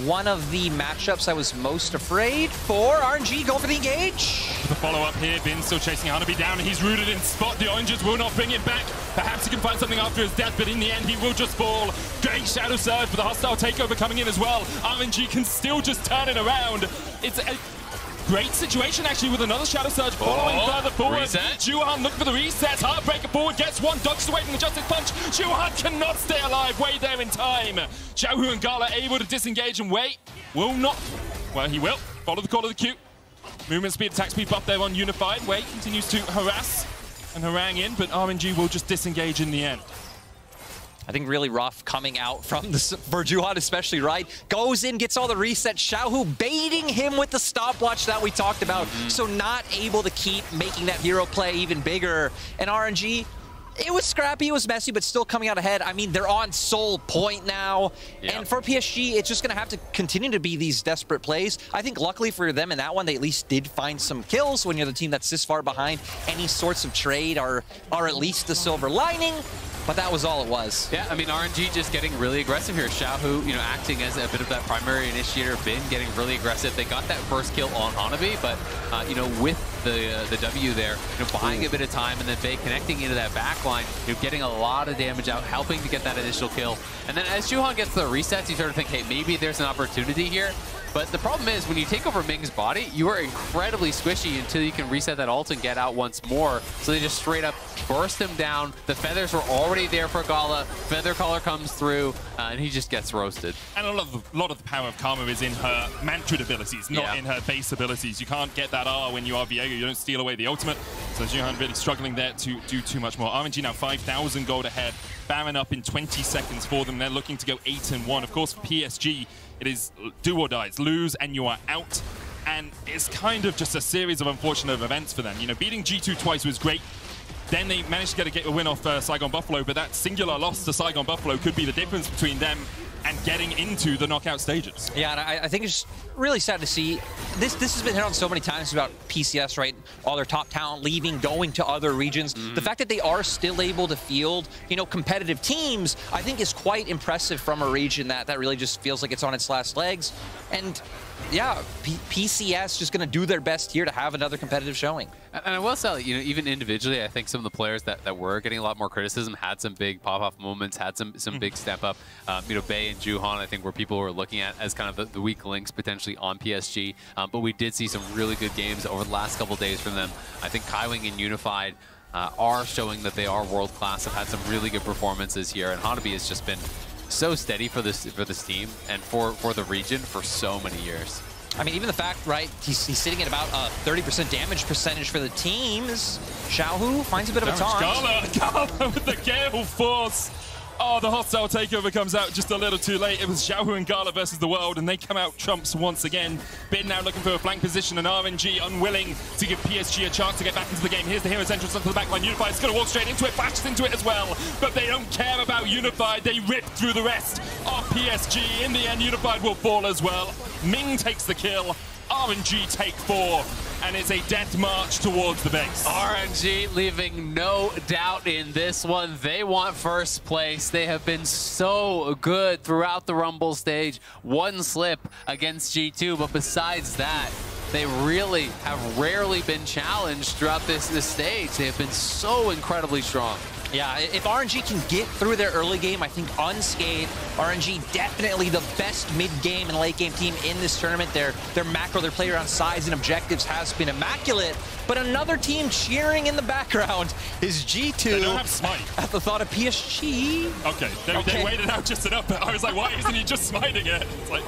one of the matchups I was most afraid for. RNG going for the engage. The follow-up here, Bin still chasing Hanabi down, and he's rooted in spot. The Oranges will not bring it back. Perhaps he can find something after his death, but in the end, he will just fall. Great Shadow Surge for the hostile takeover coming in as well. RNG can still just turn it around. It's a great situation, actually, with another Shadow Surge following further forward. Juhan looking for the resets. Heartbreaker forward, gets one, dodges away from the Justice Punch. Juhan cannot stay alive. Way there in time. Xiaohu and Gala able to disengage, and Wei will not. Well, he will. Follow the call of the Q. Movement speed, attack speed buff there on Unified. Wei continues to harass and harangue in, but RNG will just disengage in the end. I think really rough coming out from the for Juhan especially, right? Goes in, gets all the resets. Xiaohu baiting him with the stopwatch that we talked about. So not able to keep making that hero play even bigger. And RNG, It was scrappy, it was messy, but still coming out ahead. I mean, they're on Soul Point now. Yep. And for PSG, it's just going to have to continue to be these desperate plays. I think luckily for them in that one, they at least did find some kills. When you're the team that's this far behind, any sorts of trade are at least the silver lining. But that was all it was. Yeah, I mean, RNG just getting really aggressive here. Xiaohu, you know, acting as a bit of that primary initiator, Bin getting really aggressive. They got that first kill on Hanabi, but, you know, with the W there, you know, buying a bit of time, and then Bei connecting into that back line, you know, getting a lot of damage out, helping to get that initial kill. And then as Juhan gets the resets, you sort of think, hey, maybe there's an opportunity here. But the problem is, when you take over Ming's body, you are incredibly squishy until you can reset that ult and get out once more. So they just straight up burst him down. The feathers were already there for Gala. Feather Collar comes through, and he just gets roasted. And a lot of the power of Karma is in her Mantrid abilities, not in her base abilities. You can't get that R when you are Viego. You don't steal away the ultimate. So Juhan really struggling there to do too much more. RNG now 5,000 gold ahead. Baron up in 20 seconds for them. They're looking to go 8-1. Of course, for PSG, it is do or die. It's lose and you are out. And it's kind of just a series of unfortunate events for them. You know, beating G2 twice was great. Then they managed to get a win off Saigon Buffalo, but that singular loss to Saigon Buffalo could be the difference between them and getting into the knockout stages. Yeah, and I think it's really sad to see. This has been hit on so many times about PCS, right? All their top talent leaving, going to other regions. The fact that they are still able to field, you know, competitive teams, I think is quite impressive from a region that really just feels like it's on its last legs. And yeah, PCS just going to do their best here to have another competitive showing. And I will say, you know, even individually, I think some of the players that were getting a lot more criticism had some big pop-off moments, had some big step up. You know, Bei and Juhan, I think, were people were looking at as kind of the weak links potentially on PSG. But we did see some really good games over the last couple days from them. I think Kaiwing and Unified are showing that they are world-class, have had some really good performances here. And Hanabi has just been so steady for this team and for the region for so many years. I mean, even the fact, right, he's sitting at about a 30% damage percentage for the teams. Xiaohu finds a bit of a taunt. Gala with the Gale Force. Oh, the hostile takeover comes out just a little too late. It was Xiaohu and Gala versus the world, and they come out trumps once again. Bin now looking for a flank position, and RNG unwilling to give PSG a chance to get back into the game. Here's the Hero's entrance onto the backline. Unified's going to walk straight into it, flashes into it as well, but they don't care about Unified. They rip through the rest of PSG. In the end, Unified will fall as well. Ming takes the kill. RNG take 4. And it's a death march towards the base. RNG leaving no doubt in this one. They want first place. They have been so good throughout the Rumble stage. One slip against G2, but besides that, they really have rarely been challenged throughout this stage. They have been so incredibly strong. Yeah, if RNG can get through their early game, I think unscathed, RNG definitely the best mid-game and late-game team in this tournament. Their macro, their player on size and objectives has been immaculate. But another team cheering in the background is G2. They don't have Smite. At the thought of PSG. Okay, they waited out just enough, but I was like, why isn't he just smiting it? It's like,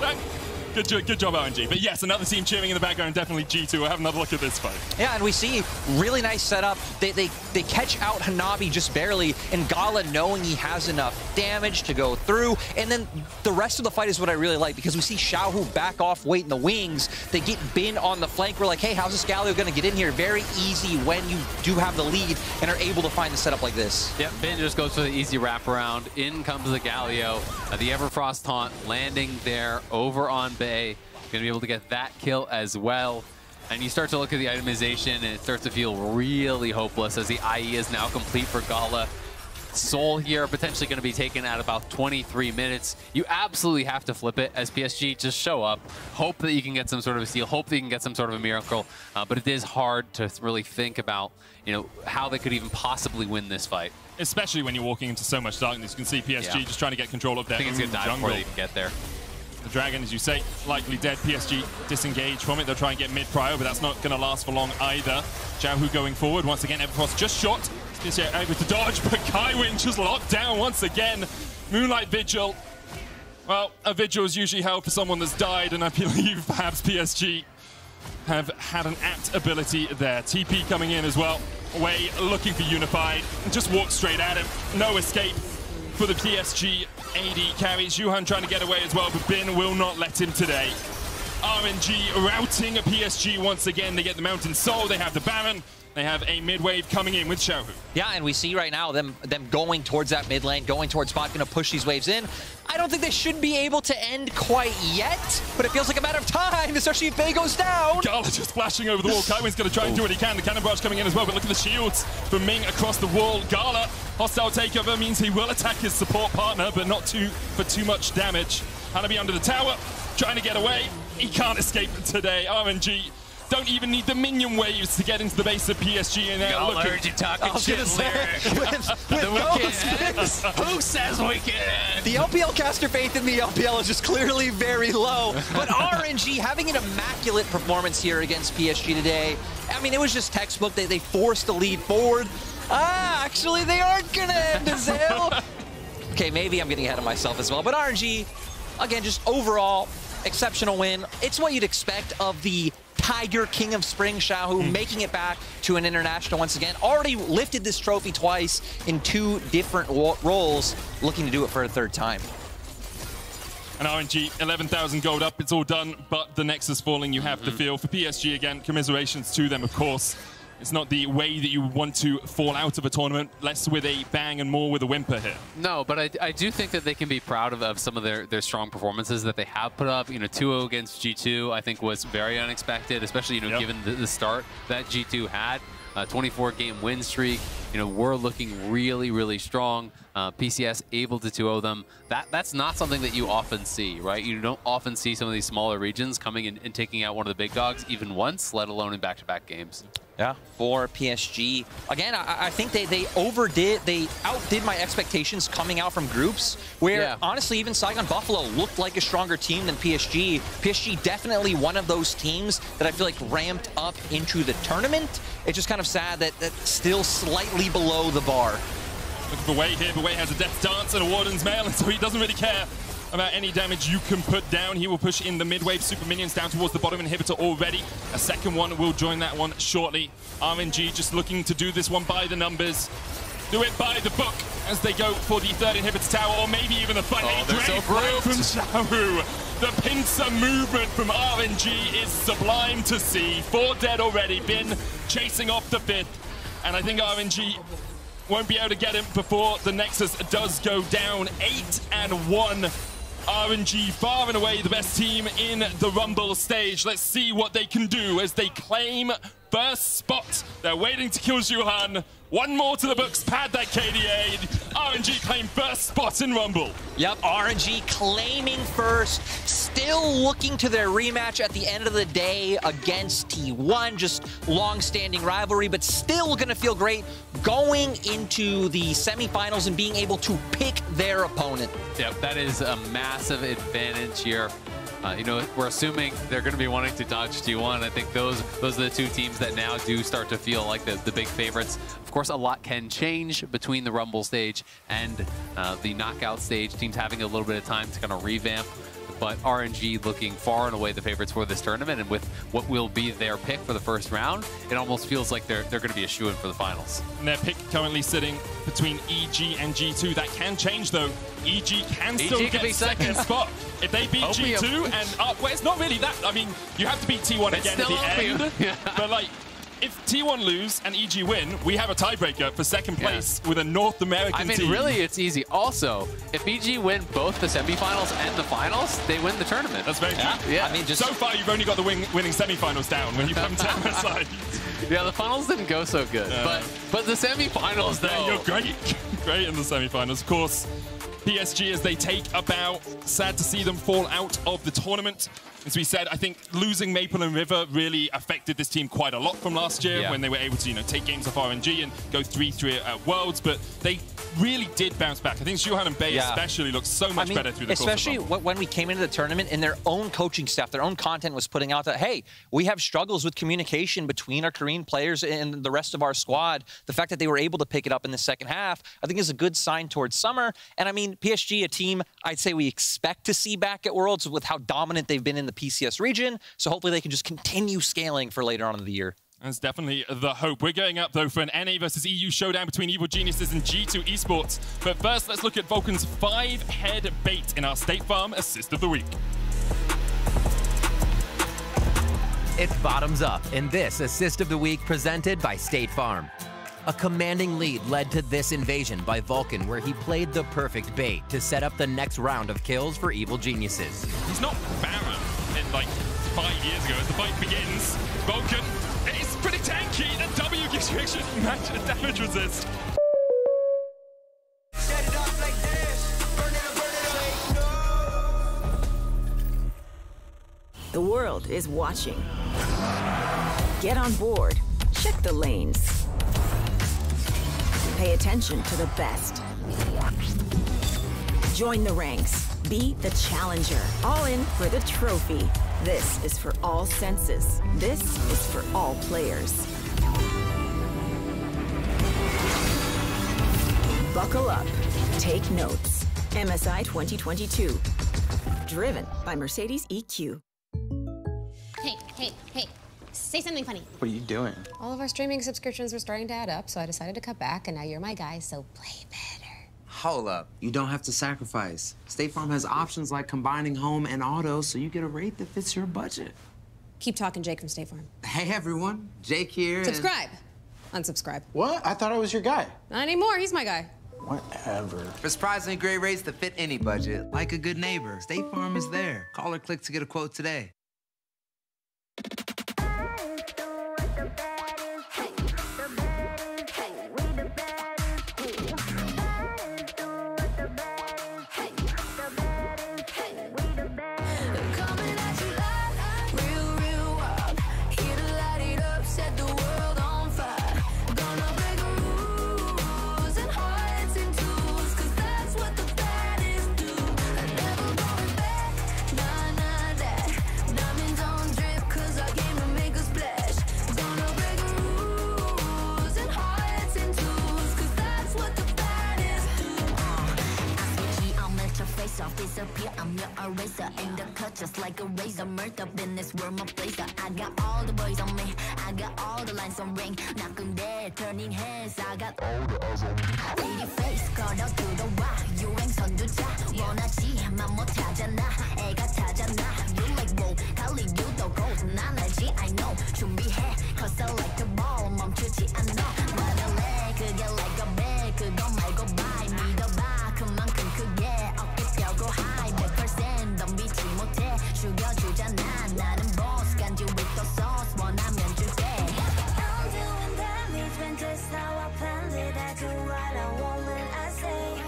good job, RNG. But yes, another team cheering in the background, definitely G2. We'll have another look at this fight. Yeah, and we see really nice setup. They catch out Hanabi just barely, and Gala knowing he has enough damage to go through. And then the rest of the fight is what I really like, because we see Xiaohu back off, wait in the wings. They get Bin on the flank. We're like, hey, how's this Galio going to get in here? Very easy when you do have the lead and are able to find the setup like this. Yep, Bin just goes for the easy wraparound. In comes the Galio. The Everfrost taunt landing there over on Bei. Going to be able to get that kill as well. And you start to look at the itemization, and it starts to feel really hopeless as the IE is now complete for Gala. Soul here potentially going to be taken at about 23 minutes. You absolutely have to flip it as PSG. Just show up, hope that you can get some sort of a steal, hope that you can get some sort of a miracle. But it is hard to really think about, you know, how they could even possibly win this fight. Especially when you're walking into so much darkness. You can see PSG just trying to get control of their I think it's going to die before they even get there. The Dragon, as you say, likely dead. PSG disengage from it. They'll try and get mid-prio, but that's not going to last for long either. Xiaohu going forward. Once again, Everfrost just shot. PSG able to dodge, but Kaiwing just locked down once again. Moonlight Vigil. Well, a Vigil is usually held for someone that's died, and I believe perhaps PSG have had an apt ability there. TP coming in as well. Wei looking for Unified. Just walk straight at him. No escape for the PSG AD carries. Juhan trying to get away as well, but Bin will not let him today. RNG routing PSG once again. They get the Mountain Soul, they have the Baron, they have a mid-wave coming in with Xiaohu. Yeah, and we see right now them going towards that mid lane, going towards bot, going to push these waves in. I don't think they should be able to end quite yet, but it feels like a matter of time, especially if Faye goes down. Gala just flashing over the wall. Kaiwin's going to try and do what he can. The cannon barrage coming in as well, but look at the shields from Ming across the wall. Gala, hostile takeover means he will attack his support partner, but not for too much damage. Hanabi under the tower, trying to get away. He can't escape today. RNG don't even need the minion waves to get into the base of PSG. And now I heard you talking shit, Lyric. Who says we can? The LPL caster faith in the LPL is just clearly very low. But RNG having an immaculate performance here against PSG today. I mean, it was just textbook. They forced the lead forward. Actually, they aren't going to end Azale. Okay, maybe I'm getting ahead of myself as well. But RNG, again, just overall, exceptional win. It's what you'd expect of the Tiger King of Spring, Xiaohu, making it back to an international once again. Already lifted this trophy twice in 2 different roles, looking to do it for a 3rd time. And RNG, 11,000 gold up, it's all done, but the Nexus falling, you have to feel. For PSG, again, commiserations to them, of course. It's not the way that you want to fall out of a tournament, less with a bang and more with a whimper here. No, but I do think that they can be proud of some of their strong performances that they have put up. You know, 2-0 against G2, I think, was very unexpected, especially, you know, given the start that G2 had. 24-game win streak. You know, we're looking really, really strong. PCS able to 2-0 them. That's not something that you often see, right? You don't often see some of these smaller regions coming in and taking out one of the big dogs even once, let alone in back-to-back games. Yeah, for PSG. Again, I think they outdid my expectations coming out from groups where, honestly, even Saigon Buffalo looked like a stronger team than PSG. PSG definitely one of those teams that I feel like ramped up into the tournament. It's just kind of sad that that's still slightly below the bar. Looking for Wei here, but Wei has a Death Dance and a Warden's Mail, and so he doesn't really care about any damage you can put down. He will push in the mid-wave super minions down towards the bottom inhibitor already. A second one will join that one shortly. RNG just looking to do this one by the numbers. Do it by the book as they go for the 3rd inhibitor tower, or maybe even the final. Oh, they're so grouped. From Xiaohu. The pincer movement from RNG is sublime to see. 4 dead already, been chasing off the 5th. And I think RNG won't be able to get him before the Nexus does go down. 8-1. RNG far and away the best team in the Rumble stage. Let's see what they can do as they claim first spot. They're waiting to kill Zhuhan. One more to the books, pad that KDA. RNG claim first spot in Rumble. Yep, RNG claiming first. Still looking to their rematch at the end of the day against T1. Just long-standing rivalry, but still going to feel great going into the semifinals and being able to pick their opponent. Yep, that is a massive advantage here. You know, we're assuming they're going to be wanting to dodge T1. I think those are the 2 teams that now do start to feel like the big favorites. Of course, a lot can change between the Rumble stage and the knockout stage. Teams having a little bit of time to kind of revamp. But RNG looking far and away the favorites for this tournament, and with what will be their pick for the first round, it almost feels like they're going to be a shoo-in for the finals. And their pick currently sitting between EG and G2. That can change, though. EG can still get second spot. If they beat G2 and well, it's not really that. I mean, you have to beat T1 again at the end. But, like, if T1 lose and EG win, we have a tiebreaker for second place with a North American team. I mean, really, it's easy. Also, if EG win both the semifinals and the finals, they win the tournament. That's very true. Yeah. I mean, so far, you've only got the winning semifinals down when you come to our side. Yeah, the finals didn't go so good. But the semifinals, though. You're great. Great in the semifinals. Of course, PSG, as they take a bow, sad to see them fall out of the tournament. As we said, I think losing Maple and River really affected this team quite a lot from last year when they were able to, you know, take games off RNG and go 3-3 at Worlds, but they really did bounce back. I think Zhuhan and Bay especially looked so much better through the course of the especially when we came into the tournament and their own coaching staff, their own content was putting out that, hey, we have struggles with communication between our Korean players and the rest of our squad. The fact that they were able to pick it up in the second half, I think is a good sign towards summer. And I mean, PSG, a team I'd say we expect to see back at Worlds with how dominant they've been in the PCS region. So hopefully they can just continue scaling for later on in the year. That's definitely the hope. We're going up, though, for an NA versus EU showdown between Evil Geniuses and G2 Esports. But first, let's look at Vulcan's 5-head bait in our State Farm Assist of the Week. It's Bottoms Up in this Assist of the Week presented by State Farm. A commanding lead led to this invasion by Vulcan, where he played the perfect bait to set up the next round of kills for Evil Geniuses. He's not Baron in like 5 years ago. As the fight begins, Vulcan is pretty tanky. The W gives you extra damage resist. The world is watching. Get on board. Check the lanes. Pay attention to the best. Join the ranks. Be the challenger. All in for the trophy. This is for all senses. This is for all players. Buckle up. Take notes. MSI 2022. Driven by Mercedes EQ. Hey, say something funny. What are you doing? All of our streaming subscriptions were starting to add up, so I decided to cut back, and now you're my guy, so play better. Hold up. You don't have to sacrifice. State Farm has options like combining home and auto, so you get a rate that fits your budget. Keep talking, Jake from State Farm. Hey, everyone. Jake here. Subscribe. Unsubscribe. What? I thought I was your guy. Not anymore, he's my guy. Whatever. For surprisingly great rates that fit any budget, like a good neighbor, State Farm is there. Call or click to get a quote today. Disappear, I'm your eraser. Aim the cut just like a razor. Murked up in this world, my blazer. I got all the boys on me. I got all the lines on ring. Knocking dead, turning heads. I got all the eyes on me. Pretty face, got out to the wire. 유행 선두자. 원하지만 못하잖아. 애가 타잖아. You like whoa, 달리 유도 go. 난 알지, I know. 준비해, cause I like the ball. 멈추지 않아. 나는 그게 like a bag. 그거 말고 bye. 믿어봐, 그만큼 크게. go high, 100% 덤비지 못해 죽여주잖아 나는 boss 간지 with the sauce 원하면 줄게 I'm doing damage when just how I planned it I do what I want when I say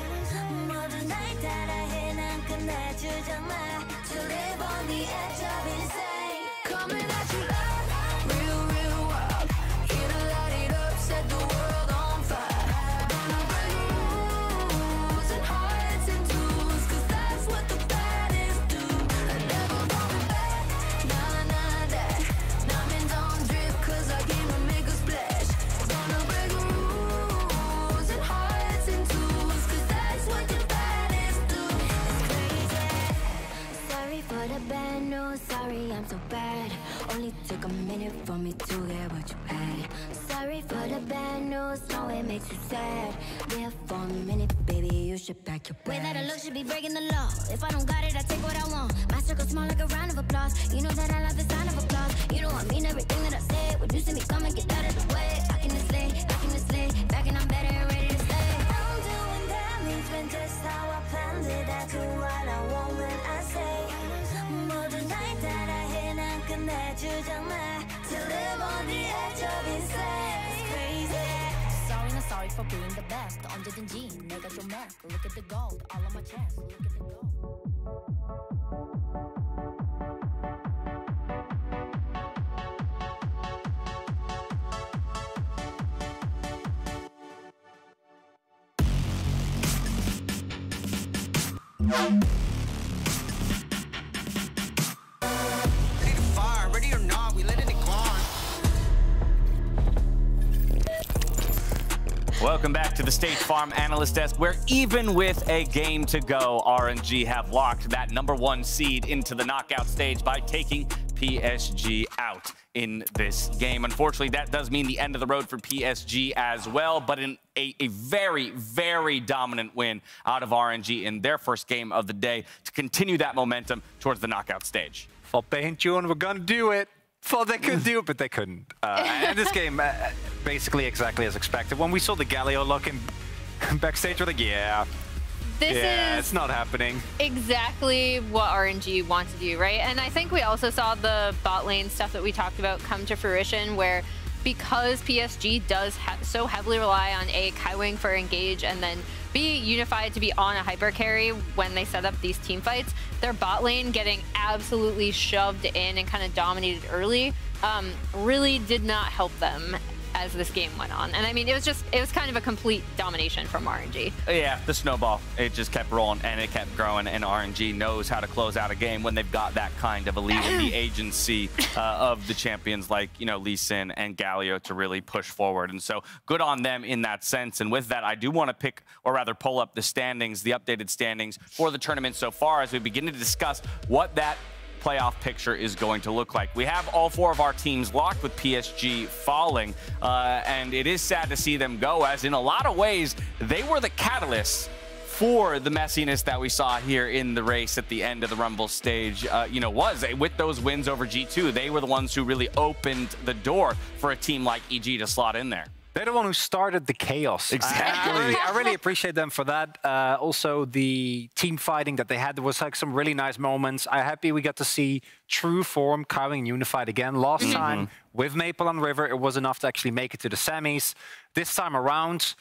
모든 날 따라해 난 끝내주잖아 To live on the edge of insane Coming at you like real, real wild Here to light it up, set the world on fire Gonna break rules and hearts and tools Cause that's what the baddest do I never going back, nah, nah, that Diamonds on drip cause I came to make a splash Gonna break rules and hearts and tools Cause that's what the baddest do It's crazy Sorry for the bad news, sorry I'm so bad Only took a minute for me to get what you had Sorry for the bad news, no it makes you sad There for a minute, baby, you should pack your bags Way that I look should be breaking the law If I don't got it, I take what I want My circle small like a round of applause You know that I love the sound of applause You know I mean everything that I say When you see me coming, get out of the way Back in the sleigh, back and I'm better and ready to stay I'm doing damage when just how I planned it I do what I want when I say 모든 날 따라해 난 끝내주잖아 To live on the edge of insane It's crazy Sorry, not sorry for being the best 언제든지 내가 좀 해 Look at the gold, all on my chest Look at the gold Ready to fire, ready or not, we letting it go on. Welcome back to the State Farm Analyst Desk, where even with a game to go, RNG have locked that #1 seed into the knockout stage by taking PSG out in this game. Unfortunately, that does mean the end of the road for PSG as well, but in a very, very dominant win out of RNG in their first game of the day to continue that momentum towards the knockout stage. For Pain Tune, we're gonna do it. thought they could do, but they couldn't. And this game, basically exactly as expected. When we saw the Galio looking backstage, we're like, it's not happening. Exactly what RNG wants to do, right? And I think we also saw the bot lane stuff that we talked about come to fruition, where because PSG does so heavily rely on A, Kaiwing for engage, and then B, Unified to be on a hyper carry when they set up these team fights, their bot lane getting absolutely shoved in and kind of dominated early really did not help them as this game went on. And I mean, it was kind of a complete domination from RNG. Yeah, the snowball, it just kept rolling and it kept growing, and RNG knows how to close out a game when they've got that kind of a lead in the agency of the champions like, Lee Sin and Galio to really push forward. And so good on them in that sense. And with that, I do want to pick, or rather pull up the standings, the updated standings for the tournament so far as we begin to discuss what that playoff picture is going to look like. We have all 4 of our teams locked, with PSG falling, and it is sad to see them go, as in a lot of ways they were the catalysts for the messiness that we saw here in the race at the end of the Rumble stage. With those wins over G2, they were the ones who really opened the door for a team like EG to slot in there. They're the one who started the chaos. Exactly. I really appreciate them for that. Also, the team fighting that they had, there was like some really nice moments. I'm happy we got to see true form Kaiwing Unified again. Last time with Maple and River, it was enough to actually make it to the semis. This time around,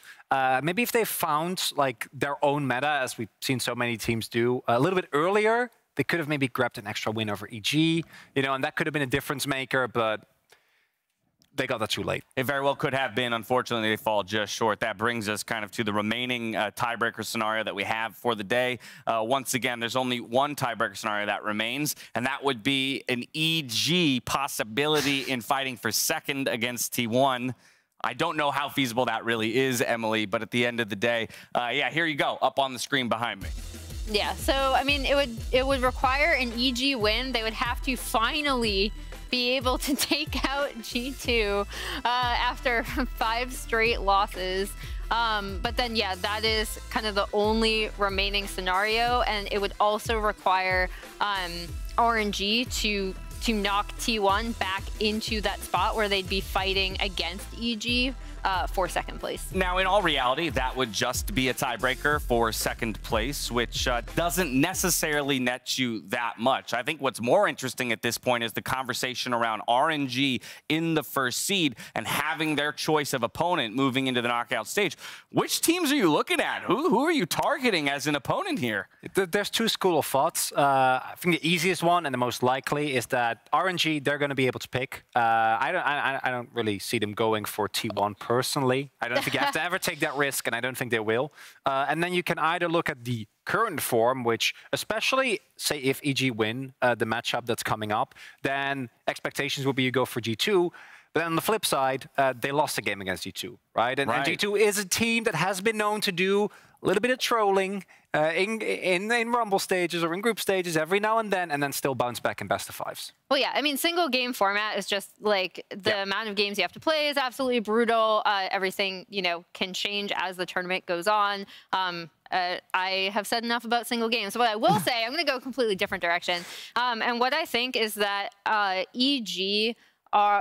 maybe if they found like their own meta, as we've seen so many teams do, a little bit earlier, they could have maybe grabbed an extra win over EG, and that could have been a difference maker, but they got that too late. It very well could have been. Unfortunately, they fall just short. That brings us kind of to the remaining tiebreaker scenario that we have for the day. Once again, there's only one tiebreaker scenario that remains, and that would be an EG possibility in fighting for second against T1. I don't know how feasible that really is, Emily, but at the end of the day, here you go, up on the screen behind me. Yeah, so, I mean, it would require an EG win. They would have to finally be able to take out G2 after 5 straight losses. But then, that is kind of the only remaining scenario, and it would also require RNG to knock T1 back into that spot where they'd be fighting against EG for second place. Now, in all reality, that would just be a tiebreaker for second place, which doesn't necessarily net you that much. I think what's more interesting at this point is the conversation around RNG in the first seed and having their choice of opponent moving into the knockout stage. Which teams are you looking at? Who are you targeting as an opponent here? There's 2 schools of thoughts. I think the easiest one and the most likely is that RNG, they're going to be able to pick. I don't really see them going for T1 personally. I don't think you have to ever take that risk, and I don't think they will. And then you can either look at the current form, which especially, say, if EG win the matchup that's coming up, then expectations will be you go for G2. But then on the flip side, they lost a game against G2, right? And G2 is a team that has been known to do a little bit of trolling in Rumble stages or in group stages every now and then still bounce back in best of 5s. Well, yeah, I mean, single game format is just like the amount of games you have to play is absolutely brutal. Everything, can change as the tournament goes on. I have said enough about single games. So what I will say, I'm going to go a completely different direction. And what I think is that EG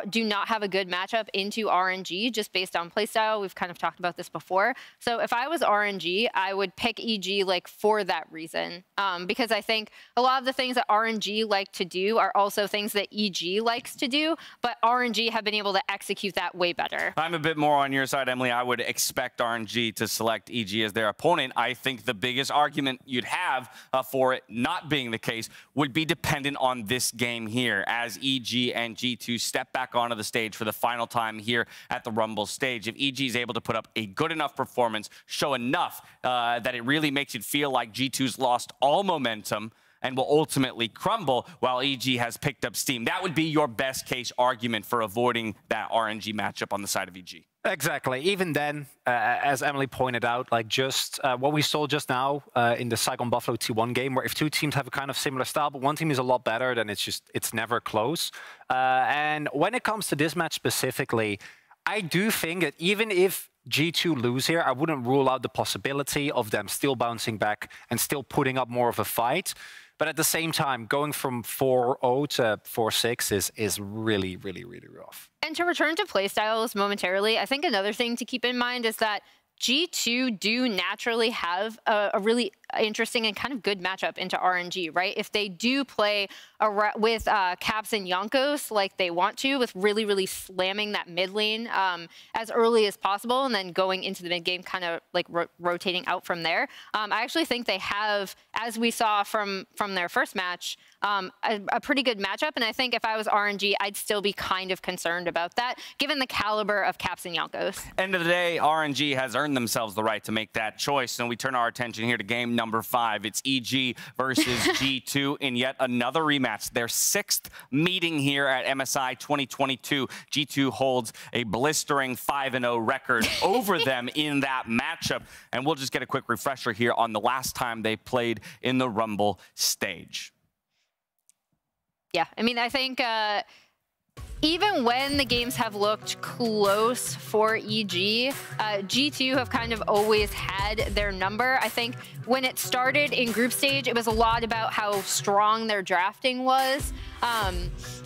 do not have a good matchup into RNG just based on playstyle. We've kind of talked about this before. So if I was RNG, I would pick EG for that reason. Because I think a lot of the things that RNG like to do are also things that EG likes to do, but RNG have been able to execute that way better. I'm a bit more on your side, Emily. I would expect RNG to select EG as their opponent. I think the biggest argument you'd have for it not being the case would be dependent on this game here, as EG and G2 step back onto the stage for the final time here at the Rumble stage. If EG is able to put up a good enough performance, show enough that it really makes it feel like G2's lost all momentum and will ultimately crumble while EG has picked up steam, that would be your best case argument for avoiding that RNG matchup on the side of EG. Exactly. Even then, as Emily pointed out, like just what we saw just now in the Saigon Buffalo T1 game, where if 2 teams have a kind of similar style, but one team is a lot better, then it's never close. And when it comes to this match specifically, I do think that even if G2 lose here, I wouldn't rule out the possibility of them still bouncing back and still putting up more of a fight. But at the same time, going from 4-0 to 4-6 is really, really, really rough. And to return to playstyles momentarily, I think another thing to keep in mind is that G2 do naturally have a really interesting and kind of good matchup into RNG, right? If they do play with Caps and Jankos like they want to, with really, really slamming that mid lane as early as possible and then going into the mid game, kind of like rotating out from there. I actually think they have, as we saw from their first match, a pretty good matchup. And I think if I was RNG, I'd still be kind of concerned about that, given the caliber of Caps and Jankos. End of the day, RNG has earned themselves the right to make that choice. And we turn our attention here to game number 5. It's EG versus G2 in yet another rematch. Their 6th meeting here at MSI 2022. G2 holds a blistering 5-0 record over them in that matchup. And we'll just get a quick refresher here on the last time they played in the Rumble stage. Yeah, I mean, I think even when the games have looked close for EG, G2 have kind of always had their number. I think when it started in group stage, it was a lot about how strong their drafting was.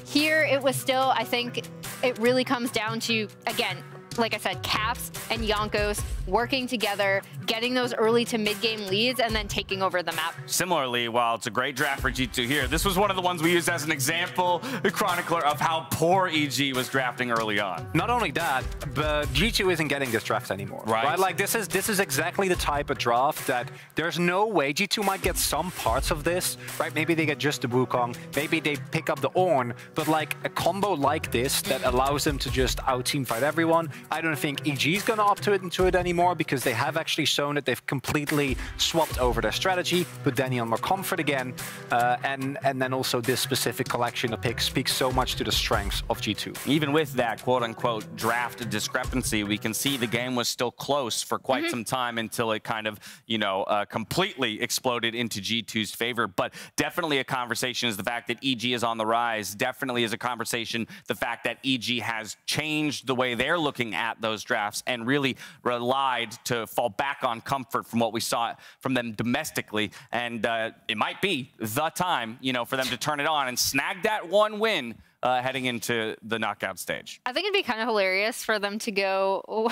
Here, it was still, I think it really comes down to, again, like I said, Caps and Jankos working together, getting those early to mid-game leads, and then taking over the map. Similarly, while it's a great draft for G2 here, this was one of the ones we used as an example, the chronicler of how poor EG was drafting early on. Not only that, but G2 isn't getting this draft anymore. Right? Like, this is exactly the type of draft that there's no way. G2 might get some parts of this, right? Maybe they get just the Wukong, maybe they pick up the Ornn, but like a combo like this that allows them to just out-team fight everyone, I don't think EG is going to opt into it anymore, because they have actually shown that they've completely swapped over their strategy, put Danny on more comfort again, and then also this specific collection of picks speaks so much to the strengths of G2. Even with that quote-unquote draft discrepancy, we can see the game was still close for quite some time until it kind of, you know, completely exploded into G2's favor. But definitely a conversation is the fact that EG is on the rise. Definitely is a conversation the fact that EG has changed the way they're looking at those drafts and really relied to fall back on comfort from what we saw from them domestically. And it might be the time, you know, for them to turn it on and snag that one win heading into the knockout stage. I think it'd be kind of hilarious for them to go,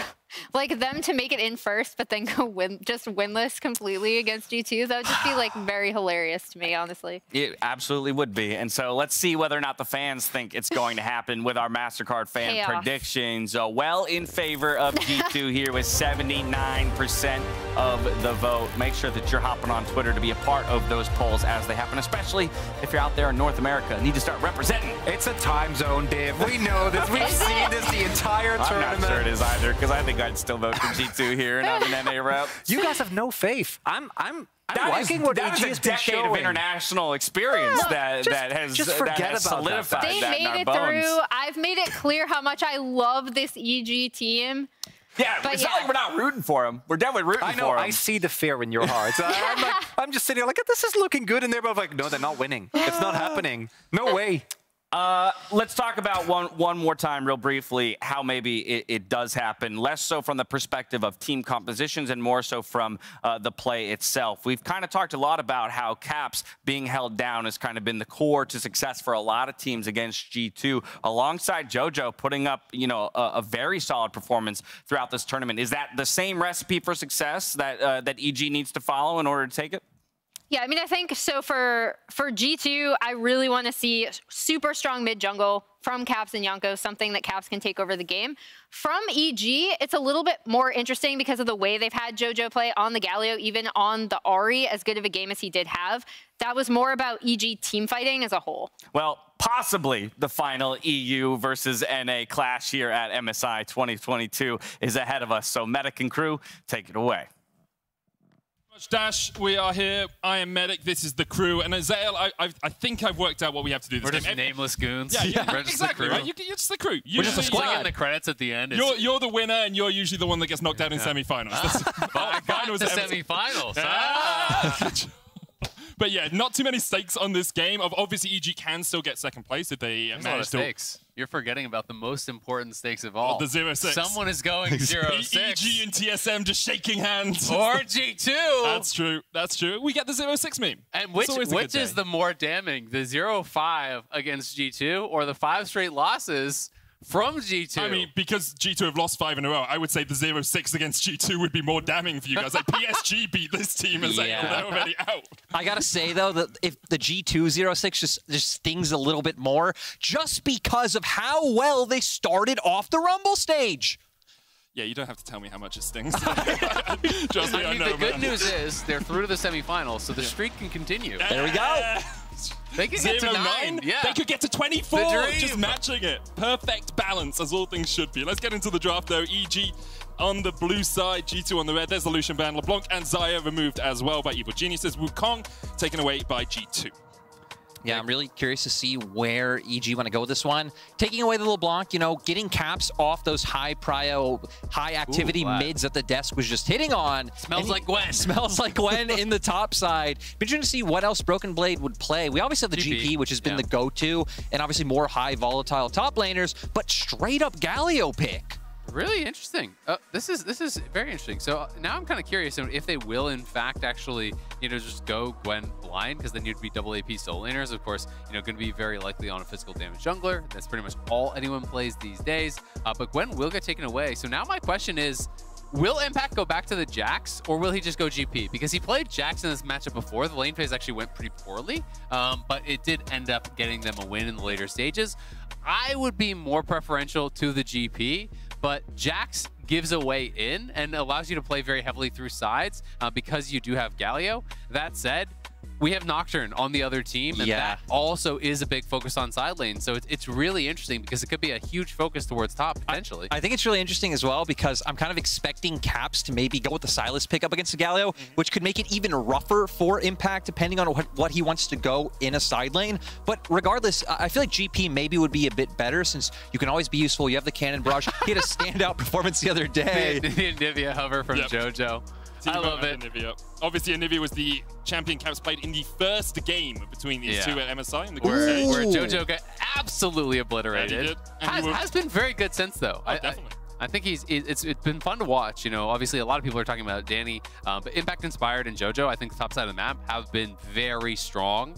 like them to make it in first, but then go just winless completely against G2. That would just be like very hilarious to me, honestly. It absolutely would be. And so let's see whether or not the fans think it's going to happen with our MasterCard fan predictions. Well in favor of G2 here with 79% of the vote. Make sure that you're hopping on Twitter to be a part of those polls as they happen, especially if you're out there in North America. Need to start representing. It's a time zone, Dave. We know this. We've seen this the entire tournament. I'm not sure it is either, because I think I'd still vote for G2 here, and I'm an NA rep. You guys have no faith. I'm liking what EG has been showing. That is a decade of international experience that has solidified They that in made our it bones. through. I've made it clear how much I love this EG team. Yeah, but it's not like we're not rooting for them. We're definitely rooting for them. I know. I see the fear in your heart. I'm just sitting here like, this is looking good in there, but I'm like, no, they're not winning. It's not happening. No way. Let's talk about one more time real briefly how maybe it does happen, less so from the perspective of team compositions and more so from the play itself. We've kind of talked a lot about how Caps being held down has kind of been the core to success for a lot of teams against G2, alongside JoJo putting up, you know, a very solid performance throughout this tournament. Is that the same recipe for success that that EG needs to follow in order to take it? Yeah, I mean, I think so for G2, I really want to see super strong mid jungle from Caps and Jankos, something that Caps can take over the game. From EG, it's a little bit more interesting because of the way they've had JoJo play on the Galio, even on the Ahri, as good of a game as he did have. That was more about EG team fighting as a whole. Well, possibly the final EU versus NA clash here at MSI 2022 is ahead of us. So Medic and crew, take it away. Dash, we are here. I am Medic. This is the crew. And Azael, I think I've worked out what we have to do this We're game. just nameless goons. Yeah, exactly. Right? You're just the crew. We're just a squad. The credits at the end. You're the winner, and you're usually the one that gets knocked out in semifinals. But I got the semifinals. But yeah, not too many stakes on this game. Obviously, EG can still get second place if they manage to. Stakes. You're forgetting about the most important stakes of all. The 0-6. Someone is going 0-6. EG and TSM just shaking hands. Or G2. That's true. That's true. We get the 0-6 meme. And which is the more damning, the 0-5 against G2 or the 5 straight losses from G2? I mean, because G2 have lost 5 in a row, I would say the 0-6 against G2 would be more damning for you guys. Like, PSG beat this team as they're already out. I gotta say, though, that if the G2 0-6 just stings a little bit more, just because of how well they started off the Rumble stage. Yeah, you don't have to tell me how much it stings. Trust me, I know. The good news is they're through to the semifinals, so the streak can continue. There we go. They could get to 9. Yeah. They could get to 24. Just matching it. Perfect balance, as all things should be. Let's get into the draft, though. EG on the blue side, G2 on the red. There's the Lucian Band. LeBlanc and Xayah removed as well by Evil Geniuses. Wukong taken away by G2. Yeah, I'm really curious to see where EG want to go with this one. Taking away the LeBlanc, you know, getting caps off those high prio, high activity mids that the desk was just hitting on. Smells like Gwen. Smells like Gwen in the top side. Be interesting to see what else Broken Blade would play. We obviously have the GP, which has been the go-to, and obviously more high volatile top laners, but straight up Galio pick. Really interesting. This is very interesting. So now I'm kind of curious if they will, in fact, actually, you know, just go Gwen blind, because then you'd be double AP soul laners. Of course, you know, going to be very likely on a physical damage jungler. That's pretty much all anyone plays these days. But Gwen will get taken away. So now my question is, will Impact go back to the Jax, or will he just go GP? Because he played Jax in this matchup before. The lane phase actually went pretty poorly, but it did end up getting them a win in the later stages. I would be more preferential to the GP, but Jax gives away in and allows you to play very heavily through sides because you do have Galio. That said, we have Nocturne on the other team, and that also is a big focus on side lane. So it's really interesting because it could be a huge focus towards top, potentially. I think it's really interesting as well because I'm kind of expecting Caps to maybe go with the Sylas pickup against the Galio, which could make it even rougher for Impact depending on what he wants to go in a side lane. But regardless, I feel like GP maybe would be a bit better since you can always be useful. You have the Cannon Barrage. He had a standout performance the other day. The Anivia hover from JoJo. I love it. Anivia. Obviously, Anivia was the champion Caps played in the first game between these two at MSI in the group stage. Where JoJo got absolutely obliterated. Has been very good since, though. Definitely. I think it's been fun to watch. You know, obviously a lot of people are talking about Danny, but Impact Inspired and JoJo, I think the top side of the map have been very strong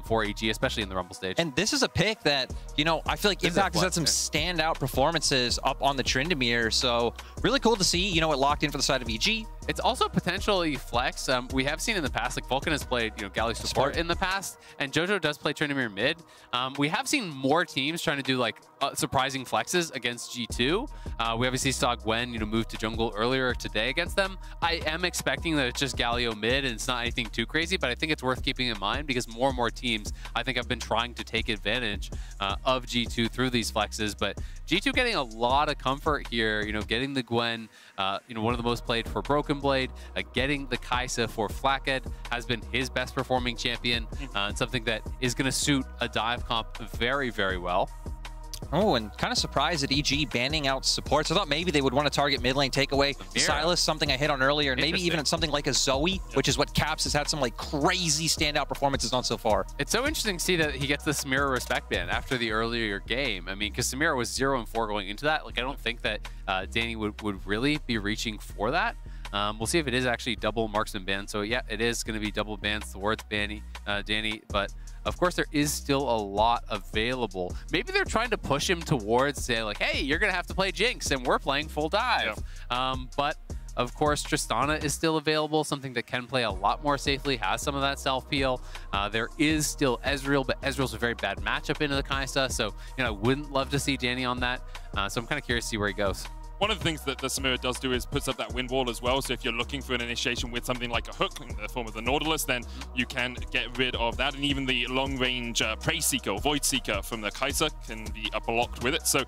for EG, especially in the Rumble stage. And this is a pick that, you know, I feel like Impact has had some standout performances up on the Tryndamere. So really cool to see, you know, it locked in for the side of EG. It's also potentially flex. We have seen in the past, like Vulcan has played, you know, Galio support in the past, and JoJo does play Tryndamere mid. We have seen more teams trying to do like surprising flexes against G2. We obviously saw Gwen, you know, move to jungle earlier today against them. I am expecting that it's just Galio mid and it's not anything too crazy, but I think it's worth keeping in mind because more and more teams, I think, have been trying to take advantage of G2 through these flexes. But G2 getting a lot of comfort here, you know, getting the Gwen, you know, one of the most played for Broken Blade, getting the Kaisa for Flackhead has been his best performing champion, and something that is going to suit a dive comp very, very well. Oh, and kind of surprised at EG banning out supports. I thought maybe they would want to target mid lane takeaway. Sylas, something I hit on earlier, and maybe even something like a Zoe, which is what Caps has had some like crazy standout performances on so far. It's so interesting to see that he gets the Samira respect ban after the earlier game. I mean, because Samira was 0-4 going into that. Like, I don't think that Danny would really be reaching for that. We'll see if it is actually double marksman ban. So yeah, it is going to be double bans towards Danny, but of course there is still a lot available. Maybe they're trying to push him towards, say, like, hey, you're going to have to play Jinx and we're playing full dive. But of course, Tristana is still available, something that can play a lot more safely, has some of that self-peel. There is still Ezreal, but Ezreal's a very bad matchup into the Kaisa, so, you know, I wouldn't love to see Danny on that. So I'm kind of curious to see where he goes. One of the things that the Samira does do is puts up that wind wall as well. So if you're looking for an initiation with something like a hook in the form of the Nautilus, then you can get rid of that. And even the long-range Prey Seeker, Void Seeker from the Kai'Sa can be blocked with it. So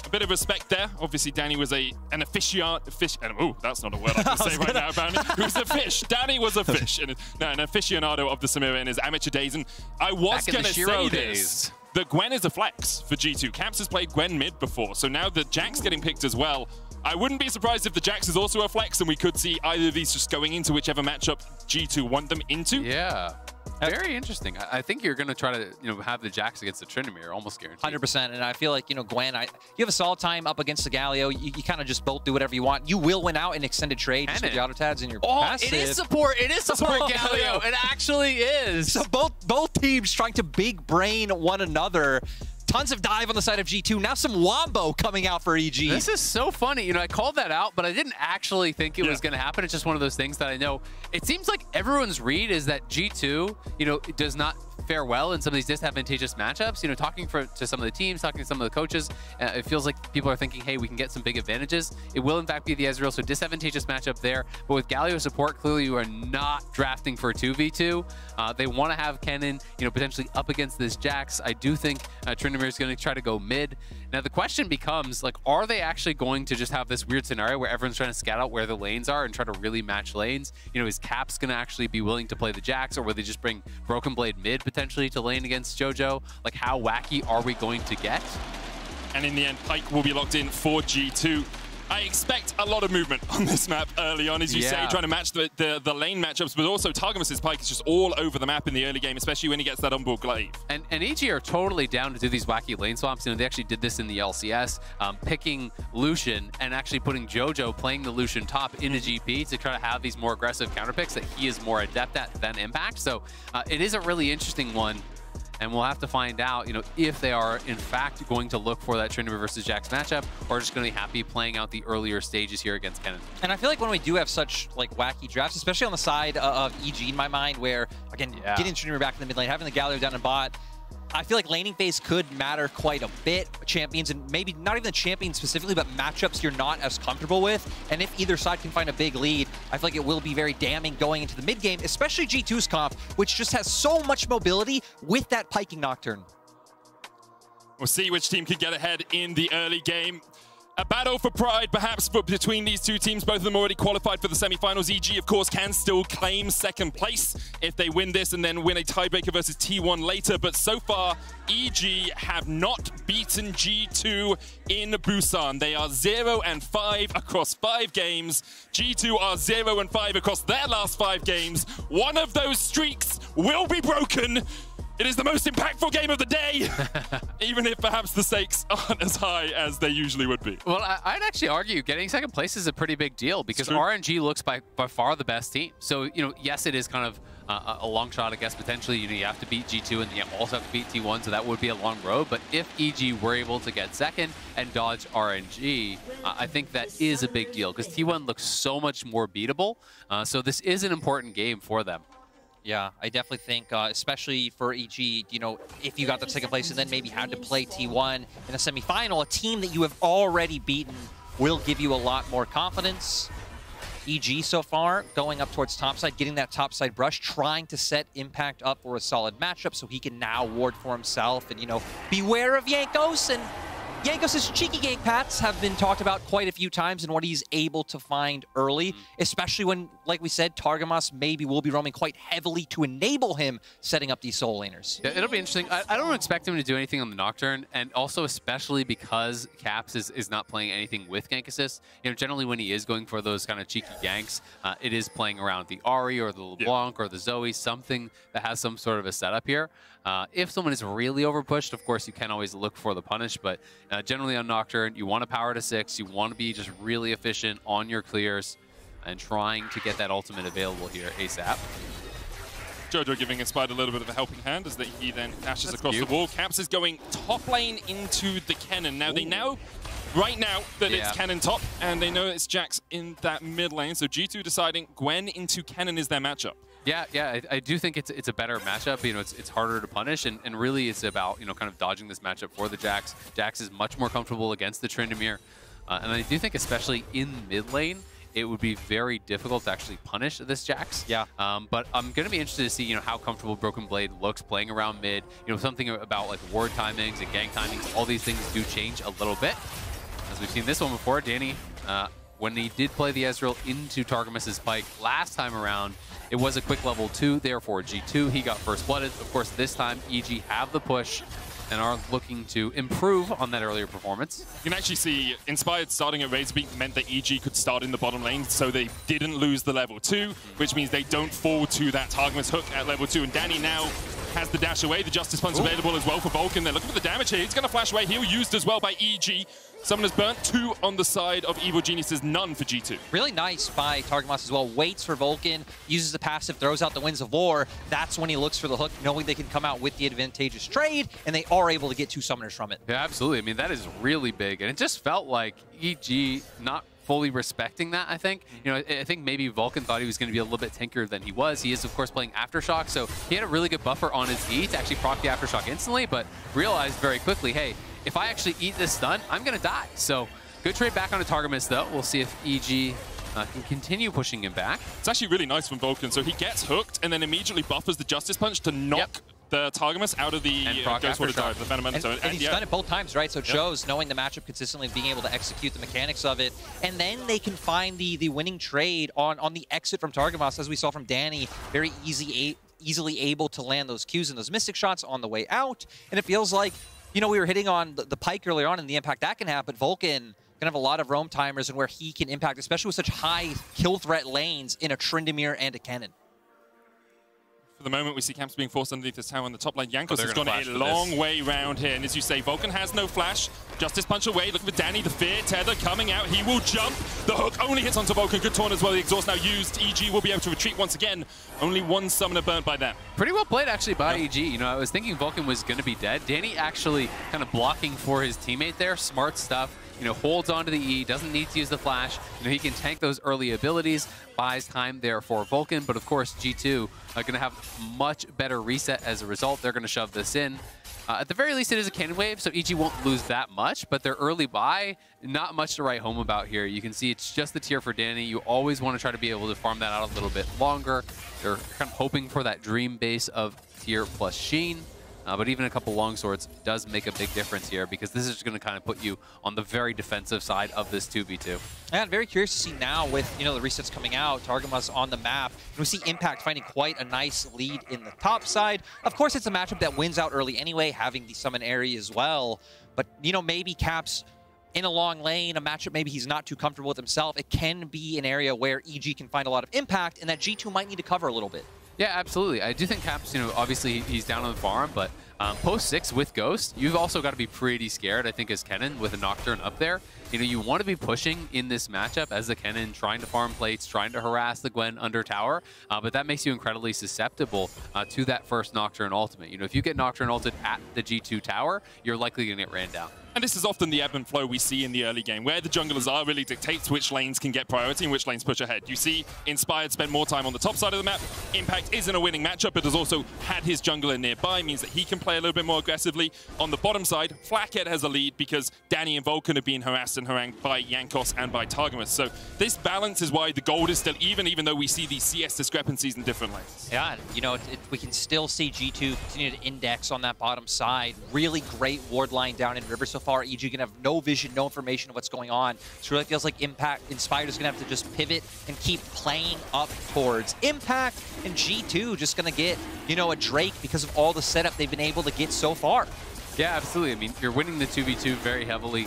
a bit of respect there. Obviously, Danny was an aficionado. Oh, that's not a word I can say right now, Bounty. Who's a fish? Danny was a fish. And, no, an aficionado of the Samira in his amateur days. And I was going to say this. That Gwen is a flex for G2. Caps has played Gwen mid before, so now that Jack's getting picked as well, I wouldn't be surprised if the Jax is also a flex, and we could see either of these just going into whichever matchup G2 want them into. Yeah. Very interesting. I think you're going to try to, have the Jax against the Tryndamere, almost guaranteed. 100%. And I feel like, Gwen, you have a solid time up against the Galio. You kind of just both do whatever you want. You will win out in extended trade just with the auto tads and your passive. It is support. It is support, Galio. It actually is. So both teams trying to big brain one another. Tons of dive on the side of G2. Now some Wombo coming out for EG. This is so funny. I called that out, but I didn't actually think it was going to happen. It's just one of those things that I know. It seems like everyone's read is that G2, it does not fare well in some of these disadvantageous matchups. Talking to some of the teams, talking to some of the coaches, it feels like people are thinking, hey, we can get some big advantages. It will, in fact, be the Ezreal, so disadvantageous matchup there. But with Galio support, clearly you are not drafting for a 2v2. They want to have Kennen, potentially up against this Jax. I do think Tryndamere is going to try to go mid. Now, the question becomes, are they actually going to just have this weird scenario where everyone's trying to scout out where the lanes are and try to really match lanes? Is Caps going to actually be willing to play the Jax, or will they just bring Broken Blade mid potentially to lane against JoJo? How wacky are we going to get? And in the end, Pyke will be locked in for G2. I expect a lot of movement on this map early on, as you say, trying to match the lane matchups, but also Targamas' Pyke is just all over the map in the early game, especially when he gets that onboard glaive. And EG are totally down to do these wacky lane swaps. They actually did this in the LCS, picking Lucian and actually putting JoJo playing the Lucian top into GP to try to have these more aggressive counter picks that he is more adept at than Impact. So it is a really interesting one. And we'll have to find out, if they are, in fact, going to look for that Tryndamere versus Jax matchup, or just going to be happy playing out the earlier stages here against Kennen. And I feel like when we do have such, wacky drafts, especially on the side of EG in my mind, where, again, getting Tryndamere back in the mid lane, having the Galio down in bot, I feel like laning phase could matter quite a bit. Champions, and maybe not even the champions specifically, but matchups you're not as comfortable with. And if either side can find a big lead, I feel like it will be very damning going into the mid game, especially G2's comp, which just has so much mobility with that piking Nocturne. We'll see which team can get ahead in the early game. A battle for pride, perhaps, but between these two teams, both of them already qualified for the semifinals. EG, of course, can still claim second place if they win this and then win a tiebreaker versus T1 later. But so far, EG have not beaten G2 in Busan. They are 0-5 across 5 games. G2 are 0-5 across their last 5 games. One of those streaks will be broken. It is the most impactful game of the day, even if perhaps the stakes aren't as high as they usually would be. Well, I'd actually argue getting second place is a pretty big deal because RNG looks by far the best team. So, yes, it is kind of a long shot, I guess, potentially. You have to beat G2 and you also have to beat T1, so that would be a long road. But if EG were able to get second and dodge RNG, I think that is a big deal because T1 looks so much more beatable. So this is an important game for them. Yeah, I definitely think, especially for EG, if you got the second place and then maybe had to play T1 in a semifinal, a team that you have already beaten will give you a lot more confidence. EG so far going up towards topside, getting that topside brush, trying to set Impact up for a solid matchup so he can now ward for himself and, beware of Jankos. And Jankos' cheeky gank paths have been talked about quite a few times and what he's able to find early, especially when, like we said, Targamas maybe will be roaming quite heavily to enable him setting up these soul laners. Yeah, it'll be interesting. I don't expect him to do anything on the Nocturne, and also especially because Caps is not playing anything with gank assist. Generally when he is going for those kind of cheeky ganks, it is playing around the Ahri or the LeBlanc or the Zoe, something that has some sort of a setup here. If someone is really overpushed, of course, you can always look for the punish, but generally on Nocturne, you want to power to 6. You want to be just really efficient on your clears and trying to get that ultimate available here ASAP. JoJo giving Inspired a little bit of a helping hand as he then dashes across the wall. Caps is going top lane into the Kennen. Now, they know right now that it's Kennen top, and they know it's Jax in that mid lane, so G2 deciding Gwen into Kennen is their matchup. Yeah, I do think it's a better matchup. It's harder to punish, and really it's about, kind of dodging this matchup for the Jax. Jax is much more comfortable against the Tryndamere. And I do think especially in mid lane, it would be very difficult to actually punish this Jax. Yeah. But I'm going to be interested to see, how comfortable Broken Blade looks playing around mid. Something about ward timings and gank timings. All these things do change a little bit. As we've seen this one before, Danny, when he did play the Ezreal into Targamas' Pyke last time around, it was a quick level 2 there for G2. He got first blooded. Of course, this time EG have the push. and are looking to improve on that earlier performance. You can actually see Inspired starting at Razorbeak meant that EG could start in the bottom lane, so they didn't lose the level 2, which means they don't fall to that Targamas hook at level 2. And Danny now has the dash away. The Justice Punch available as well for Vulcan. They're looking for the damage here. He's going to flash away. Heal used as well by EG. Summoner's burnt, 2 on the side of Evil Geniuses, none for G2. Really nice by Targamas as well. Waits for Vulcan, uses the passive, throws out the Winds of War. That's when he looks for the hook, knowing they can come out with the advantageous trade, and they are able to get 2 summoners from it. Yeah, absolutely. I mean, that is really big, and it just felt like EG not fully respecting that, I think. You know, I think maybe Vulcan thought he was going to be a little bit tankier than he was. He is, of course, playing Aftershock, so he had a really good buffer on his E to actually proc the Aftershock instantly, but realized very quickly, hey, if I actually eat this stun, I'm going to die. So good trade back onto Targamas, though. We'll see if EG can continue pushing him back. It's actually really nice from Vulcan. So he gets hooked and then immediately buffers the Justice Punch to knock the Targamas out of the Ghost Water Drive, the Venom. And he's done it both times, right? So it shows knowing the matchup consistently, being able to execute the mechanics of it. And then they can find the winning trade on the exit from Targamas, as we saw from Danny. Very easily able to land those Qs and those Mystic shots on the way out. And it feels like, you know, we were hitting on the Pike earlier on and the impact that can have, but Vulcan can have a lot of roam timers and where he can impact, especially with such high kill threat lanes in a Tryndamere and a Kennen. For the moment, we see camps being forced underneath this tower on the top lane. Jankos has gone a long way round here. And as you say, Vulcan has no flash. Justice Punch away. Look for Danny, the Fear Tether coming out. He will jump. The hook only hits onto Vulcan. Good taunt as well. The exhaust now used. EG will be able to retreat once again. Only 1 summoner burnt by them. Pretty well played, actually, by EG. You know, I was thinking Vulcan was going to be dead. Danny actually kind of blocking for his teammate there. Smart stuff. You know, holds onto the E, doesn't need to use the flash. You know, he can tank those early abilities, buys time there for Vulcan. But of course, G2 are going to have much better reset as a result. They're going to shove this in. At the very least, it is a cannon wave, so EG won't lose that much. But their early buy, not much to write home about here. You can see it's just the tier for Danny. You always want to try to be able to farm that out a little bit longer. They're kind of hoping for that dream base of tier plus Sheen. But even a couple longswords does make a big difference here, because this is just going to kind of put you on the very defensive side of this 2v2. And I'm very curious to see now with, you know, the resets coming out, Targamas on the map, and we see Impact finding quite a nice lead in the top side. Of course, it's a matchup that wins out early anyway, having the summon area as well. But, you know, maybe Caps in a long lane, a matchup maybe he's not too comfortable with himself. It can be an area where EG can find a lot of impact and that G2 might need to cover a little bit. Yeah, absolutely. I do think Caps, you know, obviously he's down on the farm, but post 6 with Ghost, you've also got to be pretty scared, I think, as Kennen with a Nocturne up there. You know, you want to be pushing in this matchup as the Kennen, trying to farm plates, trying to harass the Gwen under tower, but that makes you incredibly susceptible to that first Nocturne ultimate. You know, if you get Nocturne ulted at the G2 tower, you're likely going to get ran down. And this is often the ebb and flow we see in the early game. Where the junglers are really dictates which lanes can get priority and which lanes push ahead. You see Inspired spend more time on the top side of the map. Impact isn't a winning matchup, but has also had his jungler nearby, means that he can play a little bit more aggressively. On the bottom side, Flackhead has a lead because Danny and Vulcan have been harassed and harangued by Jankos and by Targamas. So this balance is why the gold is still even though we see these CS discrepancies in different lanes. Yeah, you know, we can still see G2 continue to index on that bottom side. Really great ward line down in River so far. EG can have no vision, no information of what's going on. So it really feels like Inspired is going to have to just pivot and keep playing up towards Impact, and G2 just going to get, you know, a Drake because of all the setup they've been able to get so far. Yeah, absolutely. I mean, you're winning the 2v2 very heavily,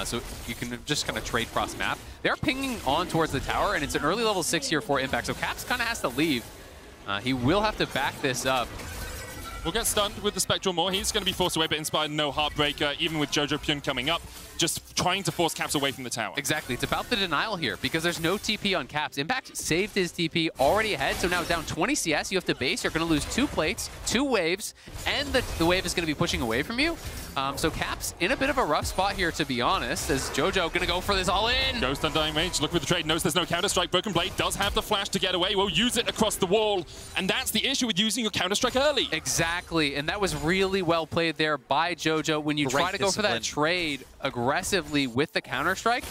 so you can just kind of trade cross map. They're pinging on towards the tower, and it's an early level 6 here for Impact, so Caps kind of has to leave. He will have to back this up. We'll get stunned with the Spectral Maw. He's going to be forced away, but Inspired, no Heartbreaker, even with Jojo Pyun coming up, just trying to force Caps away from the tower. Exactly. It's about the denial here, because there's no TP on Caps. Impact saved his TP already ahead, so now down 20 CS, you have to base. You're going to lose 2 plates, 2 waves, and the wave is going to be pushing away from you. So Caps in a bit of a rough spot here, to be honest, as Jojo going to go for this all in. Ghost Undying Range, look with the trade, knows there's no Counter-Strike. Broken Blade does have the flash to get away. We'll use it across the wall, and that's the issue with using your Counter-Strike early. Exactly, and that was really well played there by Jojo. When you try to go for that trade aggressively with the Counter-Strike,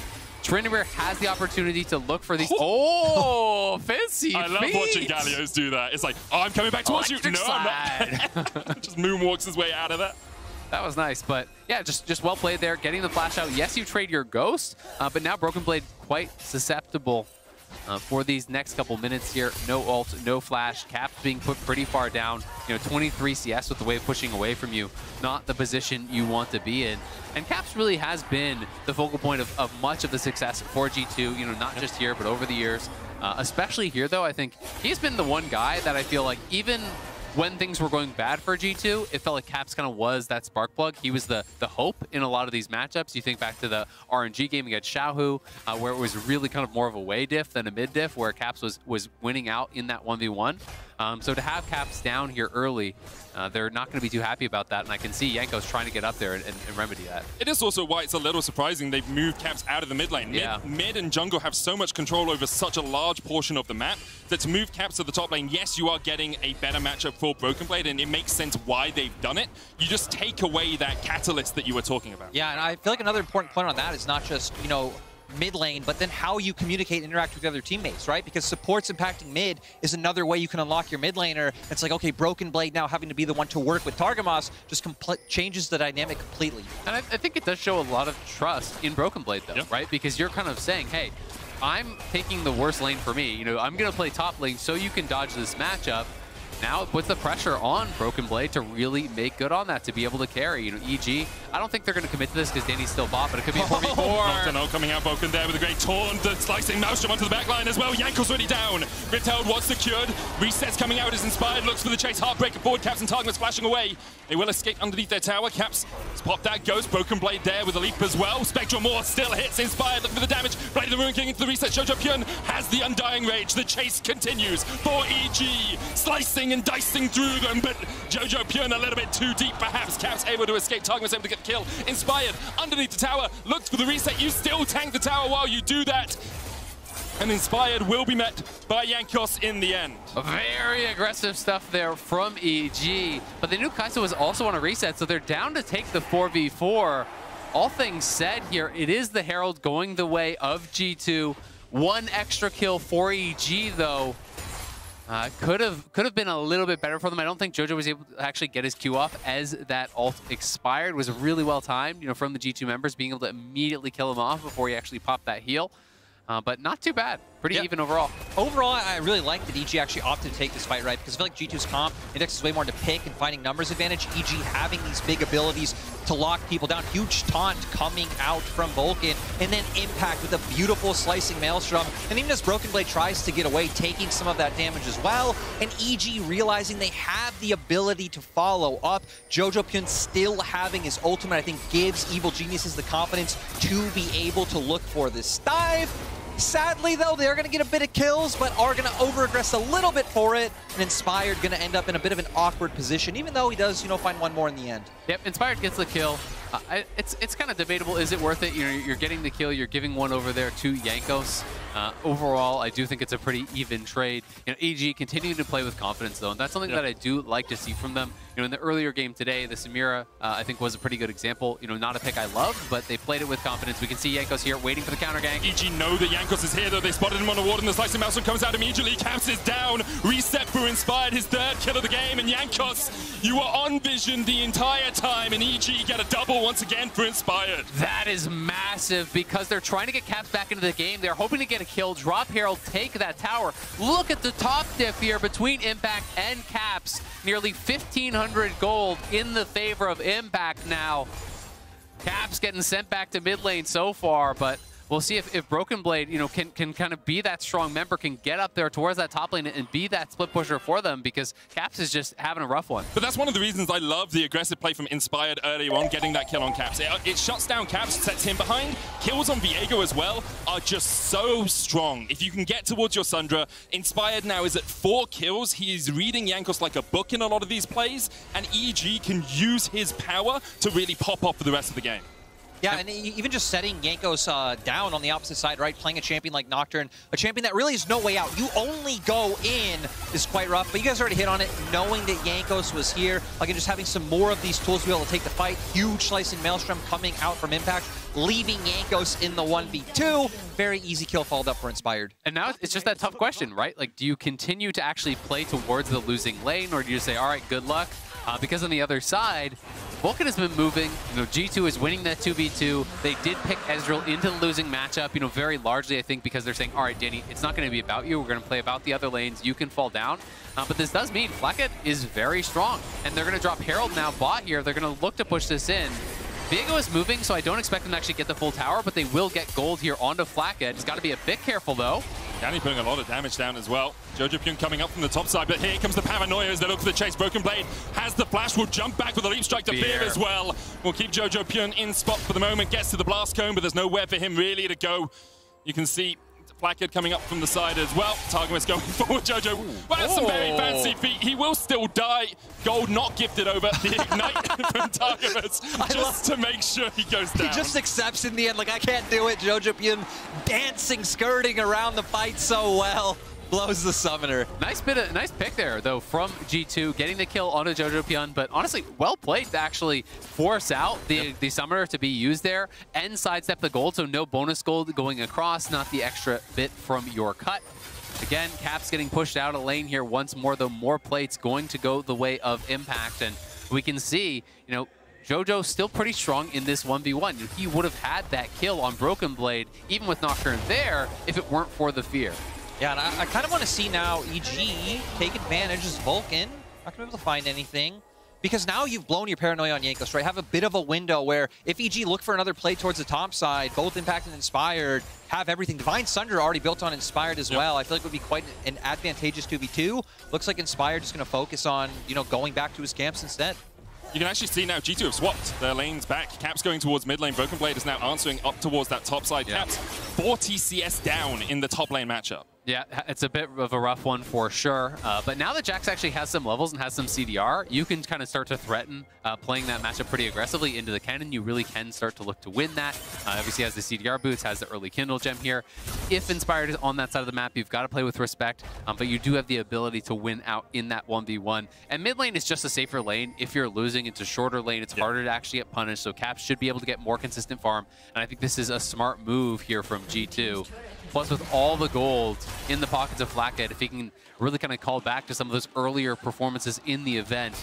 Tryndamere has the opportunity to look for these. Oh, fancy I love watching Gallios do that. It's like, oh, I'm coming back towards you. No, I'm not. Just moonwalks his way out of that. That was nice, but yeah, just well played there, getting the flash out. Yes, you trade your Ghost, but now Broken Blade quite susceptible for these next couple minutes here. No ult, no flash. Caps being put pretty far down. 23 CS with the wave pushing away from you. Not the position you want to be in. And Caps really has been the focal point of much of the success for G2, not just here, but over the years. Especially here, though, I think he's been the one guy that I feel like even when things were going bad for G2, it felt like Caps kind of was that spark plug. He was the hope in a lot of these matchups. You think back to the RNG game against Xiaohu, where it was really kind of more of a way diff than a mid diff, where Caps was winning out in that 1v1. So to have Caps down here early, they're not going to be too happy about that, and I can see Jankos trying to get up there and remedy that. It is also why it's a little surprising they've moved Caps out of the mid lane. Mid and jungle have so much control over such a large portion of the map that to move Caps to the top lane, yes, you are getting a better matchup for Broken Blade, and it makes sense why they've done it. You just take away that catalyst that you were talking about. Yeah, and I feel like another important point on that is not just, mid lane, but then how you communicate and interact with other teammates, right? Because supports impacting mid is another way you can unlock your mid laner. It's like, okay, Broken Blade now having to be the one to work with Targamas just changes the dynamic completely. And I think it does show a lot of trust in Broken Blade, though, right? Because you're kind of saying, hey, I'm taking the worst lane for me. I'm going to play top lane so you can dodge this matchup. Now it puts the pressure on Broken Blade to really make good on that, to be able to carry. EG, I don't think they're going to commit to this because Danny's still bot, but it could be a 4v4. Nocturno coming out broken there with a great taunt. The slicing Maelstrom onto the back line as well. Jankos already down. Riptail was secured. Resets coming out as Inspired looks for the chase. Heartbreaker forward. Caps and Targmas flashing away. They will escape underneath their tower. Caps has popped that ghost. Broken Blade there with a leap as well. Spectral Maw still hits Inspired. Looking for the damage. Blade of the Ruin King into the reset. Jojo Pyun has the Undying Rage. The chase continues for EG. Slicing and dicing through them, but Jojo Pyun a little bit too deep perhaps. Caps able to escape. Targmas able to get the kill. Inspired underneath the tower. Looks for the reset. You still tank the tower while you do that. And Inspired will be met by Jankos in the end. Very aggressive stuff there from EG. But the new Kai'Sa was also on a reset, so they're down to take the 4v4. All things said here, it is the Herald going the way of G2. One extra kill for EG, though. Could have been a little bit better for them. I don't think Jojo was able to actually get his Q off as that ult expired. It was really well timed, from the G2 members, being able to immediately kill him off before he actually popped that heal. But not too bad. Pretty even overall. Overall, I really like that EG actually opted to take this fight, right? Because I feel like G2's comp indexes way more to pick and finding numbers advantage. EG having these big abilities to lock people down. Huge taunt coming out from Vulcan. And then Impact with a beautiful slicing Maelstrom. And even as Broken Blade tries to get away, taking some of that damage as well. And EG realizing they have the ability to follow up. Jojo Pyun still having his ultimate, I think, gives Evil Geniuses the confidence to be able to look for this dive. Sadly, though, they're going to get a bit of kills, but are going to over-aggress a little bit for it. And Inspired going to end up in a bit of an awkward position, even though he does, find one more in the end. Yep, Inspired gets the kill. It's kind of debatable. Is it worth it? You're getting the kill. You're giving one over there to Jankos. Overall, I do think it's a pretty even trade. EG continuing to play with confidence, though, and that's something that I do like to see from them. In the earlier game today, the Samira, I think, was a pretty good example. Not a pick I loved, but they played it with confidence. We can see Jankos here waiting for the counter gank. EG know that Jankos is here, though. They spotted him on the ward, and the slicing Maelstrom comes out immediately. Caps is down. Reset for Inspired, his third kill of the game, and Jankos, you were on vision the entire time, and EG get a double once again for Inspired. That is massive because they're trying to get Caps back into the game. They're hoping to get a kill, drop Herald, take that tower. Look at the top diff here between Impact and Caps. Nearly 1,500 gold in the favor of Impact now. Caps getting sent back to mid lane so far, but we'll see if Broken Blade, can kind of be that strong member, can get up there towards that top lane and be that split pusher for them, because Caps is just having a rough one. But that's one of the reasons I love the aggressive play from Inspired earlier on, getting that kill on Caps. It shuts down Caps, sets him behind. Kills on Viego as well are just so strong. If you can get towards your Sundra, Inspired now is at 4 kills. He is reading Jankos like a book in a lot of these plays, and EG can use his power to really pop off for the rest of the game. Yeah, and even just setting Jankos down on the opposite side, right? Playing a champion like Nocturne, a champion that really is no way out. You only go in is quite rough, but you guys already hit on it, knowing that Jankos was here. Like, and just having some more of these tools to be able to take the fight. Huge slicing Maelstrom coming out from Impact, leaving Jankos in the 1v2. Very easy kill followed up for Inspired. And now it's just that tough question, right? Like, do you continue to actually play towards the losing lane, or do you say, all right, good luck? Because on the other side, Vulcan has been moving. G2 is winning that 2v2. They did pick Ezreal into the losing matchup, very largely, I think, because they're saying, all right, Danny, it's not going to be about you. We're going to play about the other lanes. You can fall down. But this does mean Flacket is very strong. And they're going to drop Herald now bot here. They're going to look to push this in. Viego is moving, so I don't expect them to actually get the full tower, but they will get gold here onto Flacket. He's got to be a bit careful, though. Danny putting a lot of damage down as well. Jojo Pyun coming up from the top side, but here comes the paranoia as they look for the chase. Broken Blade has the flash, will jump back with a leap strike to Fear as well. We'll keep Jojo Pyun in spot for the moment, gets to the blast cone, but there's nowhere for him really to go. You can see Flackhead coming up from the side as well. Targamas going forward. Jojo, well, that's some very fancy feet. He will still die. Gold not gifted over the Ignite from Targamas just to make sure he goes down. He just accepts in the end, like, I can't do it. Jojo Pyun dancing, skirting around the fight so well. Blows the summoner. Nice pick there, though, from G2, getting the kill onto Jojo Pyun, but honestly, well played to actually force out the summoner to be used there and sidestep the gold, so no bonus gold going across, not the extra bit from your cut. Again, Caps getting pushed out of lane here once more, though more plates going to go the way of Impact, and we can see, Jojo still pretty strong in this 1v1. He would have had that kill on Broken Blade, even with Nocturne there, if it weren't for the Fear. Yeah, and I kind of want to see now EG take advantage as Vulcan. Not going to be able to find anything. Because now you've blown your paranoia on Jankos, right? Have a bit of a window where if EG look for another play towards the top side, both Impact and Inspired have everything. Divine Sunder already built on Inspired as well. I feel like it would be quite an advantageous 2v2. Looks like Inspired is going to focus on, going back to his camps instead. You can actually see now G2 have swapped their lanes back. Caps going towards mid lane. Broken Blade is now answering up towards that top side. Caps 40 CS down in the top lane matchup. Yeah, it's a bit of a rough one for sure. But now that Jax actually has some levels and has some CDR, you can kind of start to threaten playing that matchup pretty aggressively into the cannon. You really can start to look to win that. Obviously has the CDR boots, has the early Kindle gem here. If Inspired is on that side of the map, you've got to play with respect, but you do have the ability to win out in that 1v1. And mid lane is just a safer lane. If you're losing, it's a shorter lane. It's harder to actually get punished, so Caps should be able to get more consistent farm. And I think this is a smart move here from G2. Plus, with all the gold in the pockets of Flackhead, if he can really kind of call back to some of those earlier performances in the event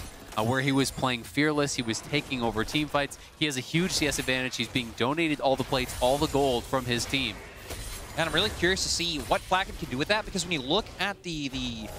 where he was playing fearless, he was taking over team fights, he has a huge CS advantage. He's being donated all the plates, all the gold from his team. And I'm really curious to see what Flacket can do with that, because when you look at the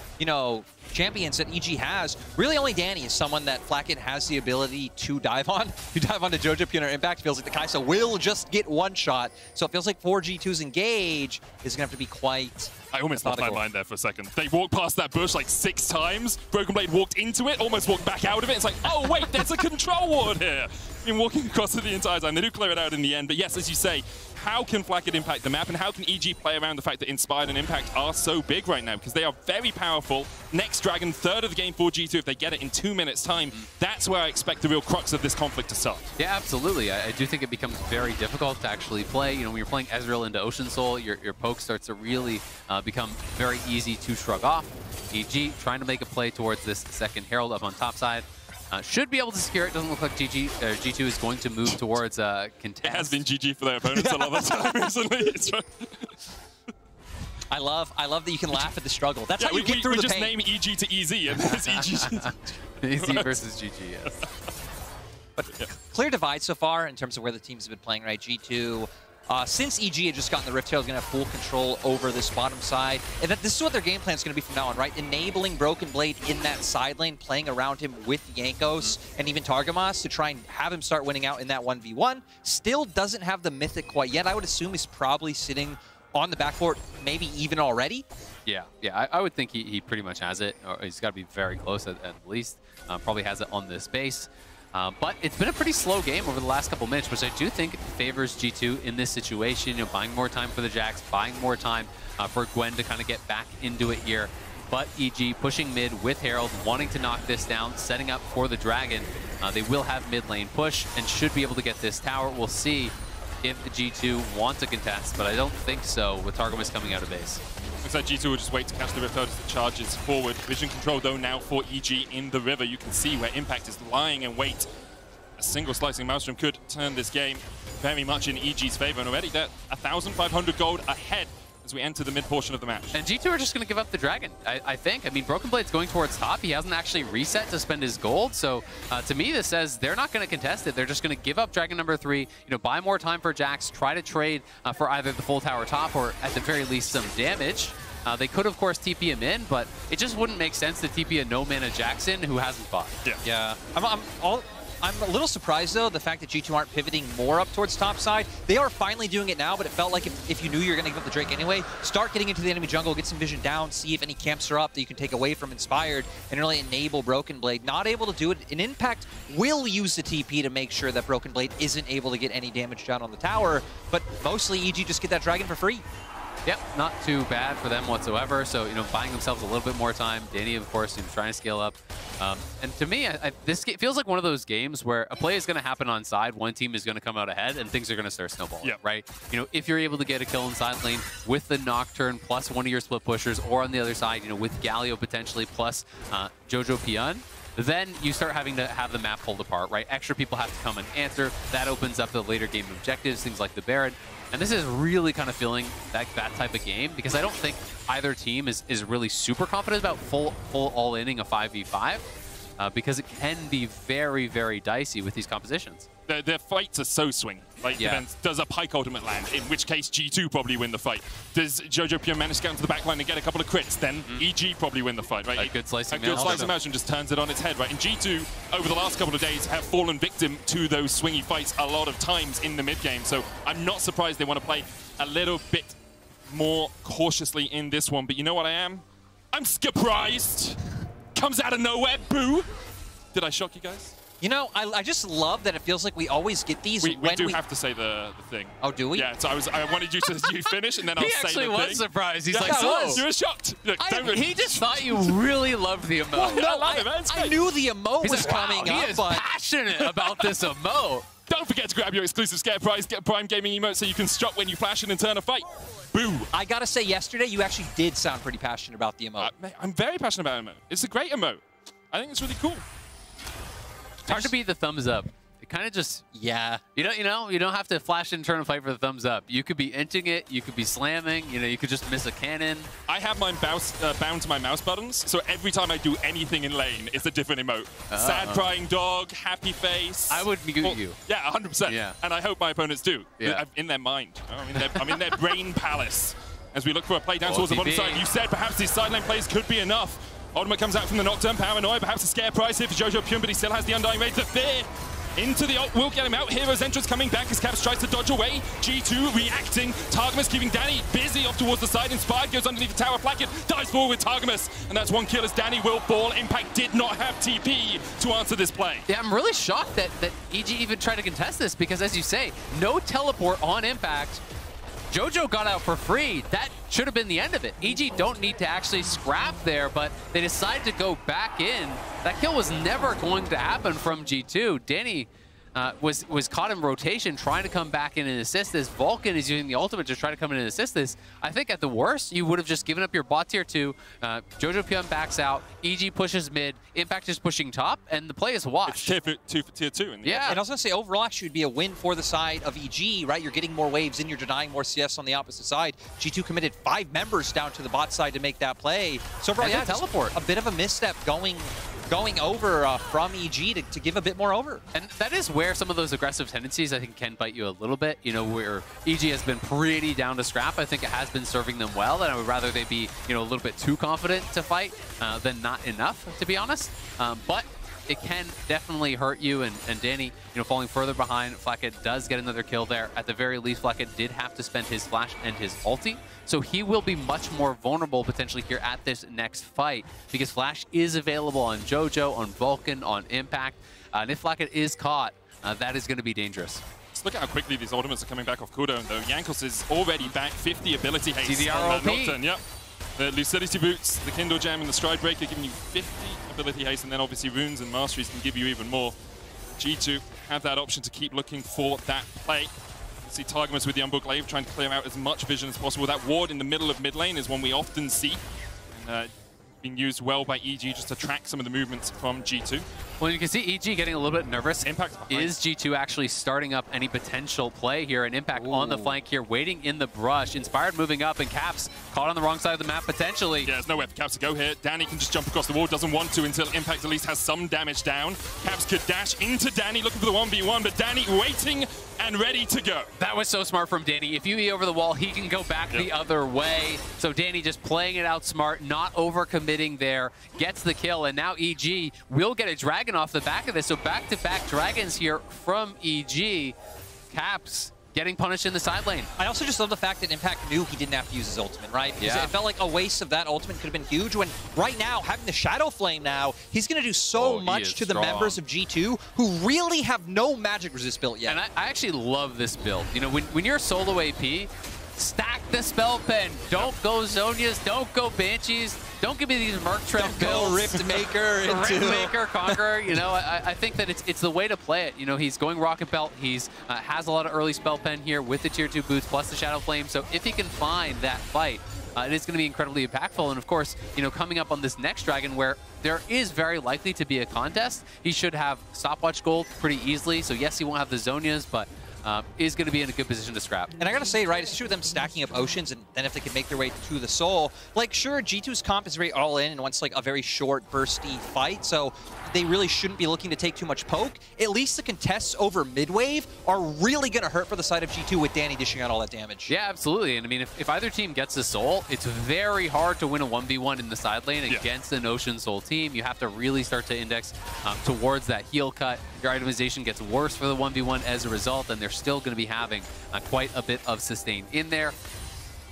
champions that EG has, really only Danny is someone that Flacket has the ability to dive on. You dive onto Jojo Pyun or Impact, feels like the Kai'Sa will just get one shot. So it feels like 4G2's engage is going to have to be quite I almost lost my mind there for a second. They walked past that bush like 6 times. Broken Blade walked into it, almost walked back out of it. It's like, oh wait, there's a control ward here. Been walking across it the entire time. They do clear it out in the end. But yes, as you say, how can Flacket impact the map, and how can EG play around the fact that Inspired and Impact are so big right now? Because they are very powerful. Next Dragon, third of the game for G2. If they get it in 2 minutes' time, that's where I expect the real crux of this conflict to start. Yeah, absolutely. I do think it becomes very difficult to actually play. When you're playing Ezreal into Ocean Soul, your poke starts to really become very easy to shrug off. EG trying to make a play towards this second Herald up on top side. Should be able to secure it. Doesn't look like G2 is going to move towards contest. It has been GG for their opponents a lot of the time recently. I love that you can laugh at the struggle. That's how you get through the pain. We just name EG to EZ, and there's EG. EZ versus GG, yes. But clear divide so far in terms of where the teams have been playing, right? G2. Since EG had just gotten the Rift Tail, is going to have full control over this bottom side. And this is what their game plan is going to be from now on, right? Enabling Broken Blade in that side lane, playing around him with Jankos and even Targamas to try and have him start winning out in that 1v1. Still doesn't have the Mythic quite yet. I would assume he's probably sitting on the backcourt, maybe even already. Yeah, I would think he pretty much has it. Or he's got to be very close at least. Probably has it on this base. But it's been a pretty slow game over the last couple minutes, which I do think favors G2 in this situation. Buying more time for the Jax, buying more time for Gwen to kind of get back into it here. But EG pushing mid with Herald, wanting to knock this down, setting up for the Dragon. They will have mid lane push and should be able to get this tower. We'll see if the G2 want to contest, but I don't think so with Targamas coming out of base. Looks like G2 will just wait to catch the Rift Out as it charges forward. Vision control, though, now for EG in the river. You can see where Impact is lying in wait. A single slicing Maelstrom could turn this game very much in EG's favor. And already they're 1,500 gold ahead as we enter the mid portion of the match. And G2 are just going to give up the dragon, I think. I mean, Broken Blade's going towards top. He hasn't actually reset to spend his gold. So to me, this says they're not going to contest it. They're just going to give up dragon number 3, you know, buy more time for Jax, try to trade for either the full tower top or at the very least some damage. They could, of course, TP him in, but it just wouldn't make sense to TP a no-mana Jackson who hasn't fought. Yeah. I'm a little surprised, though, the fact that G2 aren't pivoting more up towards top side. They are finally doing it now, but it felt like if you knew you were going to give up the Drake anyway, start getting into the enemy jungle, get some vision down, see if any camps are up that you can take away from Inspired, and really enable Broken Blade. Not able to do it. An Impact will use the TP to make sure that Broken Blade isn't able to get any damage down on the tower, but mostly EG just get that dragon for free. Yep, not too bad for them whatsoever. So, you know, buying themselves a little bit more time. Danny, of course, you know, trying to scale up. And to me, this feels like one of those games where a play is going to happen on side, one team is going to come out ahead, and things are going to start snowballing, right? You know, if you're able to get a kill in side lane with the Nocturne plus one of your split pushers, or on the other side, you know, with Galio potentially plus Jojo Pion, then you start having to have the map pulled apart, right? Extra people have to come and answer. That opens up the later game objectives, things like the Baron. And this is really kind of feeling that type of game, because I don't think either team is really super confident about full all-inning a 5v5, because it can be very, very dicey with these compositions. Their fights are so swing. Like, depends. Does a Pike ultimate land? In which case, G2 probably win the fight. Does Jojo Pion manage to get into the back line and get a couple of crits? Then EG probably win the fight, right? A good slicing motion. A good slicing motion just turns it on its head, right? And G2, over the last couple of days, have fallen victim to those swingy fights a lot of times in the mid game. So I'm not surprised they want to play a little bit more cautiously in this one. But you know what I am? I'm surprised. Comes out of nowhere. Boo. Did I shock you guys? You know, I just love that it feels like we always get these. We do have to say the thing. Oh, do we? Yeah, so I wanted you to finish, and then I'll say the thing. He actually was surprised. He's like, oh. You were shocked. Look, he just thought you really loved the emote. Well, no, I knew the emote was coming up. He is passionate about this emote. Don't forget to grab your exclusive Scare Prize, get Prime Gaming emote so you can strut when you flash and turn a fight. Boo. I gotta say, yesterday you actually did sound pretty passionate about the emote. I'm very passionate about emote. It's a great emote. I think it's really cool. It's hard to beat the thumbs up. It kind of just, you don't have to flash and turn and fight for the thumbs up. You could be inting it, you could be slamming, you know, you could just miss a cannon. I have mine bound to my mouse buttons, so every time I do anything in lane, it's a different emote. Sad crying dog, happy face. I would mute you. Yeah, 100%. Yeah. And I hope my opponents do. Yeah. I'm in their mind. I'm in their brain palace. As we look for a play down towards the bottom side, you said perhaps these side lane plays could be enough. Ultimate comes out from the Nocturne, Paranoia, perhaps a scare prize here for Jojo Pion, but he still has the Undying Rage. The fear into the ult will get him out. Hero's entrance coming back as Caps tries to dodge away. G2 reacting. Targamas keeping Danny busy off towards the side. Inspired goes underneath the tower. Flacket dives forward with Targamas, and that's one kill as Danny will fall. Impact did not have TP to answer this play. Yeah, I'm really shocked that EG even tried to contest this, because as you say, no teleport on Impact. Jojo got out for free. That should have been the end of it. EG don't need to actually scrap there, but they decided to go back in. That kill was never going to happen from G2. Danny was caught in rotation trying to come back in and assist this. Vulcan is using the ultimate to try to come in and assist this. I think at the worst, you would have just given up your bot tier 2. Jojo Pion backs out. EG pushes mid. Impact is pushing top, and the play is washed. It's tier 2 in the end. And I was going to say, overall, actually would be a win for the side of EG, right? You're getting more waves in, you're denying more CS on the opposite side. G2 committed 5 members down to the bot side to make that play. So overall, yeah, teleport. A bit of a misstep going over from EG to give a bit more over. And that is where some of those aggressive tendencies, I think, can bite you a little bit. You know, where EG has been pretty down to scrap. I think it has been serving them well, and I would rather they be, you know, a little bit too confident to fight than not enough, to be honest. But it can definitely hurt you, and Danny, you know, falling further behind. Flacket does get another kill there. At the very least, Flacket did have to spend his flash and his ulti, so he will be much more vulnerable potentially here at this next fight, because flash is available on Jojo, on Vulcan, on Impact, and if Flacket is caught, that is going to be dangerous. Just look at how quickly these ultimates are coming back off cooldown, though. Jankos is already back 50 ability haste CDR on that OP. Nocturne. Yep. The Lucidity Boots, the Kindle Jam, and the Stride Breaker giving you 50 ability haste, and then obviously Runes and Masteries can give you even more. G2 have that option to keep looking for that play. You see Targamas with the Unbook Glaive trying to clear out as much vision as possible. That ward in the middle of mid lane is one we often see. And being used well by EG just to track some of the movements from G2. Well, you can see EG getting a little bit nervous. Impact is G2 actually starting up any potential play here? An Impact on the flank here, waiting in the brush. Inspired moving up, and Caps caught on the wrong side of the map potentially. Yeah, there's nowhere for Caps to go here. Danny can just jump across the wall, doesn't want to until Impact at least has some damage down. Caps could dash into Danny looking for the 1v1, but Danny waiting and ready to go. That was so smart from Danny. If you E over the wall, he can go back the other way. So Danny just playing it out smart, not overcommitting there, gets the kill, and now EG will get a dragon off the back of this. So back-to-back dragons here from EG. Caps getting punished in the side lane. I also just love the fact that Impact knew he didn't have to use his ultimate, right? Because it felt like a waste of that ultimate could have been huge, when right now, having the Shadow Flame now, he's going to do so much to the members of G2 who really have no magic resist built yet. And I actually love this build. You know, when you're solo AP, stack the spell pen. Don't go Zonias, don't go Banshees, don't give me these Merc Trap builds. Go Rift Maker into... Rift Maker, Conqueror. You know, I think that it's the way to play it. You know, he's going Rocket Belt. He's has a lot of early spell pen here with the tier 2 boots plus the Shadow Flame. So if he can find that fight, it is going to be incredibly impactful. And of course, you know, coming up on this next dragon where there is very likely to be a contest, he should have stopwatch gold pretty easily. So yes, he won't have the Zonias, but is going to be in a good position to scrap. And I got to say, right, especially with them stacking up Oceans, and then if they can make their way to the Soul, like, sure, G2's comp is very all-in and wants, like, a very short, bursty fight, so they really shouldn't be looking to take too much poke. At least the contests over mid-wave are really going to hurt for the side of G2 with Danny dishing out all that damage. Yeah, absolutely. And I mean, if either team gets the Soul, it's very hard to win a 1v1 in the side lane against an Ocean Soul team. You have to really start to index towards that heal cut. Your itemization gets worse for the 1v1 as a result, and they're still going to be having quite a bit of sustain in there.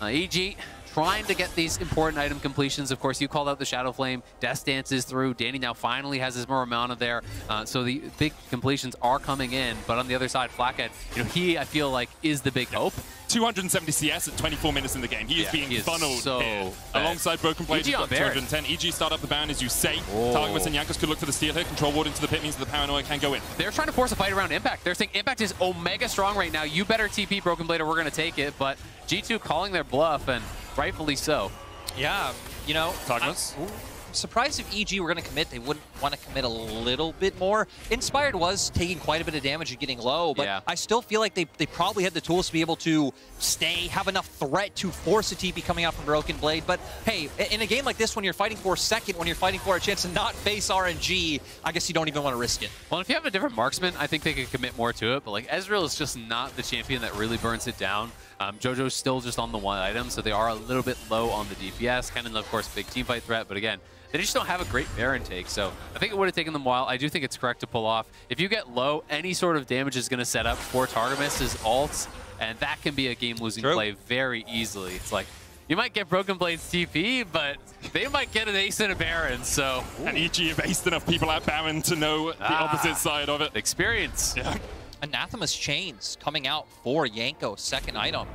EG trying to get these important item completions. Of course, you called out the Shadow Flame. Death Dance is through. Danny now finally has his Muramana there. So the big completions are coming in. But on the other side, Flackhead, you know, he, I feel like, is the big hope. 270 CS at 24 minutes in the game. He is being funneled here. Alongside Broken Blade, he's got 210. EG start up the bound, as you say. Targamas and Jankos could look for the steal here. Control ward into the pit means the Paranoia can go in. They're trying to force a fight around Impact. They're saying Impact is omega strong right now. You better TP Broken Blade or we're going to take it. But G2 calling their bluff, and rightfully so. Yeah, you know, Targamas. I'm surprised if EG were going to commit, they wouldn't want to commit a little bit more. Inspired was taking quite a bit of damage and getting low, but I still feel like they probably had the tools to be able to stay, have enough threat to force a TP coming out from Broken Blade. But hey, in a game like this, when you're fighting for second, when you're fighting for a chance to not face RNG, I guess you don't even want to risk it. Well, if you have a different marksman, I think they could commit more to it, but like Ezreal is just not the champion that really burns it down. JoJo's still just on the one item, so they are a little bit low on the DPS. Kennen, of course, big teamfight threat, but again, they just don't have a great Baron take, so I think it would have taken them a while. I do think it's correct to pull off. If you get low, any sort of damage is going to set up for Targamas' ults, and that can be a game-losing play very easily. It's like, you might get Broken Blade's TP, but they might get an ace and a Baron, so... And EG have aced enough people at Baron to know the opposite side of it. Experience. Yeah. Anathema's Chains coming out for Yanko, second item.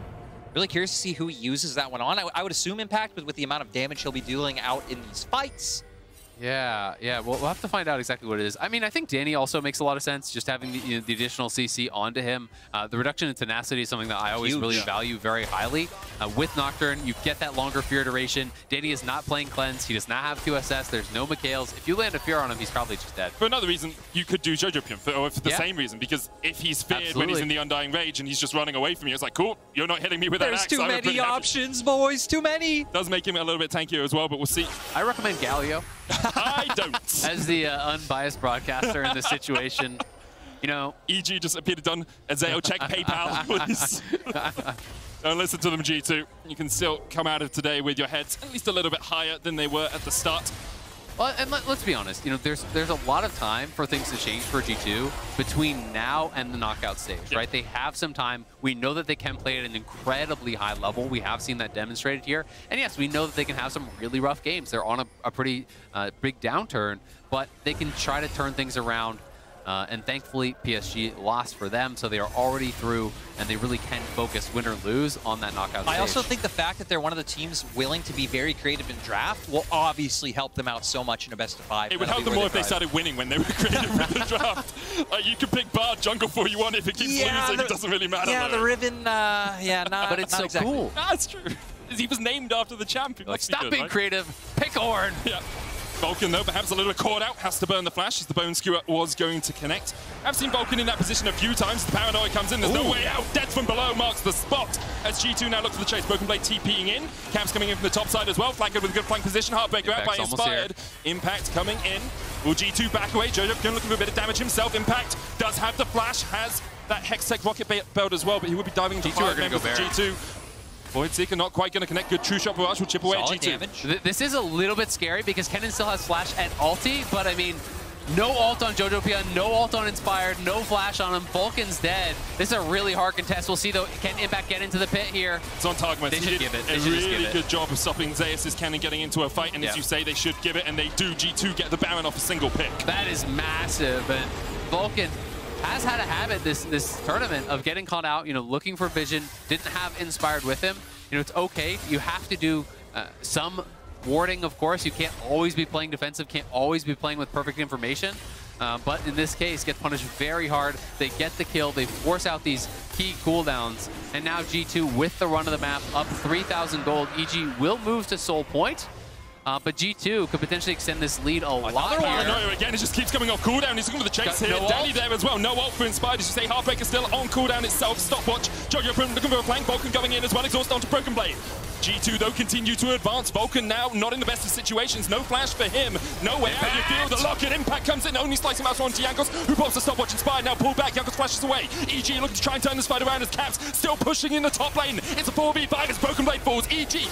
Really curious to see who he uses that one on. I would assume Impact, but with the amount of damage he'll be dealing out in these fights. Yeah, we'll have to find out exactly what it is. I mean, I think Danny also makes a lot of sense, just having the additional CC onto him. The reduction in tenacity is something that I always really value very highly. With Nocturne, you get that longer fear duration. Danny is not playing Cleanse. He does not have QSS. There's no Mikhails. If you land a fear on him, he's probably just dead. For another reason, you could do Jojo Pium, or for the same reason, because if he's feared when he's in the Undying Rage and he's just running away from you, it's like, cool, you're not hitting me with that axe. There's too many options, boys, too many. Does make him a little bit tankier as well, but we'll see. I recommend Galio. I don't. As the unbiased broadcaster in this situation, you know... EG just appeared to done. Azale, check PayPal, please. Don't listen to them, G2. You can still come out of today with your heads at least a little bit higher than they were at the start. Well, and let's be honest, you know, there's a lot of time for things to change for G2 between now and the knockout stage, right? They have some time. We know that they can play at an incredibly high level. We have seen that demonstrated here. And yes, we know that they can have some really rough games. They're on a pretty big downturn, but they can try to turn things around. And thankfully, PSG lost for them, so they are already through, and they really can focus, win or lose, on that knockout stage. I also think the fact that they're one of the teams willing to be very creative in draft will obviously help them out so much in a best-of-5. It would help them more if they started winning when they were creative with the draft. Like, you can pick Bard jungle for you want. If it keeps losing, it doesn't really matter. Yeah, though. the Riven, not But it's not so exactly. cool. That's true. He was named after the champion. Like, stop being creative. Pick Ornn. Yeah. Vulcan, though, perhaps a little caught out, has to burn the flash as the Bone Skewer was going to connect. I've seen Vulcan in that position a few times. The Paranoia comes in. There's no way out. Dead from below marks the spot as G2 now look for the chase. Broken Blade TPing in. Caps coming in from the top side as well. Flanked with a good flank position. Heartbreaker out by Inspired. Impact coming in. Will G2 back away? Jojo looking for a bit of damage himself. Impact does have the flash, has that Hextech rocket belt as well, but he would be diving into G2 are going to go G2. Voidseeker not quite going to connect. Good true shot barrage will chip away at G2. Damage. This is a little bit scary because Kennen still has flash and ulti, but I mean, no ult on Jojo Pia, no ult on Inspired, no flash on him. Vulcan's dead. This is a really hard contest. We'll see though, can Impact get into the pit here? It's on Targmas. They should give it. A really good job of stopping Zeus' Kennen getting into a fight, and as you say, they should give it, and they do. G2 get the Baron off a single pick. That is massive, and Vulcan has had a habit this tournament of getting caught out, you know, looking for vision, didn't have Inspired with him. You know, it's okay. You have to do some warding, of course. You can't always be playing defensive, can't always be playing with perfect information. But in this case, get punished very hard. They get the kill. They force out these key cooldowns. And now G2 with the run of the map, up 3,000 gold. EG will move to Soul Point. But G2 could potentially extend this lead a lot here. Paranoia again, it just keeps coming off cooldown. He's looking for the chase here. No Danny there as well. No ult for Inspired. As you say, Heartbreaker still on cooldown itself. Stopwatch. Jojo looking for a flank. Vulcan going in as well. Exhaust onto Broken Blade. G2 though continue to advance. Vulcan now not in the best of situations. No flash for him. No way out. You feel the lock and Impact comes in. Only slicing out onto Jankos, who pops the Stopwatch. Inspired now pulled back. Jankos flashes away. EG looking to try and turn this fight around as Caps still pushing in the top lane. It's a 4v5 as Broken Blade falls. EG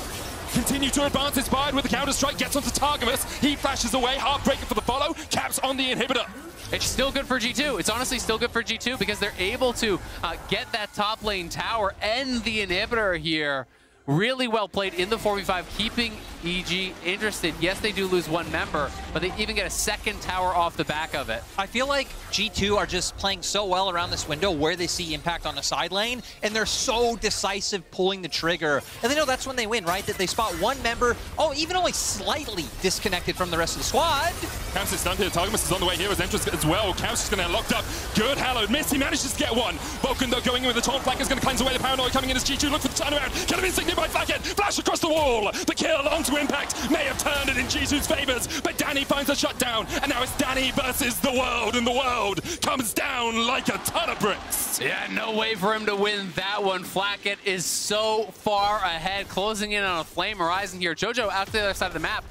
continue to advance. Inspired with the counter-strike, gets onto Targamas. He flashes away. Heartbreaker for the follow. Caps on the inhibitor. It's still good for G2. It's honestly still good for G2 because they're able to get that top lane tower and the inhibitor here. Really well played in the 4v5, keeping EG interested. Yes, they do lose one member, but they even get a second tower off the back of it. I feel like G2 are just playing so well around this window where they see Impact on the side lane, and they're so decisive pulling the trigger. And they know that's when they win, right? That they spot one member, even only slightly disconnected from the rest of the squad. Caps is stunned here. Targamas is on the way here as entrance as well. Caps is going to get locked up. Good hallowed miss. He manages to get one. Vulcan though going in with the taunt flank is going to cleanse away the Paranoia coming in as G2 look for the turnaround. Get him insignified by Flackhead. Flash across the wall. The kill onto Impact may have turned it in G2's favors, but Danny finds a shutdown, and now it's Danny versus the world, and the world comes down like a ton of bricks. Yeah, no way for him to win that one. Flackett is so far ahead, closing in on a Flame Horizon here. Jojo out to the other side of the map.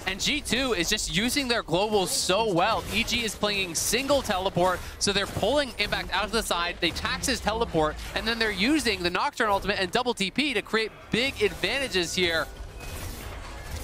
And G2 is just using their globals so well. EG is playing single teleport, so they're pulling Impact out to the side. They tax his teleport, and then they're using the Nocturne ultimate and double TP to create big advantages here.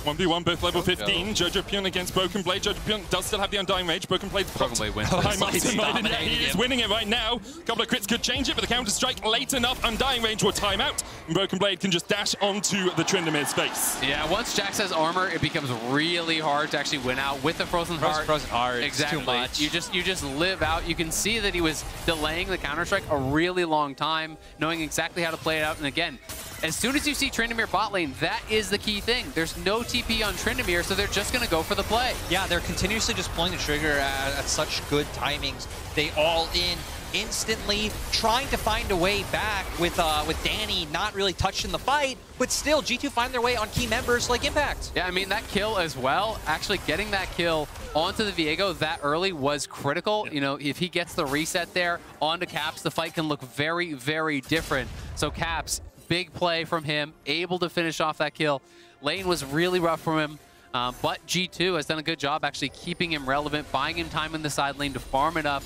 1v1, both level 15. Jojo Pion against Broken Blade. Jojo Pion does still have the Undying Rage. Broken Blade wins. Yeah, he is winning it right now. A couple of crits could change it, but the counter-strike late enough. Undying Rage will time out, and Broken Blade can just dash onto the Tryndamere's face. Yeah, once Jax has armor, it becomes really hard to actually win out with the Frozen Heart. Frozen Heart, exactly. too much. You just live out. You can see that he was delaying the counter-strike a really long time, knowing exactly how to play it out. And again, as soon as you see Tryndamere bot lane, that is the key thing. There's no TP on Tryndamere, so they're just going to go for the play. Yeah, they're continuously just pulling the trigger at such good timings. They all in instantly, trying to find a way back with Danny not really touching the fight, but still G2 find their way on key members like Impact. Yeah, I mean, that kill as well, actually getting that kill onto the Viego that early was critical. You know, if he gets the reset there onto Caps, the fight can look very, very different. So Caps, big play from him, able to finish off that kill. Lane was really rough from him, but G2 has done a good job actually keeping him relevant, buying him time in the side lane to farm it up.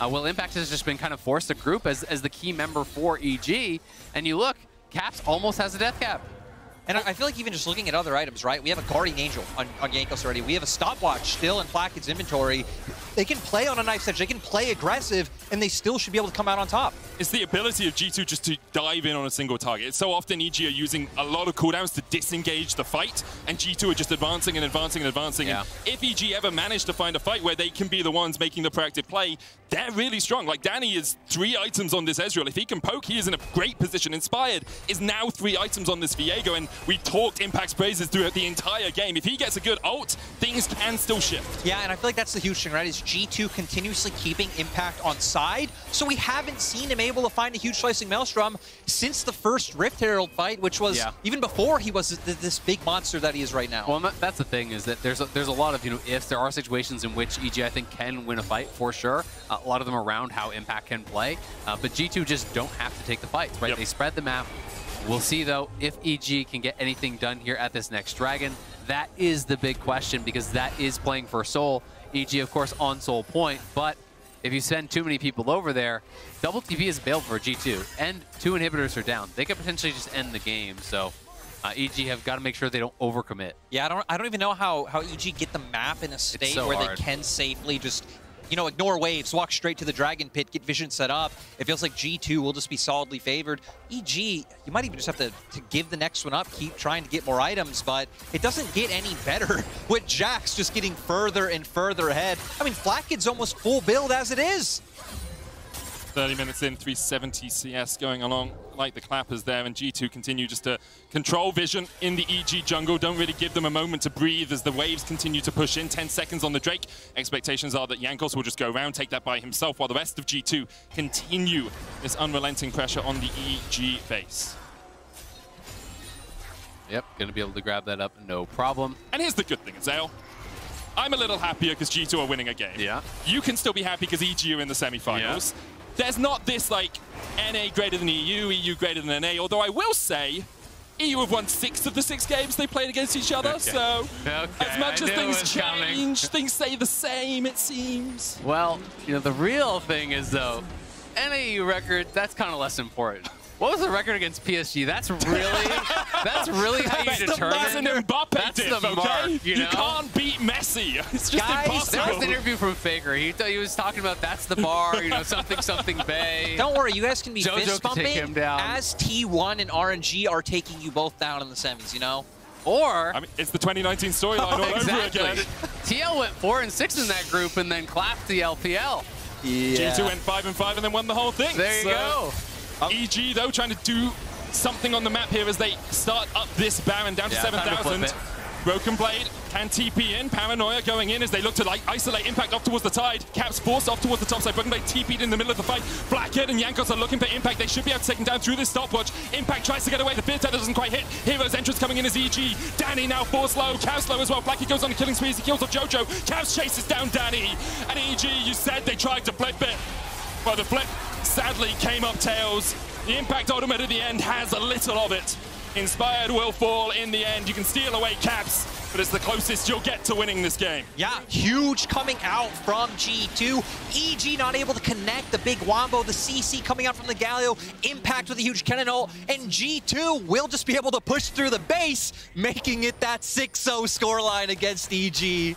Well, Impact has just been kind of forced to group as the key member for EG. And you look, Caps almost has a death cap. And I feel like even just looking at other items, right? We have a Guardian Angel on Jankos already. We have a Stopwatch still in Flackett's inventory. They can play on a knife edge. They can play aggressive, and they still should be able to come out on top. It's the ability of G2 just to dive in on a single target. It's so often EG are using a lot of cooldowns to disengage the fight, and G2 are just advancing and advancing and advancing. Yeah. And if EG ever manage to find a fight where they can be the ones making the proactive play, they're really strong. Like, Danny is 3 items on this Ezreal. If he can poke, he is in a great position. Inspired is now 3 items on this Viego, and we talked Impact's praises throughout the entire game. If he gets a good ult, things can still shift. Yeah, and I feel like that's the huge thing, right? Is G2 continuously keeping Impact on side, so we haven't seen him able to find a huge slicing Maelstrom since the first Rift Herald fight, which was even before he was this big monster that he is right now. Well, that's the thing, is that there's a lot of, ifs. There are situations in which EG, I think, can win a fight for sure. A lot of them around how Impact can play, but G2 just don't have to take the fights, right? They spread the map. We'll see, though, if EG can get anything done here at this next Dragon. That is the big question, because that is playing for Soul. EG, of course, on Soul Point, but if you send too many people over there, double TP is available for G2, and 2 inhibitors are down. They could potentially just end the game, so EG have got to make sure they don't overcommit. Yeah, I don't even know how EG get the map in a state where hard. they can safely just ignore waves, walk straight to the Dragon Pit, get vision set up. It feels like G2 will just be solidly favored. EG, you might even just have to give the next one up, keep trying to get more items, but it doesn't get any better with Jax just getting further and further ahead. I mean, Flatkid's almost full build as it is. 30 minutes in, 370 CS going along like the clappers there, and G2 continue just to control vision in the EG jungle. Don't really give them a moment to breathe as the waves continue to push in. 10 seconds on the Drake. Expectations are that Jankos will just go around, take that by himself, while the rest of G2 continue this unrelenting pressure on the EG base. Yep, gonna be able to grab that up, no problem. And here's the good thing, Azale. I'm a little happier because G2 are winning a game. Yeah. You can still be happy because EG are in the semifinals. Yeah. There's not this, like, NA greater than EU greater than NA, although I will say EU have won 6 of the 6 games they played against each other, so as much as things change, things stay the same, it seems. Well, the real thing is, though, NA record, that's kind of less important. What was the record against PSG? That's really how you determine. That's the Mbappe diff, the mark, you can't beat Messi. It's just impossible. There was an interview from Faker. He was talking about that's the bar, something Bay. Don't worry, you guys can be fist bumping him down. as T1 and RNG are taking you both down in the semis, Or it's the 2019 storyline all over again. TL went 4-6 in that group and then clapped the LPL. Yeah. G2 went 5-5 and then won the whole thing. There you go. EG, though, trying to do something on the map here as they start up this Baron down to 7,000. Broken Blade can TP in. Paranoia going in as they look to isolate Impact off towards the tide. Caps forced off towards the top side. Broken Blade TP'd in the middle of the fight. Blackhead and Jankos are looking for Impact. They should be able to take him down through this stopwatch. Impact tries to get away. The Fear Tether doesn't quite hit. Hero's entrance coming in as EG. Danny now force low. Cavs low as well. Blackie goes on a killing spree as he kills off Jojo. Cavs chases down Danny. And EG, you said they tried to flip it. Well, the flip sadly came up tails. The Impact ultimate at the end has a little of it. Inspired will fall in the end. You can steal away Caps, but it's the closest you'll get to winning this game. Yeah, huge coming out from G2. EG not able to connect the big Wombo, the CC coming out from the Galio, Impact with a huge cannon ult, and G2 will just be able to push through the base, making it that 6-0 scoreline against EG.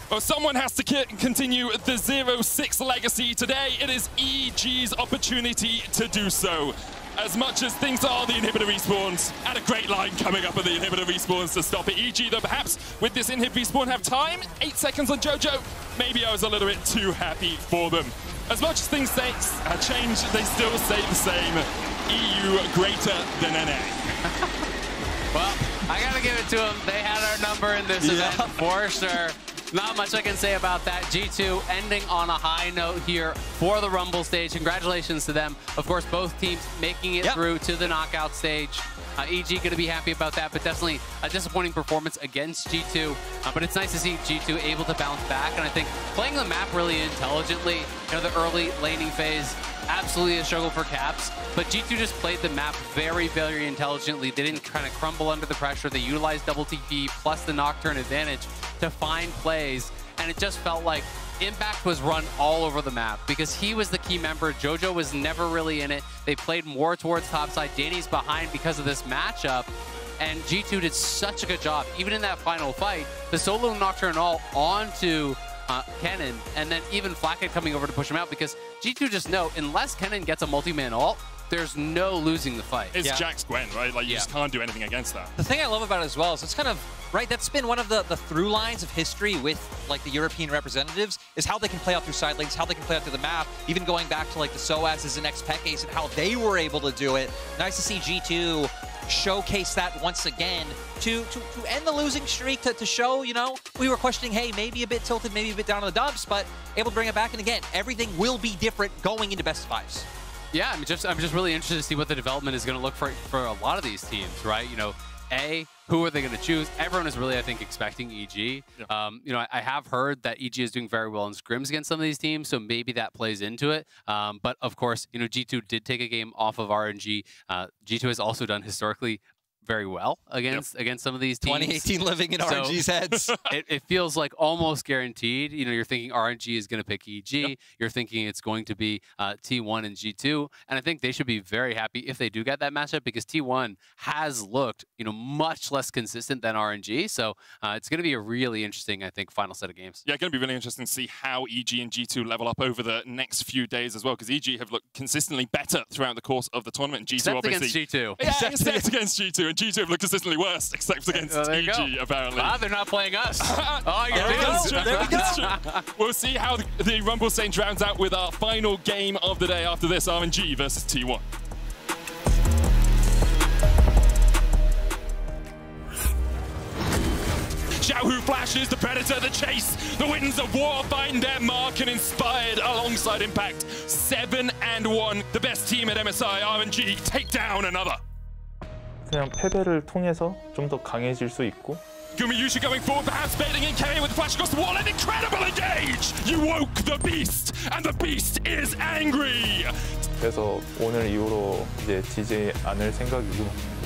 Well, someone has to continue the 0-6 legacy today. It is EG's opportunity to do so. As much as things are the inhibitor respawns, and a great line coming up of the inhibitor respawns to stop it. EG, though, perhaps with this inhib respawn have time. 8 seconds on Jojo. Maybe I was a little bit too happy for them. As much as things change, they still stay the same. EU greater than NA. Well, I gotta give it to them. They had our number in this event for sure. Not much I can say about that. G2 ending on a high note here for the Rumble stage. Congratulations to them. Of course, both teams making it through to the knockout stage. EG going to be happy about that, but definitely a disappointing performance against G2. But it's nice to see G2 able to bounce back, and I think playing the map really intelligently, the early laning phase, absolutely a struggle for Caps, but G2 just played the map very, very intelligently. They didn't kind of crumble under the pressure. They utilized double TP plus the Nocturne advantage to find plays, and it just felt like Impact was run all over the map because he was the key member. Jojo was never really in it. They played more towards topside. Danny's behind because of this matchup, and G2 did such a good job. Even in that final fight, the solo Nocturne all onto Kennen, and then even Flackhead coming over to push him out because G2 just know, unless Kennen gets a multi-man ult, there's no losing the fight. It's Jax Gwen, right? Like, you just can't do anything against that. The thing I love about it as well is it's kind of, right, that's been one of the through lines of history with, like, the European representatives, is how they can play out through side lanes, how they can play out through the map, even going back to, like, the Soazes and Xpekes and how they were able to do it. Nice to see G2 showcase that once again to end the losing streak, to show, you know, we were questioning, hey, maybe a bit tilted, maybe a bit down on the dumps, but able to bring it back. And again, everything will be different going into best of fives. Yeah, I'm just really interested to see what the development is going to look for a lot of these teams, right? You know, who are they going to choose? Everyone is really, I think, expecting EG. Yeah. You know, I have heard that EG is doing very well in scrims against some of these teams, so maybe that plays into it. But of course, you know, G2 did take a game off of RNG. G2 has also done historically very well against some of these teams. 2018 living in RNG's heads. It feels like almost guaranteed. You know, you're thinking RNG is going to pick EG. Yep. You're thinking it's going to be T1 and G2. And I think they should be very happy if they do get that matchup, because T1 has looked, you know, much less consistent than RNG. So it's going to be a really interesting, I think, final set of games. Yeah, going to be really interesting to see how EG and G2 level up over the next few days as well, because EG have looked consistently better throughout the course of the tournament. And G2 except obviously against G2. Yeah, except against G2. And G2 have looked consistently worse, except against EG, apparently. Ah, they're not playing us. Oh, yeah, there we go. We'll see how the Rumble stage rounds out with our final game of the day after this, RNG versus T1. Xiaohu flashes, the Predator, the chase. The winds of war find their mark, and inspired alongside Impact. 7-1. The best team at MSI, RNG, take down another. 그냥 패배를 통해서 좀 더 강해질 수 있고. Gumayushi going forward, perhaps baiting and carrying with the flash across the wall. An incredible engage! You woke the beast, and the beast is angry! 그래서 오늘 이후로 이제 지지 않을 생각이고.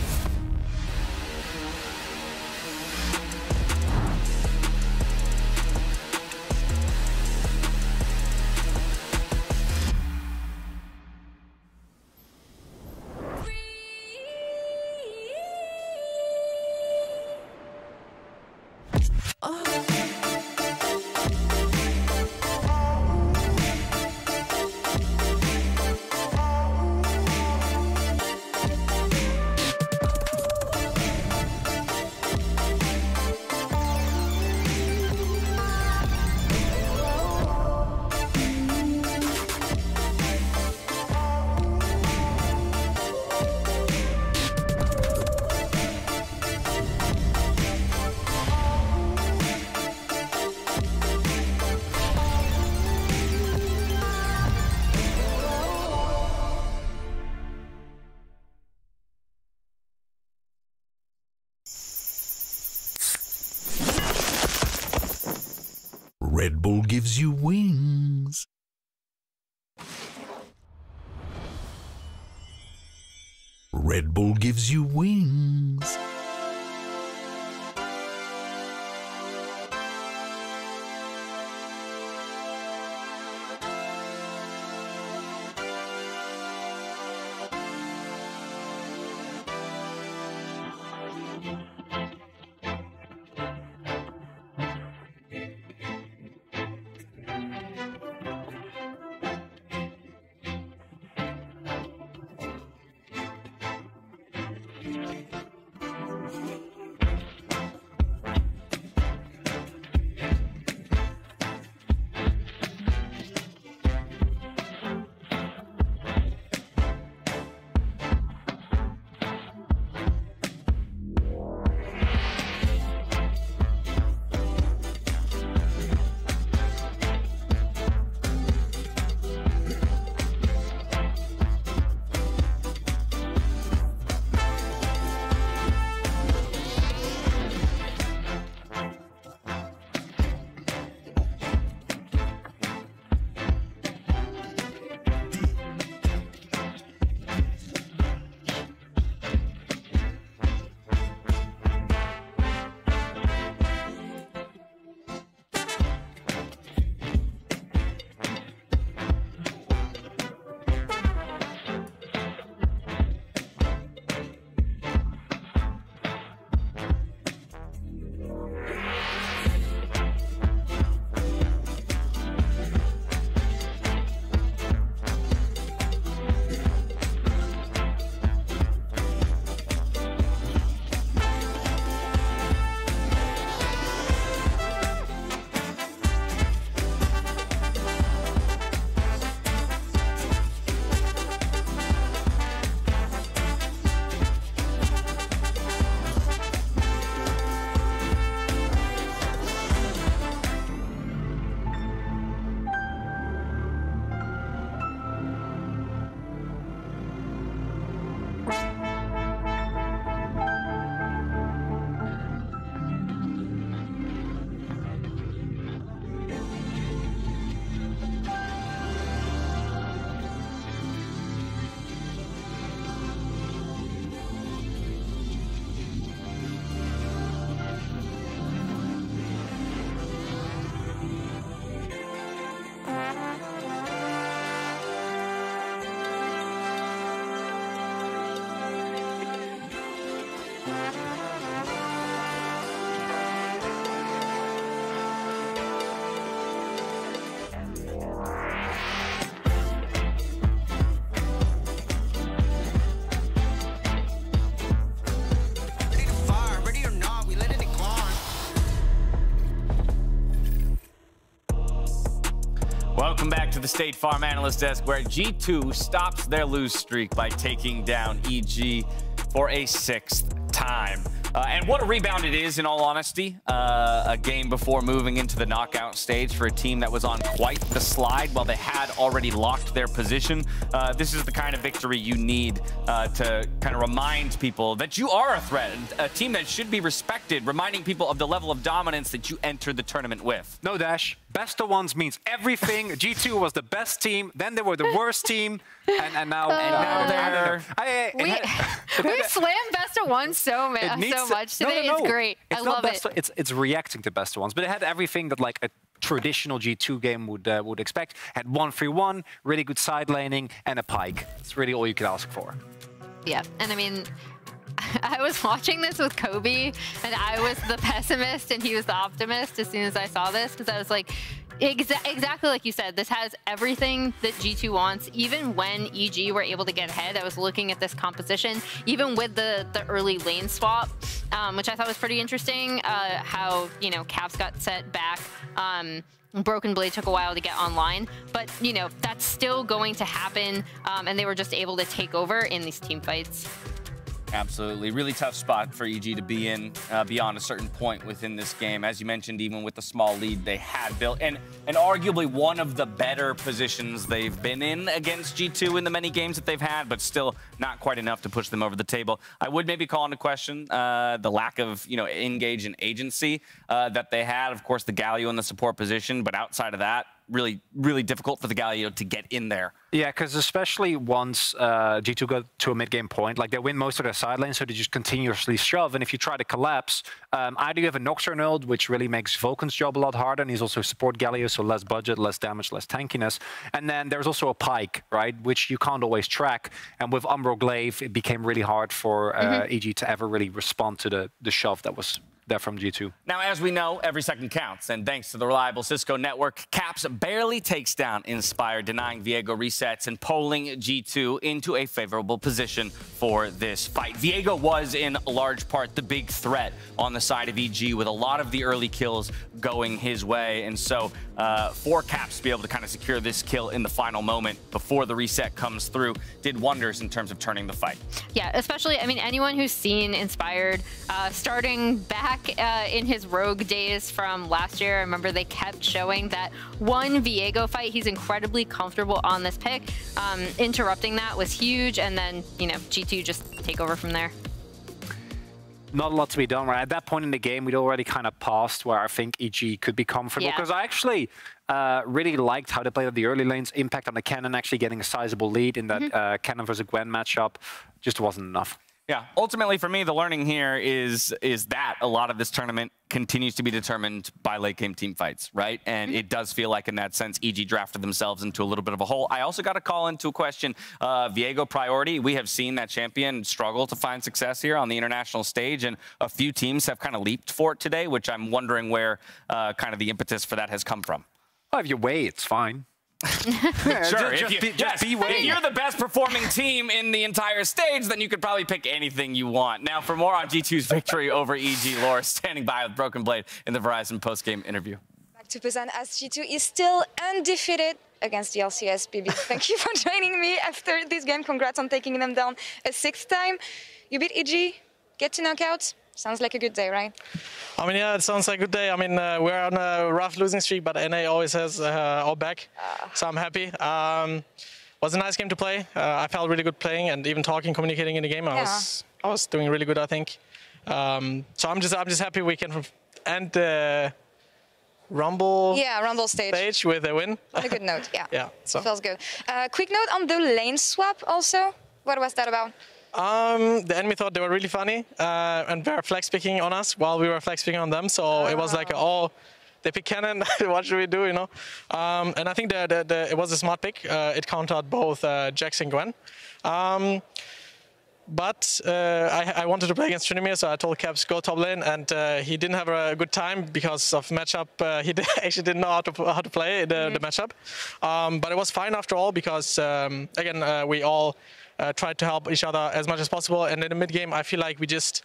Red Bull gives you wings. Red Bull gives you wings. welcome back to the State Farm Analyst Desk, where G2 stops their lose streak by taking down EG for a 6th time. And what a rebound it is, in all honesty. A game before moving into the knockout stage for a team that was on quite the slide while they had already locked their position. This is the kind of victory you need to kind of remind people that you are a threat, a team that should be respected, reminding people of the level of dominance that you entered the tournament with. No, Dash. Best of ones means everything. G2 was the best team, then they were the worst team, and now they're... We slammed best of ones so much today. No. It's great. I love it. It's reacting to best of ones, but it had everything that like a traditional G2 game would expect. Had 1-3-1, really good side laning, and a pike. It's really all you could ask for. Yeah, and I mean, I was watching this with Kobe, and I was the pessimist, and he was the optimist as soon as I saw this, because I was like, exactly like you said, this has everything that G2 wants. Even when EG were able to get ahead, I was looking at this composition, even with the early lane swap, which I thought was pretty interesting, how, you know, Caps got set back. Broken Blade took a while to get online, but, you know, that's still going to happen, and they were just able to take over in these team fights. Absolutely. Really tough spot for EG to be in beyond a certain point within this game. As you mentioned, even with the small lead they had built. And arguably one of the better positions they've been in against G2 in the many games that they've had, but still not quite enough to push them over the table. I would maybe call into question the lack of, you know, engage and agency that they had. Of course, the Galio in the support position, but outside of that, really difficult for the Galio to get in there. Yeah, because especially once G2 got to a mid-game point, like they win most of their side lanes, so they just continuously shove. And if you try to collapse, either you have a Nocturne ult, which really makes Vulcan's job a lot harder, and he's also support Galio, so less budget, less damage, less tankiness. And then there's also a Pike, right, which you can't always track. And with Umbro Glaive, it became really hard for EG to ever really respond to the shove that was there from G2. Now, as we know, every second counts, and thanks to the reliable Cisco network, Caps barely takes down Inspire, denying Viego resets and pulling G2 into a favorable position for this fight. Viego was, in large part, the big threat on the side of EG, with a lot of the early kills going his way, and so for Caps to be able to kind of secure this kill in the final moment before the reset comes through did wonders in terms of turning the fight. Yeah, especially, I mean, anyone who's seen Inspired starting back in his Rogue days from last year, I remember they kept showing that one Viego fight, he's incredibly comfortable on this pick. Interrupting that was huge, and then, you know, G2 just take over from there. Not a lot to be done, right? At that point in the game, we'd already kind of passed where I think EG could be comfortable, because I actually really liked how they played at the early lanes. Impact on the Cannon, actually getting a sizable lead in that Cannon versus Gwen matchup just wasn't enough. Yeah, ultimately for me, the learning here is that a lot of this tournament continues to be determined by late game team fights, right? And it does feel like in that sense, EG drafted themselves into a little bit of a hole. I also got to call into a question Viego priority. We have seen that champion struggle to find success here on the international stage, and a few teams have kind of leaped for it today, which I'm wondering where kind of the impetus for that has come from. Well, if you weigh, it's fine. Sure, just be if you're the best performing team in the entire stage, then you could probably pick anything you want. Now, for more on G2's victory over EG, Laura standing by with Broken Blade in the Verizon post-game interview. Back to Busan, as G2 is still undefeated against the LCS BB. Thank you for joining me after this game. Congrats on taking them down a 6th time. You beat EG, get to knockouts. Sounds like a good day, right? I mean, yeah, it sounds like a good day. I mean, we're on a rough losing streak, but NA always has our back, so I'm happy. Was a nice game to play. I felt really good playing and even talking, communicating in the game. I was doing really good, I think. So I'm just happy we can end the Rumble stage with a win. On a good note, yeah. Yeah, so. Feels good. Quick note on the lane swap also. What was that about? The enemy thought they were really funny and they were flex picking on us while we were flex picking on them. So it was like, oh, they pick Cannon, what should we do, you know? And I think it was a smart pick. It countered both Jax and Gwen. But I wanted to play against Trinimir, so I told Caps go top lane, and he didn't have a good time because of matchup. He actually didn't know how to play the matchup. But it was fine after all because, again, we all tried to help each other as much as possible. And in the mid game, I feel like we just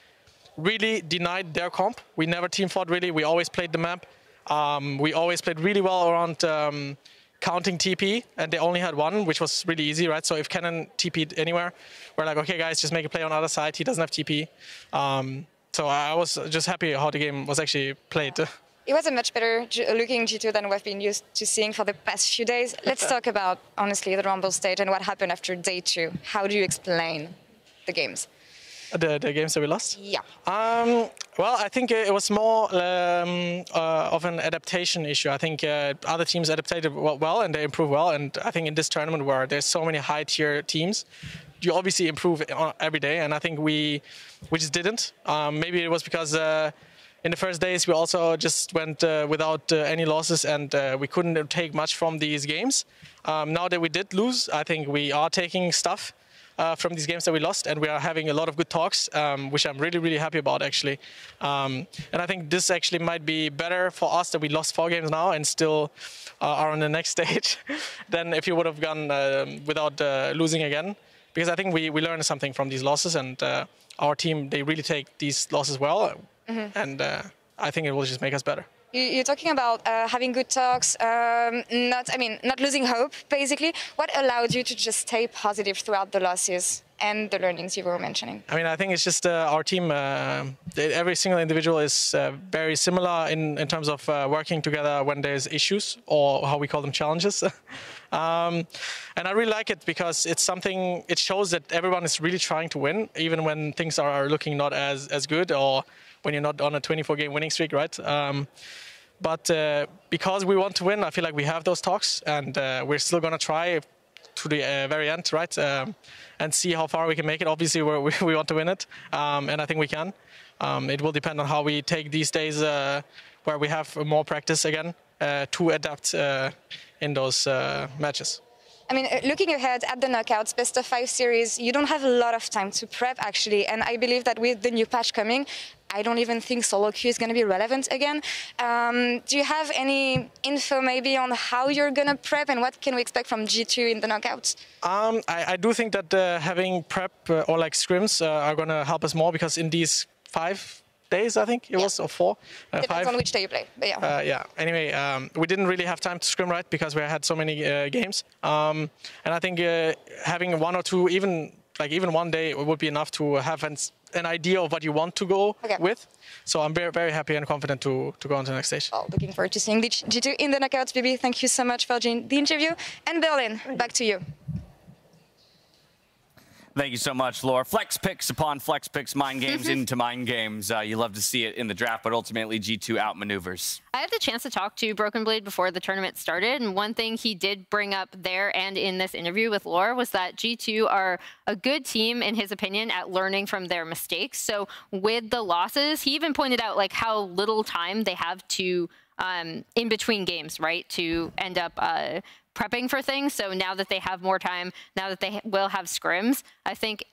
really denied their comp. We nenever team fought really. We always played the map. We always played really well around counting TP, and they only had one, which was really easy, right? So if Kennen TP'd anywhere, we're like, okay, guys, just make a play on the other side. He doesn't have TP. So I was just happy how the game was actually played. It was a much better looking G2 than we've been used to seeing for the past few days. Let's talk about, honestly, the Rumble stage and what happened after day 2. How do you explain the games? The games that we lost? Yeah. Well, I think it was more of an adaptation issue. I think other teams adapted well and they improved well. And I think in this tournament where there's so many high-tier teams, you obviously improve every day. And I think we just didn't. Maybe it was because in the first days we also just went without any losses and we couldn't take much from these games. Now that we did lose, I think we are taking stuff from these games that we lost, and we are having a lot of good talks, which I'm really, really happy about, actually. And I think this actually might be better for us that we lost 4 games now and still are on the next stage than if you would have gone without losing again. Because I think we learned something from these losses, and our team, they really take these losses well, and I think it will just make us better. You're talking about having good talks, not losing hope, basically. What allowed you to just stay positive throughout the losses and the learnings you were mentioning? I mean, I think it's just our team. Every single individual is very similar in terms of working together when there's issues, or how we call them, challenges. And I really like it because it's something, it shows that everyone is really trying to win, even when things are looking not as good, or when you're not on a 24-game winning streak, right? But because we want to win, I feel like we have those talks, and we're still going to try to the very end, right? And see how far we can make it. Obviously, we want to win it, and I think we can. It will depend on how we take these days where we have more practice again to adapt in those matches. I mean, looking ahead at the knockouts, best of 5 series, you don't have a lot of time to prep, actually. And I believe that with the new patch coming, I don't even think solo queue is going to be relevant again. Do you have any info maybe on how you're going to prep and what can we expect from G2 in the knockouts? I do think that having prep or like scrims are going to help us more, because in these 5 days, I think it was, or 4. Depends 5. on which day you play, but yeah. Yeah. Anyway, we didn't really have time to scrim, right, because we had so many games. And I think having 1 or 2, even one day, would be enough to have an idea of what you want to go with. So I'm very, very happy and confident to go on to the next stage. Well, looking forward to seeing G2 in the knockouts, BB. Thank you so much for the interview. And Berlin, back to you. Thank you so much, Laura. Flex picks upon flex picks, mind games into mind games. You love to see it in the draft, but ultimately G2 outmaneuvers. I had the chance to talk to Broken Blade before the tournament started, and one thing he did bring up there and in this interview with Laura was that G2 are a good team, in his opinion, at learning from their mistakes. So with the losses, he even pointed out like how little time they have to in between games, right, to end up prepping for things. So now that they have more time, now that they will have scrims, I think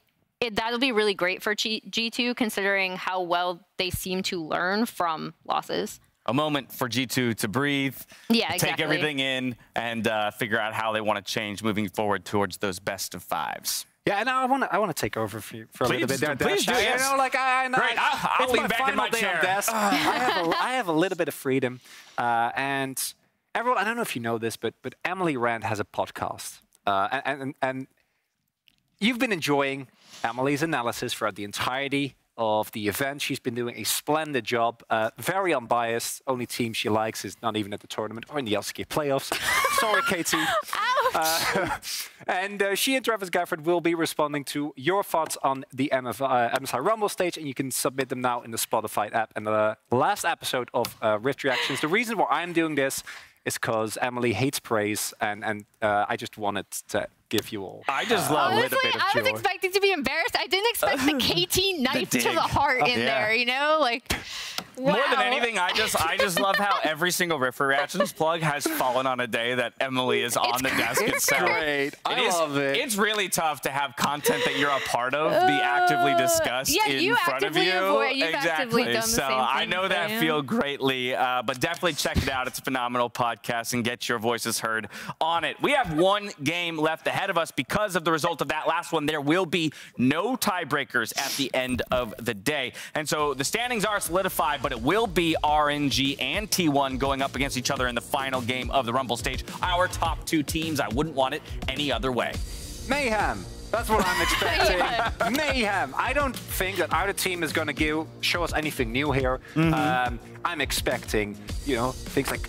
that'll be really great for G2, considering how well they seem to learn from losses. A moment for G2 to breathe, take everything in, and figure out how they want to change moving forward towards those best of 5s. Yeah, and I want to take over for a little bit there. Please do, yes. You know, like I know, great. I'll lean back in my chair. I have a little bit of freedom, and everyone, I don't know if you know this, but Emily Rand has a podcast, and you've been enjoying Emily's analysis throughout the entirety of the event. She's been doing a splendid job, very unbiased. Only team she likes is not even at the tournament or in the LCK playoffs. Sorry, Katie. And she and Travis Gafford will be responding to your thoughts on the MSI Rumble stage, and you can submit them now in the Spotify app. And the last episode of Rift Reactions, the reason why I'm doing this is because Emily hates praise, and I just wanted to give you all. I just love a little bit of joy. I was expecting to be embarrassed. I didn't expect the KT knife to the heart in there, you know? Like, wow. More than anything, I just love how every single Rift Reactions plug has fallen on a day that Emily is on the desk itself. Great. I love it. It's really tough to have content that you're a part of be actively discussed in front of you. Exactly. So I know that feel greatly, but definitely check it out. It's a phenomenal podcast, and get your voices heard on it. We have one game left ahead of us because of the result of that last one. There will be no tiebreakers at the end of the day. And so the standings are solidified, but but it will be RNG and T1 going up against each other in the final game of the Rumble stage. Our top 2 teams, I wouldn't want it any other way. Mayhem. That's what I'm expecting. Mayhem. I don't think that either team is going to show us anything new here. I'm expecting, things like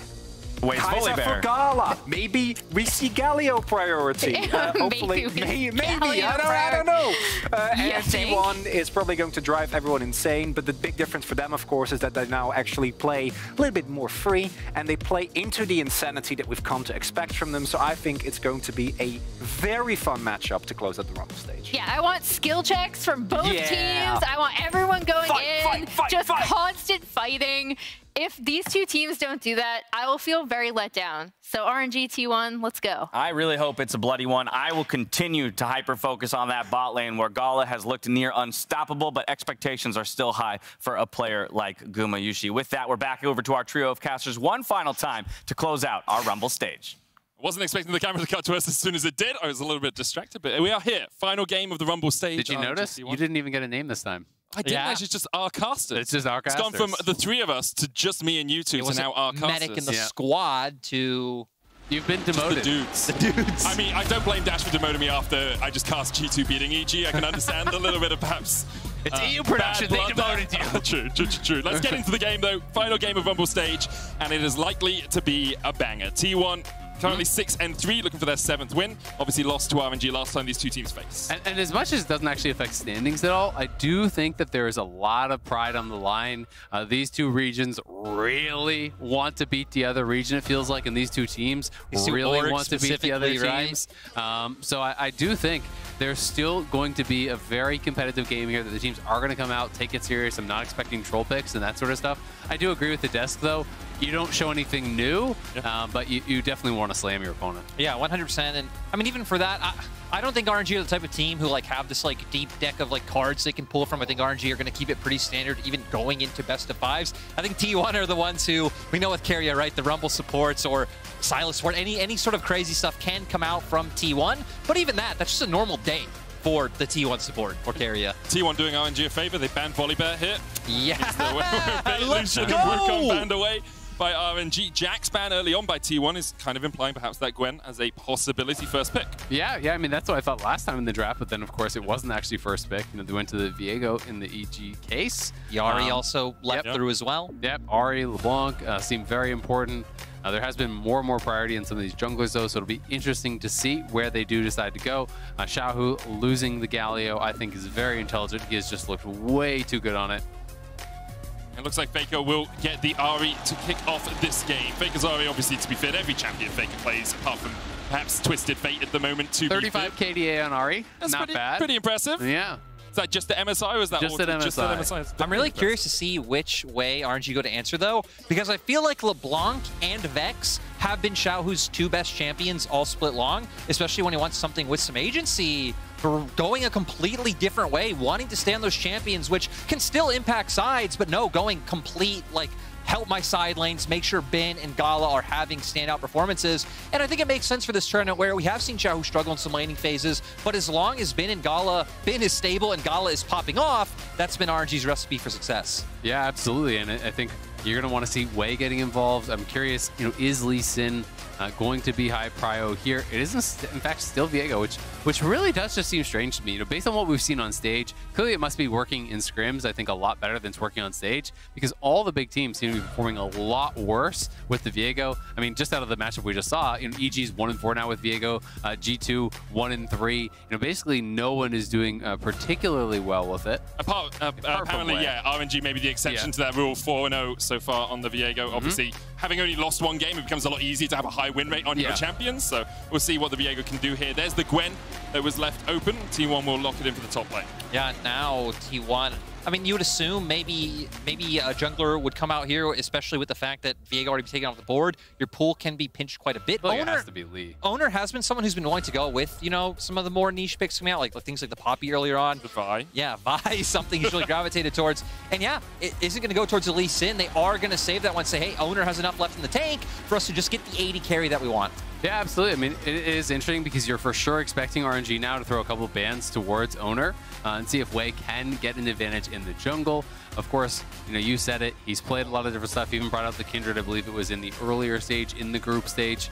Kaiser for Gala. Maybe we see Galio priority. Hopefully, maybe. I don't know. And T1 is probably going to drive everyone insane, but the big difference for them, of course, is that they now actually play a little bit more free, and they play into the insanity that we've come to expect from them. So I think it's going to be a very fun matchup to close out the Rumble stage. Yeah, I want skill checks from both teams. I want everyone going in, just constant fighting. If these 2 teams don't do that, I will feel very let down. So RNG T1, let's go. I really hope it's a bloody one. I will continue to hyper-focus on that bot lane where Gala has looked near unstoppable, but expectations are still high for a player like Gumayusi. With that, we're back over to our trio of casters one final time to close out our Rumble stage. Wasn't expecting the camera to cut to us as soon as it did. I was a little bit distracted, but we are here. Final game of the Rumble stage. Did you notice? You didn't even get a name this time. I didn't actually, it's just our casters. It's just our casters. It's gone from the 3 of us to just me and you 2 to now our casters. Medic in the squad to... You've been demoted. The dudes. The dudes. I mean, I don't blame Dash for demoting me after I just cast G2 beating EG. I can understand a little bit of perhaps... It's EU production, they demoted you. True. Let's get into the game, though. Final game of Rumble stage, and it is likely to be a banger. T1 currently 6-3, looking for their 7th win. Obviously lost to RNG last time these 2 teams faced. And as much as it doesn't actually affect standings at all, I do think that there is a lot of pride on the line. These 2 regions really want to beat the other region, it feels like, and these 2 teams really want to beat the other teams. So I do think there's still going to be a very competitive game here that the teams are going to come out, take it serious. I'm not expecting troll picks and that sort of stuff. I do agree with the desk, though. You don't show anything new, but you definitely want to slam your opponent. Yeah, 100%. And I mean, even for that, I don't think RNG are the type of team who have this deep deck of cards they can pull from. I think RNG are going to keep it pretty standard, even going into best of 5s. I think T1 are the ones who, we know with Carrier, right? The Rumble supports or Silas support, any sort of crazy stuff can come out from T1. But even that's just a normal day for the T1 support for Carrier. T1 doing RNG a favor. They banned Volibear here. Yeah. Let's go. Wukong banned away by RNG. Jack's ban early on by T1 is kind of implying perhaps that Gwen as a possibility first pick. Yeah, I mean, that's what I thought last time in the draft, but then, of course, it wasn't actually first pick. They went to the Viego in the EG case. Yari also left through as well. Yep, Ari, LeBlanc seem very important. There has been more and more priority in some of these junglers, though, so it'll be interesting to see where they do decide to go. Xiaohu losing the Galio, I think, is very intelligent. He has just looked way too good on it. It looks like Faker will get the Ari to kick off this game. Faker's Ari, obviously, to be fair, every champion Faker plays, apart from perhaps Twisted Fate at the moment. 35 KDA on Ari. That's not bad. Pretty impressive. Yeah. Is that just the MSI or is that just at MSI? I'm really curious to see which way RNG go to answer, though, because I feel like LeBlanc and Vex have been Xiaohu's 2 best champions all split long, especially when he wants something with some agency. For going a completely different way, wanting to stay on those champions, which can still impact sides, but no, going complete, help my side lanes, make sure Bin and Gala are having standout performances. And I think it makes sense for this tournament where we have seen Xiaohu struggle in some laning phases, but as long as Bin is stable and Gala is popping off, that's been RNG's recipe for success. Yeah, absolutely. And I think you're going to want to see Wei getting involved. I'm curious, is Lee Sin going to be high prio here? It isn't, in fact, still Viego, which really does just seem strange to me. Based on what we've seen on stage, clearly it must be working in scrims, I think, a lot better than it's working on stage, because all the big teams seem to be performing a lot worse with the Viego. I mean, just out of the matchup we just saw, EG's 1-4 now with Viego, G2 1-3. Basically no one is doing particularly well with it. Apparently, RNG may be the exception to that rule. 4-0 so far on the Viego. Obviously, having only lost 1 game, it becomes a lot easier to have a high win rate on your champions. So we'll see what the Viego can do here. There's the Gwen that was left open. T1 will lock it in for the top lane. Yeah, now T1. I mean, you would assume maybe a jungler would come out here, especially with the fact that Viego already taken off the board. Your pool can be pinched quite a bit. It has to be Lee. Owner has been someone who's been willing to go with, some of the more niche picks coming out, like things like the Poppy earlier on. The Vi. Yeah, Vi is something he's really gravitated towards. And yeah, it isn't going to go towards the Lee Sin. They are going to save that one, say, hey, Owner has enough left in the tank for us to just get the 80 carry that we want. Yeah, absolutely. I mean, it is interesting because you're for sure expecting RNG now to throw a couple bans towards Owner and see if Wei can get an advantage in the jungle. Of course, you said it. He's played a lot of different stuff. Even brought out the Kindred, I believe it was in the earlier stage, in the group stage.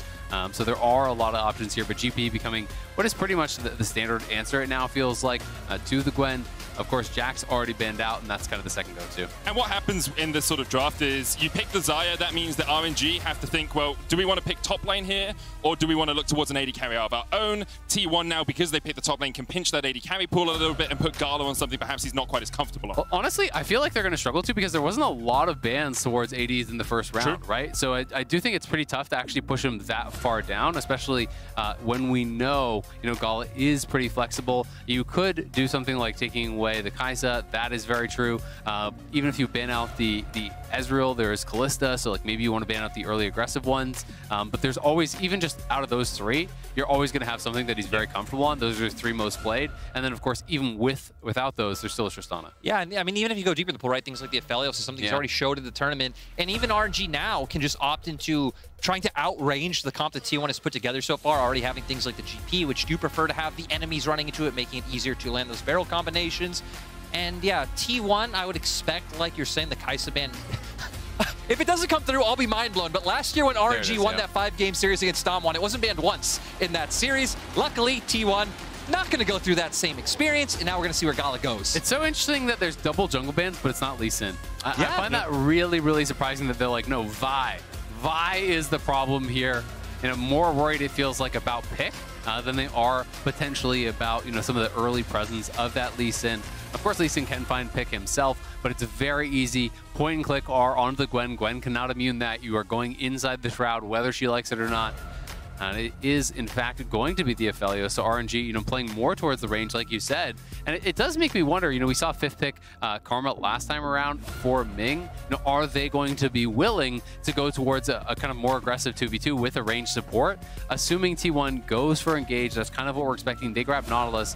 So there are a lot of options here, but GP becoming what is pretty much the standard answer it now feels like to the Gwen. Of course, Jack's already banned out, and that's kind of the second go-to. And what happens in this sort of draft is you pick the Xayah. That means that RNG have to think, well, do we want to pick top lane here, or do we want to look towards an AD carry out of our own? T1 now, because they picked the top lane, can pinch that AD carry pool a little bit and put Gala on something perhaps he's not quite as comfortable on. Well, honestly, I feel like they're going to struggle to because there wasn't a lot of bans towards ADs in the first round, right? So I do think it's pretty tough to actually push him that far down, especially when we know, Gala is pretty flexible. You could do something like taking away the Kai'Sa. That is very true. Even if you ban out the Ezreal, there is Kalista, so like maybe you want to ban out the early aggressive ones. But there's always, even just out of those three, you're always going to have something that he's very comfortable on. Those are his three most played. And then, of course, even without those, there's still a Tristana. Yeah, and I mean, even if you go deeper in the pool, right, things like the Aphelios is something he's already showed in the tournament. And even RNG now can just opt into trying to outrange the comp that T1 has put together so far, already having things like the GP, which do prefer to have the enemies running into it, making it easier to land those barrel combinations. And yeah, T1, I would expect, like you're saying, the Kai'Sa ban. If it doesn't come through, I'll be mind blown. But last year when RNG won that 5-game series against Stomp1, it wasn't banned once in that series. Luckily, T1 not going to go through that same experience, and now we're going to see where Gala goes. It's so interesting that there's double jungle bans, but it's not Lee Sin. I find that really, really surprising that they're like, no, Vi. Vi is the problem here. More worried, it feels like, about pick than they are potentially about, some of the early presence of that Lee Sin. Of course, Lee Sin can find pick himself, but it's very easy. Point and click R onto the Gwen. Gwen cannot immune that. You are going inside the Shroud, whether she likes it or not. And it is, in fact, going to be the Aphelios. So RNG, playing more towards the range, like you said. And it does make me wonder, we saw 5th pick Karma last time around for Ming. Are they going to be willing to go towards a kind of more aggressive 2v2 with a range support? Assuming T1 goes for Engage, that's kind of what we're expecting. They grab Nautilus.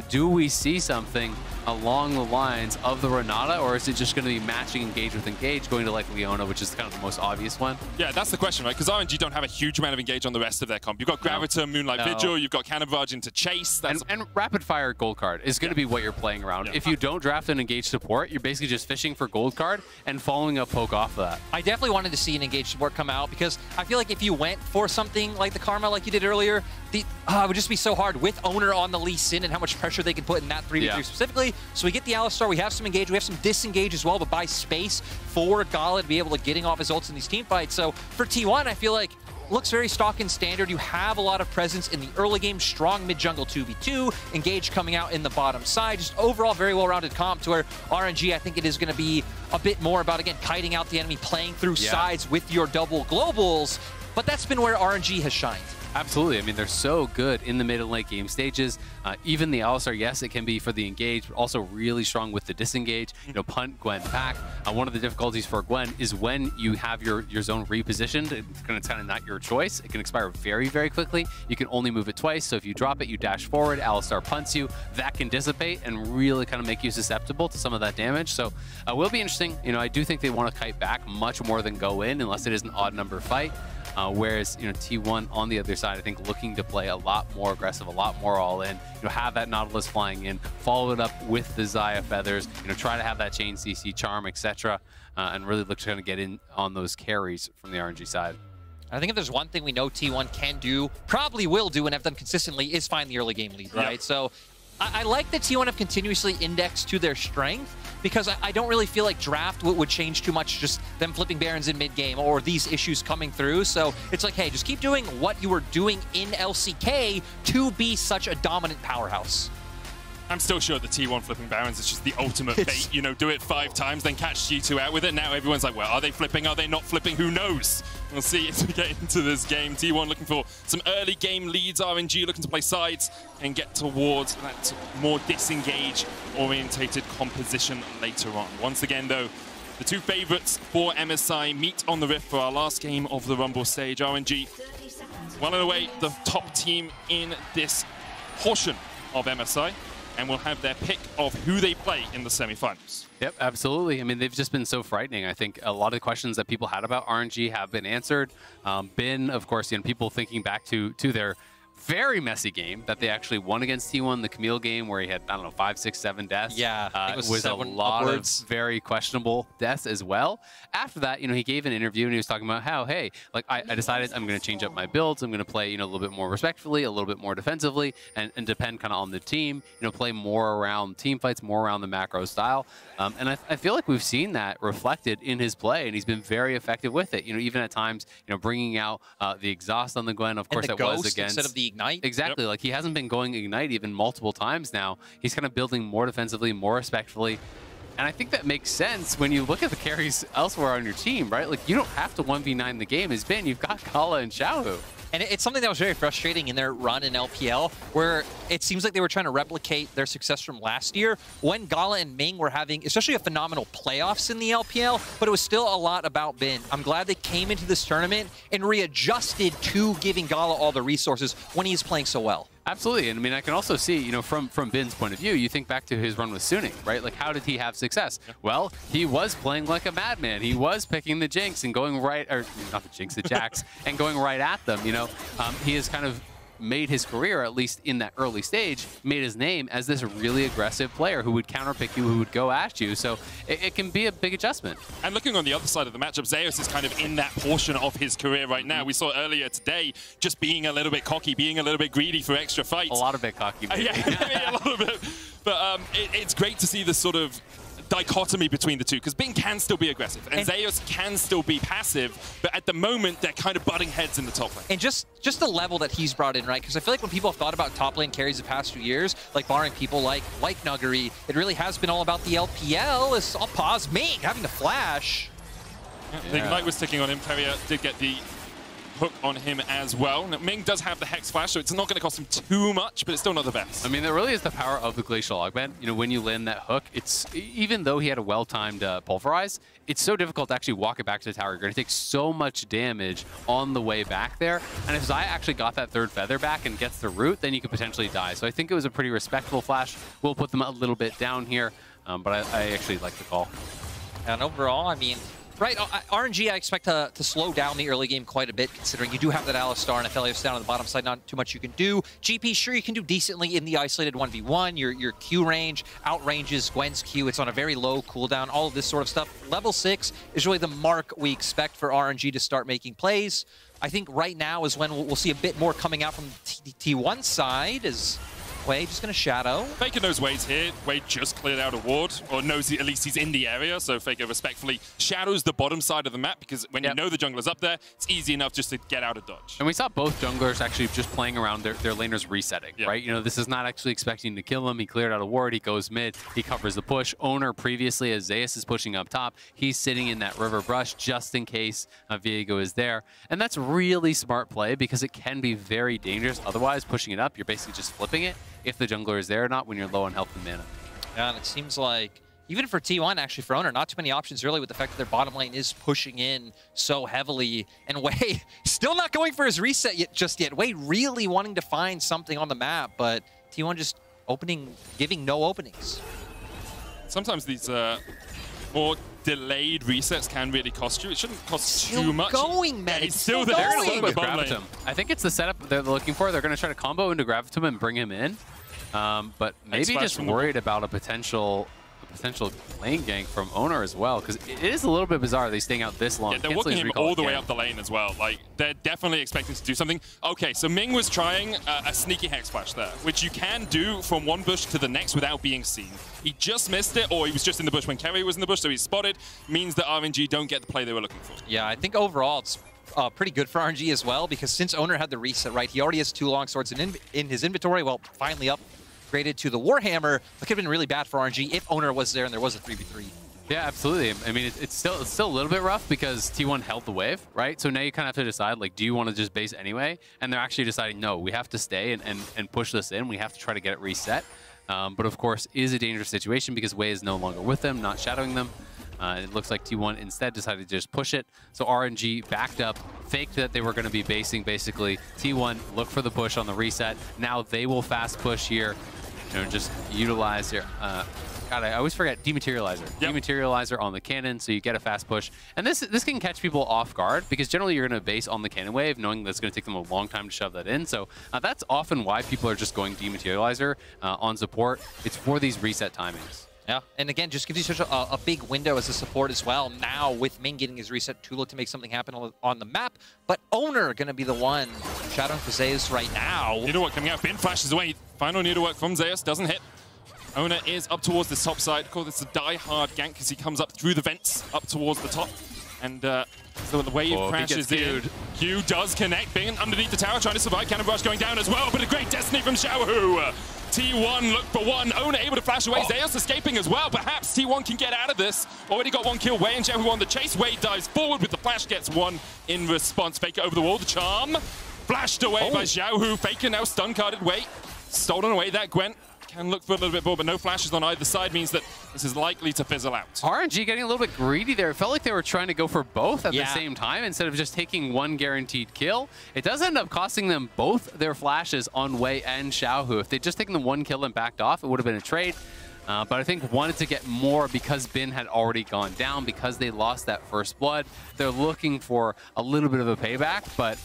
Do we see something along the lines of the Renata, or is it just going to be matching Engage with Engage, going to like Leona, which is kind of the most obvious one? Yeah, that's the question, right? Because RNG don't have a huge amount of Engage on the rest of their comp. You've got Gravita, Moonlight Vigil, you've got Cannon Barrage into Chase. And Rapid Fire Gold Card is going to be what you're playing around. If you don't draft an Engage support, you're basically just fishing for Gold Card and following up poke off of that. I definitely wanted to see an Engage support come out because I feel like if you went for something like the Karma like you did earlier, it would just be so hard with Owner on the Lee Sin and how much pressure they can put in that 3v3 specifically. So we get the Alistar, we have some Engage, we have some Disengage as well, but buy space for Gala to be able to getting off his ults in these team fights. So for T1, I feel like looks very stock and standard. You have a lot of presence in the early game, strong mid-jungle 2v2, Engage coming out in the bottom side. Just overall very well-rounded comp to where RNG, I think it is going to be a bit more about, again, kiting out the enemy, playing through sides with your double globals. But that's been where RNG has shined. Absolutely. I mean, they're so good in the mid and late game stages. Even the Alistar, yes, it can be for the Engage, but also really strong with the Disengage. Punt Gwen back. One of the difficulties for Gwen is when you have your zone repositioned, it's kind of not your choice. It can expire very, very quickly. You can only move it twice, so if you drop it, you dash forward, Alistar punts you. That can dissipate and really kind of make you susceptible to some of that damage. So it will be interesting. I do think they want to kite back much more than go in, unless it is an odd number fight. Whereas, T1 on the other side, I think looking to play a lot more aggressive, a lot more all in, have that Nautilus flying in, follow it up with the Xayah feathers, try to have that chain CC charm, etc. And really look to kind of get in on those carries from the RNG side. I think if there's one thing we know T1 can do, probably will do, and have done consistently, is find the early game lead, right? So I like that T1 have continuously indexed to their strength, because I don't really feel like draft would change too much, just them flipping Barons in mid-game or these issues coming through. So it's like, hey, just keep doing what you were doing in LCK to be such a dominant powerhouse. I'm still sure the T1 flipping Barons is just the ultimate bait. Do it 5 times, then catch G2 out with it. Now everyone's like, well, are they flipping? Are they not flipping? Who knows? We'll see as we get into this game. T1 looking for some early game leads. RNG looking to play sides and get towards that more disengage-orientated composition later on. Once again, though, the two favorites for MSI meet on the Rift for our last game of the Rumble stage. RNG, well and away, the top team in this portion of MSI, and will have their pick of who they play in the semifinals. Yep, absolutely. I mean, they've just been so frightening. I think a lot of the questions that people had about RNG have been answered. Of course, people thinking back to their very messy game that they actually won against T1. The Camille game where he had, I don't know, 5, 6, 7 deaths. Yeah, it was a lot of very questionable deaths as well. After that, you know, he gave an interview and he was talking about how, hey, like I decided I'm going to change up my builds. I'm going to play, you know, a little bit more respectfully, a little bit more defensively, and depend kind of on the team. You know, play more around team fights, more around the macro style. And I feel like we've seen that reflected in his play, and he's been very effective with it. You know, even at times, you know, bringing out the exhaust on the Gwen. Of course, and the that ghost was against instead of the ignite. Exactly. Yep. Like he hasn't been going ignite even multiple times now. He's kind of building more defensively, more respectfully. And I think that makes sense when you look at the carries elsewhere on your team, right? Like you don't have to 1v9 the game. As been, you've got Kala and Xiaohu. And it's something that was very frustrating in their run in LPL, where it seems like they were trying to replicate their success from last year when Gala and Ming were having, especially a phenomenal playoffs in the LPL, but it was still a lot about Bin. I'm glad they came into this tournament and readjusted to giving Gala all the resources when he's playing so well. Absolutely, and I mean, I can also see, you know, from Bin's point of view, you think back to his run with Suning, right? Like, how did he have success? Yeah. Well, he was playing like a madman. He was picking the Jinx and going right, or not the Jinx, the Jax, and going right at them, you know? He has kind of made his career, at least in that early stage, made his name as this really aggressive player who would counterpick you, who would go at you. So it can be a big adjustment. And looking on the other side of the matchup, Zeus is kind of in that portion of his career right now. We saw earlier today just being a little bit cocky, being a little bit greedy for extra fights. A lot of bit cocky, maybe. Yeah, a lot of it. But it's great to see this sort of dichotomy between the two, because Bing can still be aggressive and Zeus can still be passive, but at the moment they're kind of butting heads in the top lane. And just the level that he's brought in, right? Because I feel like when people have thought about top lane carries the past few years, like barring people like Nuggery, it really has been all about the LPL. Is I'll pause Ming having to flash. Yeah, the Ignite was ticking on him. Terrier did get the hook on him as well. Now, Ming does have the Hex Flash, so it's not going to cost him too much, but it's still not the best. I mean, there really is the power of the Glacial Augment. You know, when you land that hook, it's even though he had a well-timed Pulverize, it's so difficult to actually walk it back to the tower. You're going to take so much damage on the way back there. And if Zaya actually got that third feather back and gets the root, then you could potentially die. So I think it was a pretty respectful flash. We'll put them a little bit down here, but I actually like the call. And overall, I mean, right, RNG I expect to slow down the early game quite a bit, considering you do have that Alistar and Aphelios down on the bottom side, not too much you can do. GP, sure, you can do decently in the isolated 1v1. Your Q range outranges Gwen's Q. It's on a very low cooldown, all of this sort of stuff. Level 6 is really the mark we expect for RNG to start making plays. I think right now is when we'll see a bit more coming out from the T1 side, as Wade just going to shadow. Faker knows Wade's here. Wade just cleared out a ward, or knows at least he's in the area, so Faker respectfully shadows the bottom side of the map, because when you know the jungler's up there, it's easy enough just to get out of dodge. And we saw both junglers actually just playing around their laners resetting, right? You know, this is not actually expecting to kill him. He cleared out a ward, he goes mid, he covers the push. Owner previously, as Zeus is pushing up top, he's sitting in that river brush just in case Viego is there. And that's really smart play, because it can be very dangerous. Otherwise, pushing it up, you're basically just flipping it if the jungler is there or not when you're low on health and mana. Yeah, and it seems like, even for T1, actually, for Owner, not too many options really, with the fact that their bottom lane is pushing in so heavily. And Wei still not going for his reset just yet. Wei really wanting to find something on the map, but T1 just giving no openings. Sometimes these more delayed resets can really cost you. It shouldn't cost too much. Man. He's still there. Gravitum. I think it's the setup they're looking for. They're going to try to combo into Gravitum and bring him in. But maybe just worried about a potential lane gank from Owner as well, because it is a little bit bizarre they staying out this long. Yeah, they're walking him all the way up the lane as well. Like, they're definitely expecting to do something. Okay, so Ming was trying a sneaky Hex Splash there, which you can do from one bush to the next without being seen. He just missed it, or he was just in the bush when Kerry was in the bush, so he's spotted. Means that RNG don't get the play they were looking for. Yeah, I think overall it's pretty good for RNG as well, because since Owner had the reset, right, he already has 2 long swords in his inventory. Well, finally upgraded to the Warhammer. That could have been really bad for RNG if Owner was there and there was a 3v3. Yeah, absolutely. I mean, it's still a little bit rough, because T1 held the wave, right? So now you kind of have to decide, like, do you want to just base anyway? And they're actually deciding, no, we have to stay and push this in. We have to try to get it reset. But of course, is a dangerous situation, because Wei is no longer with them, not shadowing them. It looks like T1 instead decided to just push it. So RNG backed up, faked that they were going to be basing, basically. T1 look for the push on the reset. Now they will fast push here. You know, just utilize their God, I always forget, Dematerializer. Yep. Dematerializer on the cannon, so you get a fast push. And this can catch people off guard, because generally you're going to base on the cannon wave, knowing that it's going to take them a long time to shove that in. So that's often why people are just going Dematerializer on support. It's for these reset timings. Yeah, and again, just gives you such a big window as a support as well. Now, with Ming getting his reset to look to make something happen on the map, but Owner going to be the one shadowing for Zeus right now. Needlework coming out, Bin flashes away. Final Needlework from Zeus, doesn't hit. Owner is up towards this top side. Call this a die-hard gank because he comes up through the vents up towards the top. And so the wave crashes in. Q does connect. Bin underneath the tower, trying to survive. Cannon Rush going down as well, but a great destiny from Xiaohu. T1 look for one. Owner able to flash away. Zeus escaping as well. Perhaps T1 can get out of this. Already got one kill. Wei and Xiaohu on the chase. Wei dives forward with the flash, gets one in response. Faker over the wall. The charm flashed away by Xiaohu. Faker now stun carded. Wei stolen away that Gwent. Can look for a little bit more, but no flashes on either side means that this is likely to fizzle out. RNG getting a little bit greedy there. It felt like they were trying to go for both at the same time instead of just taking one guaranteed kill. It does end up costing them both their flashes on Wei and Xiaohu. If they'd just taken the one kill and backed off, it would have been a trade. But I think wanted to get more because Bin had already gone down, because they lost that first blood. They're looking for a little bit of a payback, but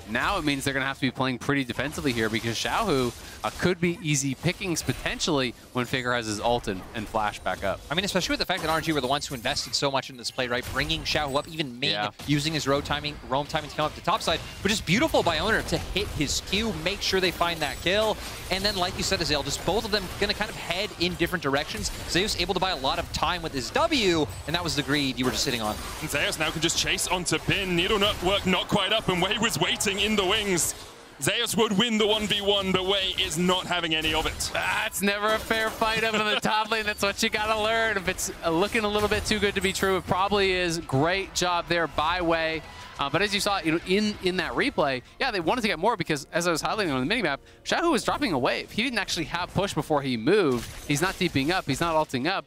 now it means they're going to have to be playing pretty defensively here, because Xiaohu could be easy pickings potentially when Faker has his ult and flash back up. I mean, especially with the fact that RNG were the ones who invested so much in this play, right? Bringing Xiaohu up, even Ming using his roam timing to come up to top side, which is beautiful by Owner to hit his Q, make sure they find that kill. And then, like you said, Azale, just both of them going to kind of head in different directions. Zeus able to buy a lot of time with his W, and that was the greed you were just sitting on. And Zeus now can just chase onto Bin. Needlework not quite up, and Wei was waiting in the wings. Zeus would win the 1v1, but Wei is not having any of it. It's never a fair fight up in the top lane. That's what you gotta learn. If it's looking a little bit too good to be true, it probably is. Great job there by Wei. But as you saw, in that replay, they wanted to get more because, as I was highlighting on the minimap, Xiaohu was dropping a wave. He didn't actually have push before he moved. He's not deeping up. He's not ulting up.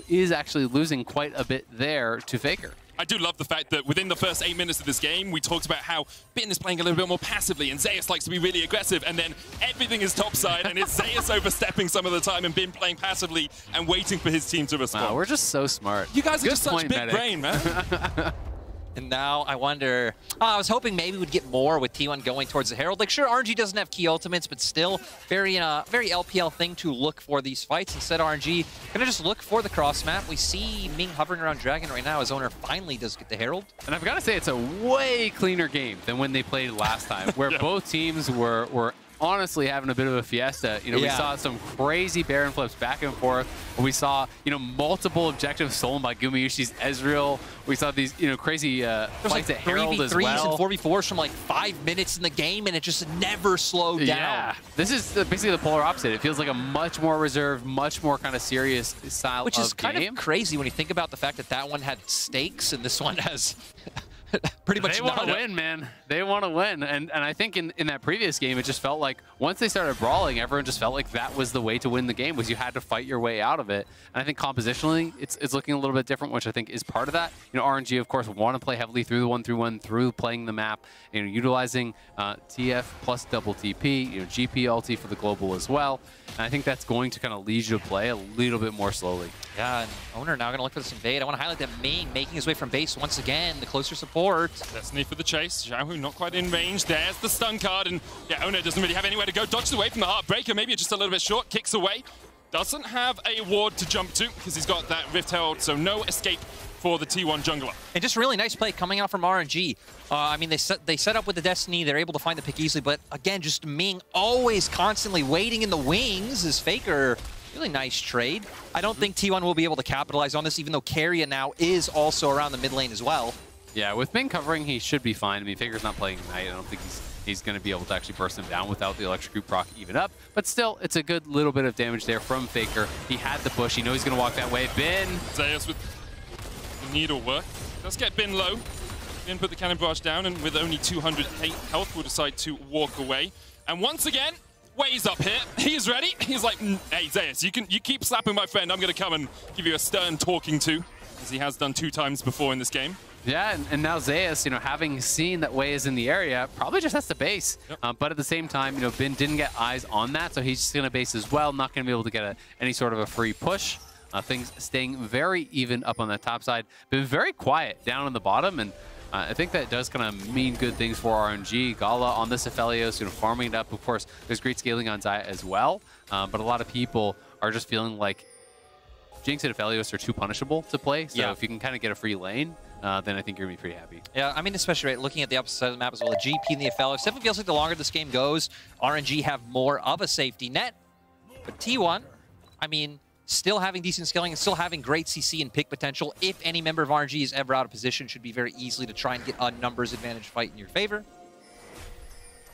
Is actually losing quite a bit there to Faker. I do love the fact that within the first 8 minutes of this game, we talked about how Bin is playing a little bit more passively and Zeus likes to be really aggressive, and then everything is topside and it's Zeus overstepping some of the time and Bin playing passively and waiting for his team to respond. Wow, we're just so smart. You guys are just such big brain, man. And now I wonder, I was hoping maybe we'd get more with T1 going towards the Herald. Like, sure, RNG doesn't have key ultimates, but still very LPL thing to look for these fights. Instead, RNG gonna just look for the cross map. We see Ming hovering around Dragon right now as Owner finally does get the Herald. And I've got to say, it's a way cleaner game than when they played last time, where both teams were honestly having a bit of a fiesta. We saw some crazy Baron flips back and forth. We saw, multiple objectives stolen by Gumayushi's Ezreal. We saw these, crazy fights at Herald as well. 3v3s and 4v4s from like 5 minutes in the game, and it just never slowed down. Yeah, this is basically the polar opposite. It feels like a much more reserved, much more kind of serious style Which of is kind of crazy when you think about the fact that that one had stakes and this one has... pretty much they want to win, man. They want to win. And I think in that previous game, it just felt like once they started brawling, everyone just felt like that was the way to win the game, was you had to fight your way out of it. And I think compositionally, it's looking a little bit different, which I think is part of that. RNG, of course, want to play heavily through the 1-3-1, through playing the map, utilizing TF plus double TP, GP ulti for the global as well. And I think that's going to kind of lead you to play a little bit more slowly. Yeah, and Owner now going to look for this invade. I want to highlight that Ming making his way from base once again, the closer support. Destiny for the chase. Xiaohu not quite in range. There's the stun card, and Owner doesn't really have anywhere to go. Dodges away from the Heartbreaker, maybe just a little bit short, kicks away. Doesn't have a ward to jump to because he's got that Rift Herald, so no escape for the T1 jungler. And just really nice play coming out from RNG. I mean, they set up with the Destiny. They're able to find the pick easily, but again, just Ming always constantly waiting in the wings as Faker. Really nice trade. I don't think T1 will be able to capitalize on this, even though Carrion now is also around the mid lane as well. Yeah, with Ming covering, he should be fine. I mean, Faker's not playing Ignite. I don't think he's going to be able to actually burst him down without the electric proc even up. But still, it's a good little bit of damage there from Faker. He had the push. He knows he's going to walk that way. Bin. Zeus with the needlework. Does get Bin low. Bin put the cannon barrage down, and with only 200 health, will decide to walk away. And once again, Wei's up here. He's ready. He's like, hey, Zeus, you keep slapping my friend. I'm going to come and give you a stern talking to, as he has done 2 times before in this game. Yeah, and now Zeus, having seen that Wei is in the area, probably just has to base. Yep. But at the same time, Bin didn't get eyes on that, so he's just going to base as well. Not going to be able to get any sort of a free push. Things staying very even up on the top side, been very quiet down on the bottom, and I think that does kind of mean good things for RNG. Gala on this Aphelios, farming it up. Of course, there's great scaling on Xayah as well, but a lot of people are just feeling like Jinx and Aphelios are too punishable to play. So if you can kind of get a free lane, then I think you're going to be pretty happy. Yeah, I mean, especially looking at the opposite side of the map as well, the GP and the Aphelios. Definitely feels like the longer this game goes, RNG have more of a safety net. But T1, I mean, still having decent scaling and still having great CC and pick potential. If any member of RNG is ever out of position, should be very easily to try and get a numbers advantage fight in your favor.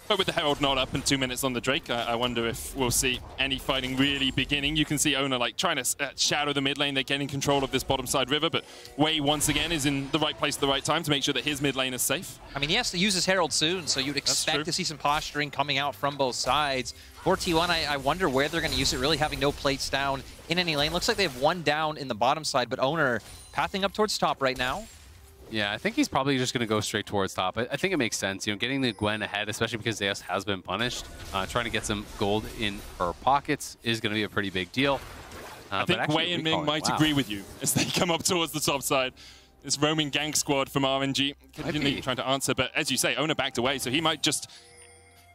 But with the Herald not up and 2 minutes on the Drake, I wonder if we'll see any fighting really beginning. You can see Oner like trying to shadow the mid lane. They're getting control of this bottom side river, but Wei once again is in the right place at the right time to make sure that his mid lane is safe. I mean, he has to use his Herald soon, so you'd expect to see some posturing coming out from both sides. For T1, I wonder where they're going to use it, really having no plates down in any lane. Looks like they have one down in the bottom side, but Oner pathing up towards top right now. Yeah, I think he's probably just going to go straight towards top. I think it makes sense, getting the Gwen ahead, especially because Zeus has been punished. Trying to get some gold in her pockets is going to be a pretty big deal. I think Wei and Ming might agree with you as they come up towards the top side. This roaming gank squad from RNG continually trying to answer, but as you say, Oner backed away, so he might just...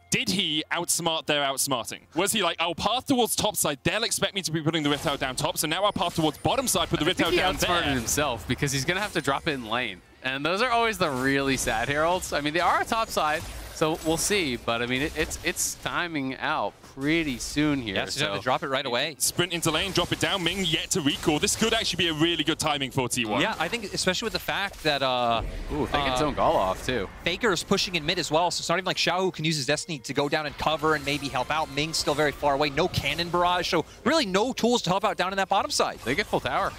Did he outsmart their outsmarting? Was he like, I'll path towards top side, they'll expect me to be putting the Rift Herald down top, so now I'll path towards bottom side, put the Rift Herald down there. I think he outsmarted himself because he's going to have to drop it in lane. And those are always the really sad Heralds. I mean, they are top side, so we'll see. But I mean, it's timing out pretty soon here. Yeah, so you have to drop it right away. Sprint into lane, drop it down. Ming yet to recall. This could actually be a really good timing for T1. Yeah, I think especially with the fact that they can zone Gala off too. Faker is pushing in mid as well, so it's not even like Xiao can use his Destiny to go down and cover and maybe help out. Ming's still very far away. No cannon barrage, so really no tools to help out down in that bottom side. They get full tower.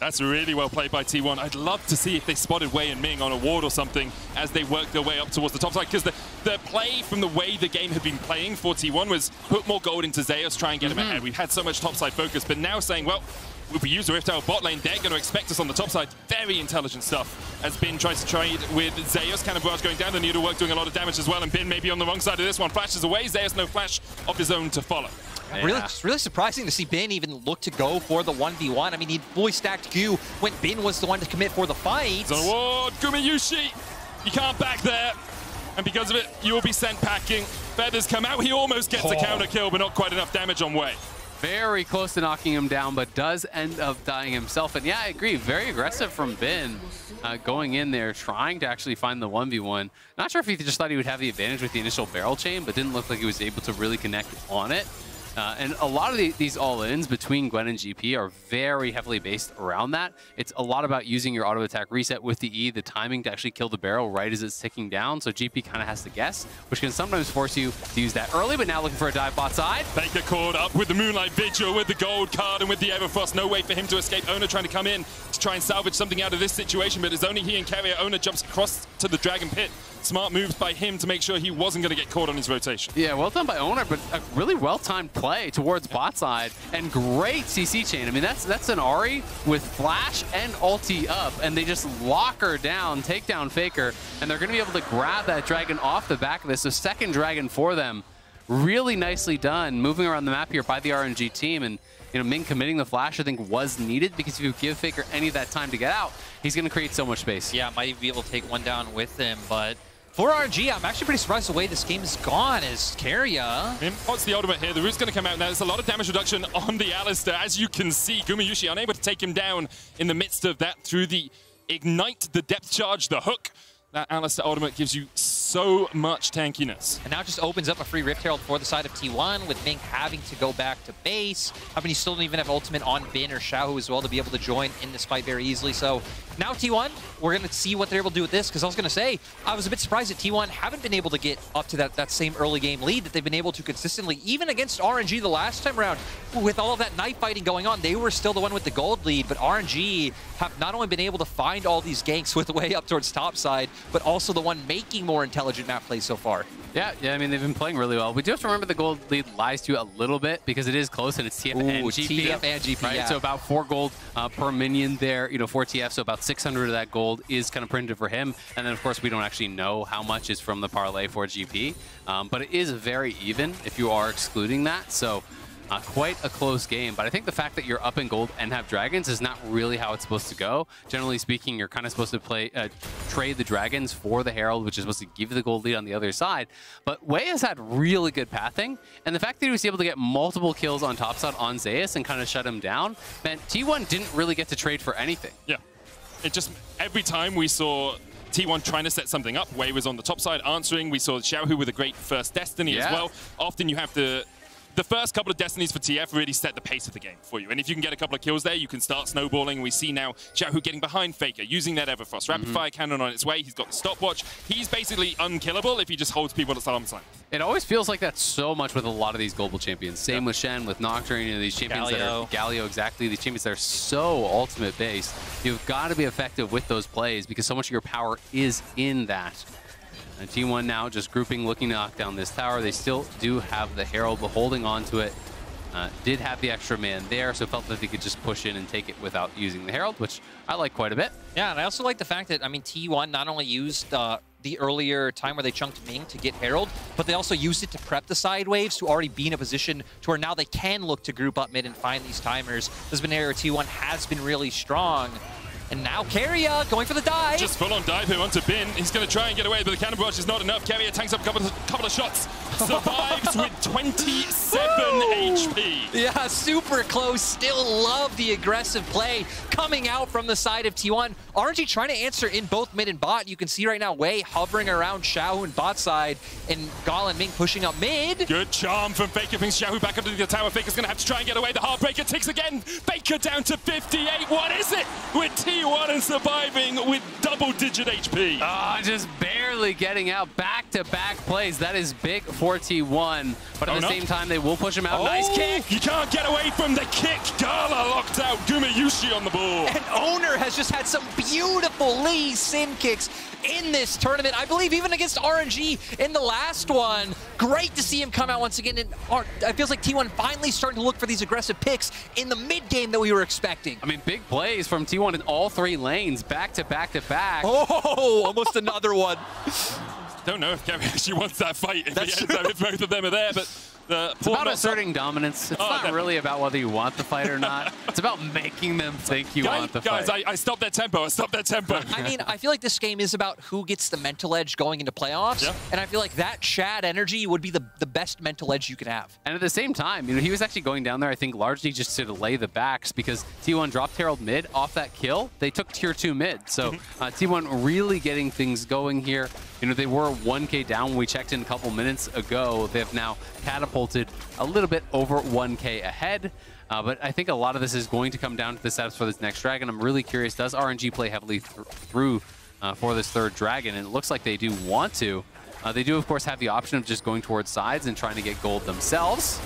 That's really well played by T1. I'd love to see if they spotted Wei and Ming on a ward or something as they work their way up towards the top side, because the play from the way the game had been playing for T1 was put more gold into Zeus, try and get him ahead. We've had so much top side focus, but now saying, well, if we use the Rift Herald bot lane, they're going to expect us on the top side. Very intelligent stuff as Bin tries to trade with Zeus. Cannon barrage going down, the needlework doing a lot of damage as well, and Bin maybe on the wrong side of this one. Flashes away, Zeus no flash of his own to follow. Yeah. Really surprising to see Bin even look to go for the 1v1. I mean, he fully stacked Q when Bin was the one to commit for the fight. He's on a ward. Gumayushi, you can't back there. And because of it, you will be sent packing. Feathers come out. He almost gets a counter kill, but not quite enough damage on Wei. Very close to knocking him down, but does end up dying himself. And yeah, I agree. Very aggressive from Bin going in there, trying to actually find the 1v1. Not sure if he just thought he would have the advantage with the initial barrel chain, but didn't look like he was able to really connect on it. And a lot of these all-ins between Gwen and GP are very heavily based around that. It's a lot about using your auto-attack reset with the E, the timing to actually kill the barrel right as it's ticking down. So GP kind of has to guess, which can sometimes force you to use that early, but now looking for a dive bot side. Baker caught up with the Moonlight Vigil, with the gold card, and with the Everfrost. No way for him to escape. Oner trying to come in to try and salvage something out of this situation, but it's only he and Carrier. Oner jumps across to the Dragon Pit. Smart moves by him to make sure he wasn't going to get caught on his rotation. Yeah, well done by Oner, but a really well-timed play towards bot side, and great CC chain. I mean, that's an Ahri with flash and ulti up, and they just lock her down, take down Faker, and they're going to be able to grab that dragon off the back of this. So second dragon for them. Really nicely done, moving around the map here by the RNG team, and Ming committing the flash, I think, was needed, because if you give Faker any of that time to get out, he's going to create so much space. Yeah, might even be able to take one down with him, but for RNG, I'm actually pretty surprised the way this game is gone as Keria. What's the ultimate here? The root's going to come out now. There's a lot of damage reduction on the Alistar. As you can see, Gumayushi unable to take him down in the midst of that through the Ignite, the depth charge, the hook. That Alistar ultimate gives you so much tankiness. And now it just opens up a free Rift Herald for the side of T1, with Ming having to go back to base. I mean, you still don't even have ultimate on Bin or Xiaohu as well to be able to join in this fight very easily. So now T1, we're going to see what they're able to do with this, because I was going to say, I was a bit surprised that T1 haven't been able to get up to that same early game lead that they've been able to consistently, even against RNG the last time around. With all of that knife fighting going on, they were still the one with the gold lead, but RNG have not only been able to find all these ganks with the way up towards top side, but also the one making more intelligent map plays so far. Yeah, I mean, they've been playing really well. We do have to remember the gold lead lies to you a little bit, because it is close, and it's TF and GP. TF and GP, right? Yeah. So about 4 gold per minion there, for TF, so about 600 of that gold is kind of printed for him. And then, of course, we don't actually know how much is from the parlay for GP, but it is very even if you are excluding that. So Quite a close game, but I think the fact that you're up in gold and have dragons is not really how it's supposed to go. Generally speaking, you're kind of supposed to trade the dragons for the Herald, which is supposed to give you the gold lead on the other side. But Wei has had really good pathing, and the fact that he was able to get multiple kills on topside on Zeus and kind of shut him down meant T1 didn't really get to trade for anything. Yeah, it just, every time we saw T1 trying to set something up, Wei was on the top side answering. We saw Xiaohu with a great first Destiny as well. Often you have to... The first couple of Destinies for TF really set the pace of the game for you. And if you can get a couple of kills there, you can start snowballing. We see now Xiaohu getting behind Faker, using that Everfrost. Rapid fire cannon on its way. He's got the stopwatch. He's basically unkillable if he just holds people at arm's length. It always feels like that so much with a lot of these global champions. Same with Shen, with Nocturne, you know, these champions that are Galio, exactly. These champions that are so ultimate based. You've got to be effective with those plays because so much of your power is in that. And T1 now just grouping, looking to knock down this tower. They still do have the Herald, but holding on to it. Did have the extra man there, so felt that they could just push in and take it without using the Herald, which I like quite a bit. Yeah, and I also like the fact that, I mean, T1 not only used the earlier time where they chunked Ming to get Herald, but they also used it to prep the side waves to already be in a position to where now they can look to group up mid and find these timers. This has been an area T1 has been really strong. And now Keria going for the dive. Just full on dive here onto Bin. He's going to try and get away, but the cannon barrage is not enough. Keria tanks up a couple of shots. Survives with 27 HP. Yeah, super close. Still love the aggressive play coming out from the side of T1. RNG trying to answer in both mid and bot. You can see right now Wei hovering around Xiaohu and bot side, and Gala and Ming pushing up mid. Good charm from Faker. Brings Xiaohu back up to the tower. Faker's going to have to try and get away. The Heartbreaker ticks again. Faker down to 58. What is it with T1 and surviving with double-digit HP? Just barely getting out. Back-to-back plays. That is big for T1. But at the same time, they will push him out. Nice kick. You can't get away from the kick. Gala locked out. Gumayushi on the ball. And Owner has just had some beautiful Lee Sin kicks in this tournament. I believe even against RNG in the last one. Great to see him come out once again. And it feels like T1 finally starting to look for these aggressive picks in the mid game that we were expecting. I mean, big plays from T1 in all three lanes, back to back to back. Oh, almost another one. Don't know if Gary actually wants that fight if both of them are there, but it's about asserting dominance. It's not really about whether you want the fight or not. It's about making them think you want the fight. Guys, I stopped their tempo. I stopped their tempo. I mean, I feel like this game is about who gets the mental edge going into playoffs. Yeah. And I feel like that Chad energy would be the best mental edge you could have. And at the same time, you know, he was actually going down there, I think, largely just to delay the backs because T1 dropped Herald mid off that kill. They took tier 2 mid. So T1 really getting things going here. You know, they were 1K down when we checked in a couple minutes ago. They have now catapulted a little bit over 1K ahead. But I think a lot of this is going to come down to the setups for this next dragon. I'm really curious, does RNG play heavily through for this third dragon? And it looks like they do want to. They do, of course, have the option of just going towards sides and trying to get gold themselves.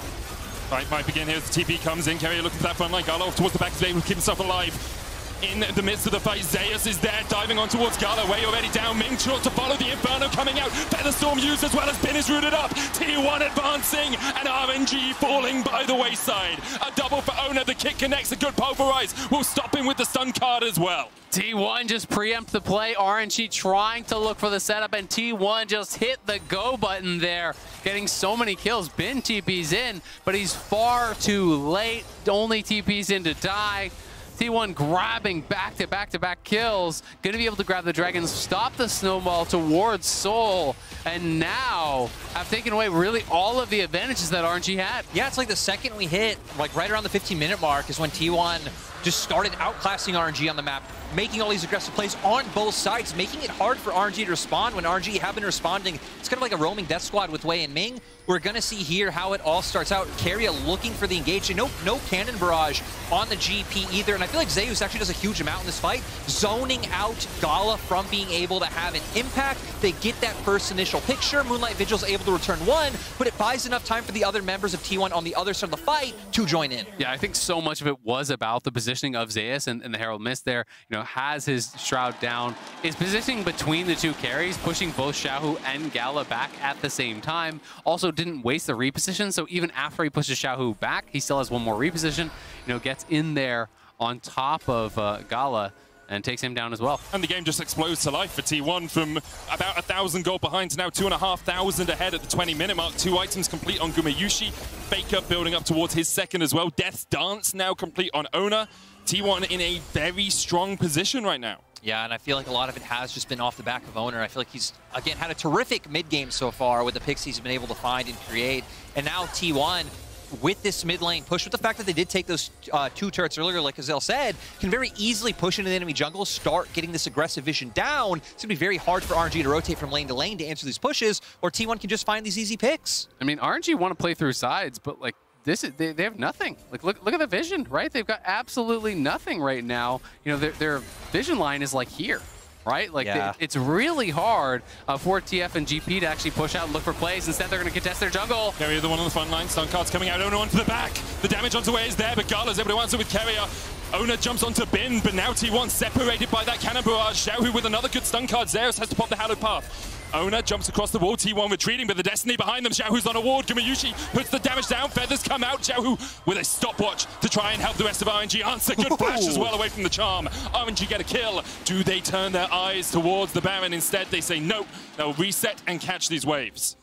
Fight might begin here as the TP comes in. Keria looking for that front line. Gala off towards the back today will keep himself alive. In the midst of the fight, Zeus is there, diving on towards Gala. Wei already down. Ming short to follow the Inferno coming out. Featherstorm used as well as Bin is rooted up. T1 advancing and RNG falling by the wayside. A double for Owner. The kick connects. A good pulverize will stop him with the stun card as well. T1 just preempt the play. RNG trying to look for the setup, and T1 just hit the go button there, getting so many kills. Bin TP's in, but he's far too late. Only TP's in to die. T1 grabbing back-to-back kills. Gonna be able to grab the dragons, stop the snowball towards Soul, and now have taken away really all of the advantages that RNG had. Yeah, it's like the second we hit, like right around the 15-minute mark is when T1 just started outclassing RNG on the map, making all these aggressive plays on both sides, making it hard for RNG to respond when RNG have been responding. It's kind of like a roaming death squad with Wei and Ming. We're going to see here how it all starts out. Keria looking for the engage. No cannon barrage on the GP either. And I feel like Zeus actually does a huge amount in this fight, zoning out Gala from being able to have an impact. They get that first initial picture. Moonlight Vigil's able to return one, but it buys enough time for the other members of T1 on the other side of the fight to join in. Yeah, I think so much of it was about the positioning of Zeus, and the Herald missed there. You know, has his Shroud down, is positioning between the two carries, pushing both Xiaohu and Gala back at the same time. Also didn't waste the reposition, so even after he pushes Xiaohu back, he still has one more reposition. You know, gets in there on top of Gala. and takes him down as well. And the game just explodes to life for T1 from about 1,000 gold behind to now 2,500 ahead at the 20-minute mark. 2 items complete on Gumayushi. Faker building up towards his second as well. Death's Dance now complete on Ona. T1 in a very strong position right now. Yeah, and I feel like a lot of it has just been off the back of Owner. I feel like he's, again, had a terrific mid-game so far with the picks he's been able to find and create. And now T1, with this mid lane push, with the fact that they did take those 2 turrets earlier, like Azale said, can very easily push into the enemy jungle, start getting this aggressive vision down. It's going to be very hard for RNG to rotate from lane to lane to answer these pushes, or T1 can just find these easy picks. I mean, RNG want to play through sides, but like, this is, they have nothing. Like, look at the vision, right? They've got absolutely nothing right now. You know, their vision line is like here, right? Like, it's really hard for TF and GP to actually push out and look for plays. Instead, they're going to contest their jungle. Carrier, the one on the front line. Stun cards coming out. Ona onto the back. The damage onto way is there, but Gala's able to answer with Carrier. Ona jumps onto Bin, but now T1 separated by that cannon barrage. Xiaohu with another good stun card. Zeus has to pop the hallowed path. Ona jumps across the wall, T1 retreating, but the Destiny behind them. Xiaohu's on a ward. Gumayushi puts the damage down. Feathers come out. Xiaohu with a stopwatch to try and help the rest of RNG answer. Good flash as well away from the charm. RNG get a kill. Do they turn their eyes towards the Baron? Instead, they say no. They'll reset and catch these waves.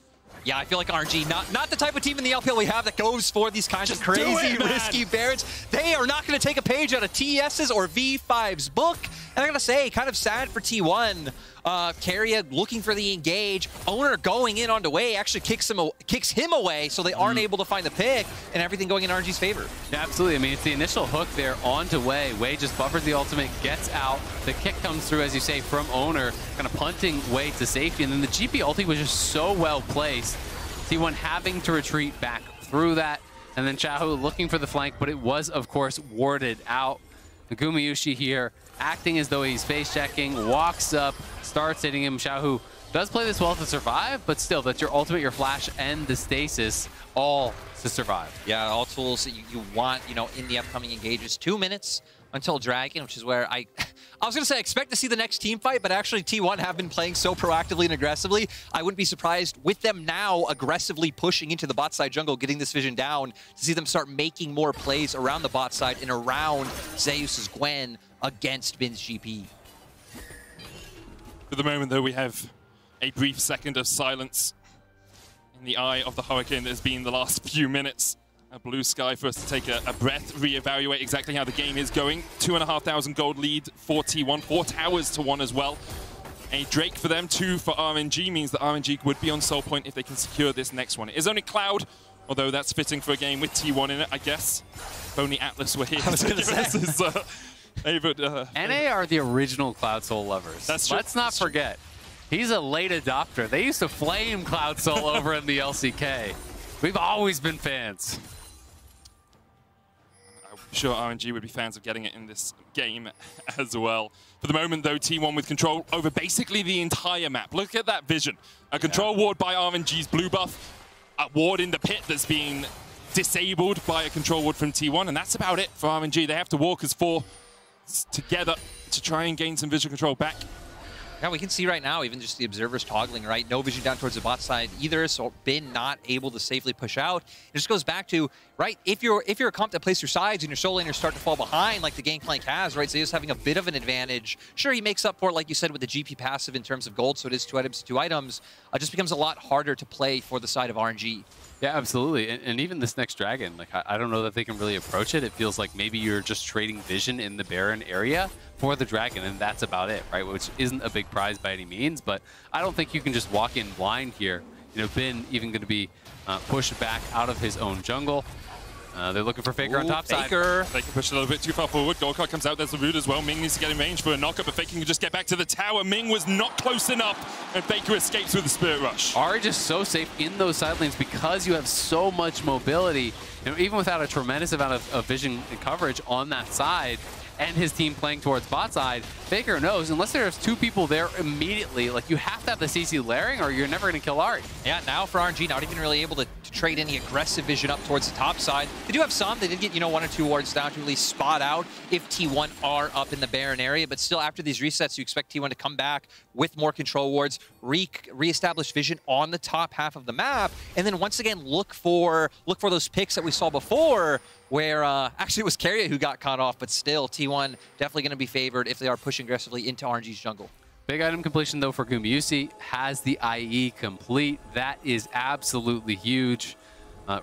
Yeah, I feel like RNG, not the type of team in the LPL we have that goes for these kinds of crazy, risky Barons. They are not going to take a page out of TES's or V5's book. And I got to say, kind of sad for T1. Carrier looking for the engage. Owner going in onto Way actually kicks him away, so they aren't able to find the pick, and everything going in RNG's favor. Yeah, absolutely. I mean, it's the initial hook there onto Way. Way just buffers the ultimate, gets out. The kick comes through, as you say, from Owner, kind of punting Way to safety. And then the GP ulti was just so well placed. T1 having to retreat back through that. And then Xiaohu looking for the flank, but it was, of course, warded out. Gumayushi here, acting as though he's face checking, walks up, starts hitting him. Xiaohu does play this well to survive, but still, that's your ultimate, your flash, and the stasis, all to survive. Yeah, all tools that you want, you know, in the upcoming engages. 2 minutes until Dragon, which is where I was going to say I expect to see the next team fight, but actually T1 have been playing so proactively and aggressively. I wouldn't be surprised with them now aggressively pushing into the bot side jungle, getting this vision down, to see them start making more plays around the bot side and around Zeus's Gwen against Bin's GP. For the moment, though, we have a brief second of silence in the eye of the hurricane that has been the last few minutes. A blue sky for us to take a breath, reevaluate exactly how the game is going. 2,500 gold lead for T1, 4 towers to 1 as well. A Drake for them, 2 for RNG, means that RNG would be on soul point if they can secure this next one. It is only Cloud, although that's fitting for a game with T1 in it, I guess. If only Atlas were here. I was going to say. NA are the original Cloud Soul lovers. That's true. Let's not forget. He's a late adopter. They used to flame Cloud Soul over in the LCK. We've always been fans. I'm sure RNG would be fans of getting it in this game as well. For the moment, though, T1 with control over basically the entire map. Look at that vision. A control ward by RNG's blue buff. A ward in the pit that's being disabled by a control ward from T1. And that's about it for RNG. They have to walk as 4 together to try and gain some visual control back. Yeah, we can see right now, even just the observers toggling, right? No vision down towards the bot side either, so Bin not able to safely push out. It just goes back to, right, if you're a comp that plays through sides and your solo laners start to fall behind like the Gangplank has, right, Zeus having a bit of an advantage. Sure, he makes up for it, like you said, with the GP passive in terms of gold, so it is 2 items to 2 items. It just becomes a lot harder to play for the side of RNG. Yeah, absolutely. And even this next Dragon, like I don't know that they can really approach it. It feels like maybe you're just trading vision in the Baron area for the Dragon, and that's about it, right? Which isn't a big prize by any means, but I don't think you can just walk in blind here. You know, Bin even going to be pushed back out of his own jungle. They're looking for Faker on top side. Faker pushed a little bit too far forward. Gold card comes out. There's the root as well. Ming needs to get in range for a knockup, but Faker can just get back to the tower. Ming was not close enough, and Faker escapes with the Spirit Rush. Are just so safe in those side lanes because you have so much mobility. You know, even without a tremendous amount of vision and coverage on that side, and his team playing towards bot side, Faker knows, unless there's 2 people there immediately, like you have to have the CC layering or you're never going to kill Art. Yeah, now for RNG, not even really able to trade any aggressive vision up towards the top side. They do have some. They did get, you know, 1 or 2 wards down to really spot out if T1 are up in the Baron area, but still after these resets, you expect T1 to come back with more control wards, re-establish vision on the top half of the map, and then once again look for those picks that we saw before. where actually it was Keria who got caught off, but still, T1 definitely going to be favored if they are pushing aggressively into RNG's jungle. Big item completion, though, for Gumayusi. Has the IE complete. That is absolutely huge.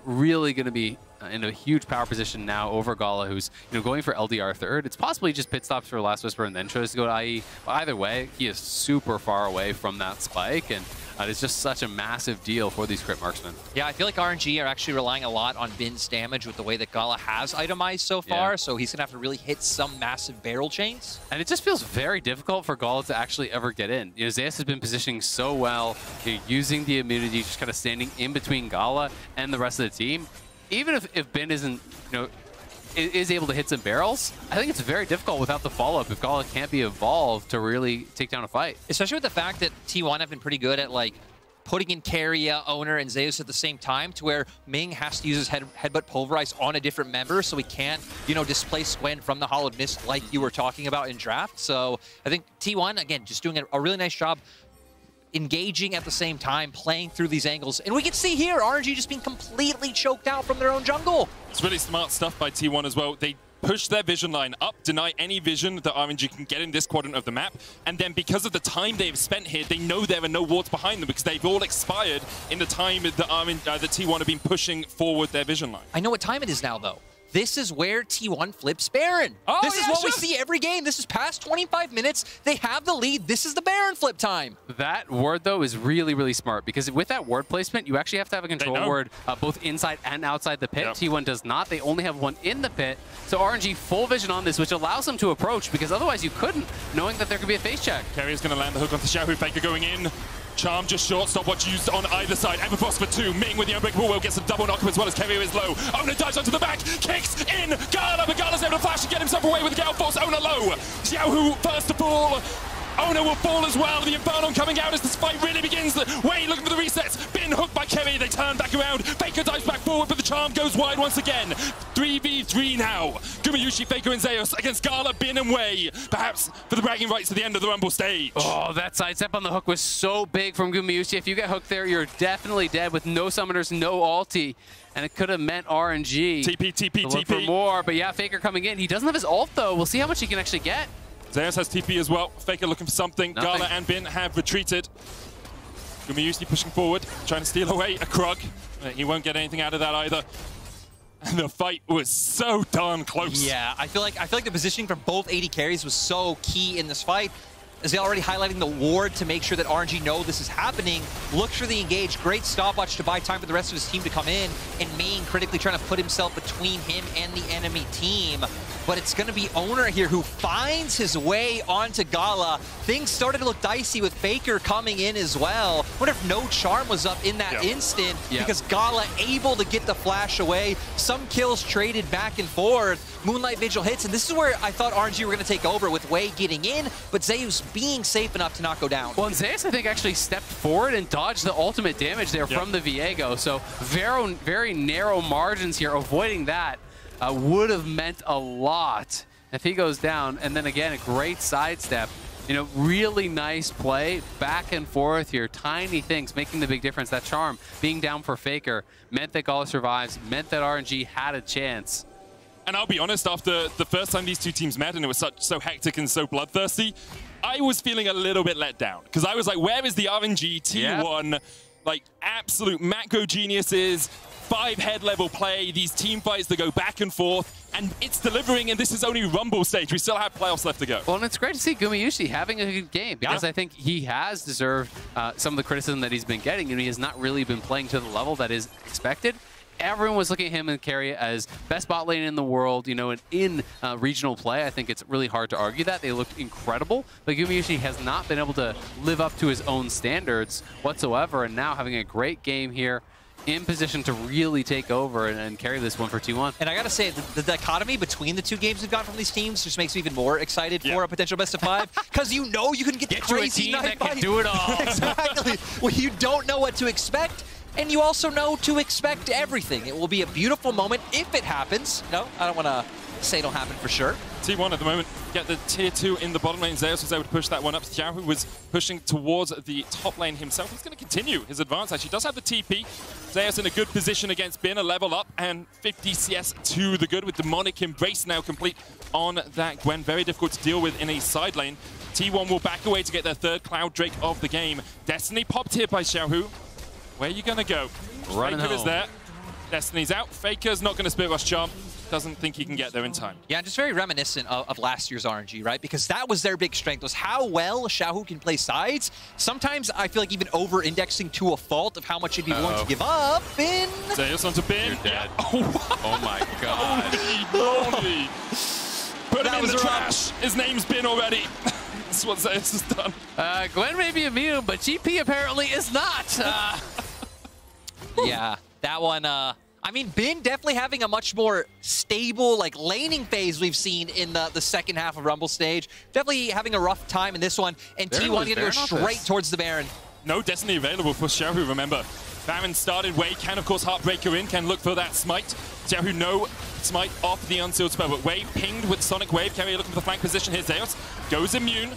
Really going to be in a huge power position now over Gala, who's going for LDR third. It's possibly just pit stops for Last Whisper and then chose to go to IE. But either way, he is super far away from that spike, and it's just such a massive deal for these crit marksmen. Yeah, I feel like RNG are actually relying a lot on Bin's damage with the way that Gala has itemized so far, so he's going to have to really hit some massive barrel chains. And it just feels very difficult for Gala to actually ever get in. Zeus has been positioning so well, using the immunity, just kind of standing in between Gala and the rest of the team. Even if Ben isn't, is able to hit some barrels, I think it's very difficult without the follow-up if Gala can't be evolved to really take down a fight. Especially with the fact that T1 have been pretty good at, like, putting in Keria, Owner, and Zeus at the same time, to where Ming has to use his headbutt pulverize on a different member, so he can't, displace Gwen from the Hollowed Mist like you were talking about in draft. So I think T1, again, just doing a really nice job engaging at the same time, playing through these angles. And we can see here, RNG just being completely choked out from their own jungle. It's really smart stuff by T1 as well. They push their vision line up, deny any vision that RNG can get in this quadrant of the map, and then because of the time they've spent here, they know there are no wards behind them because they've all expired in the time that the T1 have been pushing forward their vision line. I know what time it is now, though. This is where T1 flips Baron. Oh, this is what we see every game. This is past 25 minutes. They have the lead. This is the Baron flip time. That ward, though, is really, really smart because with that ward placement, you actually have to have a control ward both inside and outside the pit. Yep. T1 does not. They only have one in the pit. So RNG full vision on this, which allows them to approach because otherwise you couldn't, knowing that there could be a face check. Kerry's going to land the hook onto Xiaohu. Faker going in. Charm just short, stopwatch used on either side. Everfrost for 2. Ming with the unbreakable will gets a double knock as well as Keria is low. Owner dives onto the back, kicks in Gala, but Gala's able to flash and get himself away with the Gale Force. Owner low. Xiaohu first to fall. Owner will fall as well. The Inferno coming out as this fight really begins. Wade looking for the resets. Been hooked by Keria. They turn back around. Faker dives back forward, but the charm goes wide once again. 3v3 now. Gumayusi, Faker, and Zeus against Gala, Bin, and Wei. Perhaps for the bragging rights to the end of the Rumble stage. Oh, that sidestep on the hook was so big from Gumayusi. If you get hooked there, you're definitely dead with no summoners, no ulti. And it could have meant RNG. TP. For more, but yeah, Faker coming in. He doesn't have his ult, though. We'll see how much he can actually get. Zeus has TP as well. Faker looking for something. Nothing. Gala and Bin have retreated. Gumayusi pushing forward, trying to steal away a Krug. He won't get anything out of that either. And the fight was so darn close. Yeah, I feel like the positioning from both AD carries was so key in this fight. As they already highlighting the ward to make sure that RNG know this is happening. Look for the engage. Great stopwatch to buy time for the rest of his team to come in. And Ming critically trying to put himself between him and the enemy team. But it's going to be Owner here who finds his way onto Gala. Things started to look dicey with Faker coming in as well. I wonder if no charm was up in that instant because Gala able to get the flash away. Some kills traded back and forth. Moonlight Vigil hits, and this is where I thought RNG were going to take over with Wei getting in, but Zeus being safe enough to not go down. Well, and Zeus, I think, actually stepped forward and dodged the ultimate damage there from the Viego. So very narrow margins here. Avoiding that would have meant a lot if he goes down. And then again, a great sidestep. Really nice play, back and forth here. Tiny things making the big difference. That charm being down for Faker meant that Gala survives, meant that RNG had a chance. And I'll be honest, after the first time these two teams met and it was so hectic and so bloodthirsty, I was feeling a little bit let down. Because I was like, where is the RNG T1, like, absolute macro geniuses, 5 head level play, these team fights that go back and forth, and it's delivering, and this is only Rumble stage. We still have playoffs left to go. Well, and it's great to see Gumayusi having a good game, because I think he has deserved some of the criticism that he's been getting, and he has not really been playing to the level that is expected. Everyone was looking at him and Keria as best bot lane in the world, and in regional play, I think it's really hard to argue that. They looked incredible, but Gumayusi has not been able to live up to his own standards whatsoever, and now having a great game here, in position to really take over and carry this one for T1. And I gotta say, the dichotomy between the two games we've got from these teams just makes me even more excited for a potential best of 5, because you can get the crazy to a team knife that can do it all. Exactly. Well, you don't know what to expect, and you also know to expect everything. It will be a beautiful moment if it happens. No, I don't want to say it'll happen for sure. T1 at the moment get the tier 2 in the bottom lane. Zeus was able to push that one up. Xiaohu was pushing towards the top lane himself. He's going to continue his advance. Actually does have the TP. Zeus in a good position against Bin, a level up, and 50 CS to the good with Demonic Embrace now complete on that Gwen. Very difficult to deal with in a side lane. T1 will back away to get their third Cloud Drake of the game. Destiny popped here by Xiaohu. Where are you going to go? Running Faker home. is there. Destiny's out. Faker's not going to Spirit Rush Charm. Doesn't think he can get there in time. Yeah, just very reminiscent of last year's RNG, right? Because that was their big strength, was how well Xiaohu can play sides. Sometimes I feel like even over-indexing to a fault of how much he'd be willing to give up. Bin. Zeus onto Bin. You're dead. Oh my god. Holy. Put him in the trash. His name's Bin already. That's what Zeus has done. Gwen may be immune, but GP apparently is not. Yeah, that one, I mean, Bin definitely having a much more stable, like, laning phase we've seen in the second half of Rumble stage. Definitely having a rough time in this one, and T1 going to go straight towards the Baron. No Destiny available for Xiaohu, remember. Baron started, Wei can, of course, Heartbreaker in, can look for that smite. Xiaohu, no smite off the unsealed spell, but Wei pinged with Sonic Wave. Carrier looking for the flank position here. Zeus goes immune.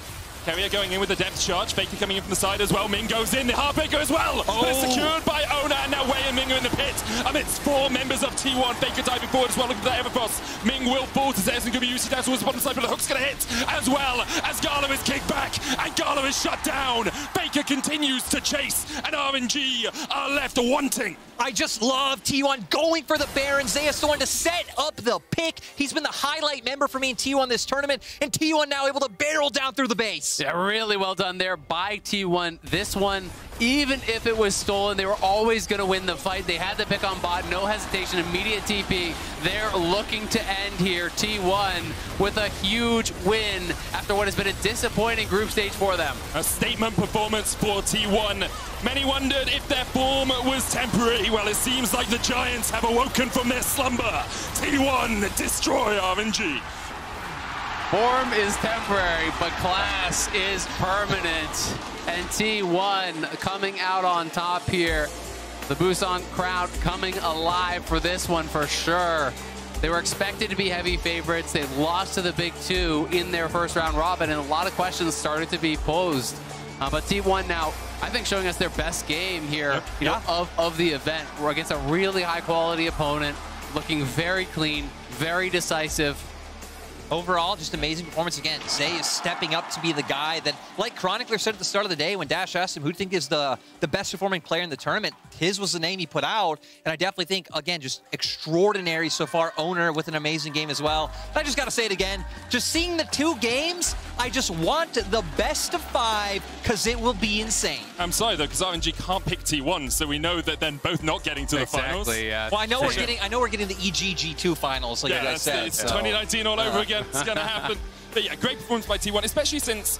Carrier going in with the depth charge. Faker coming in from the side as well. Ming goes in. The Heartbreaker as well. Oh. But it's secured by Ona. And now Wei and Ming are in the pit. Amidst 4 members of T1. Faker diving forward as well. Looking for that Everfrost. Ming will fall to Zeus and going to be UC down towards the bottom side. But the hook's going to hit as well as Gala is kicked back. And Gala is shut down. Faker continues to chase. And RNG are left wanting. I just love T1 going for the Baron. Zeus the one to set up the pick. He's been the highlight member for me in T1 this tournament. And T1 now able to barrel down through the base. Yeah, really well done there by T1. This one, even if it was stolen, they were always going to win the fight. They had the pick on bot, no hesitation, immediate TP. They're looking to end here. T1 with a huge win after what has been a disappointing group stage for them. A statement performance for T1. Many wondered if their form was temporary. Well, it seems like the Giants have awoken from their slumber. T1 destroy RNG. Form is temporary, but class is permanent. And T1 coming out on top here. The Busan crowd coming alive for this one for sure. They were expected to be heavy favorites. They lost to the big two in their first round robin, and a lot of questions started to be posed. But T1 now, I think, showing us their best game here, you know, of the event. We're against a really high quality opponent, looking very clean, very decisive. Overall, just amazing performance again. Zay is stepping up to be the guy that, like Chronicler said at the start of the day when Dash asked him who do you think is the best performing player in the tournament, his was the name he put out. And I definitely think, again, just extraordinary so far. Owner with an amazing game as well. But I just got to say it again. Just seeing the 2 games, I just want the best of 5 because it will be insane. I'm sorry, though, because RNG can't pick T1, so we know that then both not getting to the finals. Yeah. Well, I know we're getting the EGG2 finals, like you guys said. It's 2019 all over again. It's going to happen. But yeah, great performance by T1, especially since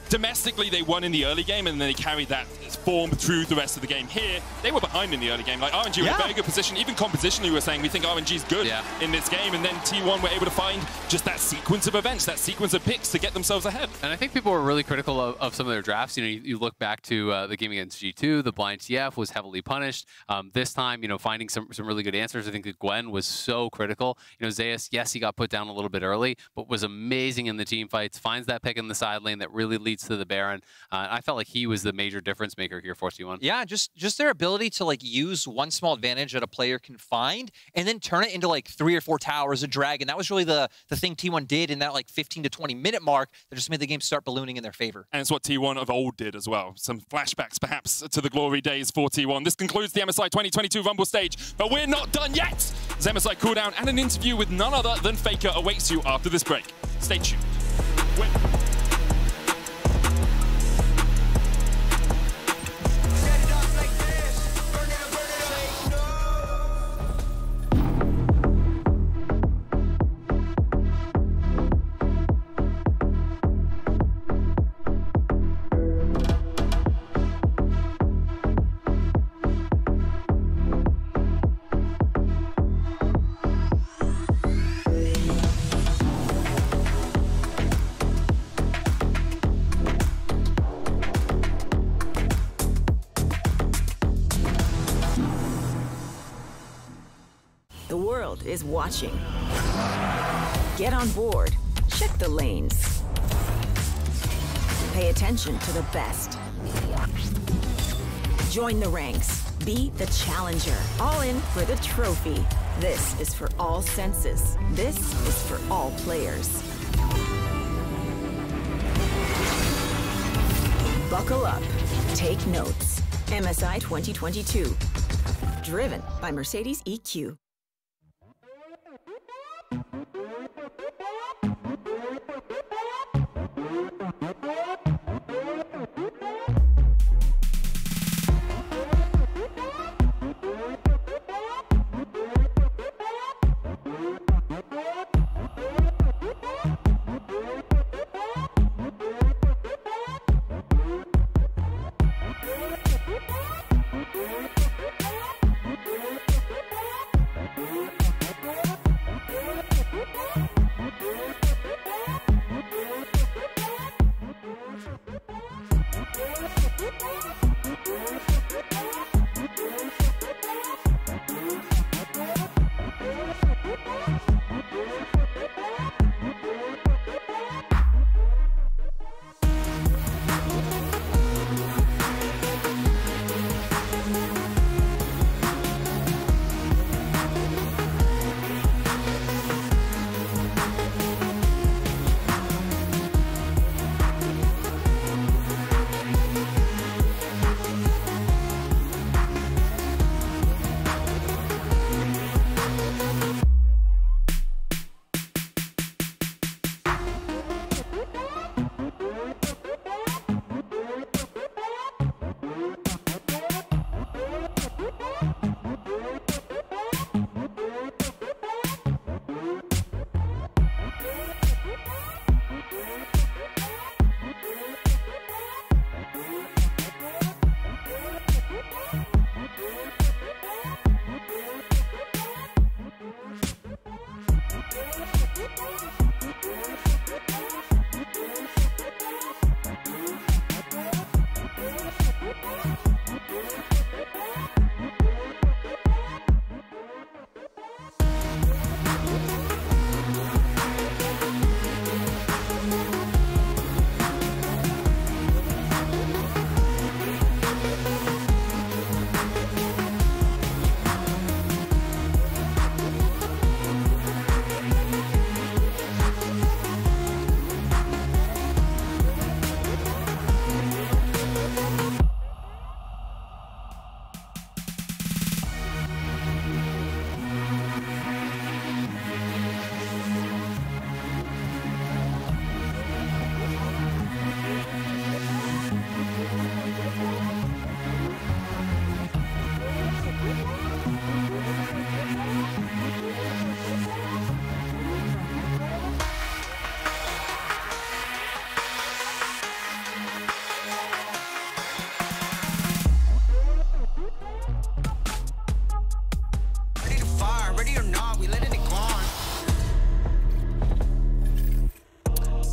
domestically they won in the early game and then they carried that form through the rest of the game. Here, they were behind in the early game. Like RNG were in a very good position. Even compositionally, we were saying we think RNG's good in this game. And then T1 were able to find just that sequence of events, that sequence of picks to get themselves ahead. And I think people were really critical of some of their drafts. You know, you look back to the game against G2, the blind TF was heavily punished. This time, you know, finding some really good answers. I think that Gwen was so critical. You know, Zeus, yes, he got put down a little bit early, but was amazing in the team fights, finds that pick in the side lane that really leads to the Baron. I felt like he was the major difference maker here for T1. Yeah, just their ability to like use one small advantage that a player can find and then turn it into like 3 or 4 towers, a dragon. That was really the thing T1 did in that like 15 to 20 minute mark that just made the game start ballooning in their favor. And it's what T1 of old did as well. Some flashbacks perhaps to the glory days for T1. This concludes the MSI 2022 Rumble stage, but we're not done yet. This MSI cooldown and an interview with none other than Faker awaits you after this break. Stay tuned. The world is watching. Get on board. Check the lanes. Pay attention to the best. Join the ranks. Be the challenger. All in for the trophy. This is for all senses. This is for all players. Buckle up. Take notes. MSI 2022. Driven by Mercedes EQ.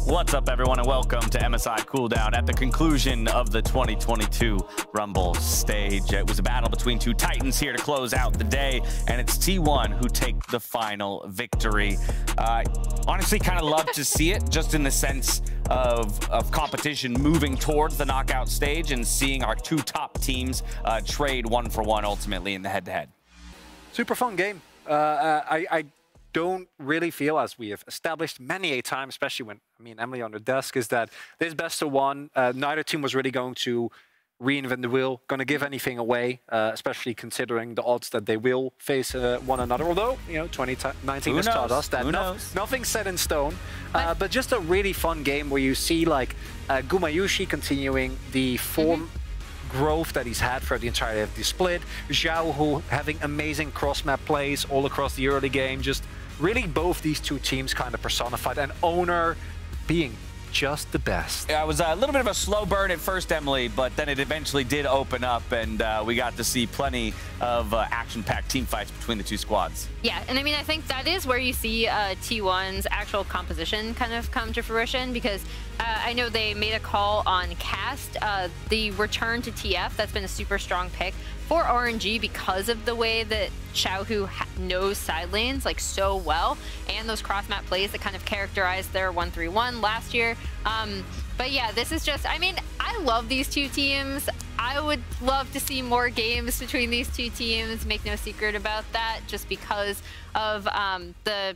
What's up, everyone, and welcome to MSI Cooldown at the conclusion of the 2022 Rumble stage. It was a battle between two titans here to close out the day, and it's T1 who take the final victory. Honestly, kind of love to see it, just in the sense of competition moving towards the knockout stage and seeing our two top teams trade 1-for-1 ultimately in the head-to-head. Super fun game. I don't really feel, as we have established many a time, especially when me and Emily on the desk, is that this best of one, neither team was really going to reinvent the wheel, going to give anything away, especially considering the odds that they will face one another. Although, you know, 2019 has taught us that nothing's set in stone. But just a really fun game where you see like Gumayushi continuing the form growth that he's had for the entirety of the split. Zhao, who having amazing cross-map plays all across the early game. Just really both these two teams kind of personified, and Owner being just the best. Yeah, it was a little bit of a slow burn at first, Emily, but then it eventually did open up, and we got to see plenty of action-packed team fights between the two squads. Yeah, and I mean, I think that is where you see T1's actual composition kind of come to fruition, because I know they made a call on Cast, the return to TF. That's been a super strong pick for RNG because of the way that Xiaohu knows side lanes like so well, and those cross-map plays that kind of characterized their 1-3-1 last year. But yeah, this is just, I mean, I love these two teams. I would love to see more games between these two teams. Make no secret about that, just because of the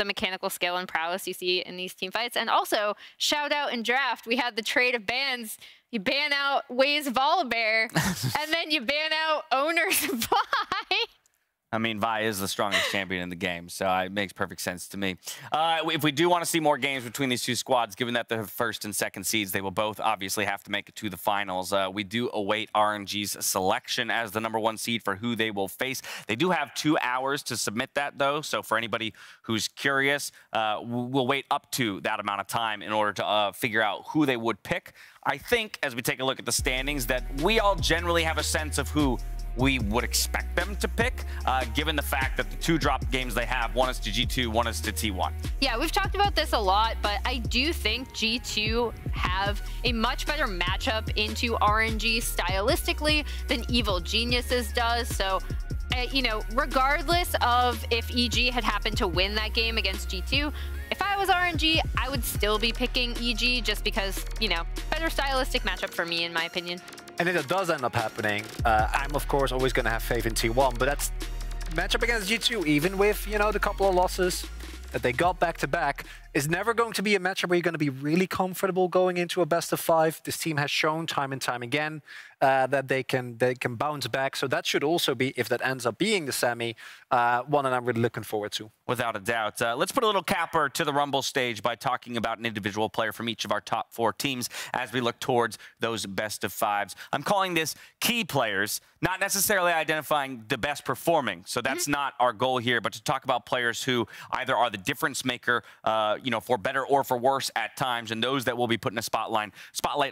mechanical skill and prowess you see in these team fights. And also, shout out in draft, we had the trade of bans. You ban out Waze Volibear, and then you ban out Owner's Vi. I mean, Vi is the strongest champion in the game, so it makes perfect sense to me. If we do want to see more games between these two squads, given that they're first and second seeds, they will both obviously have to make it to the finals. We do await RNG's selection as the #1 seed for who they will face. They do have 2 hours to submit that, though, so for anybody who's curious, we'll wait up to that amount of time in order to figure out who they would pick. I think, as we take a look at the standings, that we all generally have a sense of who we would expect them to pick, given the fact that the 2 drop games they have, one is to G2, one is to T1. Yeah, we've talked about this a lot, but I do think G2 have a much better matchup into RNG stylistically than Evil Geniuses does. So, you know, regardless of if EG had happened to win that game against G2, if I was RNG, I would still be picking EG just because, you know, better stylistic matchup for me, in my opinion. And if it does end up happening, I'm of course always going to have faith in T1, but that's matchup against G2, even with, you know, the couple of losses that they got back-to-back, is never going to be a matchup where you're going to be really comfortable going into a best-of-5. This team has shown time and time again that they can bounce back. So that should also be, if that ends up being the semi, one that I'm really looking forward to. Without a doubt. Let's put a little capper to the Rumble stage by talking about an individual player from each of our top 4 teams as we look towards those best-of-5s. I'm calling this key players, not necessarily identifying the best performing. So that's not our goal here, but to talk about players who either are the difference maker, you know, for better or for worse at times, and those that we'll be putting a spotlight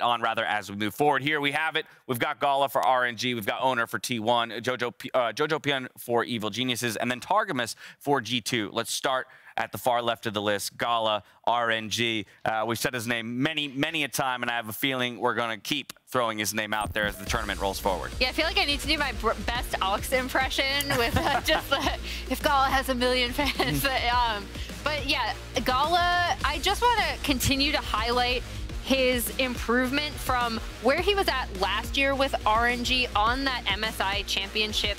on rather as we move forward. Here we have it. We've got Gala for RNG, we've got Owner for T1, Jojo Pion for Evil Geniuses, and then Targamas for G2. Let's start at the far left of the list, Gala, RNG. We've said his name many a time, and I have a feeling we're going to keep throwing his name out there as the tournament rolls forward. Yeah, I feel like I need to do my best Ox impression with just if Gala has 1 million fans. But yeah, Gala, I just want to continue to highlight his improvement from where he was at last year with RNG on that MSI championship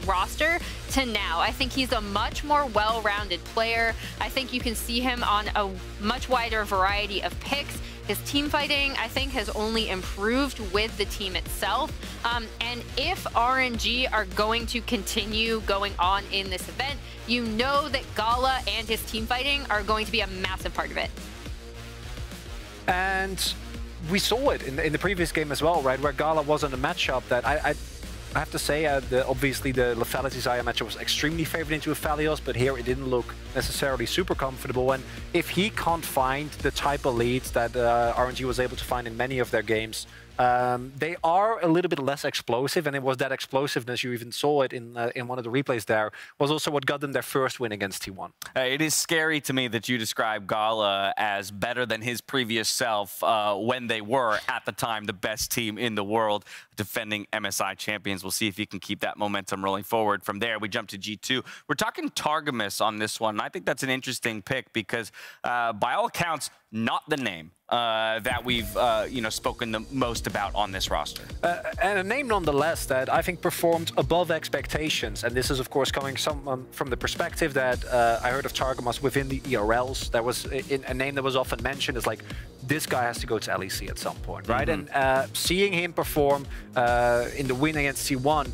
roster to now. I think he's a much more well-rounded player. I think you can see him on a much wider variety of picks. His team fighting, I think, has only improved with the team itself. And if RNG are going to continue going on in this event, you know that Gala and his team fighting are going to be a massive part of it. And we saw it in the previous game as well, right? Where Gala was in a matchup that I have to say, obviously the Lethality Xayah matchup was extremely favored into Aphelios, but here it didn't look necessarily super comfortable. And if he can't find the type of leads that RNG was able to find in many of their games, they are a little bit less explosive, and it was that explosiveness, you even saw it in one of the replays there, was also what got them their first win against T1. It is scary to me that you describe Gala as better than his previous self when they were, at the time, the best team in the world, defending MSI champions. We'll see if he can keep that momentum rolling forward. From there, we jump to G2. We're talking Targamas on this one, and I think that's an interesting pick because, by all accounts, not the name that we've spoken the most about on this roster. And a name nonetheless that I think performed above expectations. And this is of course coming from the perspective that I heard of Targamas within the ERLs. That was a name that was often mentioned as like, this guy has to go to LEC at some point, right? And seeing him perform in the win against T1,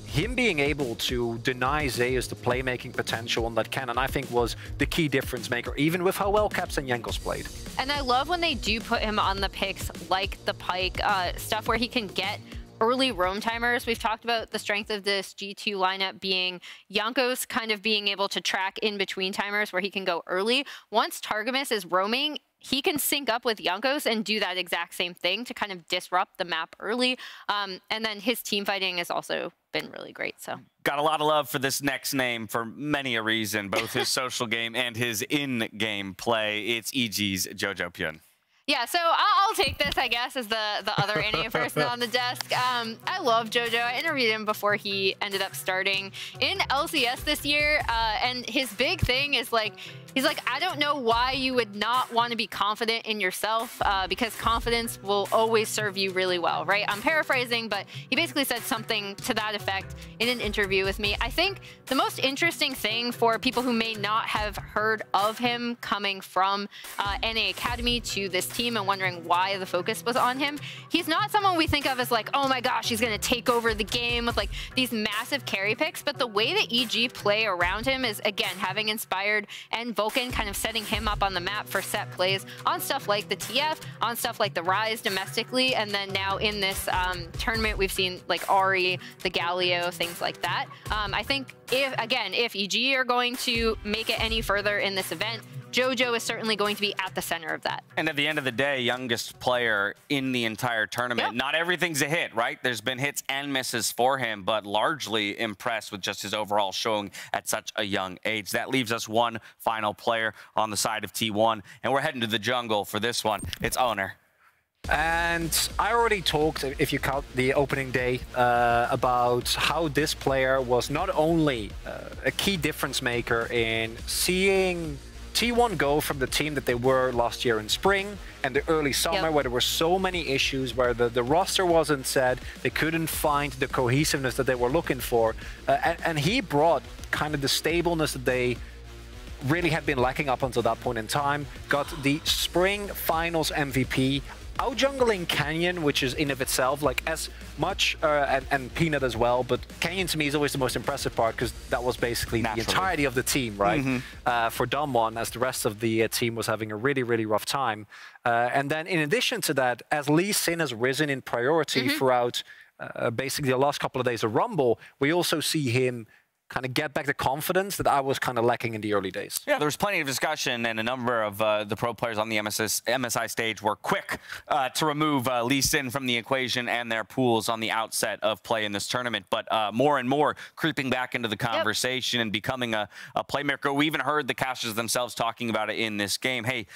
him being able to deny Zeus the playmaking potential on that cannon, I think, was the key difference maker, even with how well Caps and Jankos played. And I love when they do put him on the picks like the Pike, stuff where he can get early roam timers. We've talked about the strength of this G2 lineup being Jankos kind of being able to track in between timers where he can go early. Once Targamas is roaming, he can sync up with Jankos and do that exact same thing to kind of disrupt the map early. And then his team fighting has also been really great. So got a lot of love for this next name for many a reason, both his social game and his in-game play. It's EG's Jojo Pion. Yeah, so I'll take this, I guess, as the other NA person on the desk. I love Jojo. I interviewed him before he ended up starting in LCS this year, and his big thing is, like, He's like, I don't know why you would not want to be confident in yourself because confidence will always serve you really well, right? I'm paraphrasing, but he basically said something to that effect in an interview with me. I think the most interesting thing for people who may not have heard of him coming from NA Academy to this team and wondering why the focus was on him, he's not someone we think of as like, oh my gosh, he's going to take over the game with like these massive carry picks. But the way that EG play around him is, again, having inspired and Vulcan kind of setting him up on the map for set plays on stuff like the TF, on stuff like the Rise domestically, and then now in this tournament we've seen like Ari, the Galio, things like that. I think if EG are going to make it any further in this event, JoJo is certainly going to be at the center of that. And at the end of the day, youngest player in the entire tournament. Yep. Not everything's a hit, right? There's been hits and misses for him, but largely impressed with just his overall showing at such a young age. That leaves us one final player on the side of T1, and we're heading to the jungle for this one. It's Owner. And I already talked, if you count the opening day, about how this player was not only a key difference maker in seeing T1 go from the team that they were last year in spring and the early summer, where there were so many issues, where the roster wasn't set, they couldn't find the cohesiveness that they were looking for. And he brought kind of the stableness that they really had been lacking up until that point in time, got the spring finals MVP, out-jungling Canyon, which is in of itself like as much, and Peanut as well, but Canyon to me is always the most impressive part because that was basically the entirety of the team, right? For Damwon, as the rest of the team was having a really, really rough time. And then in addition to that, as Lee Sin has risen in priority throughout basically the last couple of days of Rumble, we also see him kind of get back the confidence that I was kind of lacking in the early days. Yeah, there was plenty of discussion, and a number of the pro players on the MSI stage were quick to remove Lee Sin from the equation and their pools on the outset of play in this tournament. But more and more creeping back into the conversation and becoming a playmaker. We even heard the casters themselves talking about it in this game. Hey,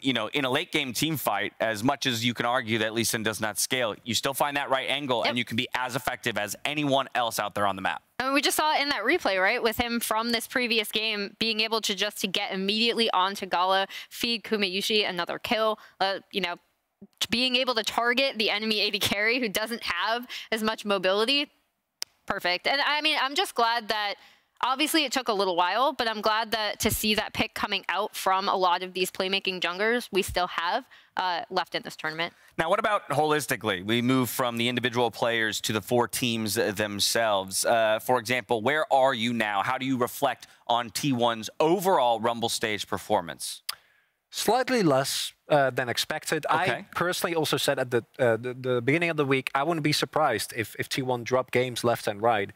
you know, in a late game team fight, as much as you can argue that Lee Sin does not scale, you still find that right angle, and you can be as effective as anyone else out there on the map. I mean, we just saw it in that replay, right? With him from this previous game being able to get immediately onto Gala, feed Kumeyushi another kill, you know, being able to target the enemy AD carry who doesn't have as much mobility. Perfect. And I mean, I'm just glad that obviously it took a little while, but I'm glad that to see that pick coming out from a lot of these playmaking junglers we still have left in this tournament. Now, what about holistically? We move from the individual players to the four teams themselves. For example, where are you now? How do you reflect on T1's overall Rumble stage performance? Slightly less than expected. Okay. I personally also said at the beginning of the week, I wouldn't be surprised if T1 dropped games left and right.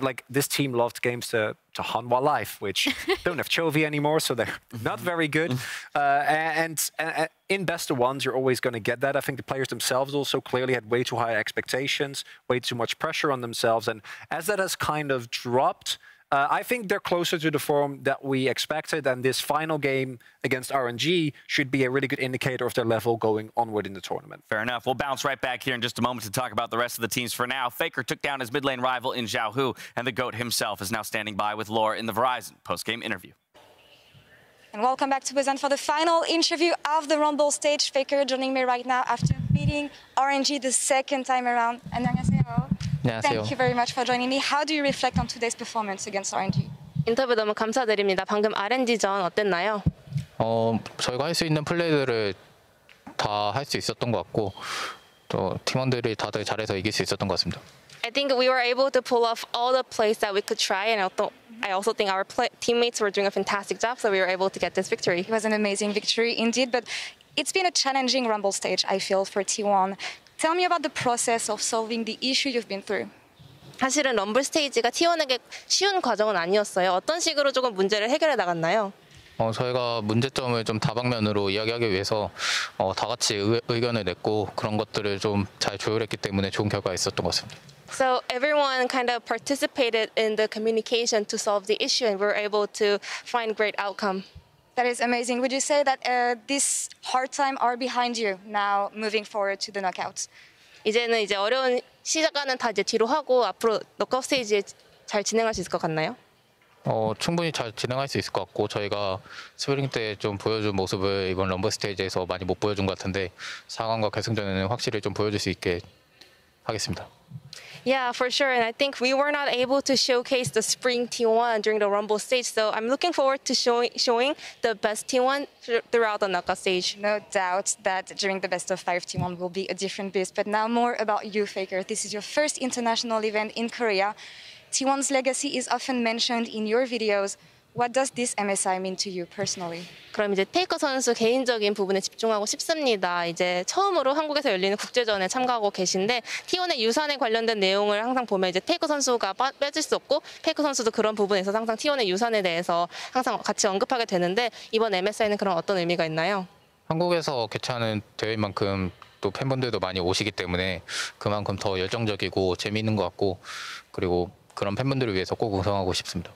Like, this team lost games to Hanwha Life, which don't have Chovy anymore, so they're not very good. And in best of ones, you're always going to get that. I think the players themselves also clearly had way too high expectations, way too much pressure on themselves. And as that has kind of dropped, I think they're closer to the form that we expected, and this final game against RNG should be a really good indicator of their level going onward in the tournament. Fair enough. We'll bounce right back here in just a moment to talk about the rest of the teams. For now, Faker took down his mid-lane rival in Xiao Hu, and the GOAT himself is now standing by with Lore in the Verizon post-game interview. And welcome back to Busan for the final interview of the Rumble stage. Faker joining me right now after beating RNG the second time around. 안녕하세요. Thank you very much for joining me. How do you reflect on today's performance against RNG? 인터뷰 너무 감사드립니다. 방금 RNG전 어땠나요? 저희가 할 수 있는 플레이들을 다 할 수 있었던 것 같고 또 팀원들이 다들 잘해서 이길 수 있었던 것 같습니다. I think we were able to pull off all the plays that we could try, and I also think our teammates were doing a fantastic job, so we were able to get this victory. It was an amazing victory indeed, but it's been a challenging Rumble stage, I feel, for T1. Tell me about the process of solving the issue you've been through. 사실은 럼블 스테이지가 T1에게 쉬운 과정은 아니었어요. 어떤 식으로 조금 문제를 해결해 나갔나요? 저희가 문제점을 좀 다방면으로 이야기하기 위해서 다 같이 의견을 냈고 그런 것들을 좀 잘 조율했기 때문에 좋은 결과가 있었던 것 같습니다. So everyone kind of participated in the communication to solve the issue, and we were able to find great outcome. That is amazing. Would you say that this hard time are behind you now, moving forward to the knockouts? 이제는 어려운 시간은 다 뒤로 하고 앞으로 노크아웃 스테이지에 잘 진행할 수 있을 것 같나요? 충분히 잘 진행할 수 있을 것 같고 저희가 스프링 때 좀 보여준 모습을 이번 럼블 스테이지에서 많이 못 보여준 것 같은데 4강과 결승전에는 확실히 좀 보여줄 수 있게 하겠습니다. Yeah, for sure. And I think we were not able to showcase the spring T1 during the Rumble stage. So I'm looking forward to showing the best T1 throughout the knockout stage. No doubt that during the best of 5 T1 will be a different beast. But now more about you, Faker. This is your first international event in Korea. T1's legacy is often mentioned in your videos. What does this MSI mean to you personally? 그럼 이제 페이커 선수 개인적인 부분에 집중하고 싶습니다. 이제 처음으로 한국에서 열리는 국제전에 참가하고 계신데 T1의 유산에 관련된 내용을 항상 보면 이제 페이커 선수가 빼질 수 없고 페이커 선수도 그런 부분에서 항상 T1의 유산에 대해서 항상 같이 언급하게 되는데 이번 MSI는 그런 어떤 의미가 있나요? 한국에서 개최하는 대회인 만큼 또 팬분들도 많이 오시기 때문에 그만큼 더 열정적이고 재미있는 것 같고 그리고 그런 팬분들을 위해서 꼭 우승하고 싶습니다.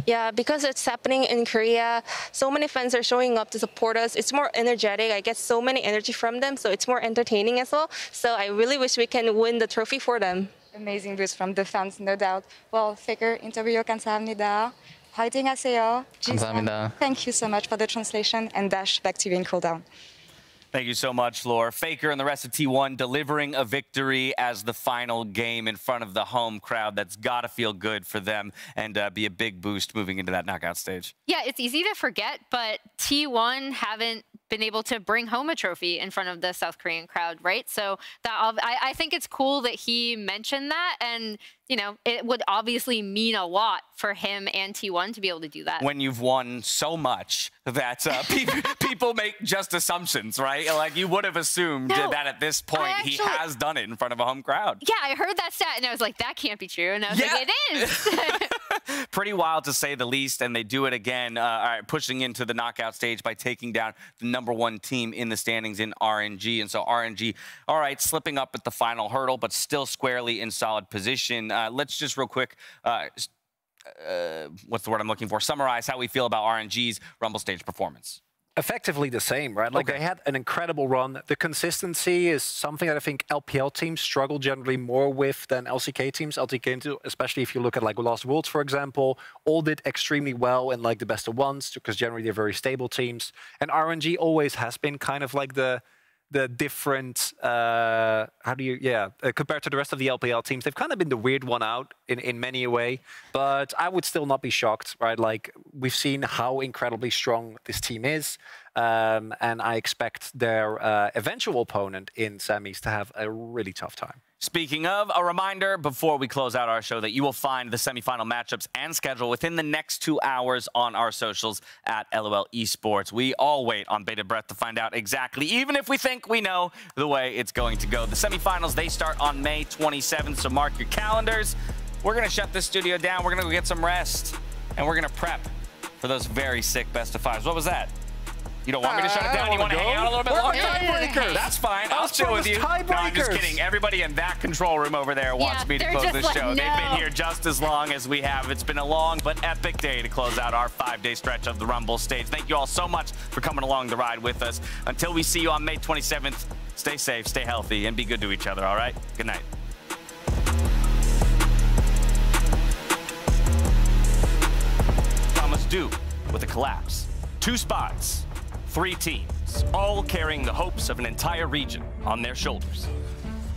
Yeah, because it's happening in Korea, so many fans are showing up to support us. It's more energetic. I get so many energy from them, so it's more entertaining as well. So I really wish we can win the trophy for them. Amazing boost from the fans, no doubt. Well, Faker, 인터뷰 감사합니다. 화이팅 하세요. 감사합니다. Thank you so much for the translation. And Dash, back to you in cooldown. Thank you so much, Laura. Faker and the rest of T1 delivering a victory as the final game in front of the home crowd. That's got to feel good for them and be a big boost moving into that knockout stage. Yeah, it's easy to forget, but T1 haven't been able to bring home a trophy in front of the South Korean crowd, right? So that I think it's cool that he mentioned that, and you know, it would obviously mean a lot for him and T1 to be able to do that. When you've won so much that people make just assumptions, right? Like you would have assumed that at this point he has done it in front of a home crowd. Yeah, I heard that stat and I was like, that can't be true. And I was like, it is. Pretty wild to say the least, and they do it again, all right, pushing into the knockout stage by taking down the #1 team in the standings in RNG. And so RNG, all right, slipping up at the final hurdle, but still squarely in solid position. Let's just real quick, what's the word I'm looking for? Summarize how we feel about RNG's Rumble stage performance. Effectively the same, right? Like they had an incredible run. The consistency is something that I think LPL teams struggle generally more with than LCK teams. LCK teams, especially if you look at like Lost Worlds, for example, all did extremely well in like the best of ones because generally they're very stable teams. And RNG always has been kind of like the different, compared to the rest of the LPL teams, they've kind of been the weird one out in many a way, but I would still not be shocked, right? Like, we've seen how incredibly strong this team is, and I expect their eventual opponent in semis to have a really tough time. Speaking of, a reminder before we close out our show that you will find the semifinal matchups and schedule within the next 2 hours on our socials at LOL Esports. We all wait on bated breath to find out exactly, even if we think we know, the way it's going to go. The semifinals, they start on May 27th, so mark your calendars. We're going to shut this studio down. We're going to go get some rest, and we're going to prep for those very sick best of fives. What was that? You don't want me to shut it down? You want to hang out a little bit longer? Tiebreakers. That's fine. I'll chill with you. No, I'm just kidding. Everybody in that control room over there wants me to close this show. They've been here just as long as we have. It's been a long but epic day to close out our 5-day stretch of the Rumble stage. Thank you all so much for coming along the ride with us. Until we see you on May 27th, stay safe, stay healthy, and be good to each other, all right? Good night. Thomas do with a collapse. 2 spots. 3 teams, all carrying the hopes of an entire region on their shoulders.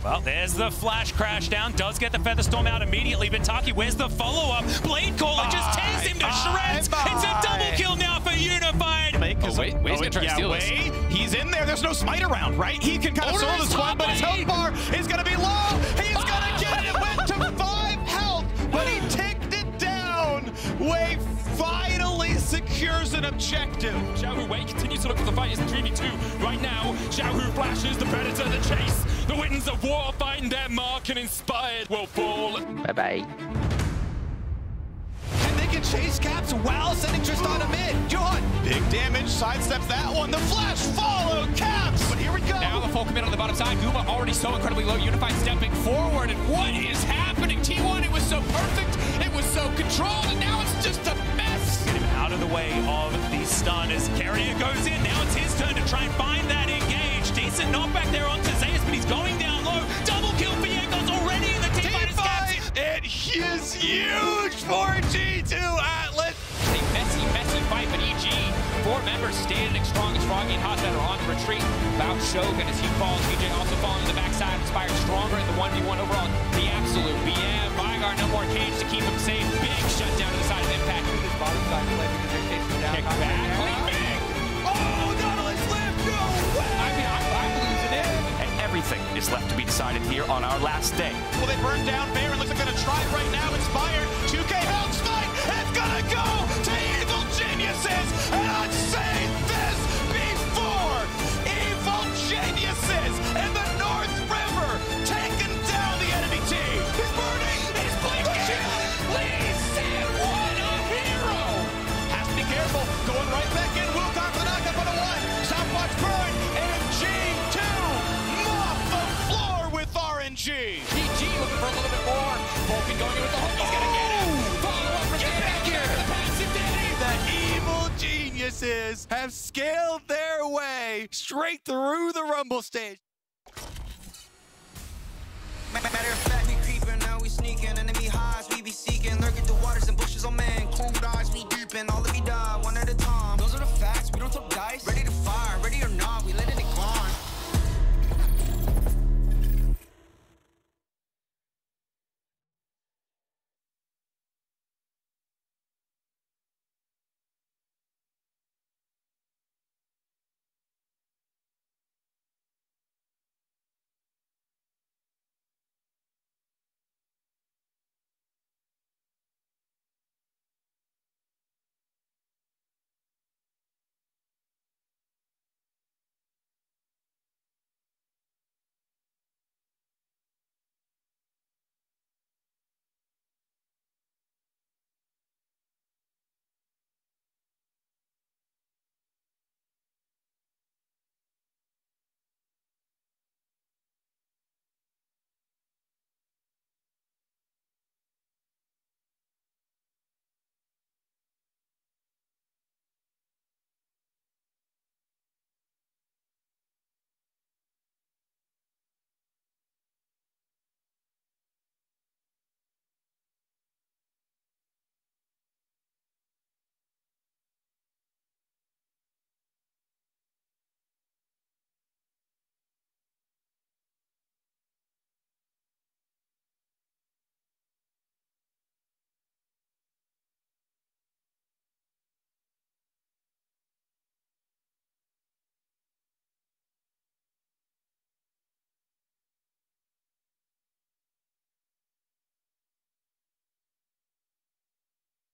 Well, there's the flash crash down. Does get the Featherstorm out immediately. Ventaki, where's the follow-up? Blade Caller just tears him to shreds. It's a double kill now for Unified. Wade's gonna try to steal this. He's in there. There's no smite around, right? He can kind of solo this one, but his health bar is going to be low. He's going to get it. It went to 5 health, but he ticked it down. Wade finally secures an objective. Xiaohu Wei continues to look for the fight. It's 3v2 right now. Xiaohu flashes the Predator, the chase. The winds of war find their mark and inspired will fall. Bye-bye. And they can chase Caps while sending Tristan to mid. Johan, big damage, sidesteps that one. The flash followed Caps, but here we go. Now the full commit on the bottom side. Guma already so incredibly low. Unified stepping forward, and what is happening? T1, it was so perfect, it was so controlled, and now it's just a mess. Get him out of the way of the stun as Carrier goes in. Now it's his turn to try and find that engage. Decent knockback there onto Zeus, but he's going down low. Double kill for Jankos already in the team fight. It is huge for G2 Atlas. 4 members standing strong as Froggy and Hot that are on the retreat. About Shogun as he falls. BJ also falling to the backside. Inspired stronger in the 1v1 overall. The absolute BM. Vygar, no more cage to keep him safe. Big shutdown to the side of Impact. This bottom side play because they're chasing down. Kick back. Clean big. Oh, Nautilus lift. No way. I mean, I'm losing it. And everything is left to be decided here on our last day. Well, they burned down Baron. Looks like they're going to try it right now. Inspired. 2K Helms fight. It's going to go to Evil Geniuses. And I've seen this before. Evil Geniuses in the North River taking down the enemy team. He's burning. He's blinking. Lee Sin, what a hero. Has to be careful. Going right back in. Wilcox the knockup on the 1. Southwatch burn. And G2 off the floor with RNG. GG looking for a little bit more. Vulcan going in with the hook. He's going to get him. Follow up for the passive daddy. The Evil Geniuses have scaled their way straight through the Rumble stage.